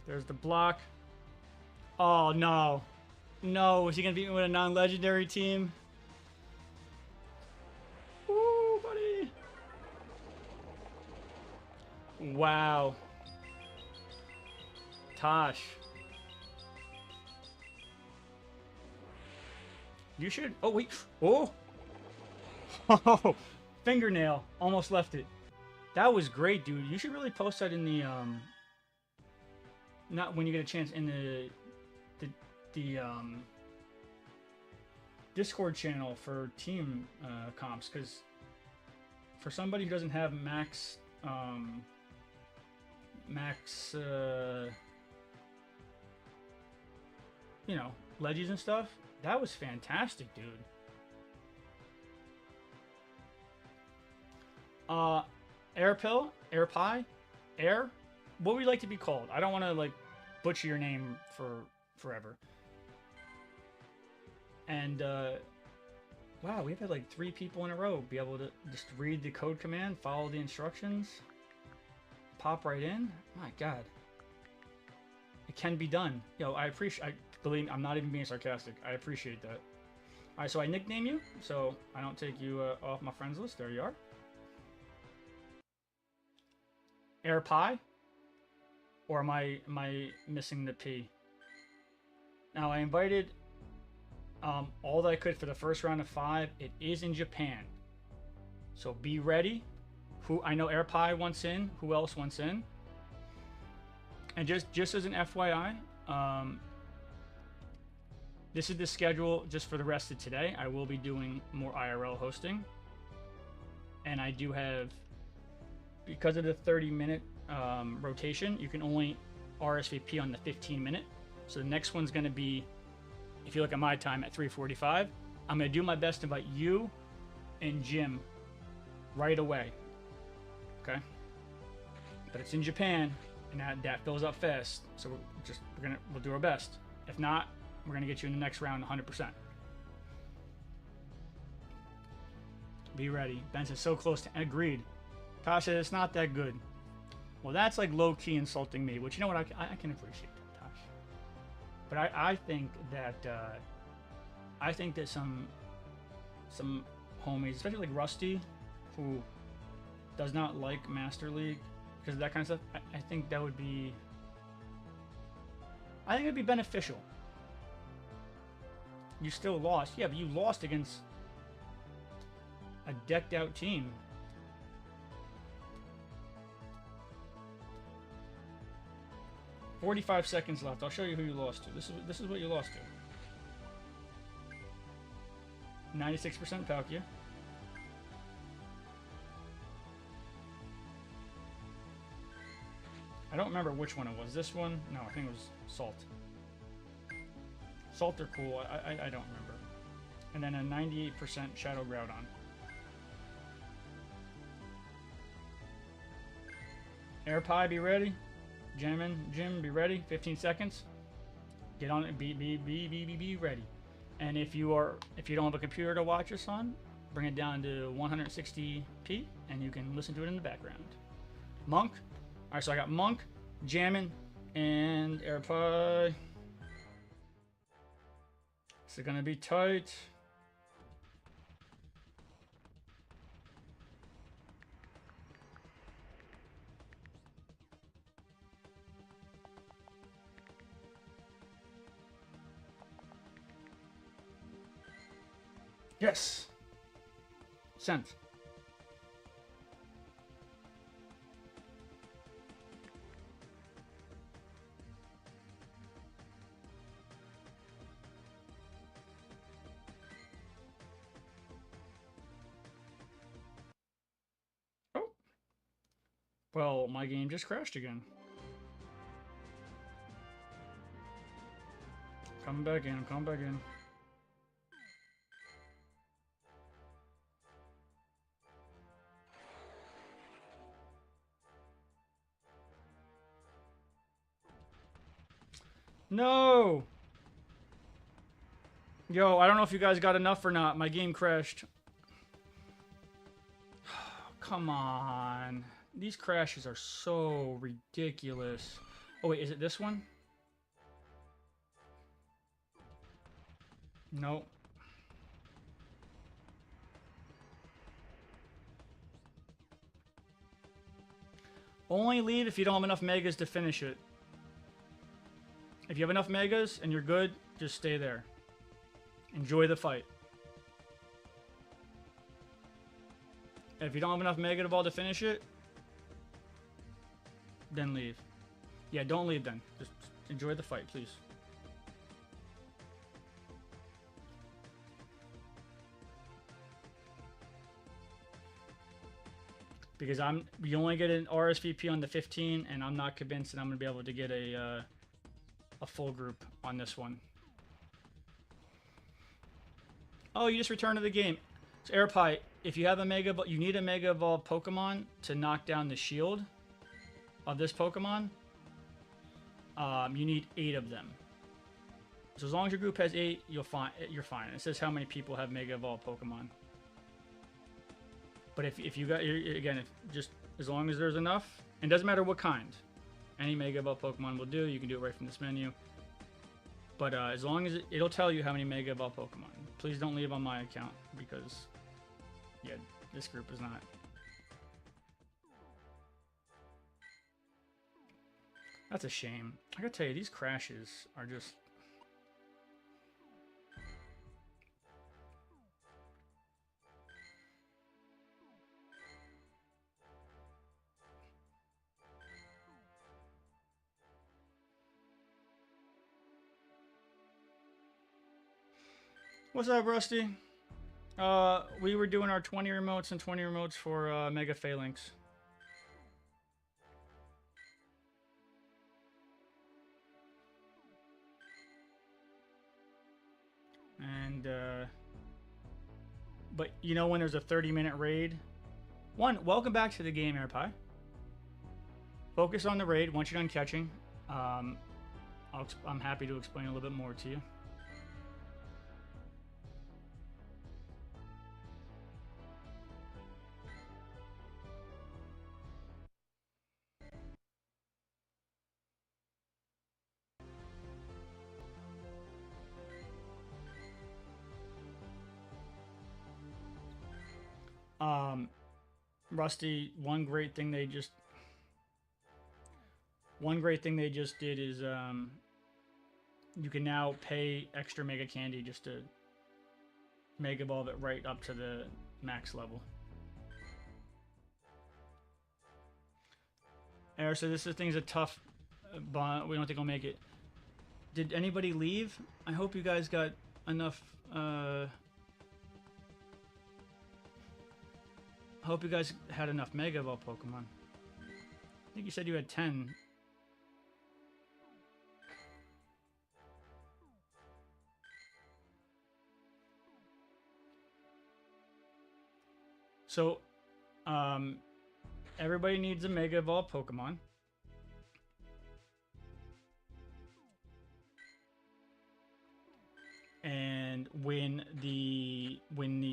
There's the block. Oh, no. No, is he going to beat me with a non-legendary team? Ooh, buddy. Wow. Tosh. You should... Oh, wait. Oh! Oh! Fingernail. Almost left it. That was great, dude. You should really post that in the, not when you get a chance, in the Discord channel for team comps, because for somebody who doesn't have max you know, leggies and stuff, that was fantastic, dude. Air pill, air pie, air, what would you like to be called? I don't want to like butcher your name for forever. And wow, we've had like 3 people in a row be able to just read the code command, follow the instructions, pop right in. My God, it can be done. Yo, I appreciate. Believe me, I'm not even being sarcastic. I appreciate that. All right, so I nickname you, so I don't take you off my friends list. There you are. Air pie, or am I missing the P? Now I invited all that I could for the first round of 5. It is in Japan, so be ready. Who I know Air Pie wants in. Who else wants in? And just as an FYI, this is the schedule just for the rest of today. I will be doing more IRL hosting, and I do have, because of the 30-minute rotation, you can only RSVP on the 15-minute. So the next one's going to be, if you look at my time, at 3:45. I'm going to do my best to invite you and Jim right away. Okay? But it's in Japan, and that fills up fast. So we'll do our best. If not, we're going to get you in the next round 100%. Be ready. Benson's so close to... Agreed. Tasha, it's not that good. Well, that's like low-key insulting me, which, you know what, I can appreciate that, Tosh. But I think that some homies, especially like Rusty, who does not like Master League because of that kind of stuff, I think that would be... I think it'd be beneficial. You still lost. Yeah, but you lost against a decked-out team. "45 seconds left. I'll show you who you lost to. This is what you lost to. 96% Palkia. I don't remember which one it was. This one? No, I think it was Salt. Salt are cool. I don't remember. And then a 98% Shadow Groudon. Air Pie, be ready. Jim, be ready. 15 seconds. Get on it. Be ready. And if you don't have a computer to watch us on, bring it down to 160p, and you can listen to it in the background. Monk. All right, so I got Monk, Jammin, and Air Pie. This is gonna be tight. Yes. Sent. Oh. Well, my game just crashed again. Come back in, come back in. No! Yo, I don't know if you guys got enough or not. My game crashed. Come on. These crashes are so ridiculous. Oh, wait, is it this one? Nope. Only leave if you don't have enough megas to finish it. If you have enough megas and you're good, just stay there. Enjoy the fight. If you don't have enough mega ball to finish it, then leave. Yeah, don't leave then. Just enjoy the fight, please. Because you only get an RSVP on the 15, and I'm not convinced that I'm gonna be able to get a full group on this one. Oh, you just returned to the game. So Airpie, if you have a Mega Ball, you need a Mega Evolved Pokemon to knock down the shield of this Pokemon. You need 8 of them. So as long as your group has 8, you're fine. It says how many people have Mega Evolved Pokemon. But if you got, again, just as long as there's enough, and it doesn't matter what kind, any Mega Evolved Pokemon will do. You can do it right from this menu. But as long as it'll tell you how many Mega Evolved Pokemon. Please don't leave on my account because, yeah, this group is not. That's a shame. I gotta tell you, these crashes are just. What's up, Rusty? We were doing our 20 remotes and 20 remotes for Mega FALINKS. And, but you know when there's a 30-minute raid? Welcome back to the game, Airpie. Focus on the raid once you're done catching. I'm happy to explain a little bit more to you. Rusty, one great thing they just did is you can now pay extra Mega Candy just to Mega Evolve it right up to the max level. So this thing's a tough bond. We don't think I'll make it. Did anybody leave? I hope you guys got enough. I hope you guys had enough Mega Evolve Pokemon. I think you said you had 10. So, everybody needs a Mega Evolve Pokemon. And when the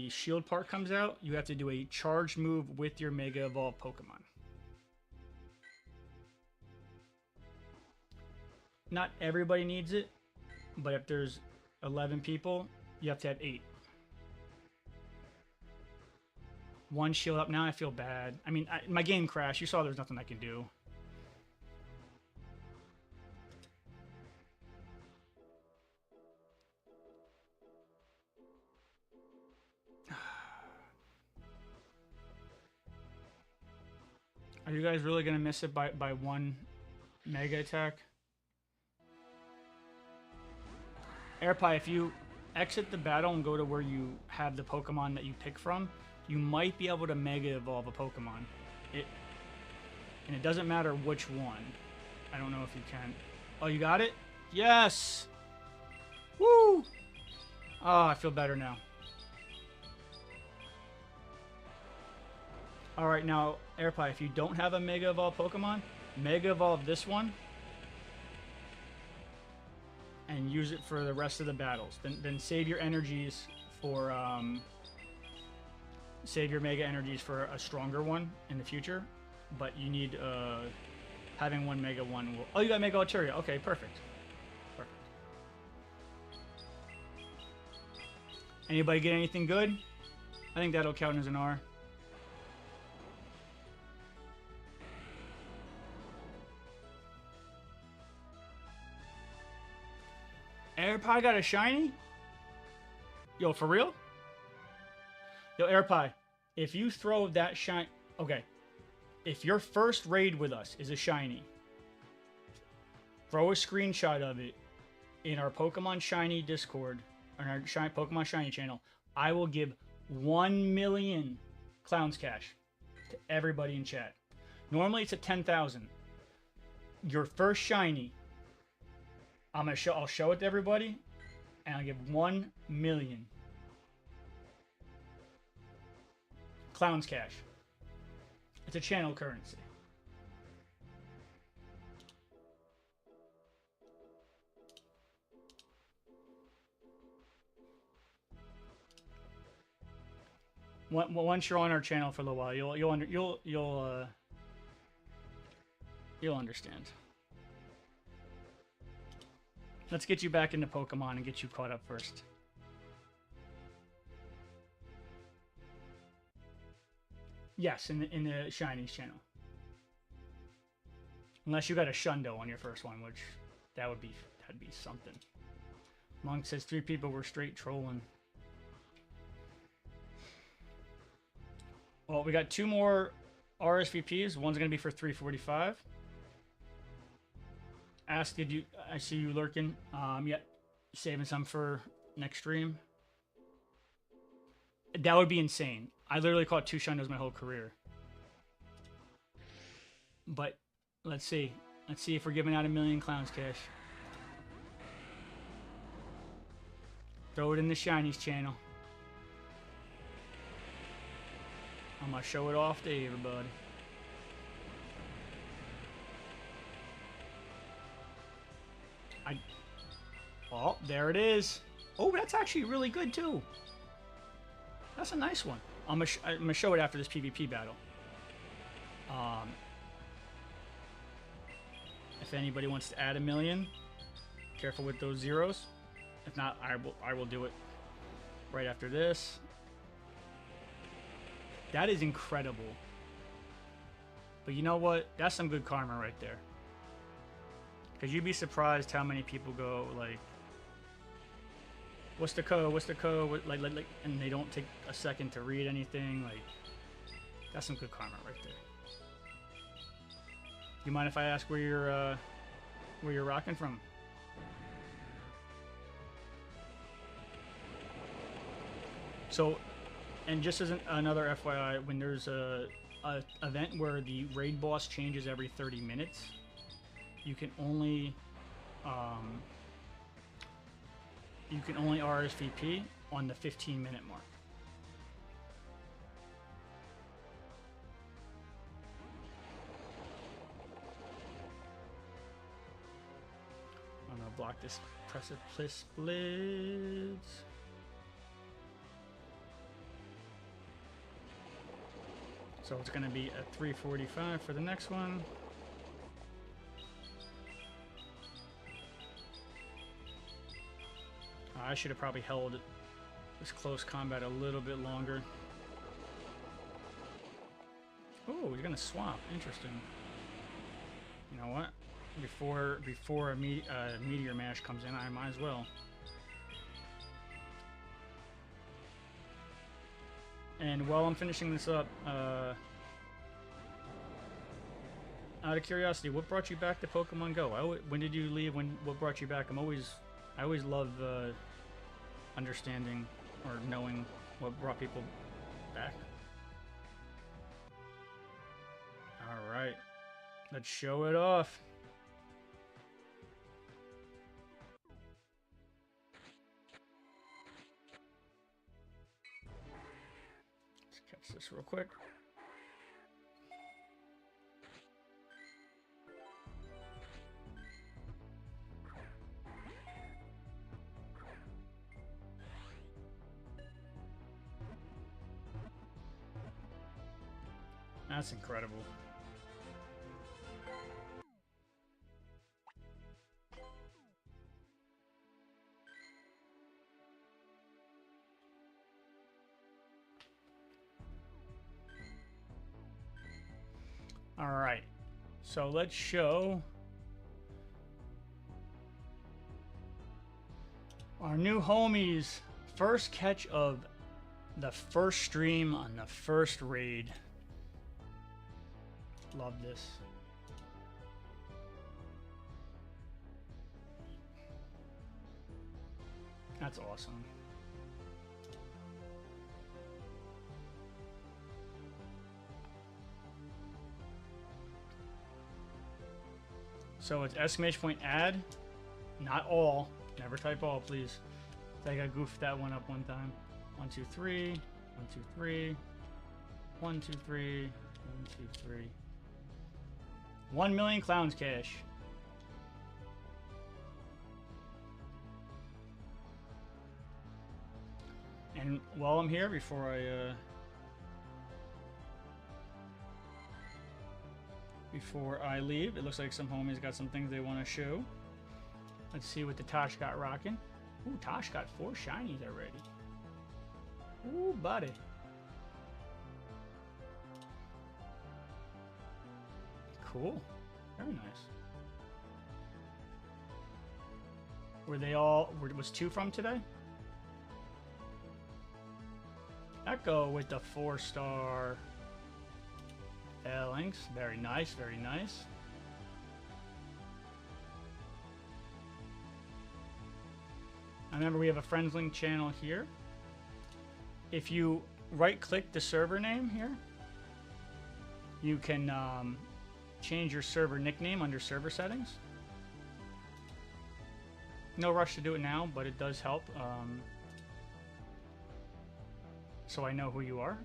shield part comes out, you have to do a charge move with your Mega Evolve Pokemon. Not everybody needs it, but if there's 11 people, you have to have 8. 1 shield up. Now I feel bad. I mean, my game crashed. You saw there's nothing I can do. Are you guys really going to miss it by 1 mega attack? Airpie, if you exit the battle and go to where you have the Pokemon that you pick from, you might be able to Mega Evolve a Pokemon. And it doesn't matter which one. I don't know if you can. Oh, you got it? Yes! Woo! Oh, I feel better now. Alright, now, Airpie, if you don't have a Mega Evolve Pokemon, Mega Evolve this one and use it for the rest of the battles. Then save your energies for, save your Mega Energies for a stronger one in the future. But you need, having 1 Mega 1 will... Oh, you got Mega Arteria. Okay, perfect. Perfect. Anybody get anything good? I think that'll count as an R. Airpie got a shiny? Yo, for real? Yo, Airpie, if you throw that shiny... Okay. If your first raid with us is a shiny, throw a screenshot of it in our Pokemon Shiny Discord, on our Pokemon Shiny channel. I will give 1 million Clowns Cash to everybody in chat. Normally it's at 10,000. Your first shiny, I'll show it to everybody, and I'll give 1 million Clowns Cash. It's a channel currency. Once you're on our channel for a little while, you'll understand. Let's get you back into Pokemon and get you caught up first. Yes, in the Shinies channel. Unless you got a Shundo on your first one, which that'd be something. Monk says 3 people were straight trolling. Well, we got 2 more RSVP'S. One's gonna be for 345. Ask, did you? I see you lurking. Yeah, saving some for next stream. That would be insane. I literally caught 2 Shundos my whole career. But let's see. Let's see if we're giving out 1 million Clowns Cash. Throw it in the Shinies channel. I'm gonna show it off to everybody. Oh, there it is. Oh, that's actually really good too. That's a nice one. I'm gonna show it after this PvP battle. If anybody wants to add 1 million, careful with those zeros. If not, I will do it right after this. That is incredible. But you know what? That's some good karma right there. Because you'd be surprised how many people go like, what's the code? What's the code? Like, and they don't take a second to read anything. Like, that's some good karma right there. You mind if I ask where you're rocking from? So, and just as another FYI, when there's a event where the raid boss changes every 30 minutes, you can only RSVP on the 15-minute mark. I'm gonna block this precipice blitz. So it's gonna be at 345 for the next one. I should have probably held this close combat a little bit longer. Oh, you're gonna swap. Interesting. You know what? Before a meteor mash comes in, I might as well. And while I'm finishing this up, out of curiosity, what brought you back to Pokemon Go? When did you leave? What brought you back? I always love understanding or knowing what brought people back. All right, let's show it off. Let's catch this real quick. That's incredible. All right, so let's show our new homies first catch of the first stream on the first raid. Love this. That's awesome. So it's exclamation point add, not all. Never type all, please. I think I goofed that one up one time. 1, 2, 3. 1, 2, 3. 1, 2, 3. 1, 2, 3. 1 million clowns cash. And while I'm here, before I leave, it looks like some homies got some things they want to show. Let's see what the Tosh got rocking. Ooh, Tosh got 4 shinies already. Ooh, buddy. Cool. Very nice. Were they all... Was 2 from today? Echo with the 4-star FALINKS. Very nice, very nice. I remember we have a friends link channel here. If you right-click the server name here, you can change your server nickname under server settings. No rush to do it now, but it does help. So I know who you are.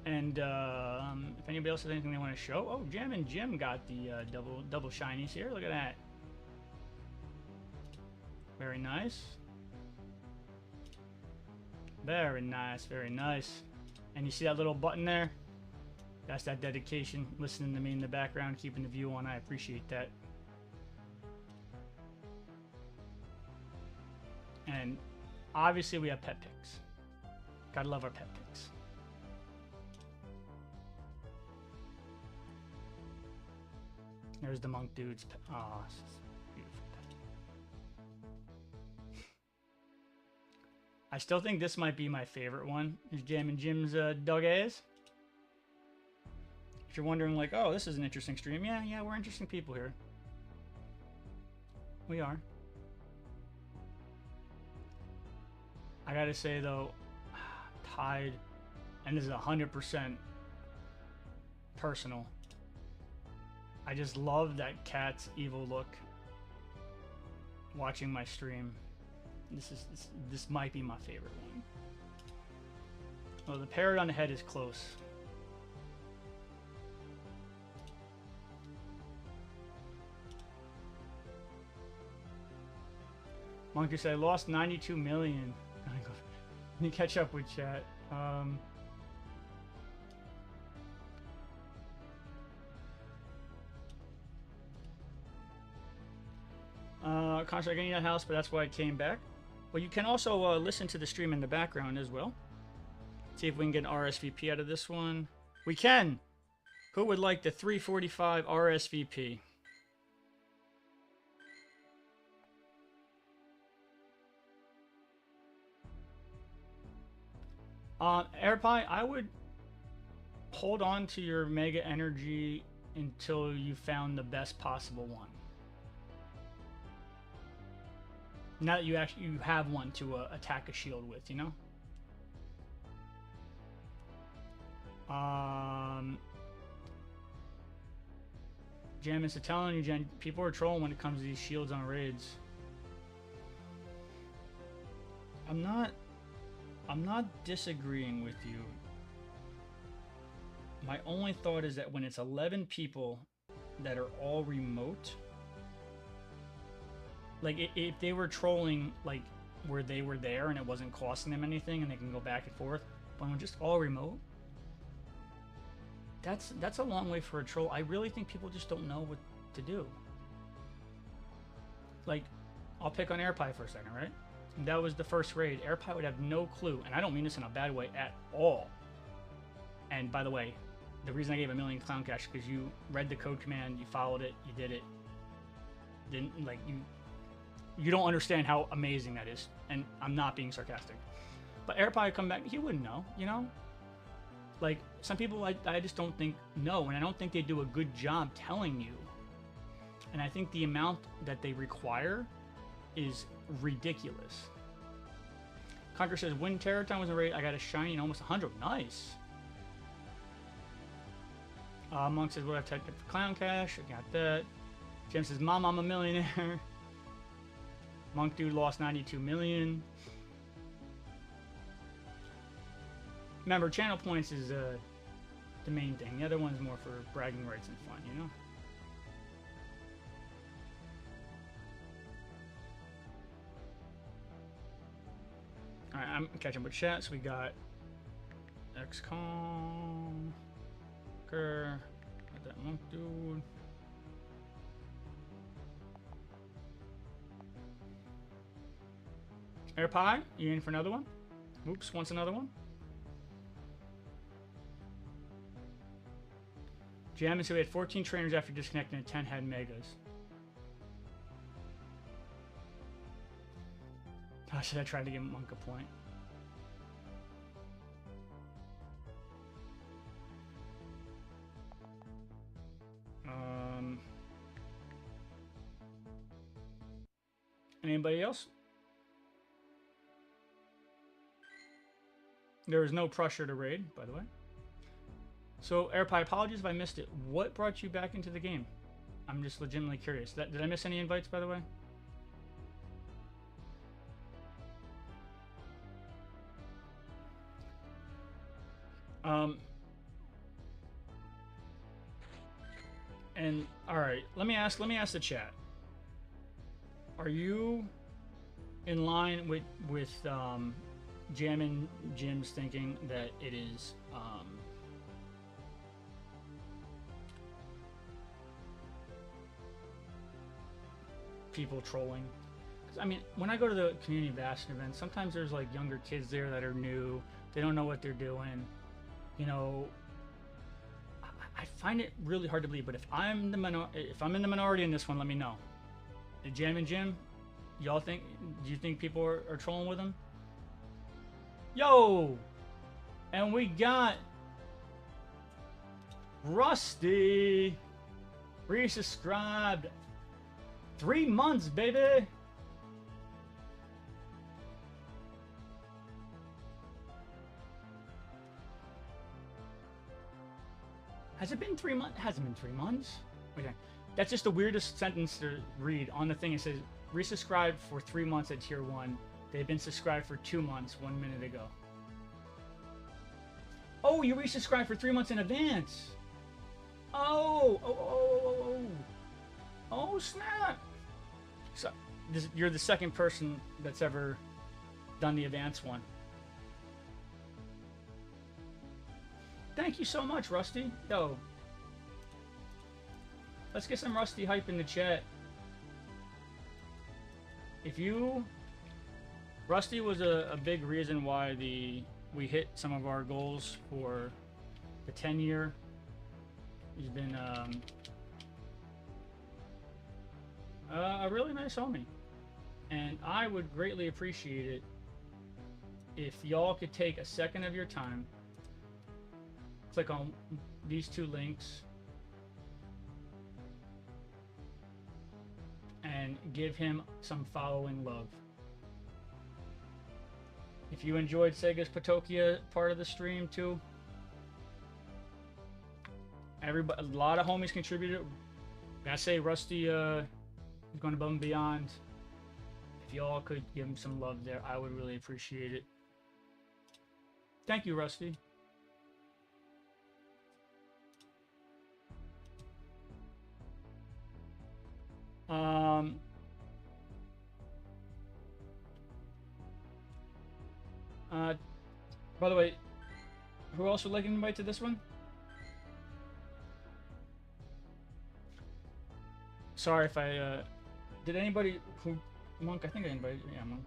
And if anybody else has anything they want to show. Oh, Jam and Jim got the double shinies here. Look at that. Very nice. Very nice, very nice. And you see that little button there? That's that dedication, listening to me in the background, keeping the view on. I appreciate that. And obviously we have pet picks. Gotta love our pet picks. There's the monk dude's pet. Oh, this is beautiful pet. I still think this might be my favorite one. Is Jam and Jim's Dug A's. If you're wondering, like, oh, this is an interesting stream. Yeah, we're interesting people here. We are. I gotta say, though, Tide, and this is 100% personal. I just love that cat's evil look watching my stream. This might be my favorite one. Well, the parrot on the head is close. Monkey said, I lost 92 million. Let me catch up with chat. constantly getting that house, but that's why I came back. But you can also listen to the stream in the background as well. See if we can get an RSVP out of this one. We can! Who would like the 345 RSVP? AirPie, I would hold on to your Mega Energy until you found the best possible one. Now that you have one to attack a shield with, you know? Jam is telling you, Jen, people are trolling when it comes to these shields on raids. I'm not disagreeing with you. My only thought is that when it's 11 people that are all remote, like if they were trolling like where they were there and it wasn't costing them anything and they can go back and forth, but when just all remote, that's a long way for a troll. I really think people just don't know what to do. Like, I'll pick on AirPie for a second, right? That was the first raid. AirPie would have no clue, and I don't mean this in a bad way at all. And by the way, the reason I gave 1,000,000 clown cash is because you read the code command, you followed it, you did it. Didn't like you don't understand how amazing that is, and I'm not being sarcastic. But AirPie would come back, he wouldn't know, you know? Like, some people I just don't think know, and I don't think they do a good job telling you. And I think the amount that they require is ridiculous. Conquer says, when Terror Time was in raid, I got a shiny and almost 100. Nice. Monk says, what I've typed for Clown Cash. I got that. Jim says, Mom, I'm a millionaire. Monk Dude lost 92 million. Remember, channel points is the main thing. The other one's more for bragging rights and fun, you know? Alright, I'm catching up with chat. So we got XCOM, got that Monk Dude. AirPie, you in for another one? Oops, wants another one? Jam said we had 14 trainers after disconnecting and 10 had megas. How should I try to give Monk a point? Anybody else? There was no pressure to raid, by the way. So, AirPie, apologies if I missed it. What brought you back into the game? I'm just legitimately curious. Did I miss any invites, by the way? And all right, let me ask the chat. Are you in line with Jam and Jim's thinking that it is people trolling? Because I mean, when I go to the community bastion events, sometimes there's like younger kids there that are new. They don't know what they're doing. You know, I find it really hard to believe. But if I'm in the minority in this one, let me know. Jam and Jim, y'all think? Do you think people are trolling with them? Yo, and we got Rusty resubscribed. 3 months, baby. Has it been 3 months? Hasn't been 3 months. Okay, that's just the weirdest sentence to read on the thing. It says resubscribed for 3 months at tier 1. They've been subscribed for 2 months 1 minute ago. Oh, you resubscribed for 3 months in advance. Oh, snap. So you're the second person that's ever done the advance one. Thank you so much, Rusty. Yo, let's get some Rusty hype in the chat. if you, Rusty was a big reason why we hit some of our goals for the 10-year. He's been a really nice homie, and I would greatly appreciate it if y'all could take a second of your time, click on these 2 links, and give him some following love. If you enjoyed Sega's Patokia part of the stream too, everybody, a lot of homies contributed. I say Rusty is going above and beyond. If y'all could give him some love there, I would really appreciate it. Thank you, Rusty. By the way, who else would like an invite to this one? Sorry if I, did anybody who, Monk, I think I invited, yeah, Monk.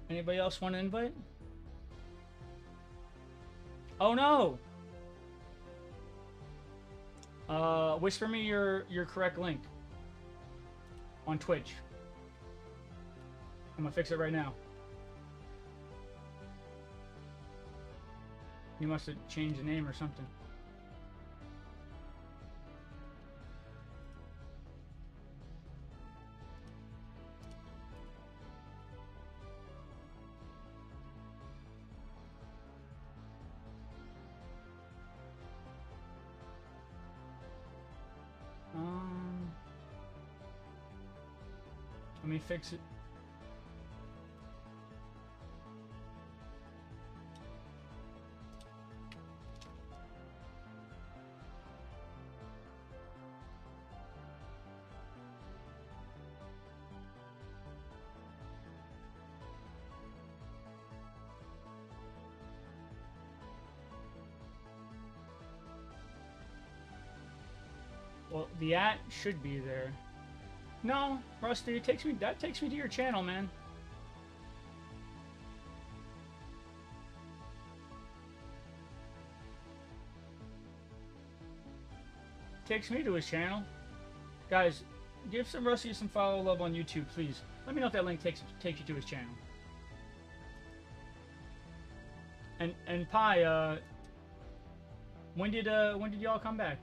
Anybody else want to invite? Oh no! Whisper me your correct link on Twitch. I'm gonna fix it right now. You must have changed the name or something. Let me fix it. Well, the @ should be there. No, Rusty, it takes me, that takes me to your channel, man. Takes me to his channel. Guys, give some Rusty some follow love on YouTube, please. Let me know if that link takes you to his channel. And Pi, when did y'all come back?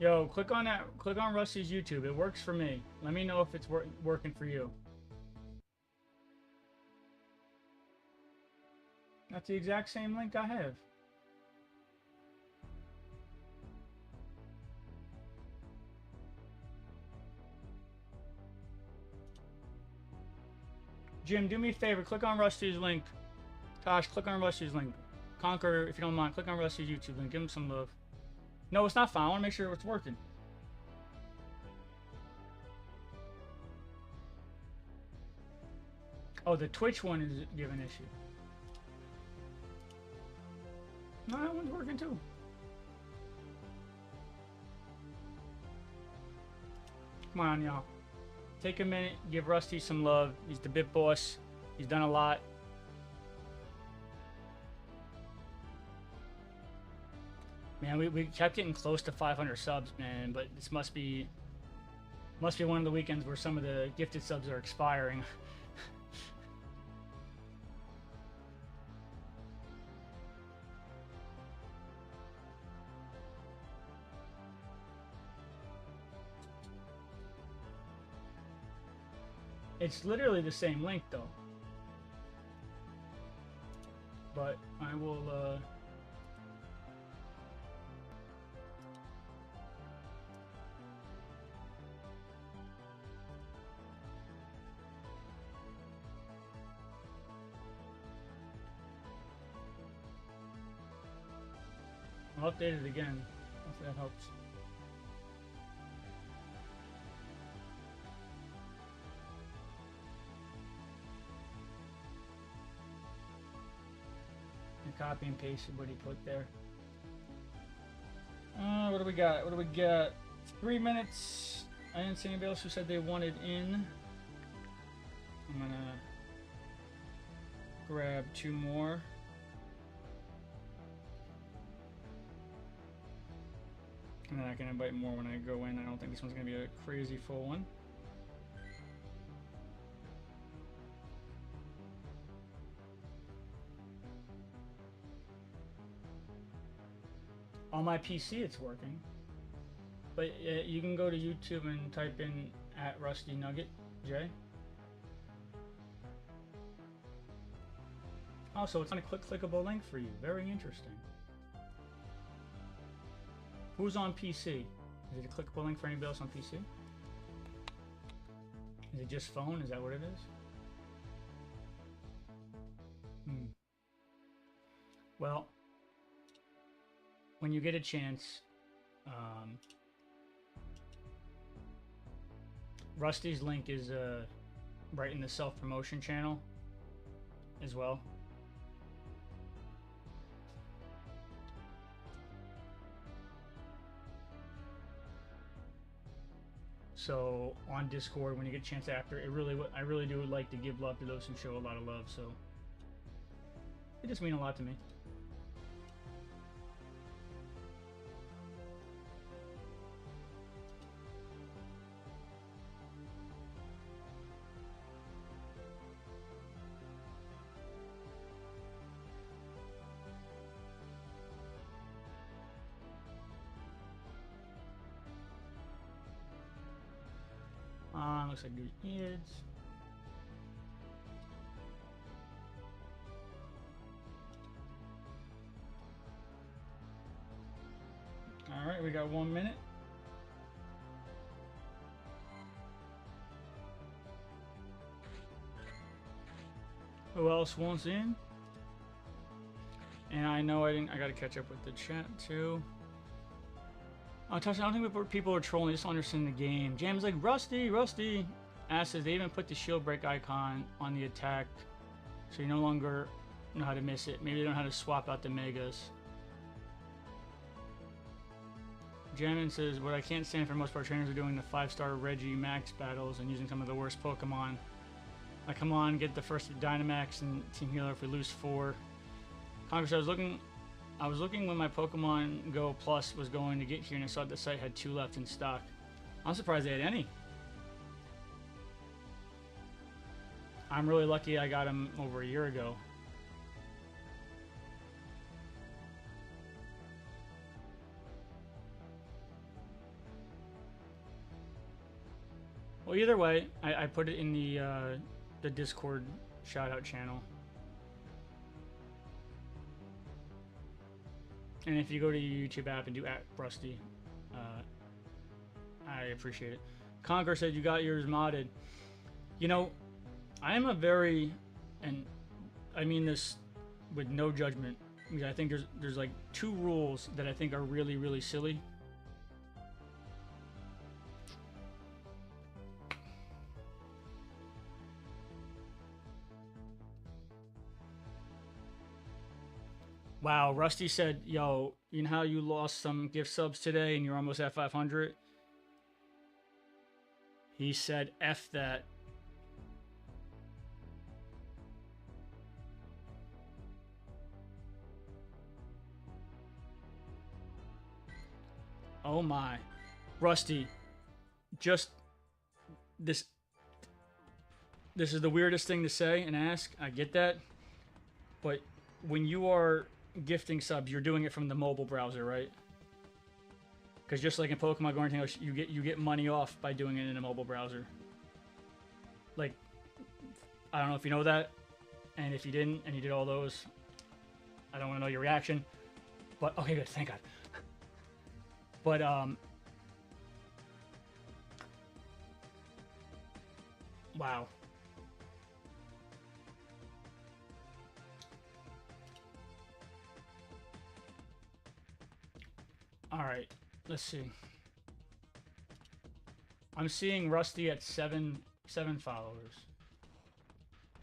Yo, click on that. Click on Rusty's YouTube. It works for me. Let me know if it's working for you. That's the exact same link I have. Jim, do me a favor. Click on Rusty's link. Tosh, click on Rusty's link. Conquer, if you don't mind, click on Rusty's YouTube link. Give him some love. No, it's not fine. I want to make sure it's working. Oh, the Twitch one is giving issue. No, that one's working too. Come on, y'all. Take a minute. Give Rusty some love. He's the bit boss. He's done a lot. Man, we kept getting close to 500 subs, man, but this must be one of the weekends where some of the gifted subs are expiring. It's literally the same link, though. But I will, I'll update it again. If that helps. And copy and paste what he put there. What do we got? What do we got? 3 minutes. I didn't see anybody else who said they wanted in. I'm gonna grab 2 more. And then I can invite more when I go in. I don't think this one's gonna be a crazy full one. On my PC it's working. But you can go to YouTube and type in @RustyNugget, Oh, so it's on a clickable link for you. Very interesting. Who's on PC? Is it a clickable link for anybody else on PC? Is it just phone? Is that what it is? Well, when you get a chance, Rusty's link is right in the self-promotion channel as well. So on Discord, when you get a chance after, I really do like to give love to those who show a lot of love. So it just means a lot to me. Looks like good kids. All right, we got 1 minute. Who else wants in? And I know I gotta catch up with the chat too. I don't think people are trolling, they just don't understand the game. Jam's like, Rusty. Ass says they even put the shield break icon on the attack, so you no longer know how to miss it. Maybe they don't know how to swap out the megas. Jamin says, what I can't stand for most part, trainers are doing the 5-star Reggie Max battles and using some of the worst Pokemon. Like, come on, get the first Dynamax and Team Healer if we lose 4. Congress, I was looking when my Pokemon Go Plus was going to get here, and I saw the site had 2 left in stock. I'm surprised they had any. I'm really lucky I got them over a year ago. Well, either way, I put it in the Discord shout-out channel. And if you go to your YouTube app and do @Rusty, I appreciate it. Conquer said you got yours modded. You know, I am a very, and I mean this with no judgment, because I think there's like 2 rules that I think are really, really silly. Wow, Rusty said, yo, you know how you lost some gift subs today and you're almost at 500? He said, F that. Oh my. Rusty, just this is the weirdest thing to say and ask. I get that. But when you are gifting subs, you're doing it from the mobile browser, right? Because just like in Pokemon Go or anything else, you get money off by doing it in a mobile browser. Like, I don't know if you know that, and if you didn't, and you did all those, I don't want to know your reaction. But okay, good, thank God. But wow. All right, let's see. I'm seeing Rusty at seven followers.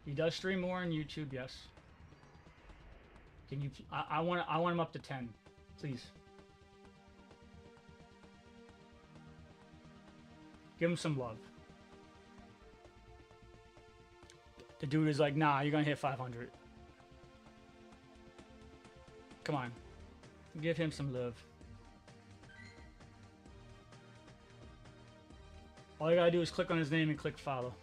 He does stream more on YouTube, yes. Can you? I want him up to 10, please. Give him some love. The dude is like, nah, you're gonna hit 500. Come on, give him some love. All you gotta do is click on his name and click follow.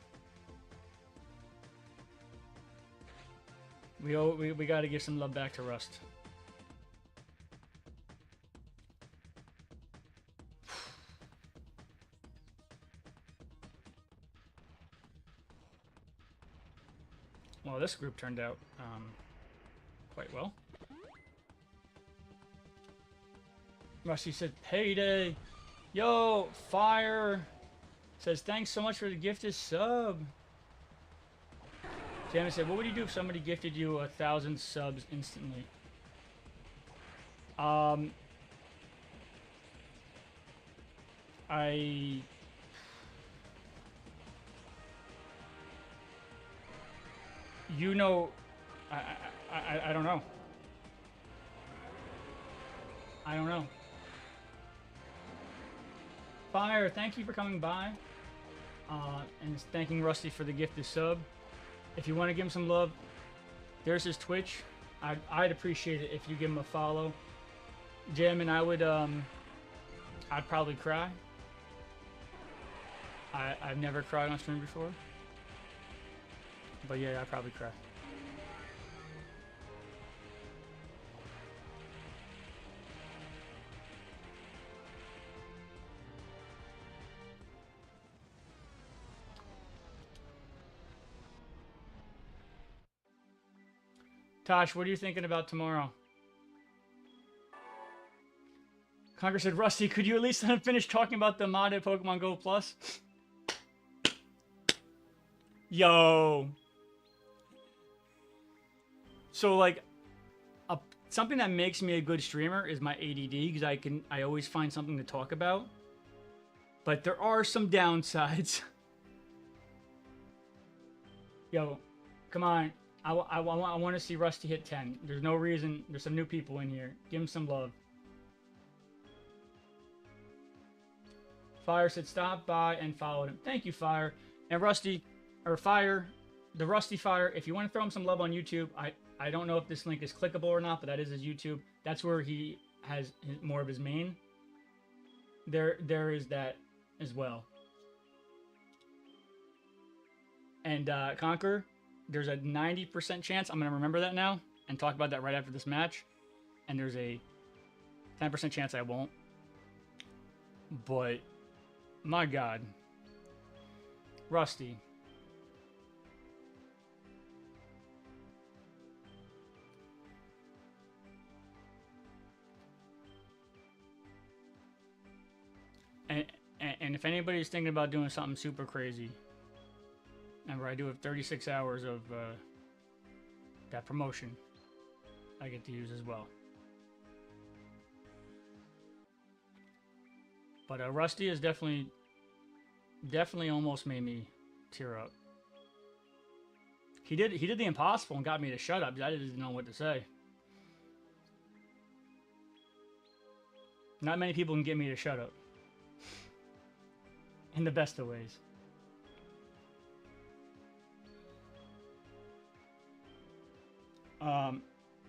We gotta give some love back to Rust. Well, this group turned out quite well. Rusty said, "Payday, yo, fire." Says, "Thanks so much for the gifted sub." Jamie said, "What would you do if somebody gifted you 1,000 subs instantly?" You know, I don't know. I don't know. Fire, thank you for coming by. And thanking Rusty for the gifted sub. If you want to give him some love, there's his Twitch. I'd appreciate it if you give him a follow. Jam, and I would, I'd probably cry. I've never cried on stream before. But yeah, I'd probably cry. Tosh, what are you thinking about tomorrow? Congress said, "Rusty, could you at least let him finish talking about the modded Pokemon Go Plus?" Yo. So, like, something that makes me a good streamer is my ADD, because I always find something to talk about. But there are some downsides. Yo, come on. I want to see Rusty hit 10. There's no reason. There's some new people in here. Give him some love. Fire said stop by and followed him. Thank you, Fire. And Rusty, or Fire, the Rusty Fire, if you want to throw him some love on YouTube, I don't know if this link is clickable or not, but that is his YouTube. That's where he has more of his main. There is that as well. And Conquer, there's a 90% chance, I'm going to remember that now and talk about that right after this match. And there's a 10% chance I won't. But, my God. Rusty. And if anybody's thinking about doing something super crazy, remember, I do have 36 hours of that promotion I get to use as well. But Rusty has definitely almost made me tear up. He did the impossible and got me to shut up. I didn't know what to say. Not many people can get me to shut up. In the best of ways.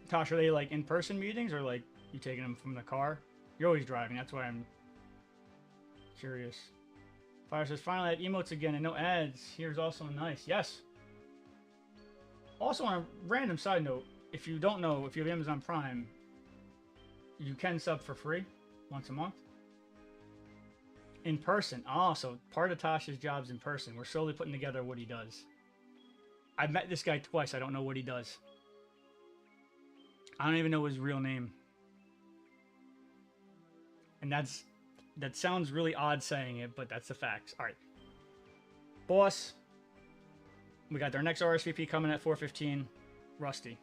Tosh, are they like in-person meetings or like you taking them from the car? You're always driving, that's why I'm curious. Fire says, finally I had emotes again and no ads. Here's also nice. Yes. Also on a random side note, if you don't know, if you have Amazon Prime, you can sub for free once a month. In person. Oh, so part of Tosh's job's in person. We're slowly putting together what he does. I've met this guy twice. I don't know what he does. I don't even know his real name. And that sounds really odd saying it, but that's the facts. All right. Boss. We got our next RSVP coming at 4:15. Rusty.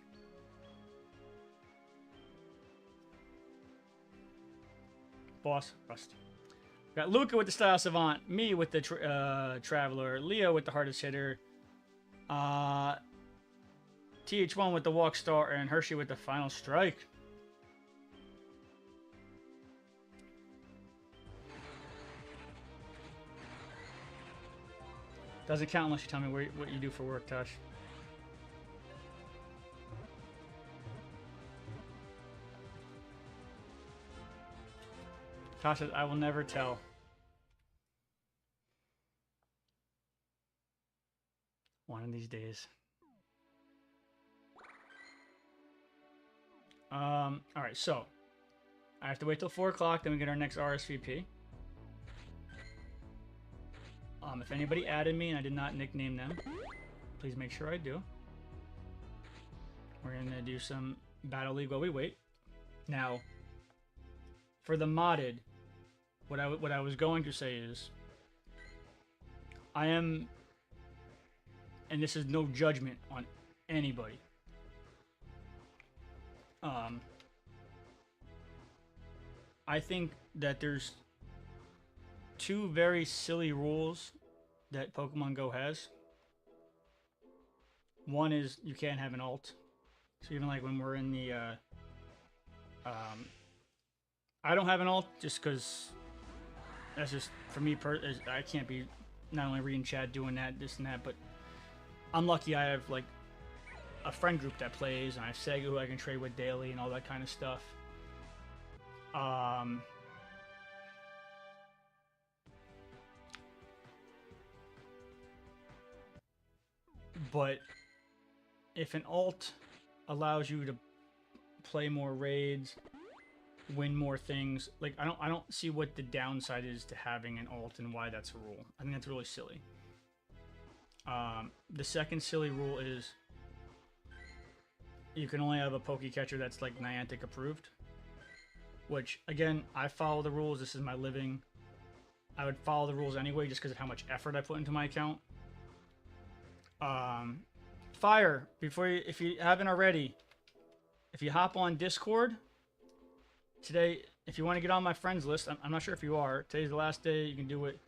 boss, Rusty. Got Luca with the Style Savant, me with the Traveler, Leo with the Hardest Hitter, TH1 with the Walk Star, and Hershey with the Final Strike. Doesn't count unless you tell me what you do for work, Tosh. Tosh says, I will never tell. One of these days. Alright, so I have to wait till 4 o'clock, then we get our next RSVP. If anybody added me and I did not nickname them, please make sure I do. We're gonna do some Battle League while we wait. Now, for the modded, what I was going to say is, I am, and this is no judgment on anybody. I think that there's 2 very silly rules that Pokemon Go has. One is you can't have an alt. So even like when we're in the, I don't have an alt just because that's just, for me, I can't be not only reading chat, doing that, this and that, but I'm lucky I have like a friend group that plays, and I have Sega who I can trade with daily and all that kind of stuff. But if an alt allows you to play more raids, win more things, like I don't see what the downside is to having an alt and why that's a rule. I think that's really silly. The second silly rule is you can only have a Pokecatcher that's like Niantic approved. Which, again, I follow the rules. This is my living. I would follow the rules anyway just because of how much effort I put into my account. Fire, if you haven't already, if you hop on Discord today, if you want to get on my friends list, I'm not sure if you are. Today's the last day you can do it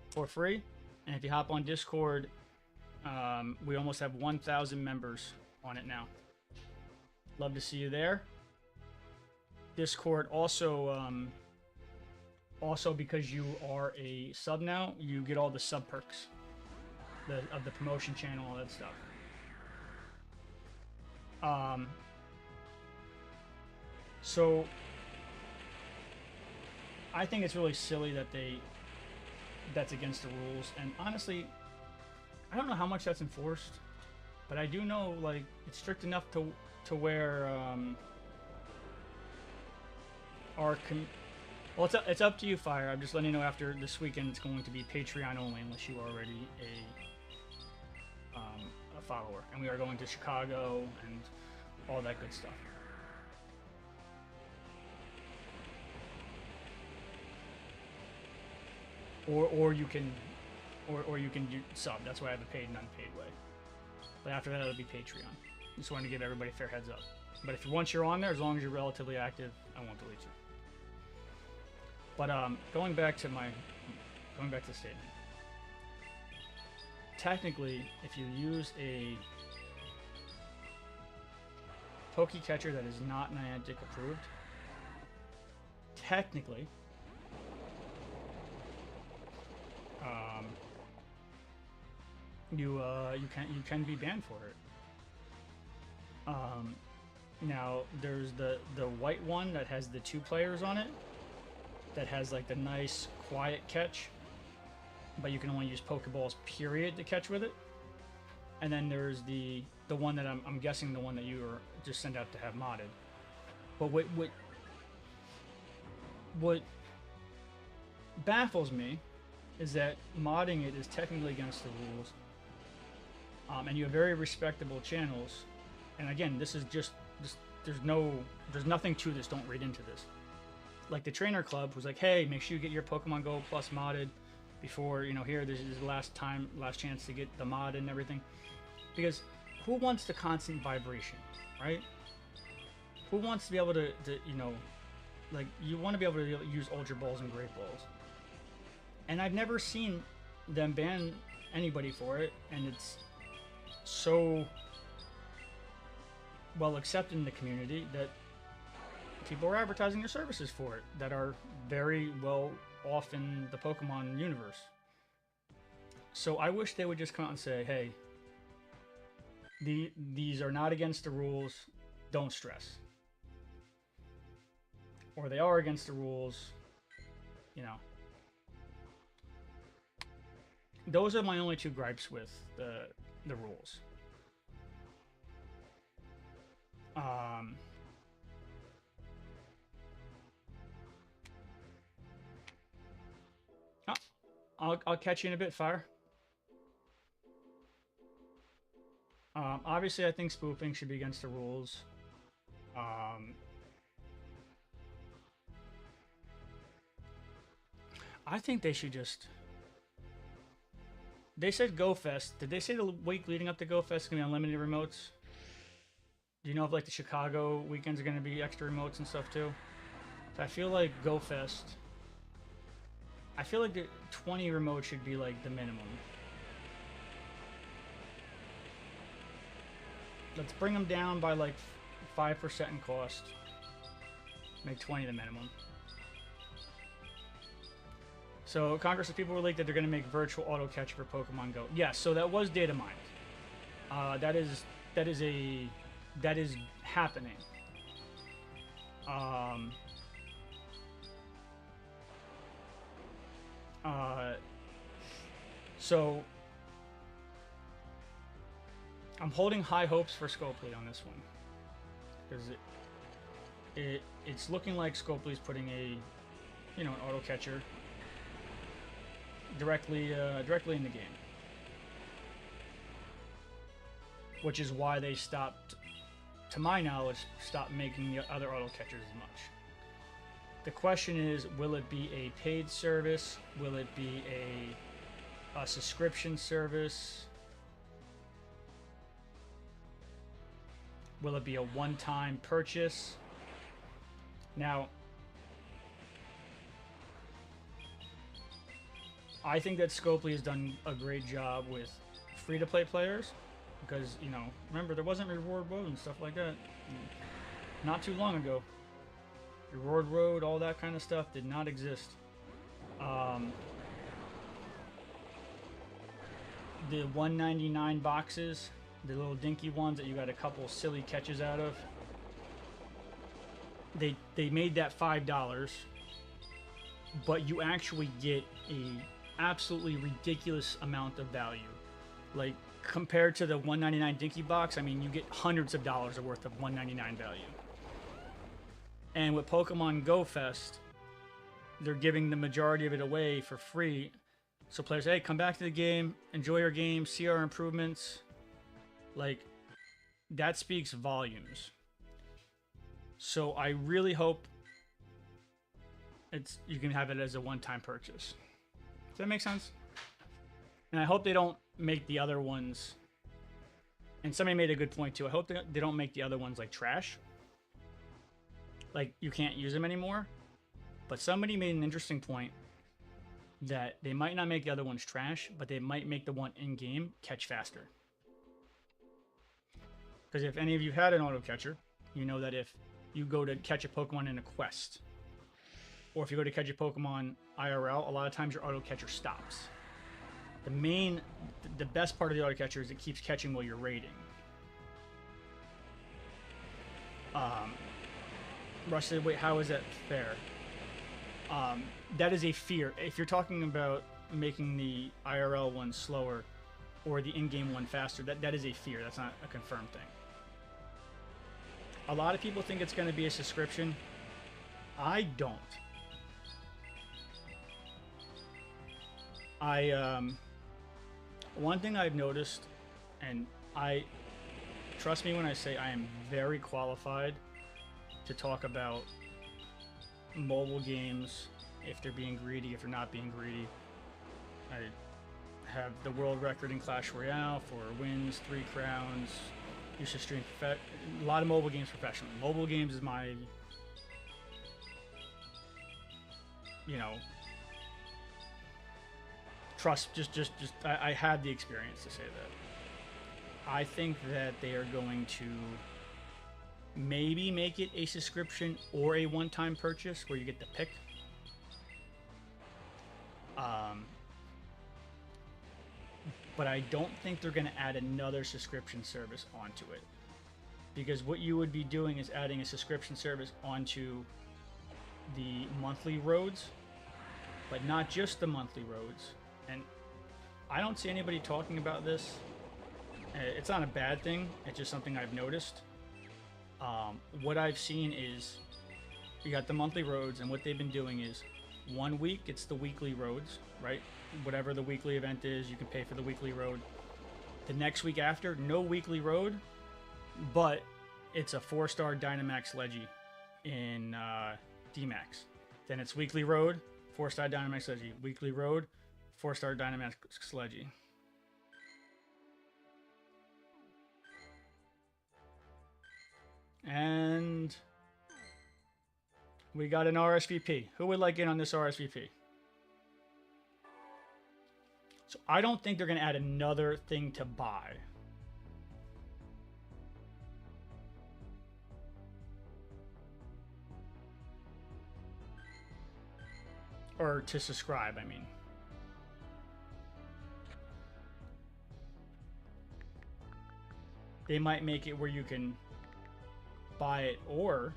for free. And if you hop on Discord, we almost have 1,000 members on it now. Love to see you there. Discord also, also because you are a sub now, you get all the sub perks of the promotion channel, all that stuff. So I think it's really silly that that's against the rules, and honestly, I don't know how much that's enforced, but I do know like it's strict enough to where well, it's up to you, Fire. I'm just letting you know after this weekend it's going to be Patreon only unless you are already a follower. And we are going to Chicago and all that good stuff. Or you can do sub. That's why I have a paid and unpaid way. But after that, it'll be Patreon. Just wanted to give everybody a fair heads up. But if once you're on there, as long as you're relatively active, I won't delete you. But going back to the statement. Technically, if you use a Pokecatcher that is not Niantic approved, technically, you can be banned for it. Now there's the white one that has the 2 players on it, that has like the nice quiet catch, but you can only use Pokeballs period to catch with it. And then there's the one that I'm guessing the one that you were just sent out to have modded. But what baffles me is that modding it is technically against the rules, and you have very respectable channels. And again, this is just there's nothing to this. Don't read into this. Like the Trainer Club was like, hey, make sure you get your Pokemon Go Plus modded before, you know, this is the last chance to get the mod and everything. Because who wants the constant vibration, right? Who wants to be able to you know, Like, you want to be able to use Ultra Balls and Great Balls. And I've never seen them ban anybody for it, and it's so well accepted in the community that people are advertising their services for it that are very well off in the Pokemon universe. So I wish they would just come out and say, hey, these are not against the rules, don't stress. Or they are against the rules, you know. Those are my only two gripes with the rules. I'll catch you in a bit, Fire. Obviously, I think spoofing should be against the rules. I think they should just... They said Go Fest. Did they say the week leading up to Go Fest is going to be unlimited remotes? Do you know if like the Chicago weekends are going to be extra remotes and stuff too? So I feel like Go Fest... I feel like the 20 remotes should be like the minimum. Let's bring them down by like 5% in cost. Make 20 the minimum. So Congress of people were leaked that they're going to make virtual auto catcher for Pokemon Go. Yes, so that was data mined. That is happening. So I'm holding high hopes for Scopely on this one, because it's looking like Scopely's putting a, you know, an auto catcher directly in the game, which is why they stopped, to my knowledge, stopped making the other auto catchers as much. The question is, will it be a paid service? Will it be a subscription service? Will it be a one-time purchase? Now, I think that Scopely has done a great job with free-to-play players, because, you know, remember, there wasn't Reward Road and stuff like that not too long ago. Reward Road, all that kind of stuff did not exist. The $1.99 boxes, the little dinky ones that you got a couple silly catches out of, they made that $5, but you actually get a absolutely ridiculous amount of value. Like, compared to the $1.99 dinky box, I mean, you get hundreds of dollars worth of $1.99 value. And with Pokemon Go Fest, they're giving the majority of it away for free. So players, hey, come back to the game, enjoy your game, see our improvements. Like, that speaks volumes. So I really hope you can have it as a one-time purchase. Does that make sense? And I hope they don't make the other ones... And somebody made a good point too. I hope they don't make the other ones like trash. Like, you can't use them anymore. But somebody made an interesting point that they might not make the other ones trash, but they might make the one in-game catch faster. Because if any of you had an auto catcher, you know that if you go to catch a Pokemon in a quest, or if you go to catch a Pokemon IRL, a lot of times your auto catcher stops. The best part of the auto catcher is it keeps catching while you're raiding. Rush said, wait, how is that fair? That is a fear. If you're talking about making the IRL one slower or the in-game one faster, that is a fear. That's not a confirmed thing. A lot of people think it's going to be a subscription. I don't. One thing I've noticed, and trust me when I say I am very qualified to talk about mobile games, if they're being greedy, if they're not being greedy. I have the world record in Clash Royale for wins, 3 crowns, used to stream a lot of mobile games professionally. Mobile games is my you know, trust. I had the experience to say that. I think that they are going to maybe make it a subscription or a one-time purchase where you get to pick. But I don't think they're going to add another subscription service onto it. Because what you would be doing is adding a subscription service onto the monthly roads, but not just the monthly roads. And I don't see anybody talking about this. It's not a bad thing. It's just something I've noticed. What I've seen is you got the monthly roads, and what they've been doing is 1 week it's the weekly roads, right? Whatever the weekly event is, you can pay for the weekly road. The next week after, no weekly road, but it's a 4-star Dynamax Leggy in D-Max. Then it's weekly road, 4-star Dynamax Leggy. Weekly road, 4-star Dynamax Leggy. And we got an RSVP. Who would like in on this RSVP? So I don't think they're going to add another thing to buy. Or to subscribe, I mean. They might make it where you can buy it or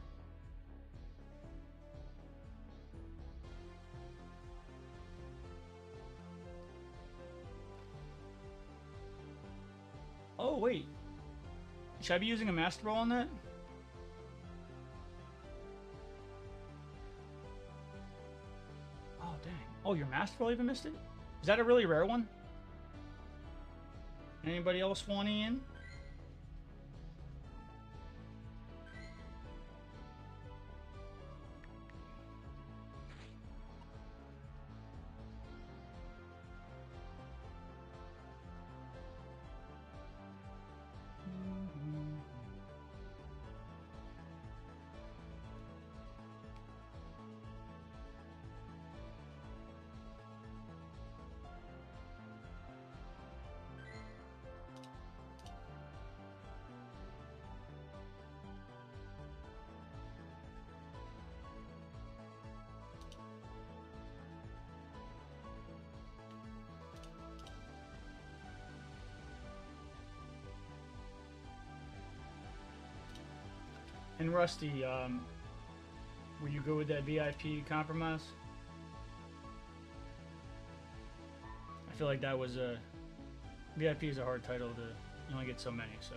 oh wait, should I be using a Master Ball on that? Oh dang. Oh, your Master Ball even missed it? Is that a really rare one? Anybody else want in? And Rusty, will you go with that VIP compromise? I feel like that was a... VIP is a hard title to... You only get so many, so...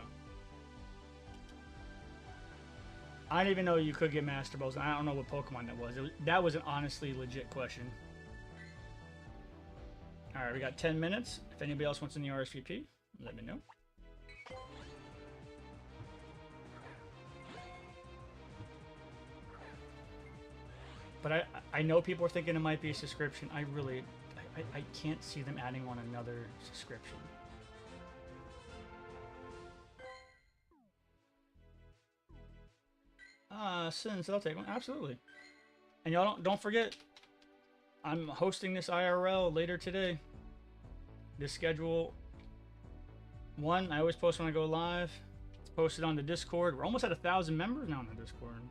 I didn't even know you could get Master Balls. I don't know what Pokemon that was. That was an honestly legit question. Alright, we got 10 minutes. If anybody else wants in the RSVP, let me know. But I know people are thinking it might be a subscription. I can't see them adding on another subscription. Since I'll take one. Absolutely. And y'all don't forget, I'm hosting this IRL later today. This schedule 1, I always post when I go live. It's posted on the Discord. We're almost at 1,000 members now on the Discord.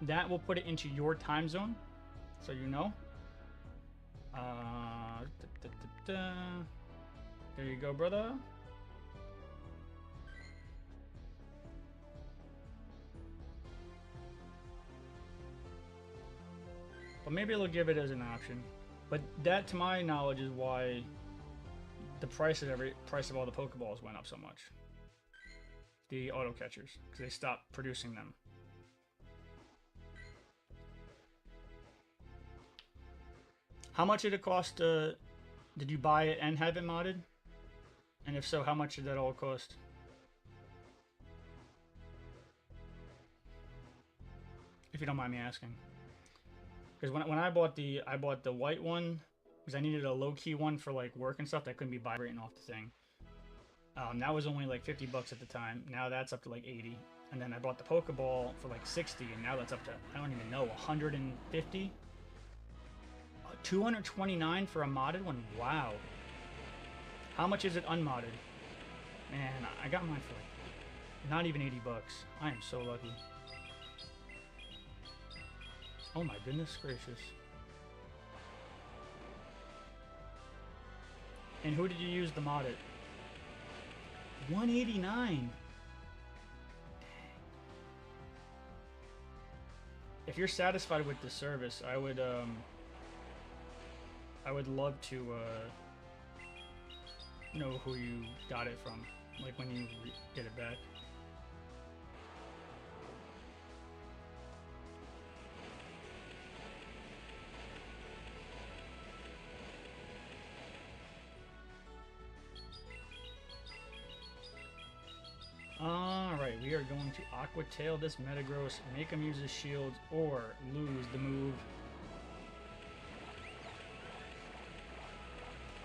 That will put it into your time zone, so you know. There you go, brother. But maybe it'll give it as an option. But that, to my knowledge, is why the price of all the Pokeballs went up so much. The auto catchers, because they stopped producing them. How much did it cost? Did you buy it and have it modded? And if so, how much did that all cost? If you don't mind me asking. Because when I bought the white one, because I needed a low-key one for like work and stuff that couldn't be vibrating off the thing. That was only like $50 at the time. Now that's up to like 80. And then I bought the Pokeball for like 60, and now that's up to, I don't even know, 150? 229 for a modded one? Wow. How much is it unmodded? Man, I got mine for like not even 80 bucks. I am so lucky. Oh my goodness gracious. And who did you use to mod it? 189. If you're satisfied with the service, I would love to know who you got it from, like when you get it back. Alright, we are going to Aqua Tail this Metagross, make him use his shields, or lose the move.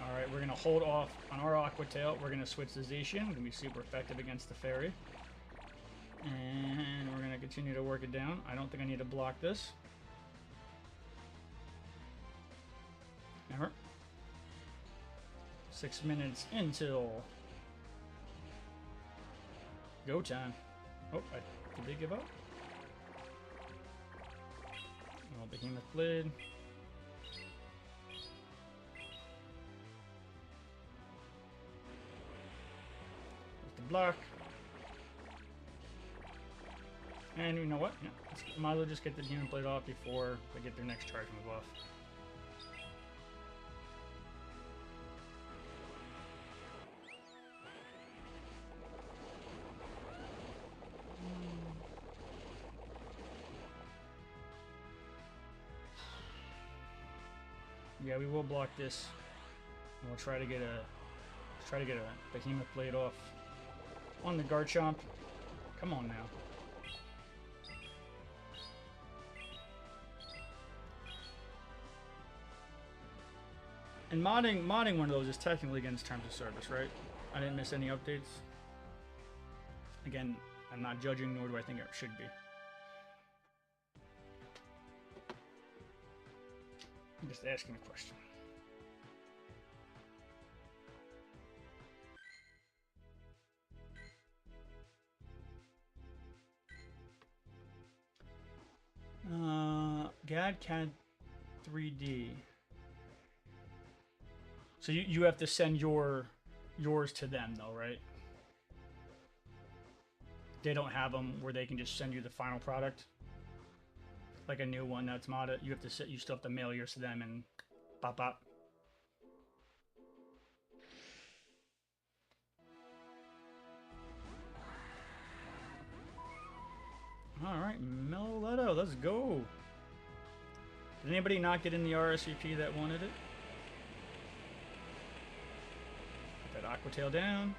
Alright, we're going to hold off on our Aqua Tail. We're going to switch to Zacian. Going to be super effective against the Fairy. And we're going to continue to work it down. I don't think I need to block this. Never. 6 minutes until go time. Oh, did they give up? Oh, Behemoth Blade. With the block. And you know what? Yeah, might as well just get the Behemoth Blade off before they get their next charge move off. Yeah, we will block this, and we'll try to get a Behemoth Blade off on the Garchomp. Come on now. And modding one of those is technically against terms of service, right? I didn't miss any updates. Again, I'm not judging, nor do I think it should be. I'm just asking a question. GadCat 3D. So you have to send yours to them though, right? They don't have them where they can just send you the final product. Like a new one that's modded, you still have to mail yours to them and pop up. All right, Meloletto, let's go. Did anybody not get in the RSVP that wanted it? Put that Aqua Tail down.